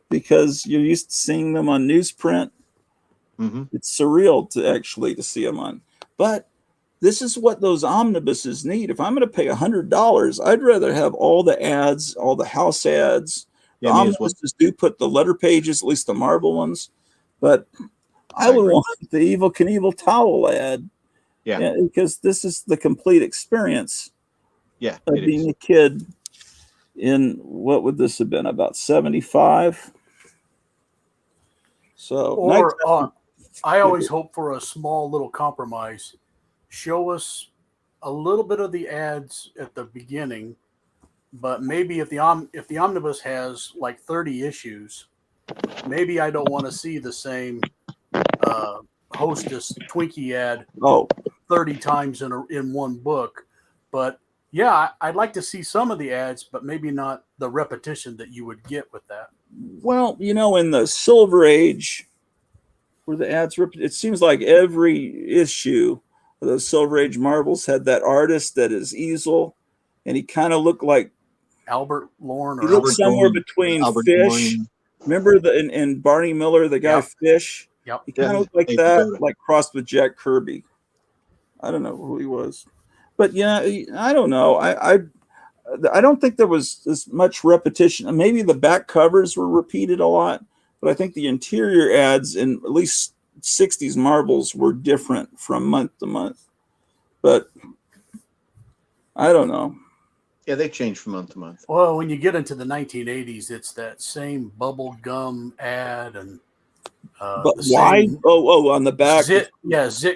because you're used to seeing them on newsprint. Mm-hmm. It's surreal to see them on. But this is what those omnibuses need. If I'm going to pay $100, I'd rather have all the ads, all the house ads. The omnibuses do put the letter pages, at least the Marvel ones. But I would want the Evel Knievel towel ad. Yeah, because this is the complete experience. Yeah, of being a kid in, what would this have been, about 75? So, I always hope for a small little compromise. Show us a little bit of the ads at the beginning, but maybe if the omnibus has like 30 issues, maybe I don't want to see the same Hostess Twinkie ad 30 times in one book. But yeah, I'd like to see some of the ads, but maybe not the repetition that you would get with that. Well, in the Silver Age, where the ads it seems like every issue of those Silver Age Marvels had that artist that is easel, and he kind of looked like Albert Lorne. He looked somewhere between Fish. Remember and Barney Miller, the guy Fish? Yep. He kind of looked like that, like crossed with Jack Kirby. I don't know who he was. But yeah, I don't know. I don't think there was as much repetition. Maybe the back covers were repeated a lot, but I think the interior ads in at least 60s Marvels were different from month to month. But I don't know. Yeah, they change from month to month. Well, when you get into the 1980s, it's that same bubble gum ad and But why? Oh, on the back. Zit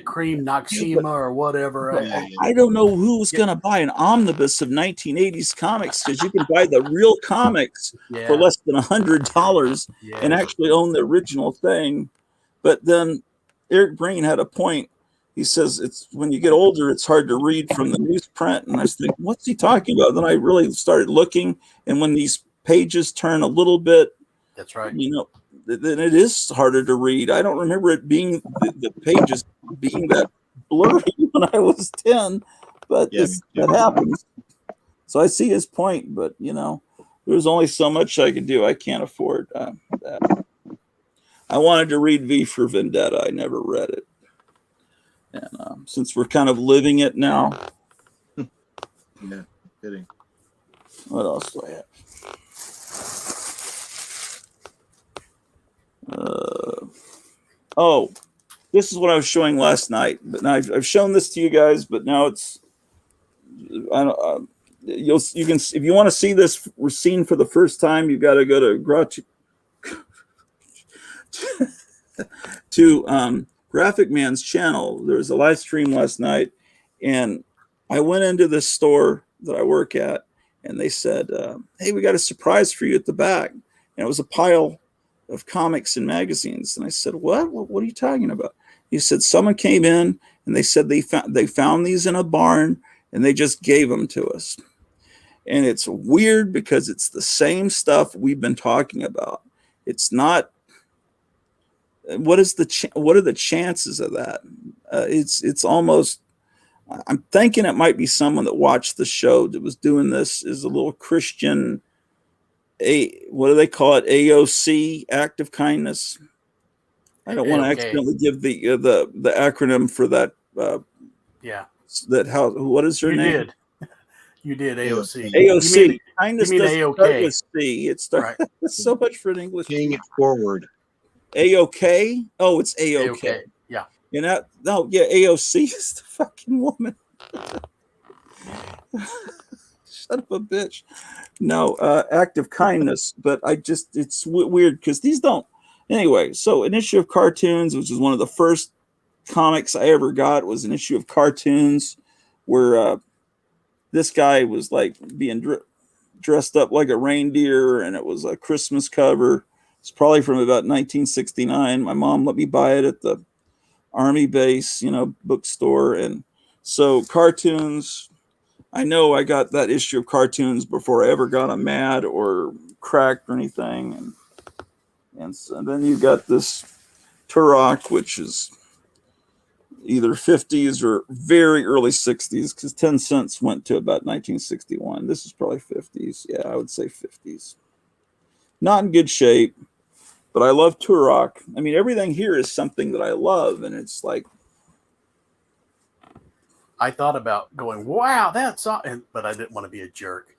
Cream Noxema or whatever. I don't know who's going to buy an omnibus of 1980s comics, because you can buy the real comics for less than $100 and actually own the original thing. But then Eric Breen had a point. He says it's when you get older, it's hard to read from the newsprint. And I was thinking, what's he talking about? Then I really started looking, and when these pages turn a little bit, that's right. Then it is harder to read. I don't remember it being the pages being that blurry when I was 10, but that happens. So I see his point, but there's only so much I could do. I can't afford that. I wanted to read V for Vendetta. I never read it. And since we're kind of living it now. Yeah, kidding. What else do I have? This is what I was showing last night. But now I've shown this to you guys, but now it's you can, if you want to see this scene for the first time, you got to go to Graphic Man's channel. There was a live stream last night, and I went into this store that I work at, and they said, hey, we got a surprise for you at the back. And it was a pile of comics and magazines. And I said, what are you talking about? He said, someone came in and they said they found these in a barn and they just gave them to us. And it's weird because it's the same stuff we've been talking about. It's not. What are the chances of that? It's almost. I'm thinking it might be someone that watched the show that was doing this is a little Christian. What do they call it? AOC, act of kindness. I don't want to accidentally give the acronym for that. What is her name? You did AOC. AOC. Kindness you mean doesn't start with C. It starts so much for an English. Paying it forward. AOK. Oh, it's AOK. Yeah. AOC is the fucking woman. Son of a bitch. No, act of kindness. But it's weird because these don't. Anyway, so an issue of Cartoons, which is one of the first comics I ever got, was an issue of Cartoons where this guy was like being dressed up like a reindeer, and it was a Christmas cover. It's probably from about 1969. My mom let me buy it at the Army base, bookstore. And so Cartoons, I know I got that issue of Cartoons before I ever got a Mad or Cracked or anything. And then you got this Turok, which is either 50s or very early 60s, because 10 cents went to about 1961. This is probably 50s. Yeah, I would say 50s. Not in good shape, but I love Turok. I mean, everything here is something that I love, and it's like. I thought about going, wow, that's awesome, but I didn't want to be a jerk,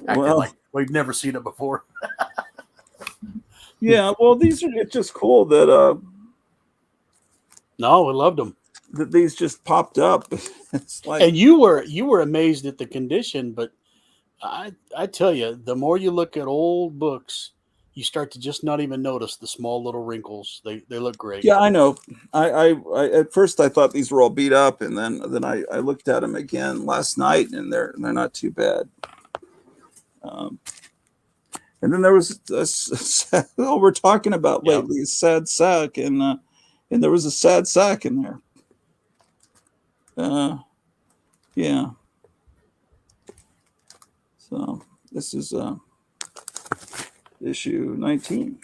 acting like we've never seen it before. Yeah, well, it's just cool that. No, we loved them. That these just popped up. It's like, and you were amazed at the condition, but I tell you, the more you look at old books, you start to just not even notice the small little wrinkles. They look great. Yeah, I know. I at first I thought these were all beat up, and then I looked at them again last night, and they're not too bad. And then there was all we're talking about lately is Sad Sack, and there was a Sad Sack in there. Yeah. So this is issue 19.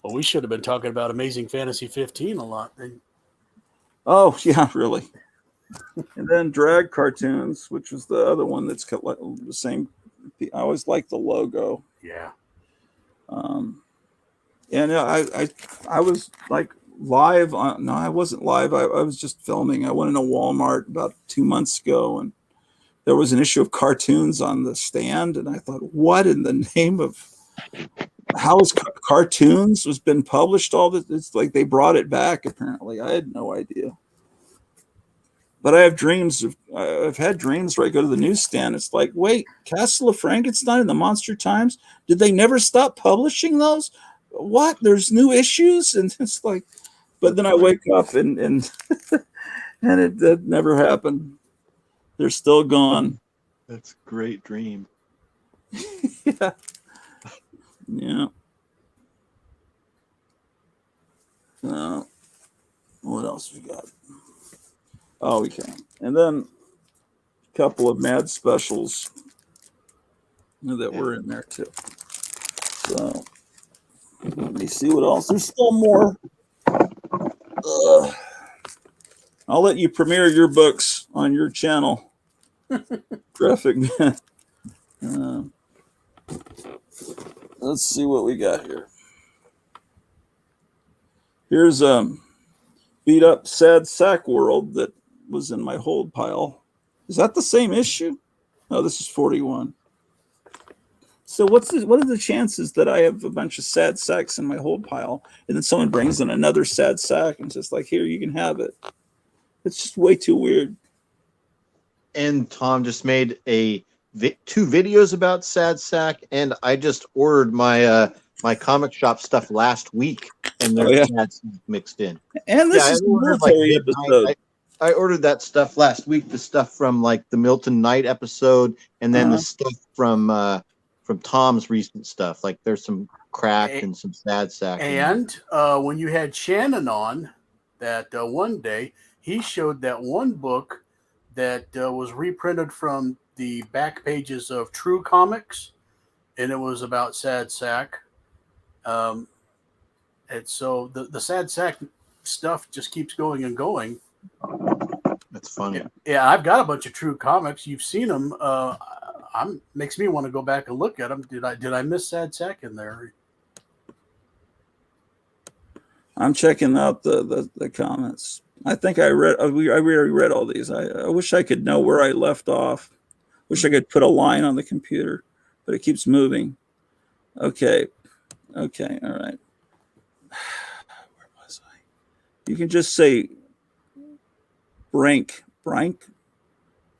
Well, we should have been talking about Amazing Fantasy 15 a lot. Oh yeah, really. And then Drag Cartoons, which was the other one that's got the same. I always liked the logo. Yeah. And I was like live on. No, I wasn't live. I was just filming. I went into Walmart about 2 months ago, and there was an issue of Cartoons on the stand, and I thought, what in the name of how is Cartoons was been published all this? It's like they brought it back. Apparently, I had no idea. But I have dreams of. I've had dreams where I go to the newsstand. It's like, wait, Castle of Frankenstein and the Monster Times. Did they never stop publishing those? what? There's new issues, and it's like, but then I wake up and and that never happened. They're still gone. That's a great dream. Yeah. Yeah. What else we got? Oh, we can. And then a couple of mad specials that were in there too. So let me see what else. There's still more. I'll let you premiere your books on your channel. Graphic Man. Let's see what we got here. Here's Beat Up Sad Sack World that was in my hold pile. Is that the same issue? No, this is 41. So what are the chances that I have a bunch of sad sacks in my hold pile and then someone brings in another sad sack and just like, here, you can have it. It's just way too weird. And Tom just made two videos about Sad Sack, and I just ordered my my comic shop stuff last week, and there's Sad Sack mixed in. And this is military episode. I ordered that stuff last week. The stuff from like the Milton Knight episode, and then the stuff from Tom's recent stuff. Like there's some cracked and some Sad Sack. And when you had Shannon on that one day, he showed that one book that was reprinted from the back pages of True Comics, and it was about Sad Sack. And so the Sad Sack stuff just keeps going and going. That's funny. Yeah, I've got a bunch of True Comics. You've seen them. Makes me want to go back and look at them. Did I miss Sad Sack in there? I'm checking out the comments. I think I already read all these. I wish I could know where I left off. Wish I could put a line on the computer, but it keeps moving. Okay. All right. Where was I? You can just say Brank.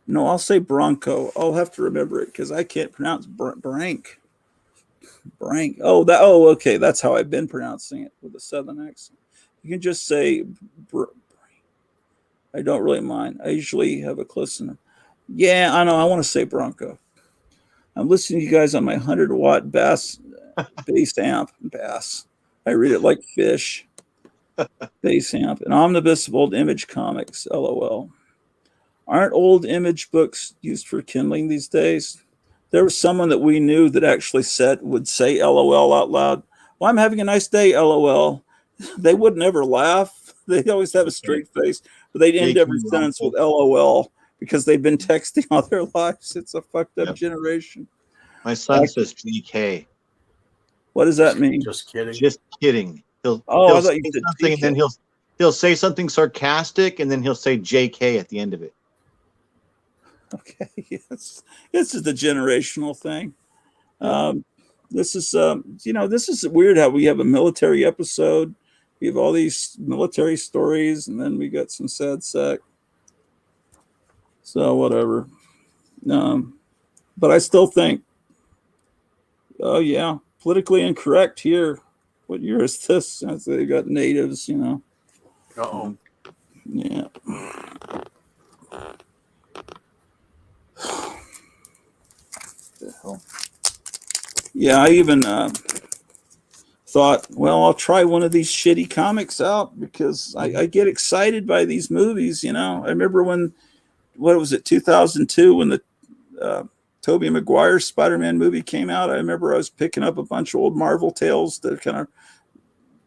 No, I'll say Bronco. I'll have to remember it because I can't pronounce Brank. Oh, okay. That's how I've been pronouncing it with a southern accent. You can just say I don't really mind. I usually have a close enough. Yeah, I know. I want to say Bronco. I'm listening to you guys on my 100-watt bass amp. Bass. I read it like fish. Bass amp. An omnibus of old Image comics. LOL. Aren't old Image books used for kindling these days? There was someone that we knew that actually would say LOL out loud. Well, I'm having a nice day, LOL. They wouldn't ever laugh. They'd always have a straight face, but they'd end every sentence with LOL because they've been texting all their lives. It's a fucked up generation. My son says GK. What does that mean? Just kidding. Just kidding. He'll I thought you said something, and then he'll say something sarcastic, and then he'll say JK at the end of it. Okay, yes, this is the generational thing. This is this is weird how we have a military episode. We have all these military stories, and then we got some Sad Sack. So whatever. But I still think, oh yeah, politically incorrect here. What year is this? They got natives, Uh-oh. Yeah. The hell? Yeah, I even thought, well, I'll try one of these shitty comics out because I get excited by these movies. I remember when, what was it, 2002, when the Tobey Maguire Spider-Man movie came out. I remember I was picking up a bunch of old Marvel tales to kind of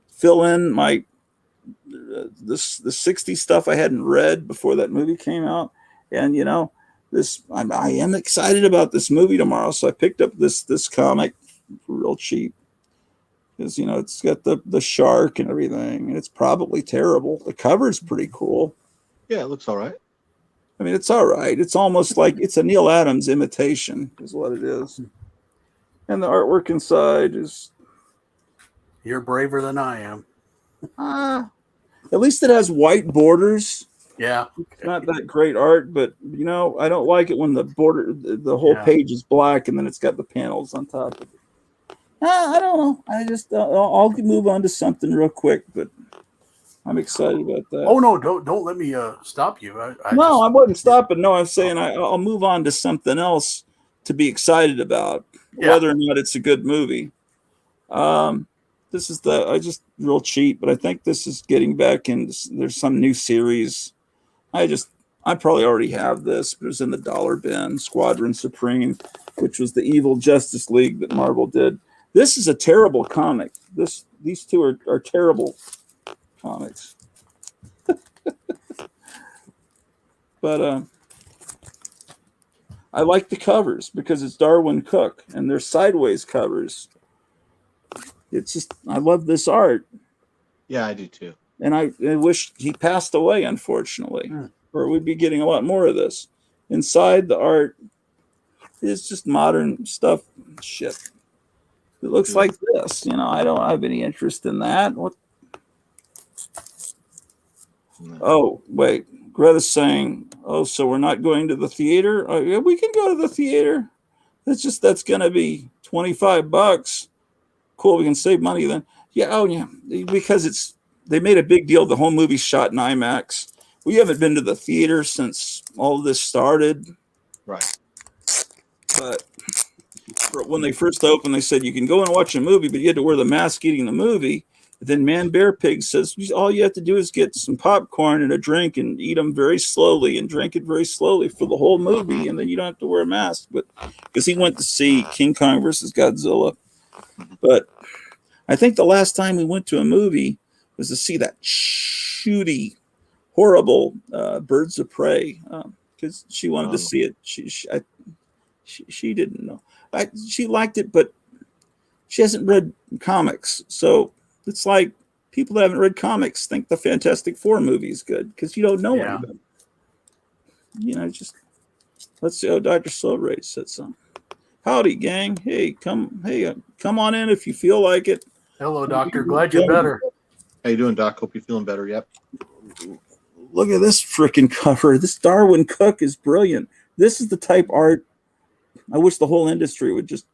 fill in my the 60s stuff I hadn't read before that movie came out. And I am excited about this movie tomorrow, so I picked up this comic real cheap because it's got the shark and everything, and it's probably terrible. The cover's pretty cool. Yeah, it looks all right. I mean, it's all right. It's almost like it's a Neil Adams imitation, is what it is. And the artwork inside is. You're braver than I am. At least it has white borders. Yeah. It's not that great art, but I don't like it when the whole page is black and then it's got the panels on top of it. I don't know. I just I'll move on to something real quick, but I'm excited about that. Oh no! Don't let me stop you. I wasn't stopping. No, I'm saying I'll move on to something else to be excited about, whether or not it's a good movie. This is I just real cheap, but I think this is getting back in. There's some new series. I probably already have this, but it was in the dollar bin. Squadron Supreme, which was the evil Justice League that Marvel did. This is a terrible comic. These two are terrible comics. But I like the covers because it's Darwin Cook and they're sideways covers. It's just, I love this art. Yeah, I do too. And I wish he passed away, unfortunately, or we'd be getting a lot more of this. Inside the art is just modern stuff. Shit. It looks like this. I don't have any interest in that. What? Oh, wait. Greta's saying, oh, so we're not going to the theater? Yeah, we can go to the theater. That's going to be $25. Cool. We can save money then. Yeah. Oh, yeah. Because they made a big deal. The whole movie shot in IMAX. We haven't been to the theater since all of this started. Right. But when they first opened, they said you can go and watch a movie, but you had to wear the mask eating the movie. Then Man Bear Pig says all you have to do is get some popcorn and a drink and eat them very slowly and drink it very slowly for the whole movie, and then you don't have to wear a mask. But because he went to see King Kong versus Godzilla. But I think the last time we went to a movie was to see that shooty, horrible Birds of Prey because she wanted to see it. She didn't know. She liked it, but she hasn't read comics, so. It's like people that haven't read comics think the Fantastic Four movie is good because you don't know anything. Just let's see. Oh, Dr. Silverate said something. Howdy, gang. Hey, come on in if you feel like it. Hello, Doctor. Glad you're better. How you doing, Doc? Hope you're feeling better. Yep. Look at this freaking cover. This Darwin Cook is brilliant. This is the type art I wish the whole industry would just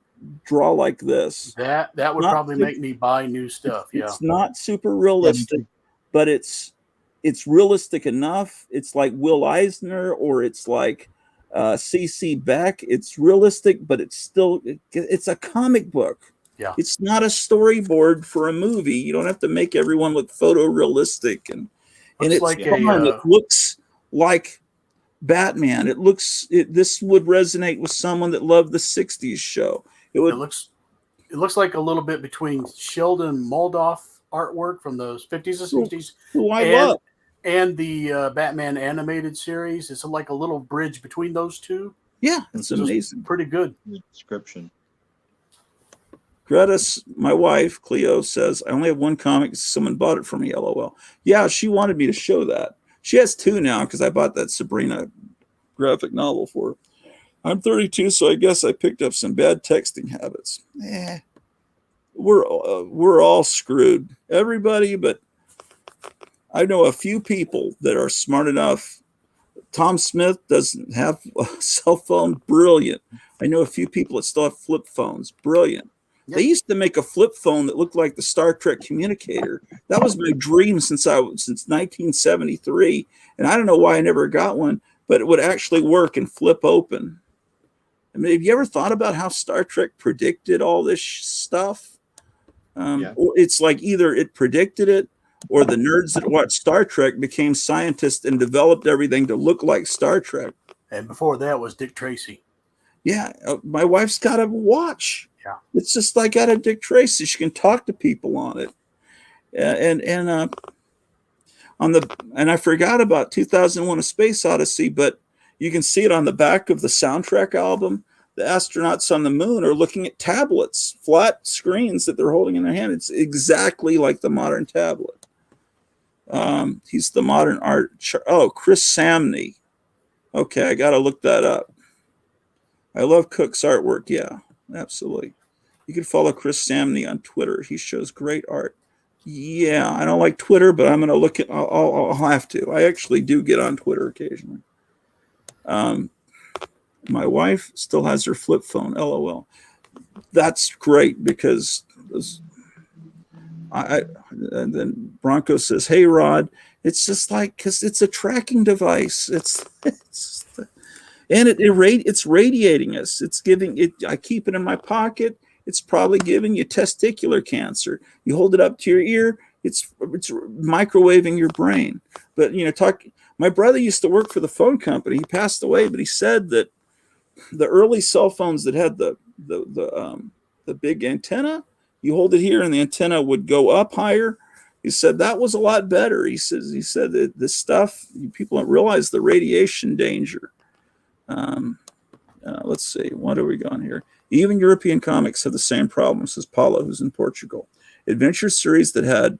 draw like this. That would probably make me buy new stuff. Yeah, it's not super realistic, but it's realistic enough. It's like Will Eisner or it's like C.C. Beck. It's realistic, but it's still it's a comic book. Yeah, it's not a storyboard for a movie. You don't have to make everyone look photorealistic and it's like it looks like Batman. This would resonate with someone that loved the 60s show. It looks like a little bit between Sheldon Moldoff artwork from the 50s and 60s and the Batman animated series. It's like a little bridge between those two. Yeah, it's amazing. Pretty good description. Greta, my wife, Cleo, says, I only have one comic. Someone bought it for me, LOL. Yeah, she wanted me to show that. She has two now because I bought that Sabrina graphic novel for her. I'm 32, so I guess I picked up some bad texting habits. We're all screwed. Everybody, but I know a few people that are smart enough. Tom Smith doesn't have a cell phone. Brilliant. I know a few people that still have flip phones. Brilliant. Yep. They used to make a flip phone that looked like the Star Trek communicator. That was my dream since 1973, and I don't know why I never got one, but it would actually work and flip open. I mean, have you ever thought about how Star Trek predicted all this stuff? Or it's like either it predicted it or the nerds that watched Star Trek became scientists and developed everything to look like Star Trek. And before that was Dick Tracy. Yeah, my wife's got a watch. Yeah, it's just like out of Dick Tracy. She can talk to people on it. And I forgot about 2001: A Space Odyssey, but you can see it on the back of the soundtrack album. The astronauts on the moon are looking at tablets, flat screens that they're holding in their hand. It's exactly like the modern tablet. He's the modern art. Oh, Chris Samney. Okay, I got to look that up. I love Cook's artwork. Yeah, absolutely. You can follow Chris Samney on Twitter. He shows great art. Yeah, I don't like Twitter, but I'm going to look at. I'll have to. I actually do get on Twitter occasionally. My wife still has her flip phone. LOL. that's great because and then Bronco says, "Hey Rod, it's just like because it's a tracking device. And it's radiating us. It's giving it. I keep it in my pocket. It's probably giving you testicular cancer. You hold it up to your ear. It's microwaving your brain. But my brother used to work for the phone company. He passed away, but he said that the early cell phones that had the big antenna, you hold it here and the antenna would go up higher. He said that was a lot better. He said that this stuff, people don't realize the radiation danger. Let's see, what are we going here? Even European comics have the same problem, says Paulo, who's in Portugal. Adventure series that had,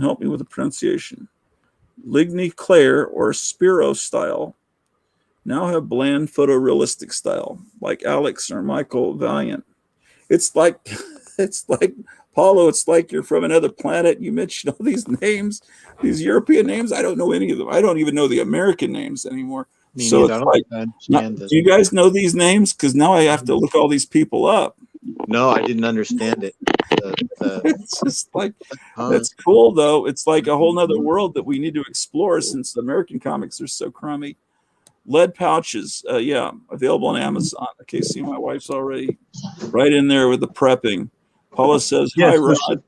help me with the pronunciation, Ligny Claire or Spiro style, now have bland photorealistic style, like Alex or Michael Valiant. It's like Paulo, it's like you're from another planet. You mentioned all these names, these European names. I don't know any of them. I don't even know the American names anymore. So it's like, do you guys know these names? Because now I have to look all these people up. No, I didn't understand it. It's just like, that's cool though. It's like a whole nother world that we need to explore since American comics are so crummy. Lead pouches, available on Amazon. Okay, see, my wife's already right in there with the prepping. Paula says, "Hi, Rod."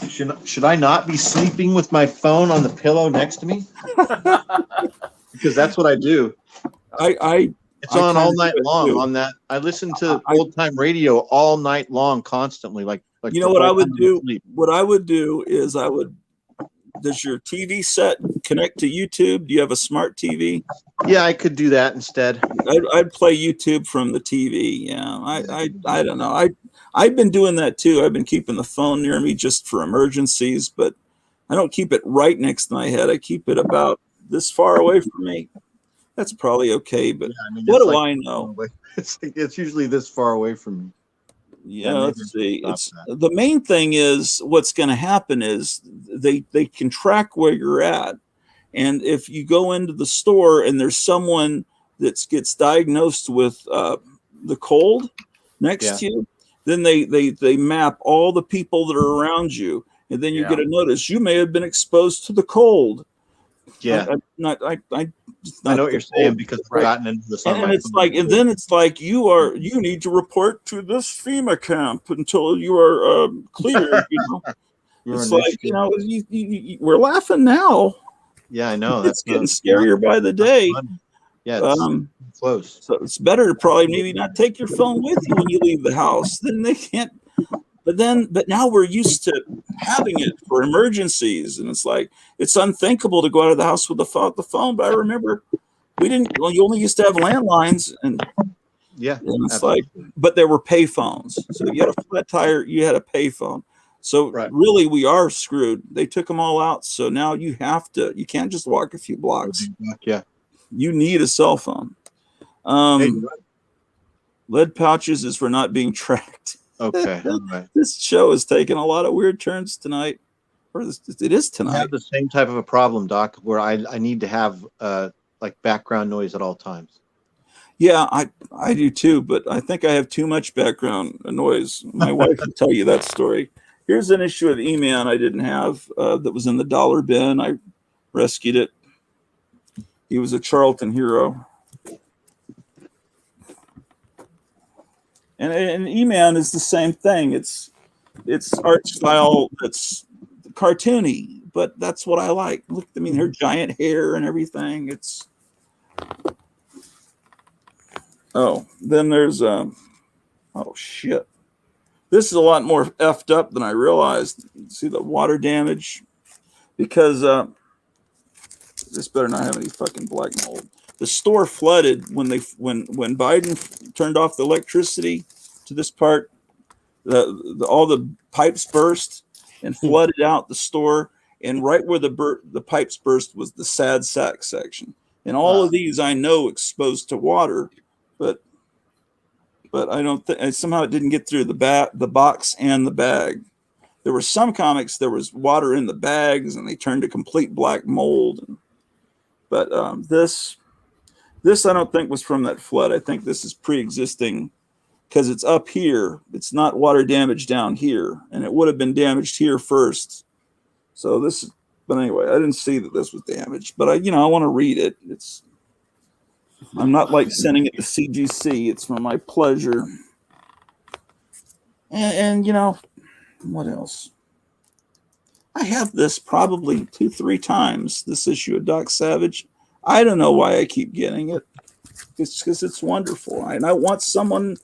Should I not be sleeping with my phone on the pillow next to me? Because that's what I do. It's on all night long. On that, I listen to old time radio all night long, constantly. Like you know what I would do? What I would do is does your TV set connect to YouTube? Do you have a smart TV? Yeah, I could do that instead. I'd play YouTube from the TV. Yeah, I don't know. I've been doing that too. I've been keeping the phone near me just for emergencies, but I don't keep it right next to my head. I keep it about this far away from me. That's probably okay, but what do I know? It's usually this far away from me. Yeah, let's see. The main thing is what's going to happen is they can track where you're at, and if you go into the store and there's someone that gets diagnosed with the cold next to you, then they map all the people that are around you, and then you get a notice you may have been exposed to the cold. Yeah, I know what you're saying because we've gotten into the sunlight. And it's like, and then it's like you need to report to this FEMA camp until you are cleared. It's like we're laughing now. Yeah, I know. It's getting scarier by the day. Yeah, it's close. So it's better to probably maybe not take your phone with you when you leave the house. Then they can't. But now we're used to having it for emergencies, and it's like it's unthinkable to go out of the house without the phone. But I remember you only used to have landlines, and it's like, but there were pay phones. So you had a flat tire, you had a pay phone. So really, we are screwed. They took them all out. So now you can't just walk a few blocks. Yeah, you need a cell phone. Lead pouches is for not being tracked. Okay. Right. This show is taking a lot of weird turns tonight. It is tonight. I have the same type of a problem, Doc, where I need to have like background noise at all times. Yeah, I do too, but I think I have too much background noise. My wife will tell you that story. Here's an issue of E-Man I didn't have that was in the dollar bin. I rescued it. He was a Charlton hero. And E-Man is the same thing. It's art style that's cartoony, but that's what I like. Look, I mean, her giant hair and everything. Then there's oh shit. This is a lot more effed up than I realized. See the water damage? Because this better not have any fucking black mold. The store flooded when Biden turned off the electricity to this part. All the pipes burst and flooded out the store, and right where the pipes burst was the sad sack section. And all of these I know exposed to water, but I don't think somehow it didn't get through the box and the bag. There were some comics there was water in the bags and they turned to complete black mold. But this I don't think was from that flood. I think this is pre-existing because it's up here. It's not water damage down here, and it would have been damaged here first. So this, but anyway, I didn't see that this was damaged. But I want to read it. I'm not like sending it to CGC. It's for my pleasure. And what else? I have this probably 2-3 times, this issue of Doc Savage. I don't know why I keep getting it. It's because it's wonderful. And I want someone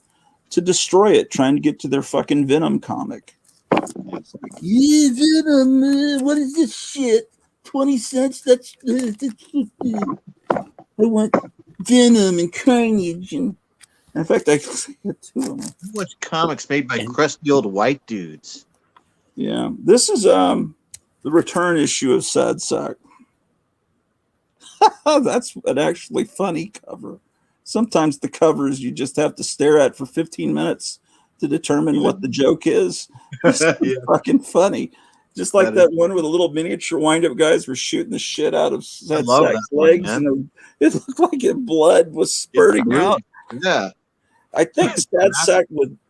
to destroy it, trying to get to their fucking Venom comic. It's like, yeah, Venom, what is this shit? 20 cents? That's I want Venom and Carnage. And in fact, I get 2 of them. Too much comics made by crusty old white dudes. Yeah, this is the return issue of Sad Sack. That's an actually funny cover. Sometimes the covers you just have to stare at for 15 minutes to determine what the joke is. It's fucking funny. Just like that one where the little miniature wind-up guys were shooting the shit out of Sad Sack's legs, and it looked like blood was spurting out. Yeah, I think Sad Sack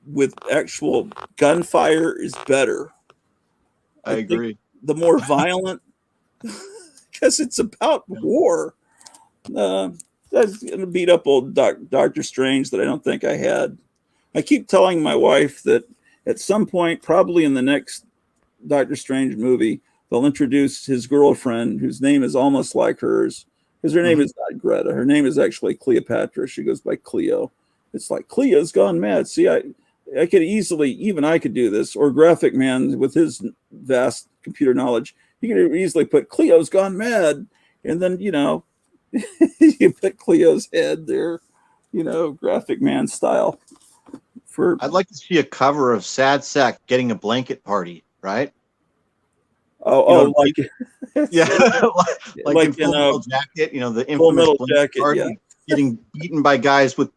with actual gunfire is better. I agree. The more violent, because it's about war. That's gonna beat up old Doctor Strange that I don't think I had. I keep telling my wife that at some point, probably in the next Doctor Strange movie, they'll introduce his girlfriend, whose name is almost like hers. Because her name is not Greta. Her name is actually Cleopatra. She goes by Cleo. It's like Cleo's gone mad. See, I could easily, even I could do this, or Graphic Man with his vast computer knowledge, he could easily put Cleo's gone mad, and then you put Cleo's head there, Graphic Man style. I'd like to see a cover of Sad Sack getting a blanket party, right? Like yeah, like in Full Metal Jacket, the infamous blanket party, getting beaten by guys with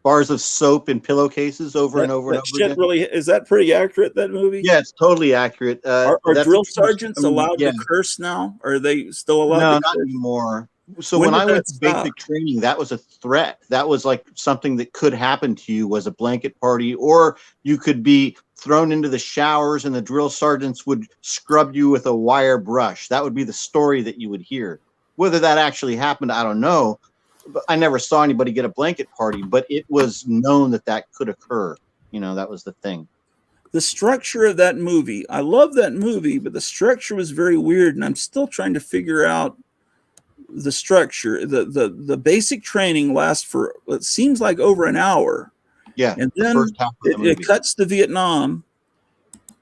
bars of soap and pillowcases over and over and over again. Really, is that pretty accurate, that movie? Yeah, it's totally accurate. Are drill sergeants allowed to curse now? Are they still allowed to curse? Not anymore. So when I went to basic training, that was a threat. That was like something that could happen to you, was a blanket party, or you could be thrown into the showers and the drill sergeants would scrub you with a wire brush. That would be the story that you would hear. Whether that actually happened, I don't know. But I never saw anybody get a blanket party, but it was known that could occur. That was the thing. The structure of that movie, I love that movie, but the structure was very weird, and I'm still trying to figure out the structure. The basic training lasts for, it seems like, over an hour. Yeah, and then it cuts to Vietnam,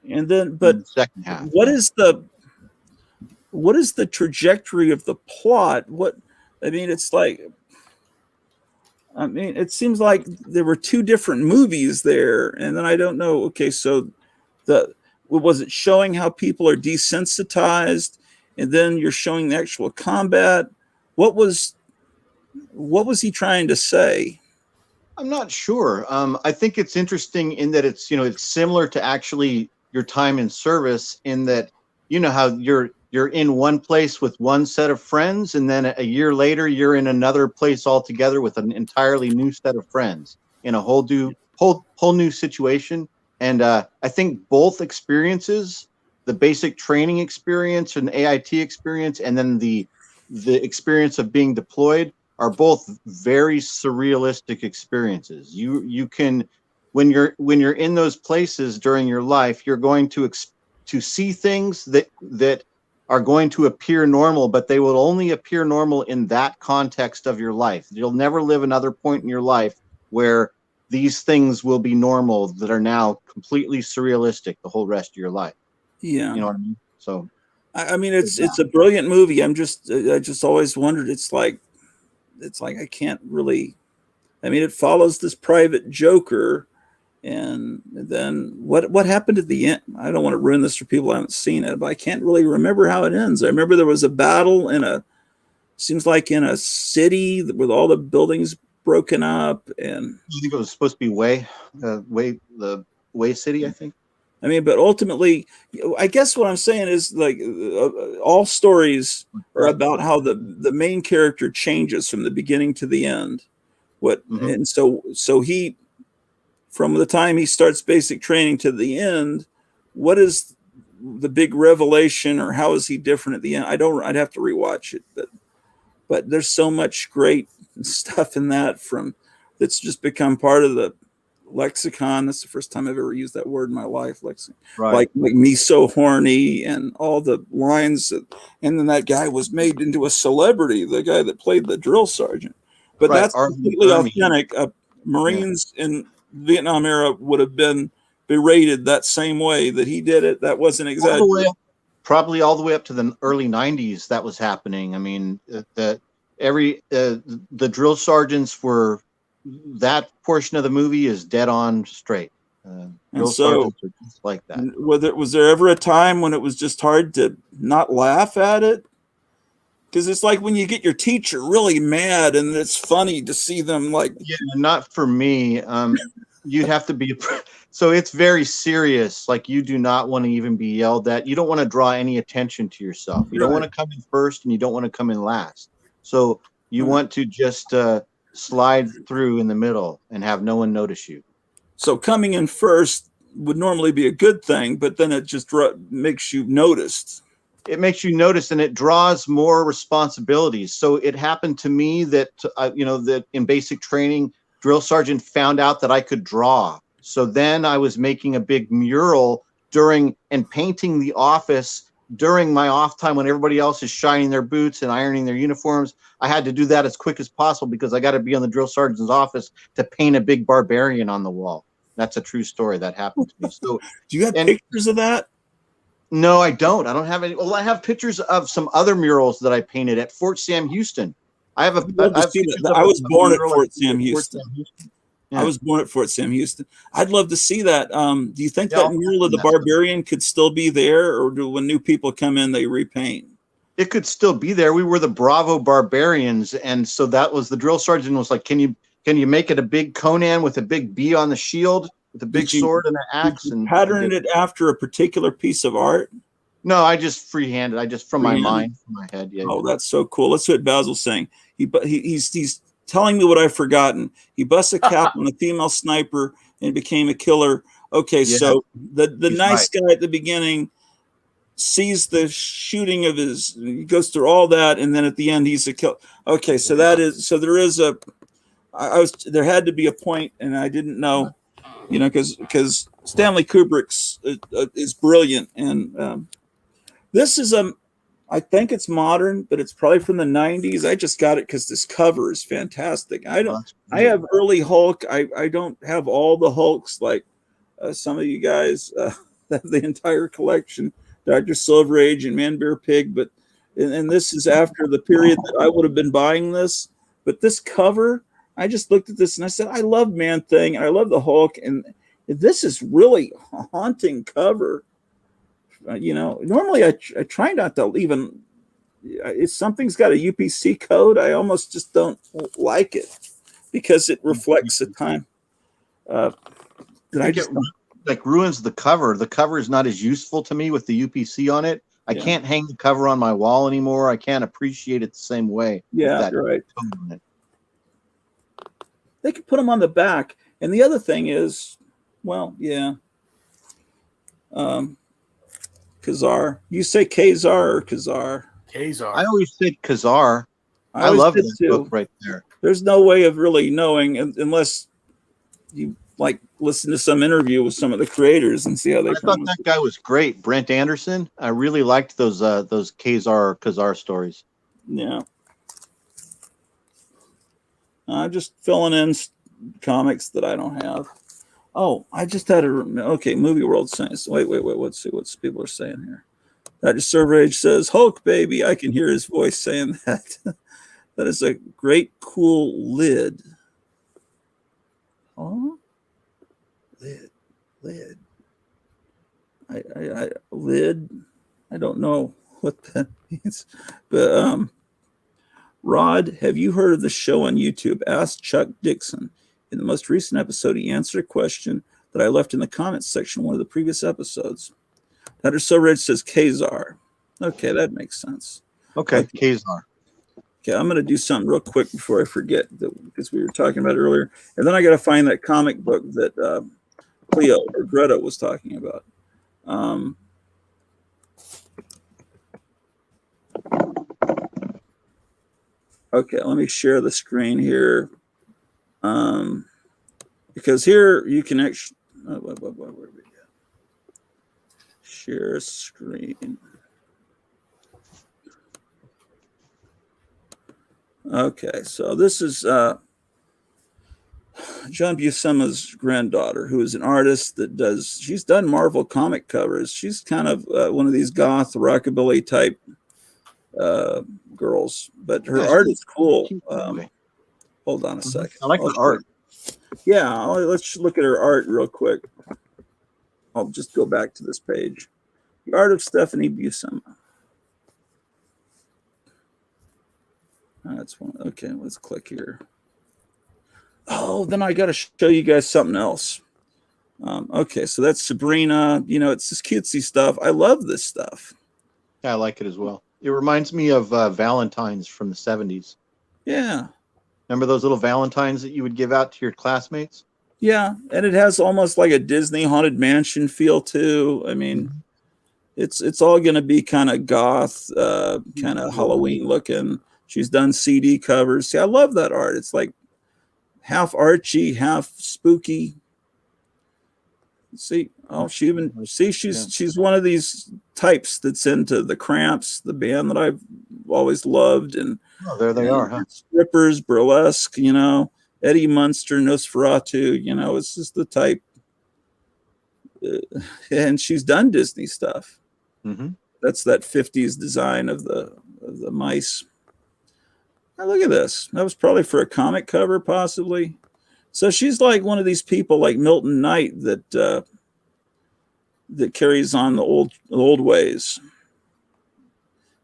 and then but second half. What is the trajectory of the plot? It seems like there were 2 different movies there, and then I don't know. Okay, so was it showing how people are desensitized, and then you're showing the actual combat? What was he trying to say? I'm not sure. I think it's interesting in that it's similar to actually your time in service, in that how you're in one place with one set of friends, and then a year later you're in another place altogether with an entirely new set of friends in a whole new situation. And I think both experiences, the basic training experience and AIT experience, and then the experience of being deployed, are both very surrealistic experiences. You can, when you're in those places during your life, you're going to see things that are going to appear normal, but they will only appear normal in that context of your life. You'll never live another point in your life where these things will be normal that are now completely surrealistic the whole rest of your life. Yeah. You know what I mean? So it's a brilliant movie. I just always wondered, it's like I can't really, it follows this private joker, and then what happened at the end? I don't want to ruin this for people who haven't seen it, but I can't really remember how it ends. I remember there was a battle seems like in a city with all the buildings broken up, and I think it was supposed to be the Way City, I think. But ultimately, I guess what I'm saying is, like, all stories are about how the main character changes from the beginning to the end. And so he, from the time he starts basic training to the end, what is the big revelation, or how is he different at the end? I'd have to rewatch it, but there's so much great stuff in that that's just become part of the lexicon. That's the first time I've ever used that word in my life. Lexicon, like me so horny, and all the lines and then that guy was made into a celebrity, the guy that played the drill sergeant. But that's completely authentic. Marines in Vietnam era would have been berated that same way that he did it. That wasn't exaggerated. Probably all the way up to the early 90s that was happening. I mean, the drill sergeants were, that portion of the movie is dead on straight. Drill sergeants are just like that. Was there ever a time when it was just hard to not laugh at it? Because it's like when you get your teacher really mad, and it's funny to see them like. Yeah, not for me. You'd have to be. So it's very serious. Like, you do not want to even be yelled at. You don't want to draw any attention to yourself. You don't want to come in first, and you don't want to come in last. So you want to just slide through in the middle and have no one notice you. So coming in first would normally be a good thing, but then it just makes you noticed. It makes you notice, and it draws more responsibilities. So it happened to me that, that in basic training, drill sergeant found out that I could draw. So then I was making a big mural and painting the office during my off time when everybody else is shining their boots and ironing their uniforms. I had to do that as quick as possible because I got to be on the drill sergeant's office to paint a big barbarian on the wall. That's a true story that happened to me. So do you have pictures of that? No, I don't. I don't have any. Well, I have pictures of some other murals that I painted at Fort Sam Houston. I was born at Fort Sam Houston. Yeah. I was born at Fort Sam Houston. I'd love to see that. Do you think that mural of the barbarian could still be there, or when new people come in, they repaint? It could still be there. We were the Bravo Barbarians, and so that was the drill sergeant was like, "Can you make it a big Conan with a big B on the shield, with a big sword and an axe?" And patterned it after a particular piece of art? No, I just freehanded. I just from my mind, from my head. Yeah. Oh, that's so cool. Let's see what Basil's saying. He's telling me what I've forgotten. He busts a cap on a female sniper and became a killer. Okay, so the nice guy at the beginning sees the shooting of he goes through all that, and then at the end he's a killer. Okay, so there had to be a point, and I didn't know, because Stanley Kubrick's is brilliant, and this is I think it's modern, but it's probably from the 90s. I just got it because this cover is fantastic. I have early Hulk. I don't have all the Hulks like some of you guys have the entire collection, Dr. Silver Age and Man Bear Pig. But and this is after the period that I would have been buying this. But this cover, I just looked at this and I said, I love Man Thing and I love the Hulk, and this is really a haunting cover. Normally I try not to even, if something's got a UPC code, I almost just don't like it because it reflects the time. Ruins the cover. The cover is not as useful to me with the UPC on it. I can't hang the cover on my wall anymore. I can't appreciate it the same way. Yeah, right. They could put them on the back. And the other thing is, Khazar. You say Khazar or Khazar? Khazar. I always said Khazar. I love this book right there. There's no way of really knowing unless you listen to some interview with some of the creators and see how they. I thought that guy was great, Brent Anderson. I really liked those Khazar stories. Yeah. I'm just filling in comics that I don't have. Oh, I just had Movie World saying. Wait. Let's see what people are saying here. Dr. Silver Age says, Hulk, baby. I can hear his voice saying that. That is a great, cool lid. Oh, lid. Lid. I don't know what that means. But, Rod, have you heard of the show on YouTube? Ask Chuck Dixon. In the most recent episode, he answered a question that I left in the comments section of one of the previous episodes. Dr. Silver Age says Khazar. Okay, that makes sense. Okay, Khazar. Okay, I'm going to do something real quick before I forget, because we were talking about it earlier. And then I got to find that comic book that Cleo or Greta was talking about. Okay, let me share the screen here. Because here you can actually where we go? Share screen. Okay, so this is John Buscema's granddaughter, who is an artist that she's done Marvel comic covers. She's kind of one of these goth rockabilly type girls, but her art is cool. Hold on a second. I like her art. Yeah, let's look at her art real quick. I'll just go back to this page. The art of Stephanie Buscema. That's one. Okay, let's click here. Oh, then I got to show you guys something else. Okay, so that's Sabrina. You know, it's this cutesy stuff. I love this stuff. Yeah, I like it as well. It reminds me of Valentine's from the 70s. Yeah. Remember those little Valentines that you would give out to your classmates? Yeah, and it has almost like a Disney Haunted Mansion feel too. I mean, it's all going to be kind of goth, kind of Halloween looking. She's done CD covers. See, I love that art. It's like half Archie, half spooky. See, she's one of these types that's into the Cramps, the band that I've always loved, and there they are, huh? Strippers, burlesque, you know, Eddie Munster, Nosferatu, you know, it's just the type. And she's done Disney stuff. Mm-hmm. That's that 50s design of the mice. Now look at this. That was probably for a comic cover, possibly. So she's like one of these people like Milton Knight that carries on the old ways.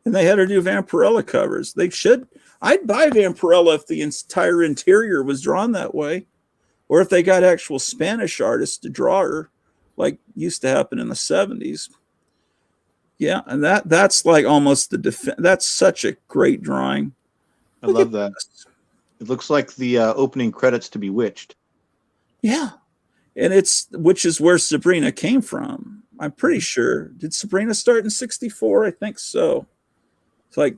And they had her do Vampirella covers. They should. I'd buy Vampirella if the entire interior was drawn that way, or if they got actual Spanish artists to draw her, like used to happen in the 70s. Yeah, and that's like almost that's such a great drawing. I love that. It looks like the opening credits to Bewitched. Yeah, and which is where Sabrina came from. I'm pretty sure. Did Sabrina start in '64? I think so. It's like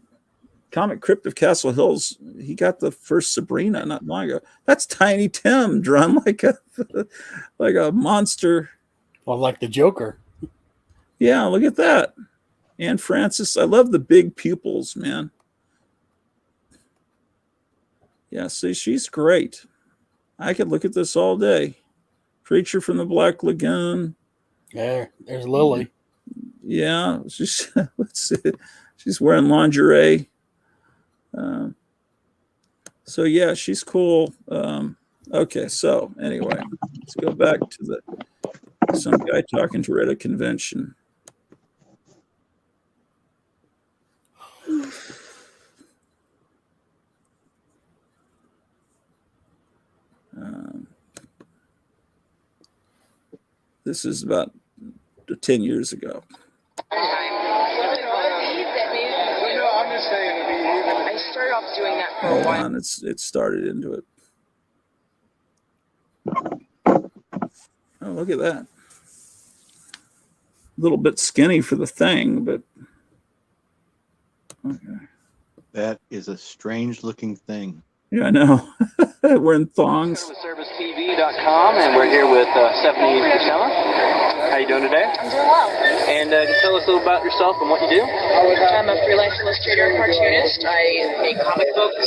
Comic Crypt of Castle Hills. He got the first Sabrina not long ago. That's Tiny Tim drawn like a monster. Well, like the Joker. Yeah, look at that. Anne Francis. I love the big pupils, man. Yeah, see, she's great. I could look at this all day. Creature from the Black Lagoon. There's Lily. Yeah, she's she's wearing lingerie. So yeah, she's cool. Okay, so anyway, let's go back to some guy talking to her at a convention. This is about 10 years ago. I started off doing that for a Hold while. on, it started into it. Oh, look at that. A little bit skinny for the thing, but okay. That is a strange looking thing. Yeah, I know. Wearing thongs. ServiceTV.com, and we're here with Stephanie Buscema. How you doing today? I'm doing well. And can you tell us a little about yourself and what you do? I'm a freelance illustrator and cartoonist. I make comic books,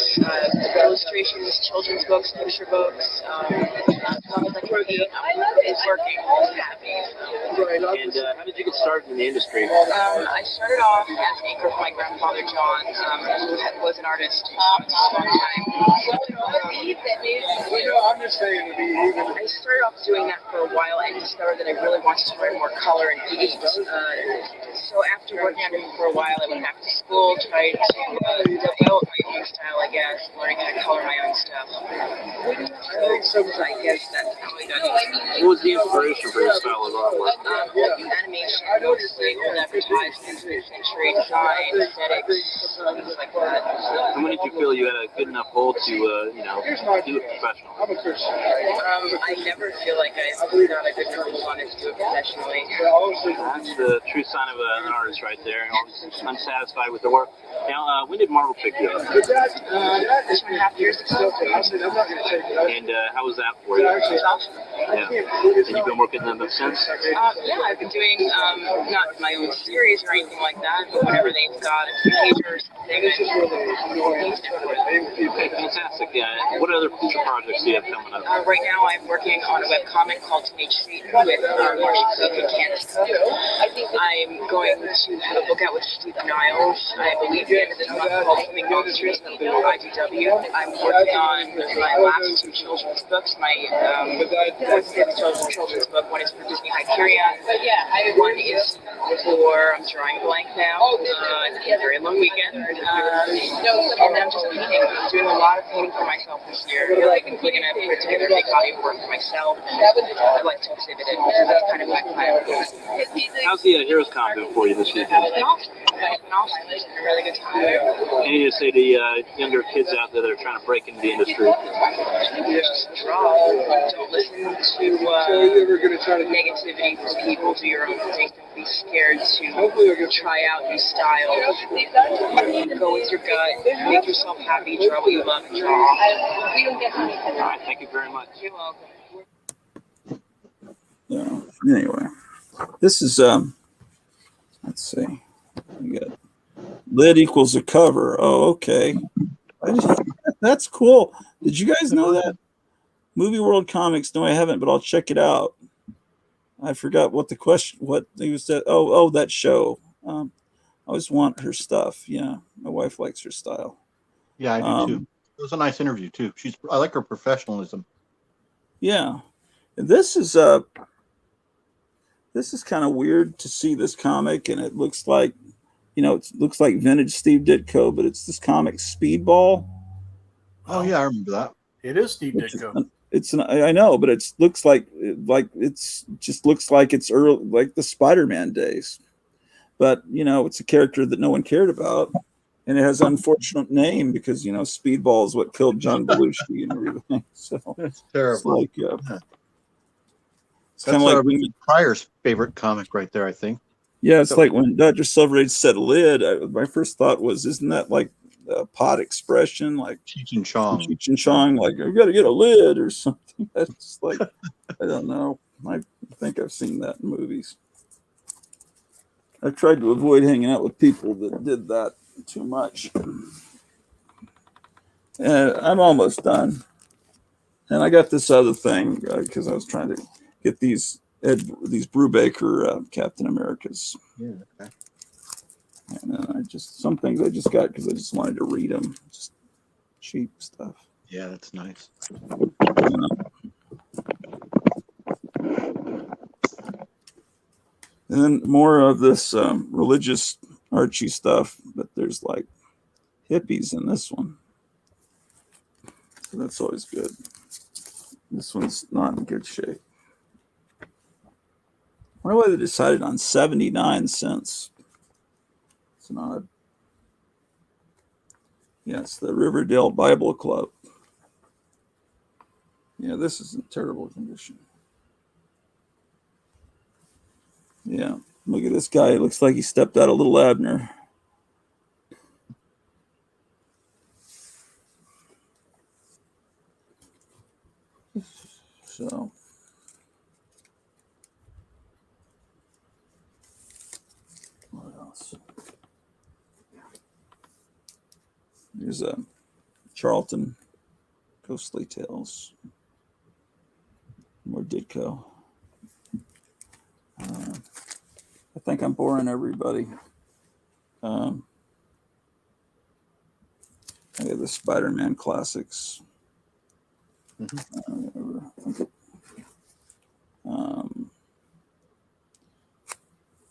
illustrations, children's books, picture books. It's working. I'm happy. And how did you get started in the industry? I started off as an anchor for my grandfather John, who was an artist for a long time. I'm just saying to be even. I started off doing that for a while and discovered that I really wanted to learn more color and paint. So after working on it for a while, I went back to school, tried to develop my drawing style, I guess, learning how to color my own stuff. So I guess that's how I got it. What was the inspiration for your style of artwork? Animation, mostly old advertisements, mid-century design, aesthetics, things like that. And when did you feel you had a good enough hold to, do it professional? I never feel like I've got a good enough hold on it to do it professionally. That's the true sign of an artist right there. Always unsatisfied with the work. Now, when did Marvel pick you up? 2.5 years ago. And how was that for you? It was awesome. Yeah. And you've been working on them since? Yeah, I've been doing not my own series or anything like that, but whenever they've got a page or something, Okay, fantastic. Yeah. What other future projects do you have coming up? Right now, I'm working on a webcomic called Teenage Satan with Marcia Cook and Candace Cook. I'm going to have a book out with Steve Niles, I believe, the end of this month called Something Monstrous on IDW. I'm working on my last two children's books. My fourth children's book. One is for Disney Hyperion. One is for, I'm drawing blank now, a very long weekend. And I'm just painting. I'm doing a lot of painting for myself this year. I'm going to put together a big body of work for myself. I'd like to exhibit it. That's kind of my plan. How's the Heroes Con been for you this weekend? It's been awesome. It's been awesome. It's been a really good time. Anything to say to younger kids out there that are trying to break into the industry? Just draw. Don't listen to negativity from people. Do your own thing. Don't be scared to try out new styles. Go with your gut. Make yourself happy. Draw what you love and draw. All right. Thank you very much. You're welcome. Anyway, this is let's see. We got lid equals a cover. Oh, okay. That's cool. Did you guys know that? Movie World Comics. No, I haven't, but I'll check it out. I forgot what the question. What he was said. Oh, that show. I always want her stuff. Yeah, my wife likes her style. Yeah, I do too. It was a nice interview too. I like her professionalism. Yeah, and this is kind of weird to see this comic, and it looks like, it looks like vintage Steve Ditko, but it's this comic Speedball. Oh yeah, I remember that. It is Steve Ditko. I know, but it looks like it's early, like the Spider-Man days. But it's a character that no one cared about, and it has an unfortunate name because Speedball is what killed John Belushi and everything. So that's terrible. It's like, it's kind of like Pryor's favorite comic right there, I think. Yeah, it's like when Dr. Silverage said lid, my first thought was, isn't that like a pot expression, like Cheech and Chong? Cheech and Chong, like I got to get a lid or something. That's just like, I don't know. I think I've seen that in movies. I tried to avoid hanging out with people that did that too much. And I'm almost done. And I got this other thing because I was trying to get these Brubaker Captain Americas. Yeah. Okay. And some things I just got because I just wanted to read them. Just cheap stuff. Yeah, that's nice. And then more of this religious Archie stuff, but there's like hippies in this one. So that's always good. This one's not in good shape. I wonder why they decided on 79 cents. It's an odd. Yes, the Riverdale Bible Club. Yeah, this is in terrible condition. Yeah, look at this guy. It looks like he stepped out of Little Abner. So, what else? There's a Charlton Ghostly Tales. More Ditko. I think I'm boring everybody. I have the Spider-Man classics.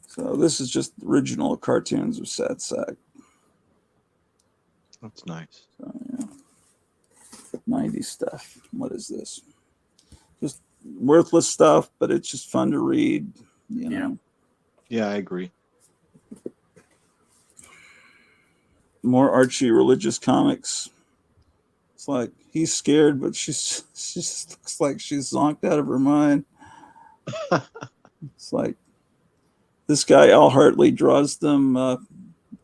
So this is just original cartoons of Sad Sack. That's nice. So, yeah. 90s stuff. What is this? Just worthless stuff, but it's just fun to read. You know. Yeah, I agree. More Archie religious comics. It's like he's scared, but she just looks like she's zonked out of her mind. It's like this guy Al Hartley draws them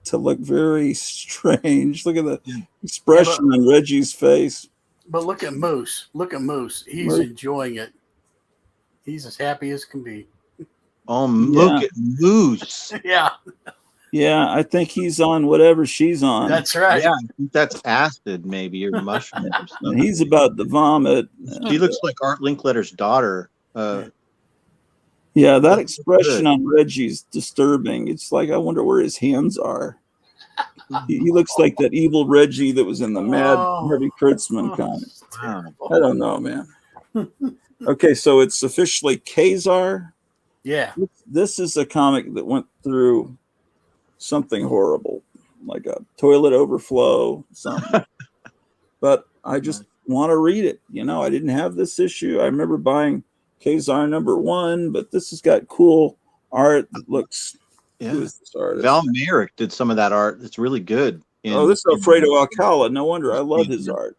to look very strange. Look at the expression on Reggie's face. But look at Moose. Look at Moose. He's enjoying it. He's as happy as can be. Oh, look at Moose. Yeah. Yeah, I think he's on whatever she's on. That's right. Yeah, I think that's acid, maybe, or mushroom. Or And he's about to vomit. She looks like Art Linkletter's daughter. Yeah, that expression on Reggie's disturbing. It's like, I wonder where his hands are. He looks like that evil Reggie that was in the Mad Harvey Kurtzman comic. I don't know, man. Okay, so it's officially Kazar. Yeah. This is a comic that went through something horrible, like a toilet overflow, something. But I just want to read it. You know, I didn't have this issue. I remember buying Kazar #1, but this has got cool art that looks. Yeah. Who is this artist? Val Merrick did some of that art. It's really good. This is Alfredo Alcala. No wonder. I love his art.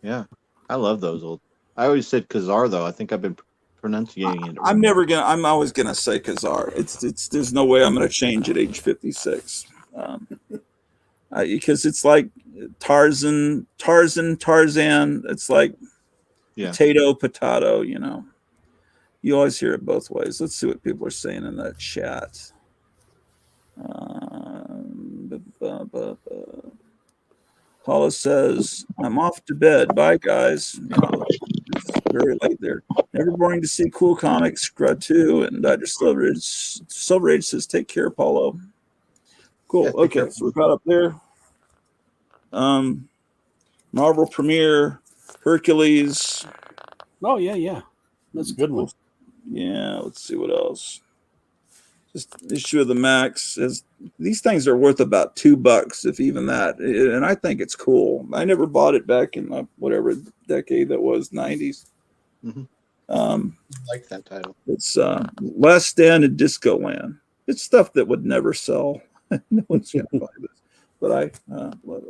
Yeah, I love those old. I always said Kazar though. I think I've been pronunciating it. I'm always gonna say Kazar. It's. There's no way I'm gonna change at age 56. Because it's like Tarzan. It's like potato. You know. You always hear it both ways. Let's see what people are saying in that chat. Paula says, "I'm off to bed. Bye, guys." You know, it's very late there. Never boring to see cool comics. Scrud 2 and Dr. Silver Age says, "Take care, Paulo." Cool. Yeah, okay, so we're caught up there. Marvel Premiere, Hercules. Oh yeah. That's a good one. Yeah, let's see what else. Just issue of the Max. These things are worth about $2, if even that. And I think it's cool. I never bought it back in whatever decade that was, 90s. Mm-hmm. I like that title. It's Last Stand in Disco Land. It's stuff that would never sell. No one's gonna buy this, but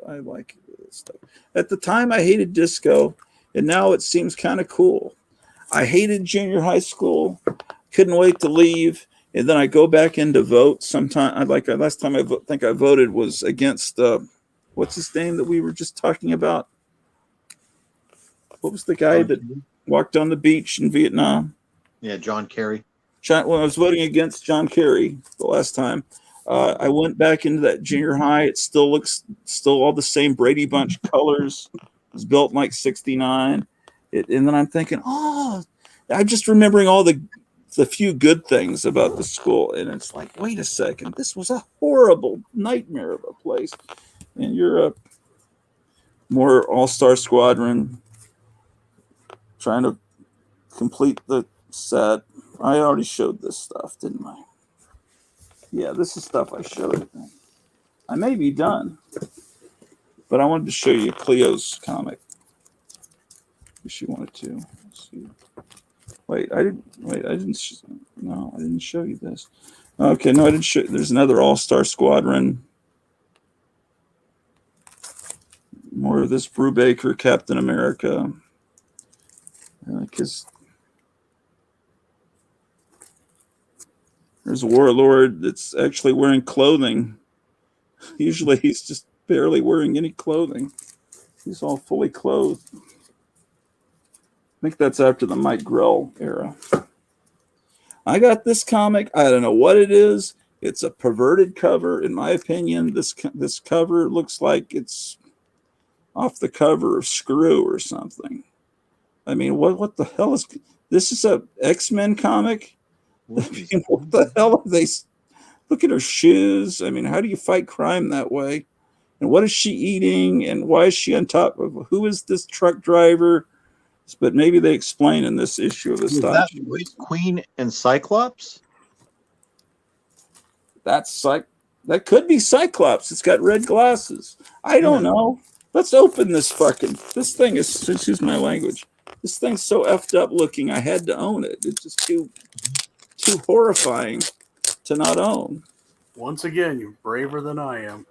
I like this stuff. At the time, I hated disco, and now it seems kind of cool. I hated junior high school. Couldn't wait to leave. And then I go back in to vote. Sometime, last time I think I voted was against what's his name that we were just talking about? What was the guy that walked on the beach in Vietnam? Yeah, John Kerry. Well, I was voting against John Kerry the last time. I went back into that junior high. It still looks all the same Brady Bunch colors. It was built in like 69. And then I'm thinking, I'm just remembering all the few good things about the school. And it's like, wait a second, this was a horrible nightmare of a place. And you're a more All-Star Squadron trying to complete the set. I already showed this stuff, didn't I? Yeah, this is stuff I showed. I may be done, but I wanted to show you Cleo's comic. If she wanted to. Let's see. I didn't show you this. Okay, no, I didn't show. There's another All-Star Squadron. More of this Brubaker Captain America. Because there's a warlord that's actually wearing clothing. Usually he's just barely wearing any clothing. He's all fully clothed. I think that's after the Mike Grell era. I got this comic. I don't know what it is. It's a perverted cover, in my opinion. This cover looks like it's off the cover of Screw or something. I mean, what the hell is this? Is a X-Men comic? What the hell are they? Look at her shoes. I mean, how do you fight crime that way? And what is she eating? And why is she on top of? Who is this truck driver? But maybe they explain in this issue of Astonishing. Is that Queen and Cyclops? That's That could be Cyclops. It's got red glasses. I don't know. Let's open this fucking. This thing is. Excuse my language. This thing's so effed up looking. I had to own it. It's just too horrifying to not own. Once again, you're braver than I am.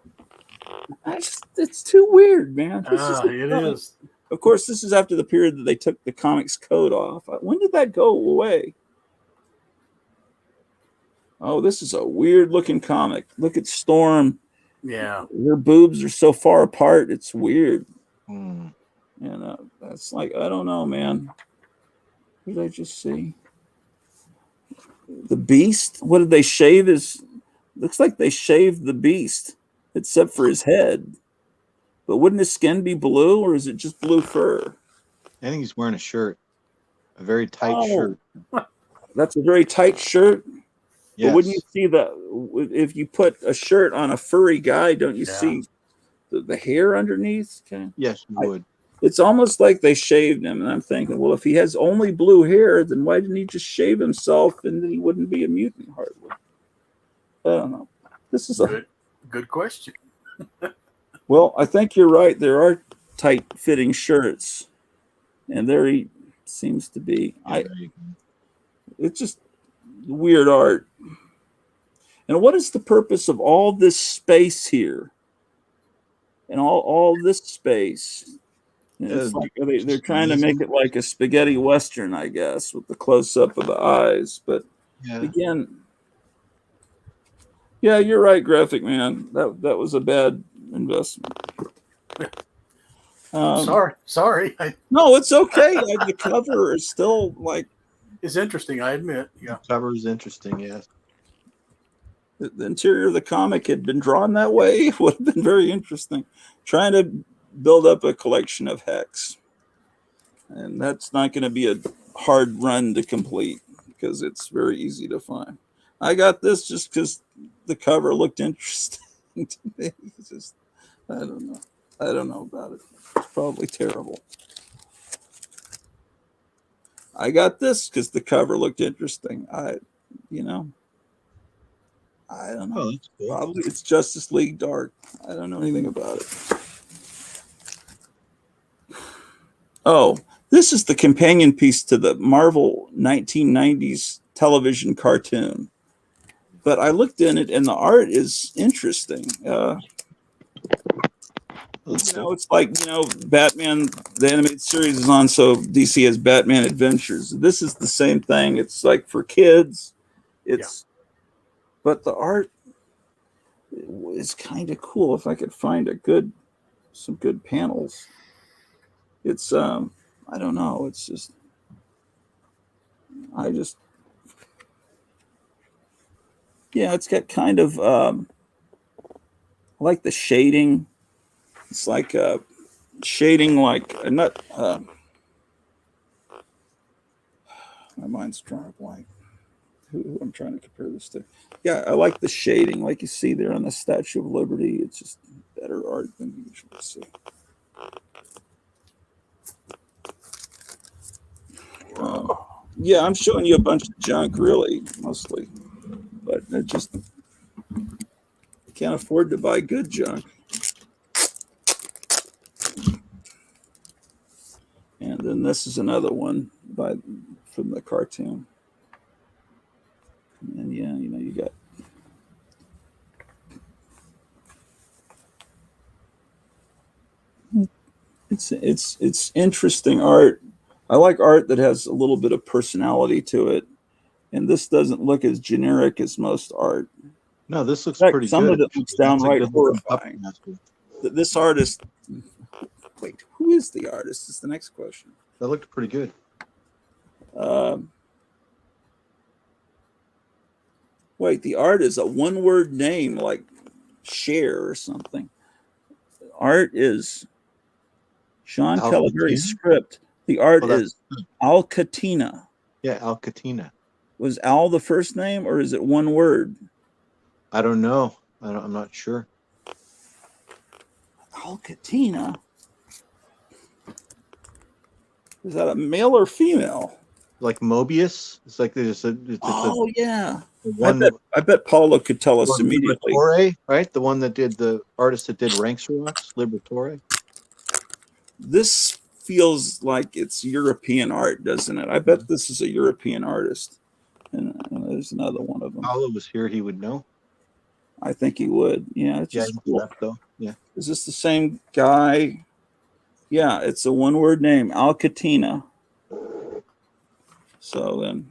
It's too weird, man. It is. Of course, this is after the period that they took the comics code off. When did that go away? Oh, this is a weird looking comic. Look at Storm. Yeah. Her boobs are so far apart. It's weird. Mm. And that's like, I don't know, man. What did I just see? The Beast? What did they shave his? Looks like they shaved the Beast, except for his head. But wouldn't his skin be blue, or is it just blue fur? I think he's wearing a shirt. A very tight shirt. That's a very tight shirt. Yes. But wouldn't you see if you put a shirt on a furry guy, don't you see the hair underneath? Okay. Yes, you would. It's almost like they shaved him. And I'm thinking, well, if he has only blue hair, then why didn't he just shave himself and then he wouldn't be a mutant hardly? I don't know. This is a good question. Well, I think you're right. There are tight fitting shirts. And there he seems to be. It's just weird art. And what is the purpose of all this space here? And all this space? It's like they're trying to make it like a spaghetti western, I guess, with the close-up of the eyes. But again, yeah, you're right, Graphic Man. That was a bad investment. Sorry. No, it's okay. The cover is still like. It's interesting, I admit. Yeah. The cover is interesting, yes. The interior of the comic had been drawn that way. It would have been very interesting. Trying to build up a collection of Hex. And that's not going to be a hard run to complete because it's very easy to find. I got this just because the cover looked interesting to me. It's just, I don't know. I don't know about it. It's probably terrible. I got this because the cover looked interesting. I don't know. Oh, that's cool. Probably it's Justice League Dark. I don't know anything about it. Oh, this is the companion piece to the Marvel 1990s television cartoon. But I looked in it, and the art is interesting. It's like, Batman, the animated series is on, so DC has Batman Adventures. This is the same thing. It's like for kids. But the art is kind of cool. If I could find some good panels. It's, I don't know. It's just, it's got kind of, I like the shading. It's like shading, like not. My mind's drawing a blank. Who I'm trying to compare this to? Yeah, I like the shading, like you see there on the Statue of Liberty. It's just better art than you usually see. I'm showing you a bunch of junk, really, mostly, but I just can't afford to buy good junk. And then this is another one from the cartoon. And you got it's interesting art. I like art that has a little bit of personality to it. And this doesn't look as generic as most art. No, this looks pretty good. Some of it looks downright horrifying. This artist, wait, who is the artist? Is the next question. That looked pretty good. Wait, the art is a one-word name like Cher or something. Art is Sean Caligari's script. The art is Alcatina. Yeah, Alcatina. Was Al the first name, or is it one word? I don't know. I'm not sure. Alcatina. Is that a male or female? like Mobius. It's like Oh yeah. One, I bet Paulo could tell us immediately. Liberatore, right? The one that did the artist that did Ranks Rocks, Liberatore. This feels like it's European art, doesn't it? I bet this is a European artist. And there's another one of them. Paulo was here; he would know. I think he would. Yeah, it's just cool. Left, though. Yeah. Is this the same guy? Yeah, it's a one-word name, Alcatina. So then,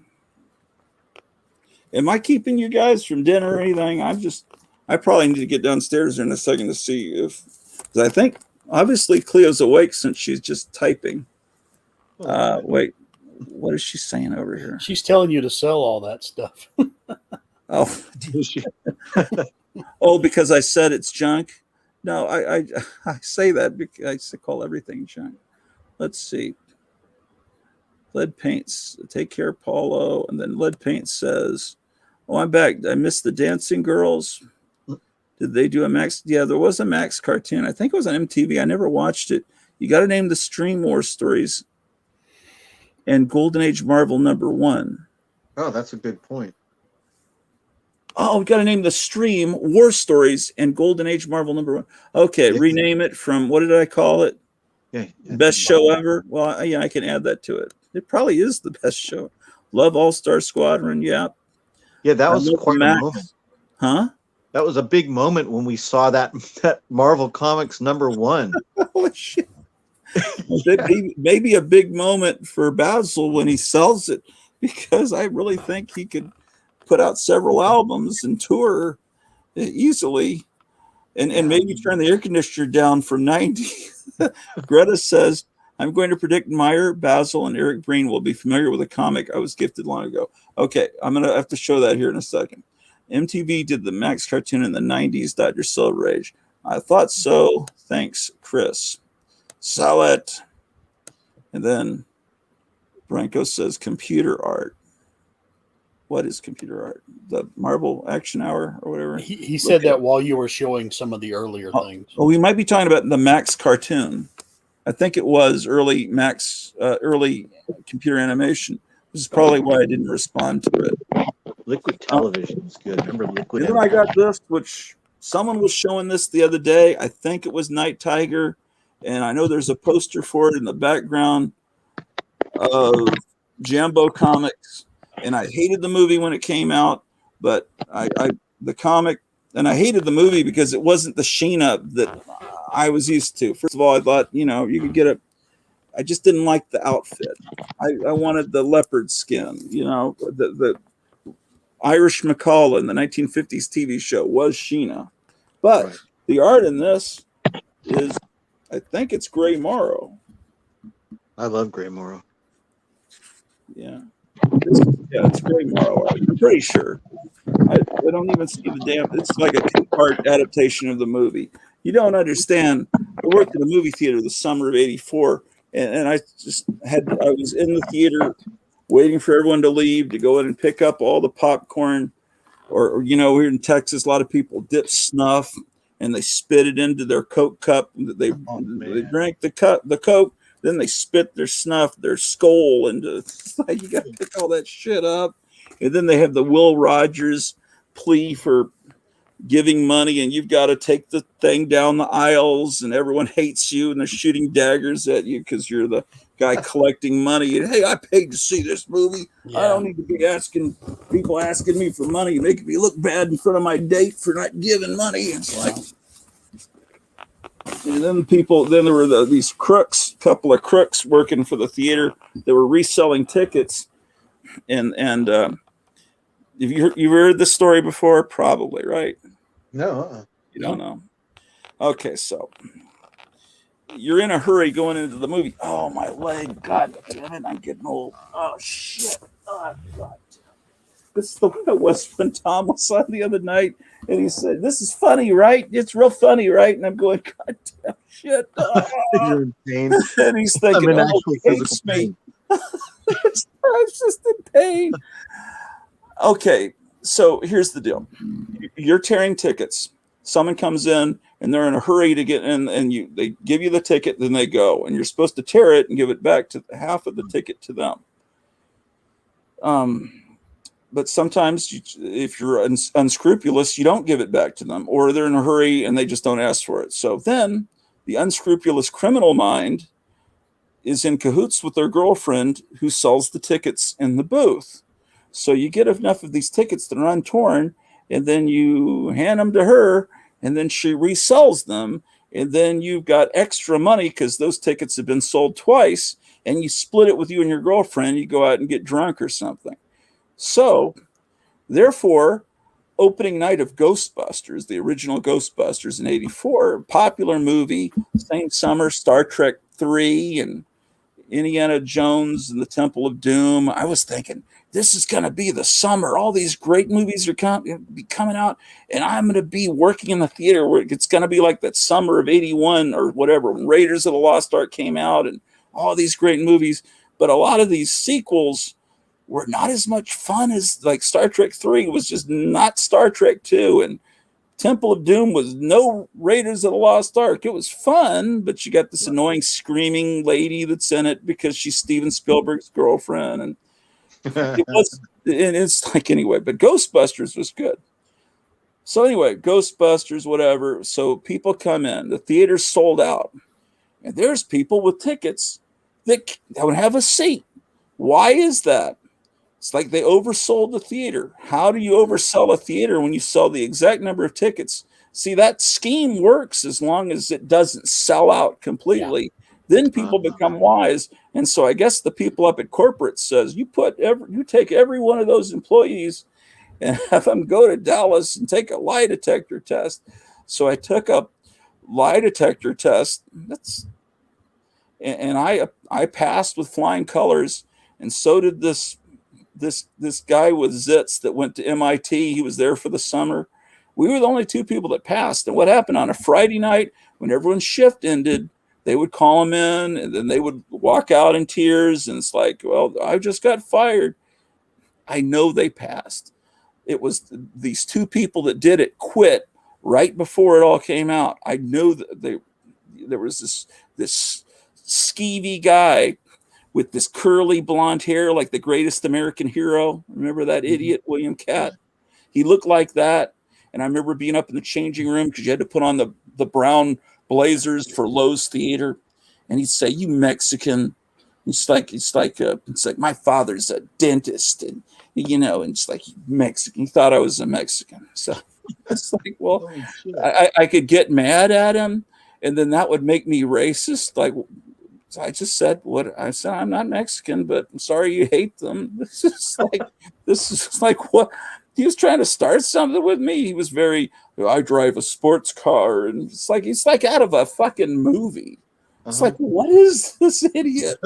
am I keeping you guys from dinner or anything? I probably need to get downstairs in a second to see if, because I think obviously Cleo's awake since she's just typing. Wait, what is she saying over here? She's telling you to sell all that stuff. Oh, oh, because I said it's junk. No, I say that because I call everything junk. Let's see. Lead Paints, take care, Paulo. And then Lead Paint says, "Oh, I'm back. I missed the Dancing Girls. Did they do a Max? Yeah, there was a Max cartoon. I think it was on MTV. I never watched it. You got to name the Stream War stories and Golden Age Marvel #1. Oh, that's a good point. Oh, we got to name the Stream War Stories and Golden Age Marvel #1. Okay, yeah. Rename it from, what did I call it? Yeah. Best show ever. Well, yeah, I can add that to it. It probably is the best show. Love All-Star Squadron. Yeah. Yeah, that was quite a moment. Huh? That was a big moment when we saw that Marvel Comics #1. Holy shit. Maybe a big moment for Basil when he sells it, because I really think he could put out several albums and tour easily, and maybe turn the air conditioner down from 90. Greta says, "I'm going to predict Meyer, Basil, and Eric Breen will be familiar with a comic I was gifted long ago." Okay, I'm going to have to show that here in a second. MTV did the Max cartoon in the 90s, Dr. Silver Age. I thought so. Thanks, Chris. Sell it. And then Branko says computer art. What is computer art? The Marvel Action Hour or whatever? He said that while you were showing some of the earlier things. Oh, we might be talking about the Max cartoon. I think it was early Max, early computer animation. This is probably why I didn't respond to it. Liquid Television is good. Remember Liquid? And then I got this, which someone was showing this the other day. I think it was Night Tiger. And I know there's a poster for it in the background of Jambo Comics. And I hated the movie when it came out, but the comic, and I hated the movie because it wasn't the Sheena that I was used to. First of all, I thought, you could get I just didn't like the outfit. I wanted the leopard skin, the Irish McCall in the 1950s TV show was Sheena. But the art in this is, I think it's Gray Morrow. I love Gray Morrow. Yeah. It's Gray Morrow. I'm pretty sure. I don't even see the damn. It's like a two-part adaptation of the movie. You don't understand. I worked in a movie theater the summer of '84, and I was in the theater waiting for everyone to leave to go in and pick up all the popcorn. Or here in Texas, a lot of people dip snuff and they spit it into their Coke cup. They drank the Coke. Then they spit their snuff, their skull into. You got to pick all that shit up. And then they have the Will Rogers plea for giving money, and you've got to take the thing down the aisles, and everyone hates you, and they're shooting daggers at you because you're the guy collecting money. And hey, I paid to see this movie. Yeah. I don't need to be people asking me for money, making me look bad in front of my date for not giving money. It's like. And then there were these crooks, couple of crooks working for the theater that were reselling tickets. And have you heard this story before? Probably, right? No. You don't know. Okay, so you're in a hurry going into the movie. Oh, my leg. God damn it. I'm getting old. Oh, shit. Oh, God. This is the way it was when Tom was on the other night, and he said, "This is funny, right? It's real funny, right?" And I'm going, "God damn shit!" You're in pain. And he's thinking, "Oh, he hates me." I was just in pain. Okay, so here's the deal: you're tearing tickets. Someone comes in, and they're in a hurry to get in, and they give you the ticket, then they go, and you're supposed to tear it and give it back to half of the ticket to them. But sometimes if you're unscrupulous, you don't give it back to them, or they're in a hurry and they just don't ask for it. So then the unscrupulous criminal mind is in cahoots with their girlfriend who sells the tickets in the booth. So you get enough of these tickets that are untorn, and then you hand them to her, and then she resells them, and then you've got extra money because those tickets have been sold twice, and you split it with you and your girlfriend. You go out and get drunk or something. So, therefore, opening night of Ghostbusters, the original Ghostbusters in '84, popular movie, same summer, Star Trek 3 and Indiana Jones and the Temple of Doom. I was thinking, this is going to be the summer. All these great movies are coming out, and I'm going to be working in the theater where it's going to be like that summer of '81 or whatever, when Raiders of the Lost Ark came out and all these great movies. But a lot of these sequels were not as much fun as like Star Trek 3 was just not Star Trek 2. And Temple of Doom was no Raiders of the Lost Ark. It was fun, but you got this annoying screaming lady that's in it because she's Steven Spielberg's girlfriend. And it's like, anyway, but Ghostbusters was good. So anyway, Ghostbusters, whatever. So people come in, the theater's sold out, and there's people with tickets that don't have a seat. Why is that? It's like they oversold the theater. How do you oversell a theater when you sell the exact number of tickets? See, that scheme works as long as it doesn't sell out completely. Yeah. Then people become wise. And so I guess the people up at corporate says, you take every one of those employees and have them go to Dallas and take a lie detector test. So I took a lie detector test. And I passed with flying colors, and so did this guy with zits that went to MIT. He was there for the summer. We were the only two people that passed. And what happened on a Friday night when everyone's shift ended, they would call them in, and then they would walk out in tears. And it's like, well, I just got fired. I know they passed. It was these two people that did it quit right before it all came out. I know that there was this skeevy guy with this curly blonde hair, like the Greatest American Hero. Remember that idiot, William Catt? He looked like that. And I remember being up in the changing room because you had to put on the brown blazers for Lowe's Theater. And he'd say, "You Mexican." It's like my father's a dentist, and and it's like Mexican. He thought I was a Mexican. So it's like, well, I could get mad at him, and then that would make me racist. Like, so I just said what I said. I'm not Mexican, but I'm sorry you hate them. This is like what he was trying to start something with me. He was very, I drive a sports car, and it's like out of a fucking movie. It's like, what is this idiot?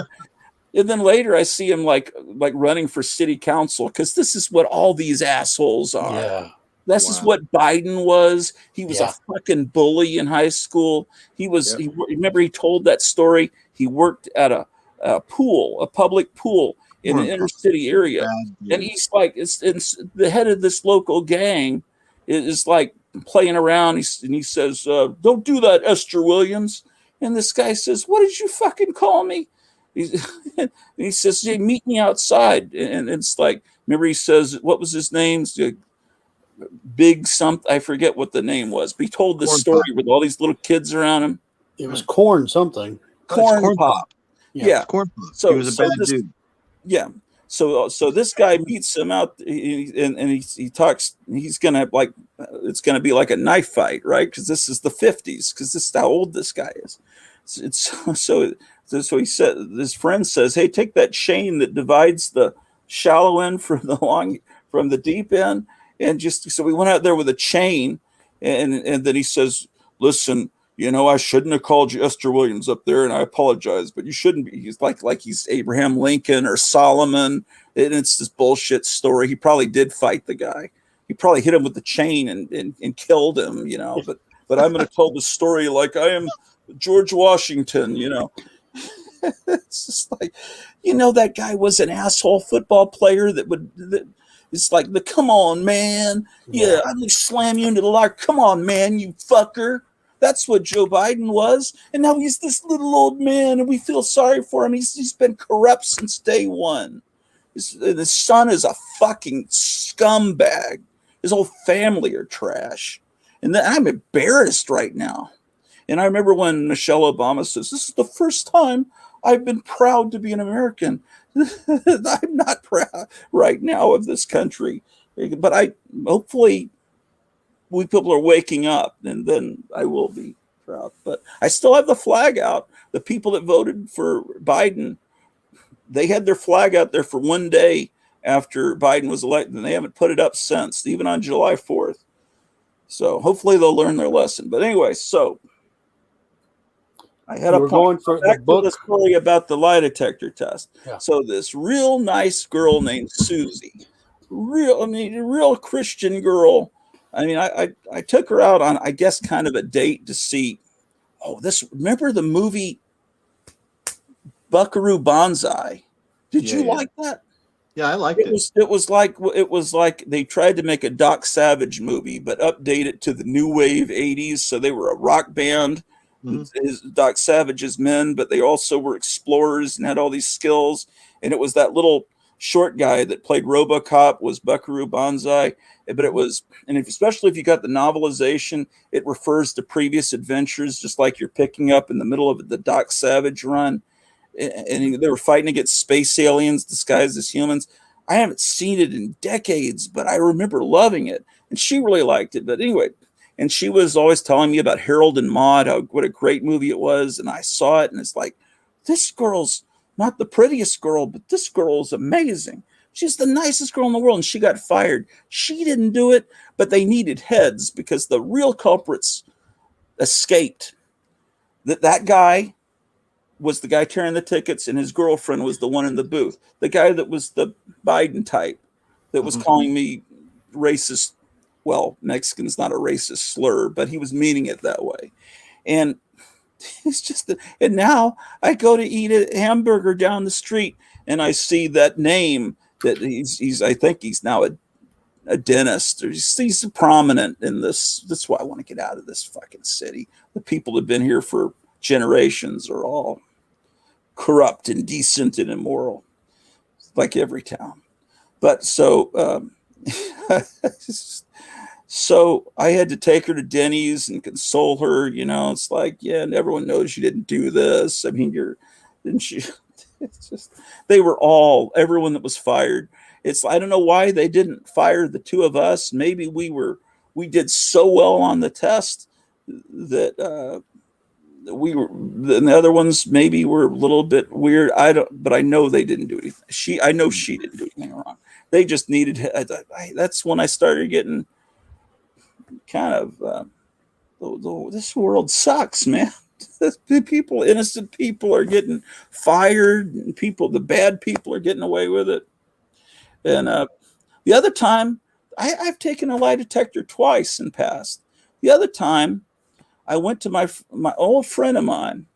And then later I see him like running for city council, because this is what all these assholes are. Yeah. This is what Biden was. He was a fucking bully in high school. He was. He, remember, he told that story. He worked at a pool, a public pool in an inner city area, and he's like, it's the head of this local gang is like playing around. And he says, "Don't do that, Esther Williams." And this guy says, "What did you fucking call me?" He says, "Hey, meet me outside." And it's like, remember, he says, what was his name? Big something. I forget what the name was, but he told this story with all these little kids around him. It was Corn something. Corn Pop. Yeah. Corn Pop. So he was a bad dude. Yeah. So this guy meets him out, and he talks. He's gonna it's gonna be like a knife fight, right? Because this is the 50s. Because this is how old this guy is. So he said, his friend says, "Hey, take that chain that divides the shallow end from the deep end." And so we went out there with a chain, and then he says, "Listen, I shouldn't have called you Esther Williams up there, and I apologize, but you shouldn't be." He's like he's Abraham Lincoln or Solomon, and it's this bullshit story. He probably did fight the guy. He probably hit him with the chain and killed him, But I'm going to tell the story like I am George Washington, It's just like, that guy was an asshole football player it's like come on, man. Yeah, I'm going to slam you into the locker. Come on, man, you fucker. That's what Joe Biden was. And now he's this little old man, and we feel sorry for him. He's been corrupt since day one. The son is a fucking scumbag. His whole family are trash. And then I'm embarrassed right now. And I remember when Michelle Obama says, this is the first time I've been proud to be an American. I'm not proud right now of this country. But hopefully we people are waking up, and then I will be proud. But I still have the flag out. The people that voted for Biden, they had their flag out there for one day after Biden was elected, and they haven't put it up since, even on July 4th. So hopefully they'll learn their lesson. But anyway, so I had We're going for the book. The story about the lie detector test. Yeah. So this real nice girl named Susie, a real Christian girl. I mean, I took her out on, I guess, kind of a date to see. Remember the movie Buckaroo Banzai? Did you like that? Yeah, I liked it. It was like they tried to make a Doc Savage movie, but update it to the new wave 80s. So they were a rock band, Doc Savage's men, but they also were explorers and had all these skills. And it was that little short guy that played RoboCop was Buckaroo Banzai. But it was, and especially if you got the novelization, it refers to previous adventures, just like you're picking up in the middle of the Doc Savage run. And they were fighting against space aliens disguised as humans. I haven't seen it in decades, but I remember loving it. And she really liked it. But anyway, and she was always telling me about Harold and Maude, what a great movie it was. And I saw it, and it's like, this girl's not the prettiest girl, but this girl is amazing. She's the nicest girl in the world, and she got fired. She didn't do it, but they needed heads because the real culprits escaped. That guy was the guy carrying the tickets, and his girlfriend was the one in the booth. The guy that was the Biden type that was calling me racist. Well, Mexican's not a racist slur, but he was meaning it that way. And it's just, and now I go to eat a hamburger down the street, and I see that name that I think he's now a dentist, or he's prominent in this. That's why I want to get out of this fucking city. The people that have been here for generations are all corrupt and decent and immoral, like every town. But so so I had to take her to Denny's and console her. It's like, yeah, and everyone knows you didn't do this. I mean, didn't you? It's just, everyone that was fired. I don't know why they didn't fire the two of us. Maybe we did so well on the test that and the other ones maybe were a little bit weird. But I know they didn't do anything. I know she didn't do anything wrong. They just needed. That's when I started getting kind of this world sucks, man. Innocent people are getting fired, and the bad people are getting away with it. And the other time, I've taken a lie detector twice in past. The other time, I went to my old friend of mine,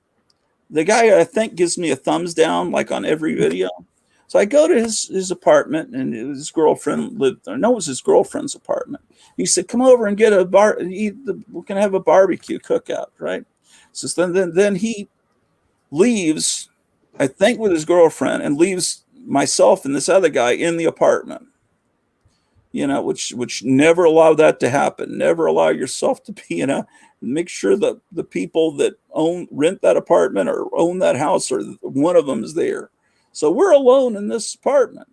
the guy I think gives me a thumbs down like on every video. So I go to his apartment, and his girlfriend lived there. No, it was his girlfriend's apartment. He said, "Come over and get we're gonna have a barbecue cookout, right?" So then he leaves, I think with his girlfriend, and leaves myself and this other guy in the apartment. Which never allow that to happen. Never allow yourself to be make sure that the people that rent that apartment or own that house, or one of them is there. So we're alone in this apartment,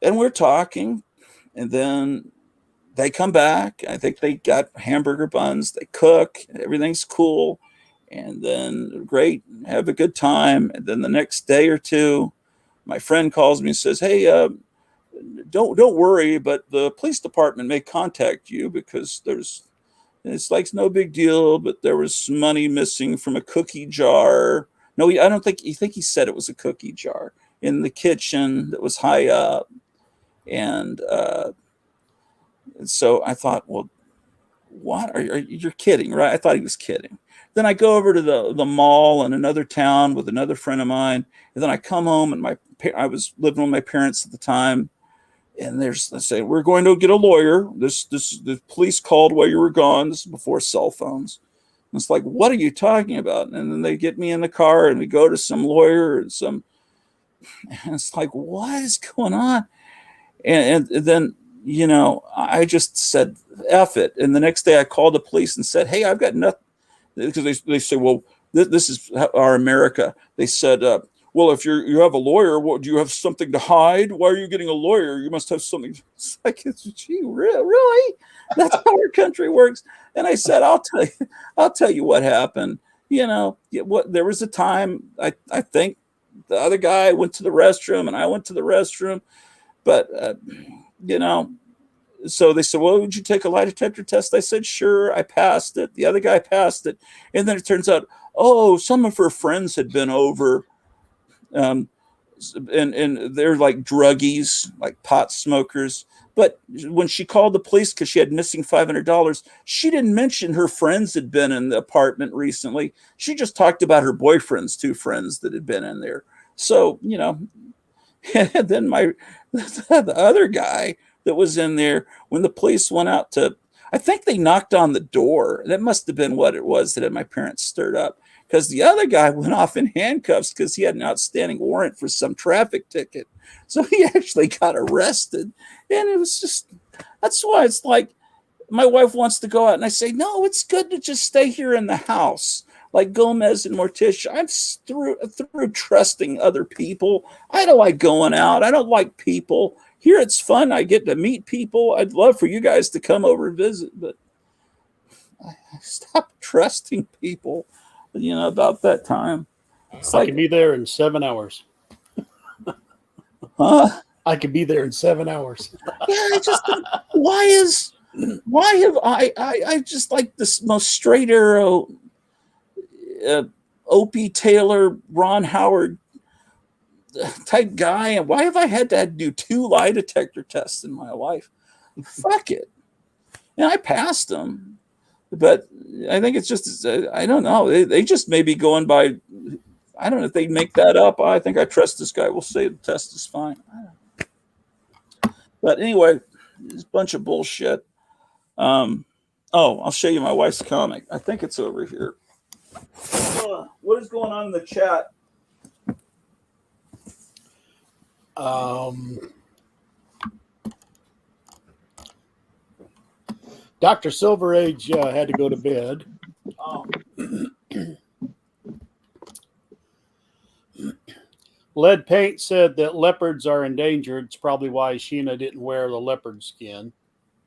and we're talking, and then they come back. I think they got hamburger buns. They cook. Everything's cool. And then great, have a good time. And then the next day or two, my friend calls me and says, "Hey, don't worry, but the police department may contact you because it's like no big deal, but there was some money missing from a cookie jar." No, I don't think he said it was a cookie jar in the kitchen that was high up. And so I thought, well, what? You're kidding, right? I thought he was kidding. Then I go over to the mall in another town with another friend of mine. And then I come home, and I was living with my parents at the time. And they say, "We're going to get a lawyer. The police called while you were gone." This is before cell phones. And it's like, what are you talking about? And then they get me in the car, and we go to some lawyer and some And it's like, what is going on? And then, you know, I just said, F it. And the next day I called the police and said, hey, I've got nothing. Because they say, well, this is our America. They said, well, if you have a lawyer, what, do you have something to hide? Why are you getting a lawyer? You must have something. It's like, gee, really? That's how our country works. And I said, I'll tell you what happened. You know, there was a time I think the other guy went to the restroom and I went to the restroom, but you know, so they said, well, would you take a lie detector test? I said, sure. I passed it. The other guy passed it. And then it turns out, oh, some of her friends had been over. And they're like druggies, like pot smokers. But when she called the police because she had missing $500, she didn't mention her friends had been in the apartment recently. She just talked about her boyfriend's 2 friends that had been in there. So, you know, and then the other guy that was in there, when the police went out to, I think they knocked on the door. That must have been what it was that had my parents stirred up. Because the other guy went off in handcuffs because he had an outstanding warrant for some traffic ticket. So he actually got arrested. And it was just, that's why it's like, my wife wants to go out and I say, no, it's good to just stay here in the house. Like Gomez and Morticia, I'm through trusting other people. I don't like going out. I don't like people. Here it's fun. I get to meet people. I'd love for you guys to come over and visit, but I stopped trusting people. You know, about that time. I could be there in 7 hours. Huh? I could be there in 7 hours. Yeah, I just why have I just like this most straight arrow Opie Taylor, Ron Howard type guy, and why have I had to do 2 lie detector tests in my life? Fuck it. And I passed them. But I think it's just, I don't know. They just may be going by, I don't know if they make that up. I think I trust this guy. We'll say the test is fine. But anyway, it's a bunch of bullshit. I'll show you my wife's comic. I think it's over here. What is going on in the chat? Dr. Silver Age had to go to bed. Oh. Lead Paint said that leopards are endangered. It's probably why Sheena didn't wear the leopard skin.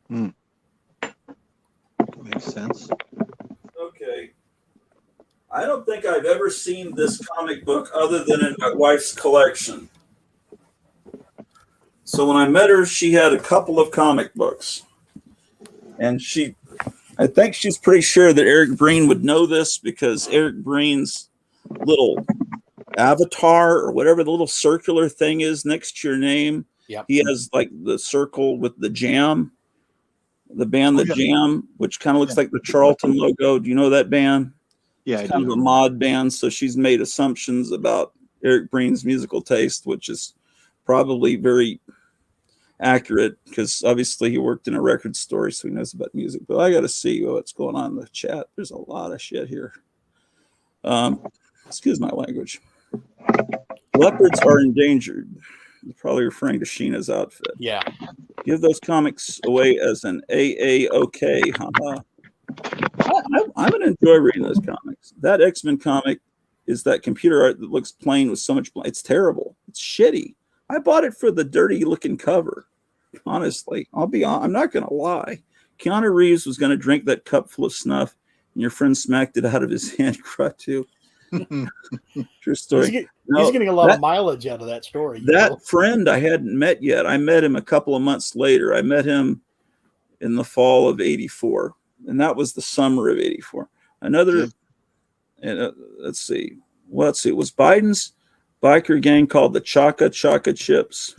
Makes sense. Okay. I don't think I've ever seen this comic book other than in my wife's collection. So when I met her, she had a couple of comic books. And I think she's pretty sure that Eric Breen would know this because Eric Breen's little avatar or whatever the little circular thing is next to your name. Yep. He has like the circle with the Jam, the band The Jam, which kind of looks like the Charlton logo. Do you know that band? Yeah, it's kind of a mod band. So she's made assumptions about Eric Breen's musical taste, which is probably very accurate because obviously he worked in a record store, so he knows about music. But I got to see what's going on in the chat. There's a lot of shit here. Excuse my language. Leopards are endangered. You're probably referring to Sheena's outfit. Yeah. Give those comics away as an AAOK. I'm going to enjoy reading those comics. That X-Men comic is that computer art that looks plain with so much. It's terrible. It's shitty. I bought it for the dirty looking cover. Honestly, I'm not going to lie. Keanu Reeves was going to drink that cup full of snuff, and your friend smacked it out of his hand. Too. True story. He's getting a lot of mileage out of that story. That friend I hadn't met yet. I met him a couple of months later. I met him in the fall of '84, and that was the summer of '84. Another, let's see. It was Biden's biker gang called the Chaka Chaka Chips.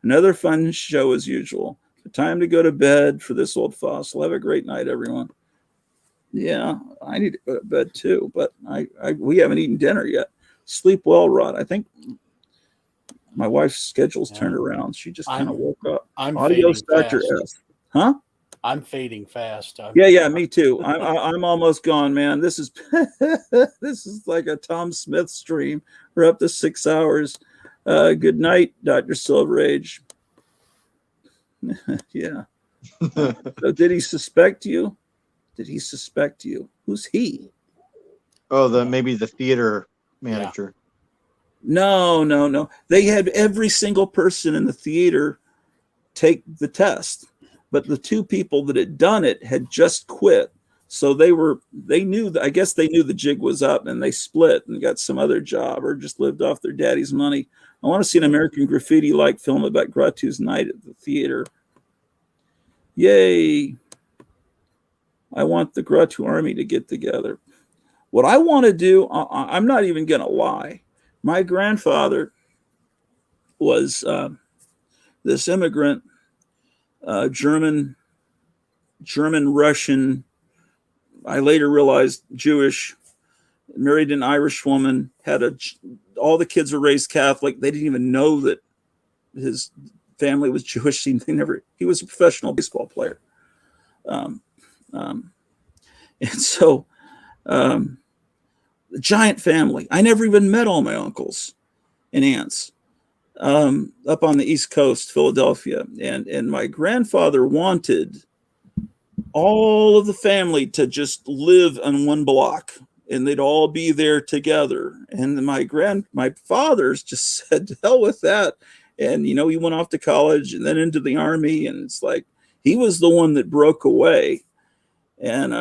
Another fun show as usual. Time to go to bed for this old fossil. Have a great night, everyone. Yeah, I need to go to bed too, but we haven't eaten dinner yet. Sleep well, Rod. I think my wife's schedule's turned around. She just kind of woke up. Adios, Dr. S. Huh? I'm fading fast. Yeah, me too. I'm almost gone, man. This is this is like a Tom Smith stream. We're up to 6 hours. Good night, Dr. Silverage. Yeah. So did he suspect you? Did he suspect you? Who's he? Oh, maybe the theater manager. No. They had every single person in the theater take the test, but the two people that had done it had just quit. So they knew that, I guess they knew the jig was up, and they split and got some other job or just lived off their daddy's money. I want to see an American Graffiti-like film about Gratu's night at the theater. Yay. I want the Gratu army to get together. What I want to do, I'm not even going to lie. My grandfather was this immigrant, German, Russian. I later realized Jewish, married an Irish woman, all the kids were raised Catholic. They didn't even know that his family was Jewish. He was a professional baseball player. And so, the giant family. I never even met all my uncles and aunts up on the East Coast, Philadelphia. And my grandfather wanted all of the family to just live on one block, and they'd all be there together. And my father's just said, to hell with that. And, he went off to college and then into the army. And it's like, he was the one that broke away. And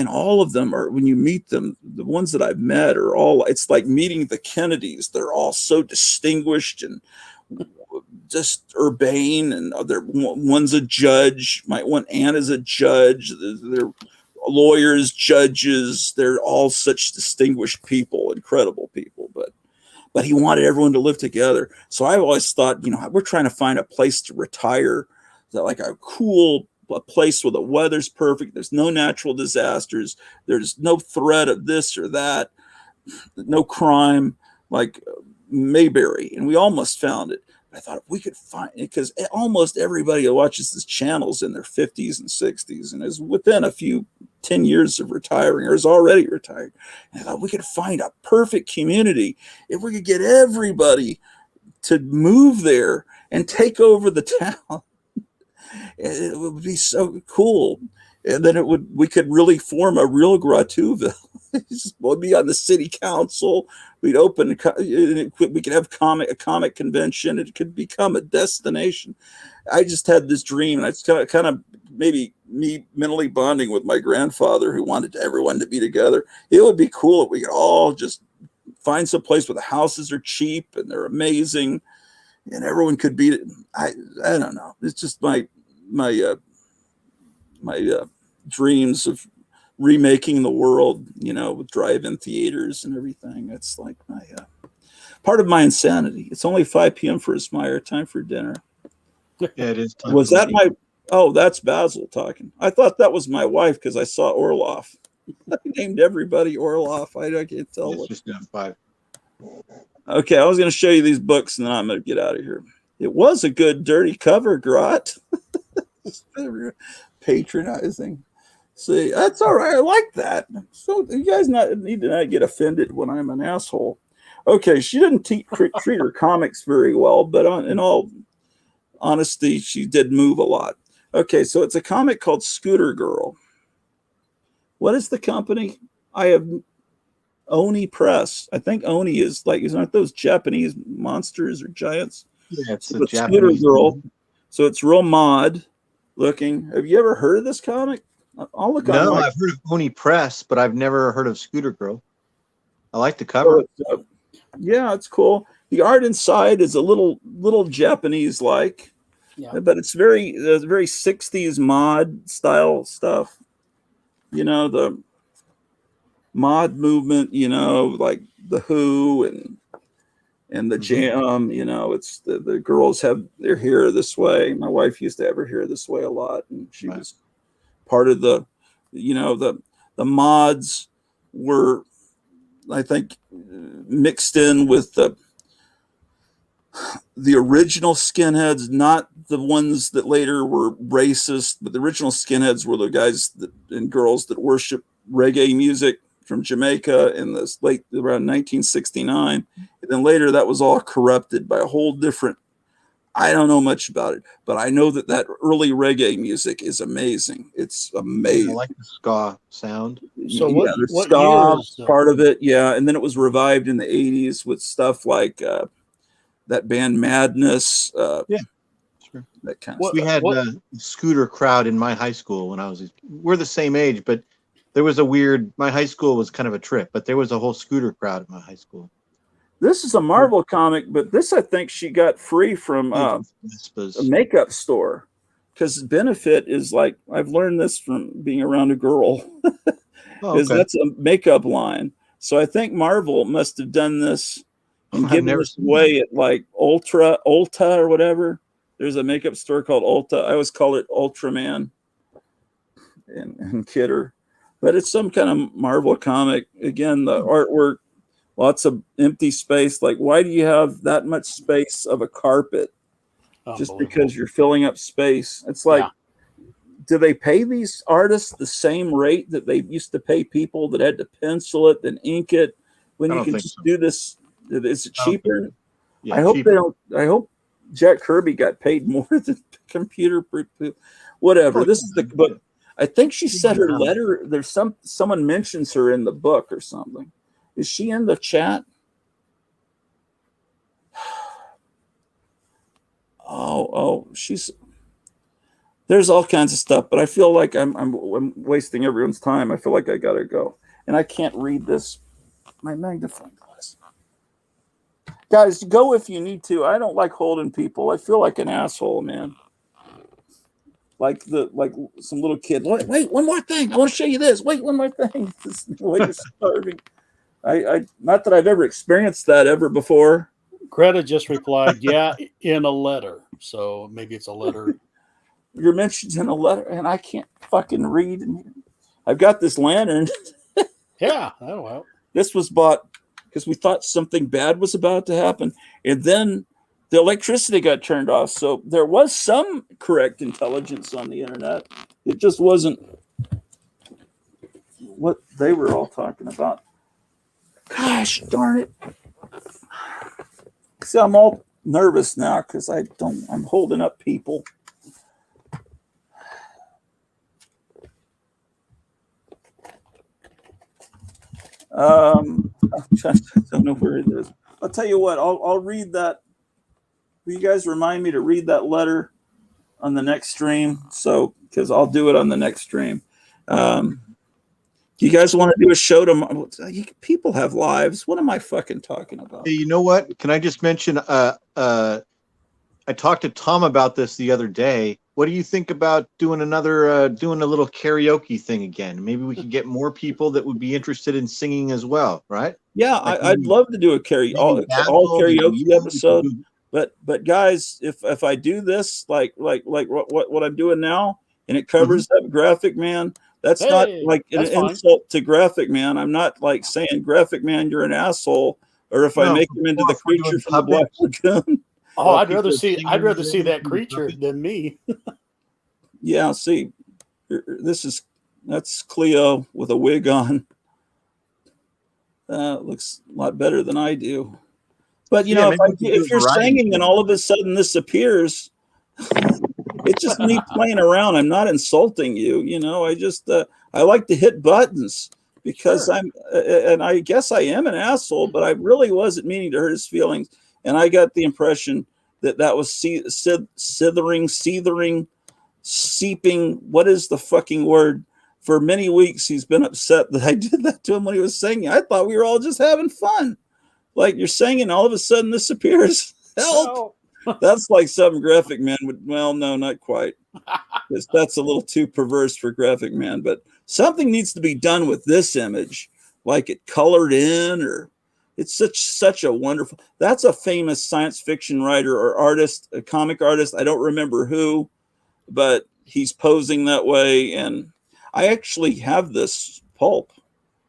all of them are, when you meet them, the ones that I've met are all, it's like meeting the Kennedys. They're all so distinguished and just urbane, and one's a judge. My one aunt is a judge. They're lawyers, judges. They're all such distinguished people, incredible people. But he wanted everyone to live together. So I always thought, we're trying to find a place to retire, like a cool place where the weather's perfect. There's no natural disasters. There's no threat of this or that. No crime, like Mayberry. And we almost found it. I thought if we could find it, because almost everybody who watches this channel's in their 50s and 60s and is within a few 10 years of retiring or is already retired. And I thought we could find a perfect community if we could get everybody to move there and take over the town. It would be so cool. And then we could really form a real Gratuville. We'll be on the city council. We'd open, we could have a comic convention. It could become a destination. I just had this dream, and it's kind of maybe me mentally bonding with my grandfather, who wanted everyone to be together. It would be cool if we could all just find some place where the houses are cheap and they're amazing, and everyone could be. I don't know. It's just my dreams of remaking the world, with drive-in theaters and everything. It's like my part of my insanity. It's only 5 p.m. for Ismaiah. Time for dinner. Yeah, it is. Was that my? Oh, that's Basil talking. I thought that was my wife because I saw Orloff. I named everybody Orloff. I can't tell. It's just down 5. Okay, I was going to show you these books, and then I'm going to get out of here. It was a good dirty cover, Grot. Patronizing. See, that's all right. I like that. So you guys need to not get offended when I'm an asshole. Okay, she didn't treat her comics very well, but in all honesty, she did move a lot. Okay, so it's a comic called Scooter Girl. What is the company? I have Oni Press. I think Oni is aren't those Japanese monsters or giants? Yeah, it's so a Japanese Scooter Girl. So it's real mod looking. Have you ever heard of this comic? I'll look. No, I've heard of Oni Press, but I've never heard of Scooter Girl. I like the cover. Yeah, it's cool. The art inside is a little Japanese like, but it's very 60s mod style stuff. The mod movement. Like the Who and the Jam. It's the girls have their hair this way. My wife used to have her hair this way a lot, and she was part of the mods were, I think, mixed in with the original skinheads, not the ones that later were racist, but the original skinheads were the guys and girls that worship reggae music, from Jamaica in the late around 1969. And then later that was all corrupted by a whole different, I don't know much about it, but I know that early reggae music is amazing. It's amazing. I like the ska sound. So Yeah, the ska part of it, yeah. And then it was revived in the 80s with stuff like that band Madness. Yeah. Sure. That kind of stuff. We had Scooter Crowd in my high school when I was. We're the same age, but there was my high school was kind of a trip, but there was a whole Scooter Crowd at my high school. This is a Marvel comic, but this I think she got free from a makeup store, because Benefit is like, I've learned this from being around a girl, is that's a makeup line. So I think Marvel must have done this and given this away at like Ulta or whatever. There's a makeup store called Ulta. I always call it Ultraman and Kidder, but it's some kind of Marvel comic. Again, the artwork, lots of empty space. Like, why do you have that much space of a carpet? Just because you're filling up space. It's like, do they pay these artists the same rate that they used to pay people that had to pencil it, then ink it? When you can just do this, is it cheaper? I hope they don't. I hope Jack Kirby got paid more than computer. Whatever. This is the book. I think she said her letter. There's someone mentions her in the book or something. Is she in the chat? There's all kinds of stuff, but I feel like I'm wasting everyone's time. I feel like I gotta go, and I can't read this. My magnifying glass. Guys, go if you need to. I don't like holding people. I feel like an asshole, man. Like some little kid. Wait, one more thing. I want to show you this. Wait, one more thing. This way you're starving. I not that I've ever experienced that ever before. Greta just replied, yeah, in a letter. So maybe it's a letter. You're mentioned in a letter, and I can't fucking read. I've got this lantern. Yeah, that'll help. This was bought because we thought something bad was about to happen, and then the electricity got turned off. So there was some correct intelligence on the internet. It just wasn't what they were all talking about. Gosh darn it. See, I'm all nervous now because I'm holding up people. I don't know where it is. I'll tell you what, I'll read that. Will you guys remind me to read that letter on the next stream? So, because I'll do it on the next stream. Do you guys want to do a show tomorrow? People have lives. What am I fucking talking about? Hey, you know what? Can I just mention, I talked to Tom about this the other day. What do you think about doing doing a little karaoke thing again? Maybe we could get more people that would be interested in singing as well, right? Yeah, I'd love to do a all karaoke episode. But guys, if I do this like what I'm doing now, and it covers up Graphic Man, that's not like an insult to Graphic Man. I'm not like saying Graphic Man, you're an asshole, or if I make him into the creature from the Black Lagoon. Oh, I'd rather see that creature than me. Yeah, see, that's Cleo with a wig on. Looks a lot better than I do. But you know, if you're singing and all of a sudden this appears, it's just me playing around. I'm not insulting you. You know, I like to hit buttons because and I guess I am an asshole, but I really wasn't meaning to hurt his feelings. And I got the impression that was seethering, seeping. What is the fucking word? For many weeks, he's been upset that I did that to him when he was singing. I thought we were all just having fun. Like you're singing, all of a sudden this appears. Help! That's like something Graphic Man would. Well, no, not quite. That's a little too perverse for Graphic Man. But something needs to be done with this image, like it colored in, or it's such a wonderful. That's a famous science fiction writer or artist, a comic artist. I don't remember who, but he's posing that way. And I actually have this pulp.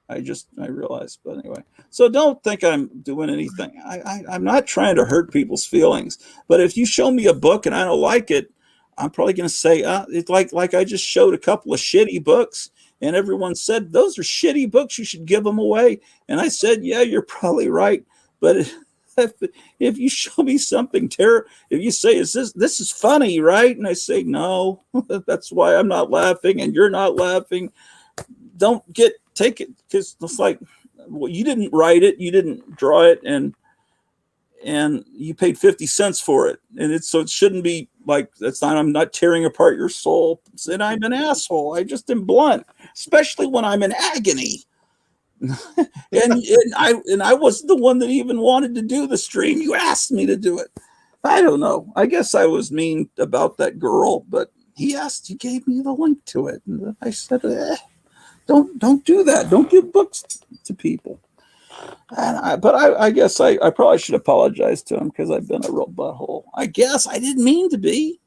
I realized, but anyway. So don't think I'm doing anything. I'm not trying to hurt people's feelings. But if you show me a book and I don't like it, I'm probably going to say, it's like I just showed a couple of shitty books. And everyone said, those are shitty books. You should give them away. And I said, yeah, you're probably right. But if you show me something terrible, if you say, this is funny, right? And I say, no, that's why I'm not laughing and you're not laughing. Don't take it, because it's like, well, you didn't write it, you didn't draw it, and you paid 50 cents for it. And so it shouldn't be like, I'm not tearing apart your soul. And I'm an asshole. I just am blunt, especially when I'm in agony. and I wasn't the one that even wanted to do the stream. You asked me to do it. I don't know. I guess I was mean about that girl, but he gave me the link to it. And I said, don't do that. Don't give books to people. But I guess I probably should apologize to him, because I've been a real butthole. I guess I didn't mean to be,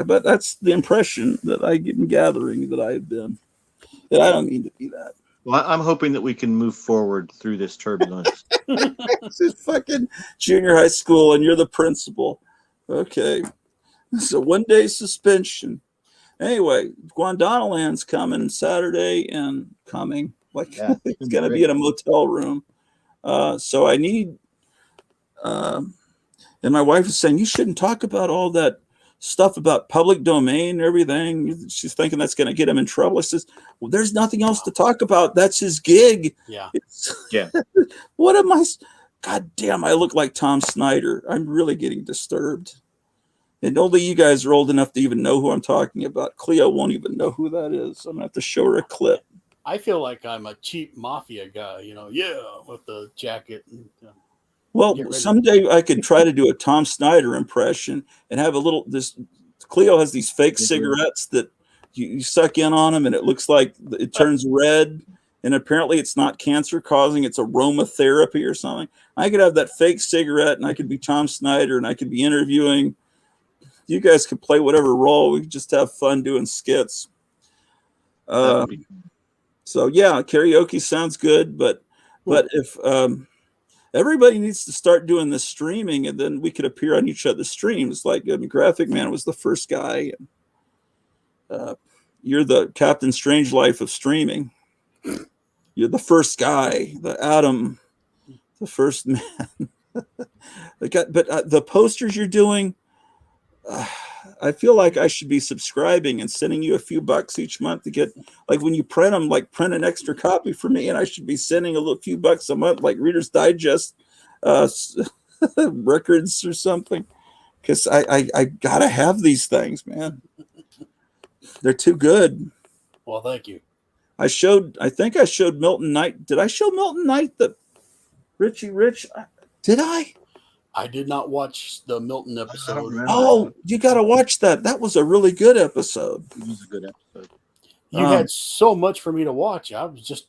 but that's the impression that I'm gathering that I've been. That I don't mean to be that. Well, I'm hoping that we can move forward through this turbulence. This is fucking junior high school, and you're the principal. Okay, so 1 day suspension. Anyway, Guadanaland's coming Saturday, and it's going to be in a motel room. So I need, and my wife is saying, you shouldn't talk about all that stuff about public domain and everything. She's thinking that's going to get him in trouble. I says, well, there's nothing else to talk about. That's his gig. Yeah. Yeah. What am I? God damn, I look like Tom Snyder. I'm really getting disturbed. And only you guys are old enough to even know who I'm talking about. Cleo won't even know who that is. I'm going to have to show her a clip. I feel like I'm a cheap mafia guy, with the jacket. Well, someday I could try to do a Tom Snyder impression and have Cleo has these fake cigarettes that you suck in on them, and it looks like it turns red, and apparently it's not cancer causing, it's aromatherapy or something. I could have that fake cigarette, and I could be Tom Snyder, and I could be interviewing. You guys could play whatever role. We could just have fun doing skits. So yeah, karaoke sounds good, but if everybody needs to start doing this streaming, and then we could appear on each other's streams. Like Graphic Man was the first guy. You're the Captain Strangelove of streaming. You're the first guy, the Atom, the first man. The posters you're doing, I feel like I should be subscribing and sending you a few bucks each month to get, like when you print them, like print an extra copy for me, and I should be sending a few bucks a month, like Reader's Digest records or something, because I gotta have these things, man. They're too good. Well, thank you. I think I showed Milton Knight. Did I show Milton Knight the Richie Rich? Did I? I did not watch the Milton episode. Oh, you got to watch that. That was a really good episode. It was a good episode. You had so much for me to watch. I was just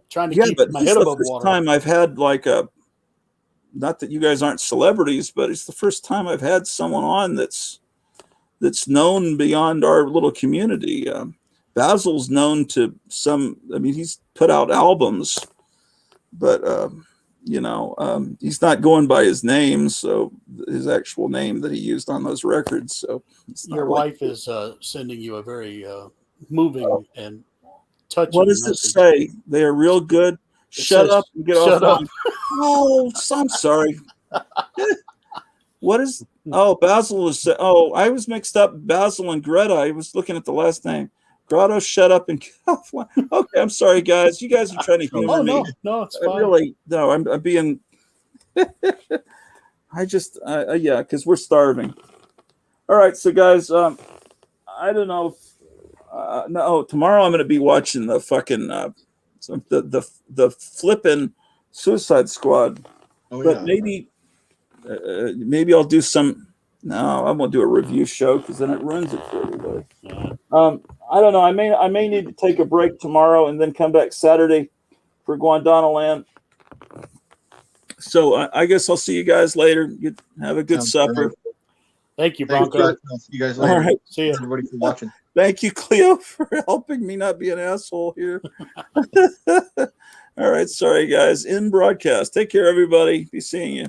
trying to keep my head above water. It's the first time I've had not that you guys aren't celebrities, but it's the first time I've had someone on that's known beyond our little community. Basil's known to some. I mean, he's put out albums, but he's not going by his name, so his actual name that he used on those records. So your wife is sending you a very moving and touching. What does it say? They are real good. Shut up and get off. Oh, I'm sorry. What is? Oh, Basil is. Oh, I was mixed up. Basil and Greta. I was looking at the last name. Grotto, shut up and get off. Okay, I'm sorry, guys. You guys are trying to humor me. No, it's fine. Really, no, I'm being. I just, yeah, because we're starving. All right, so guys, I don't know. No, tomorrow I'm going to be watching the fucking the flipping Suicide Squad. But maybe I'll do some. No, I won't do a review show because then it ruins it for everybody. I don't know. I may need to take a break tomorrow and then come back Saturday for Guadanaland. So I guess I'll see you guys later. Have a good supper. Thank you, Bronco. I'll see you guys later. All right. See you. Everybody for watching. Thank you, Cleo, for helping me not be an asshole here. All right. Sorry, guys. In broadcast. Take care, everybody. Be seeing you.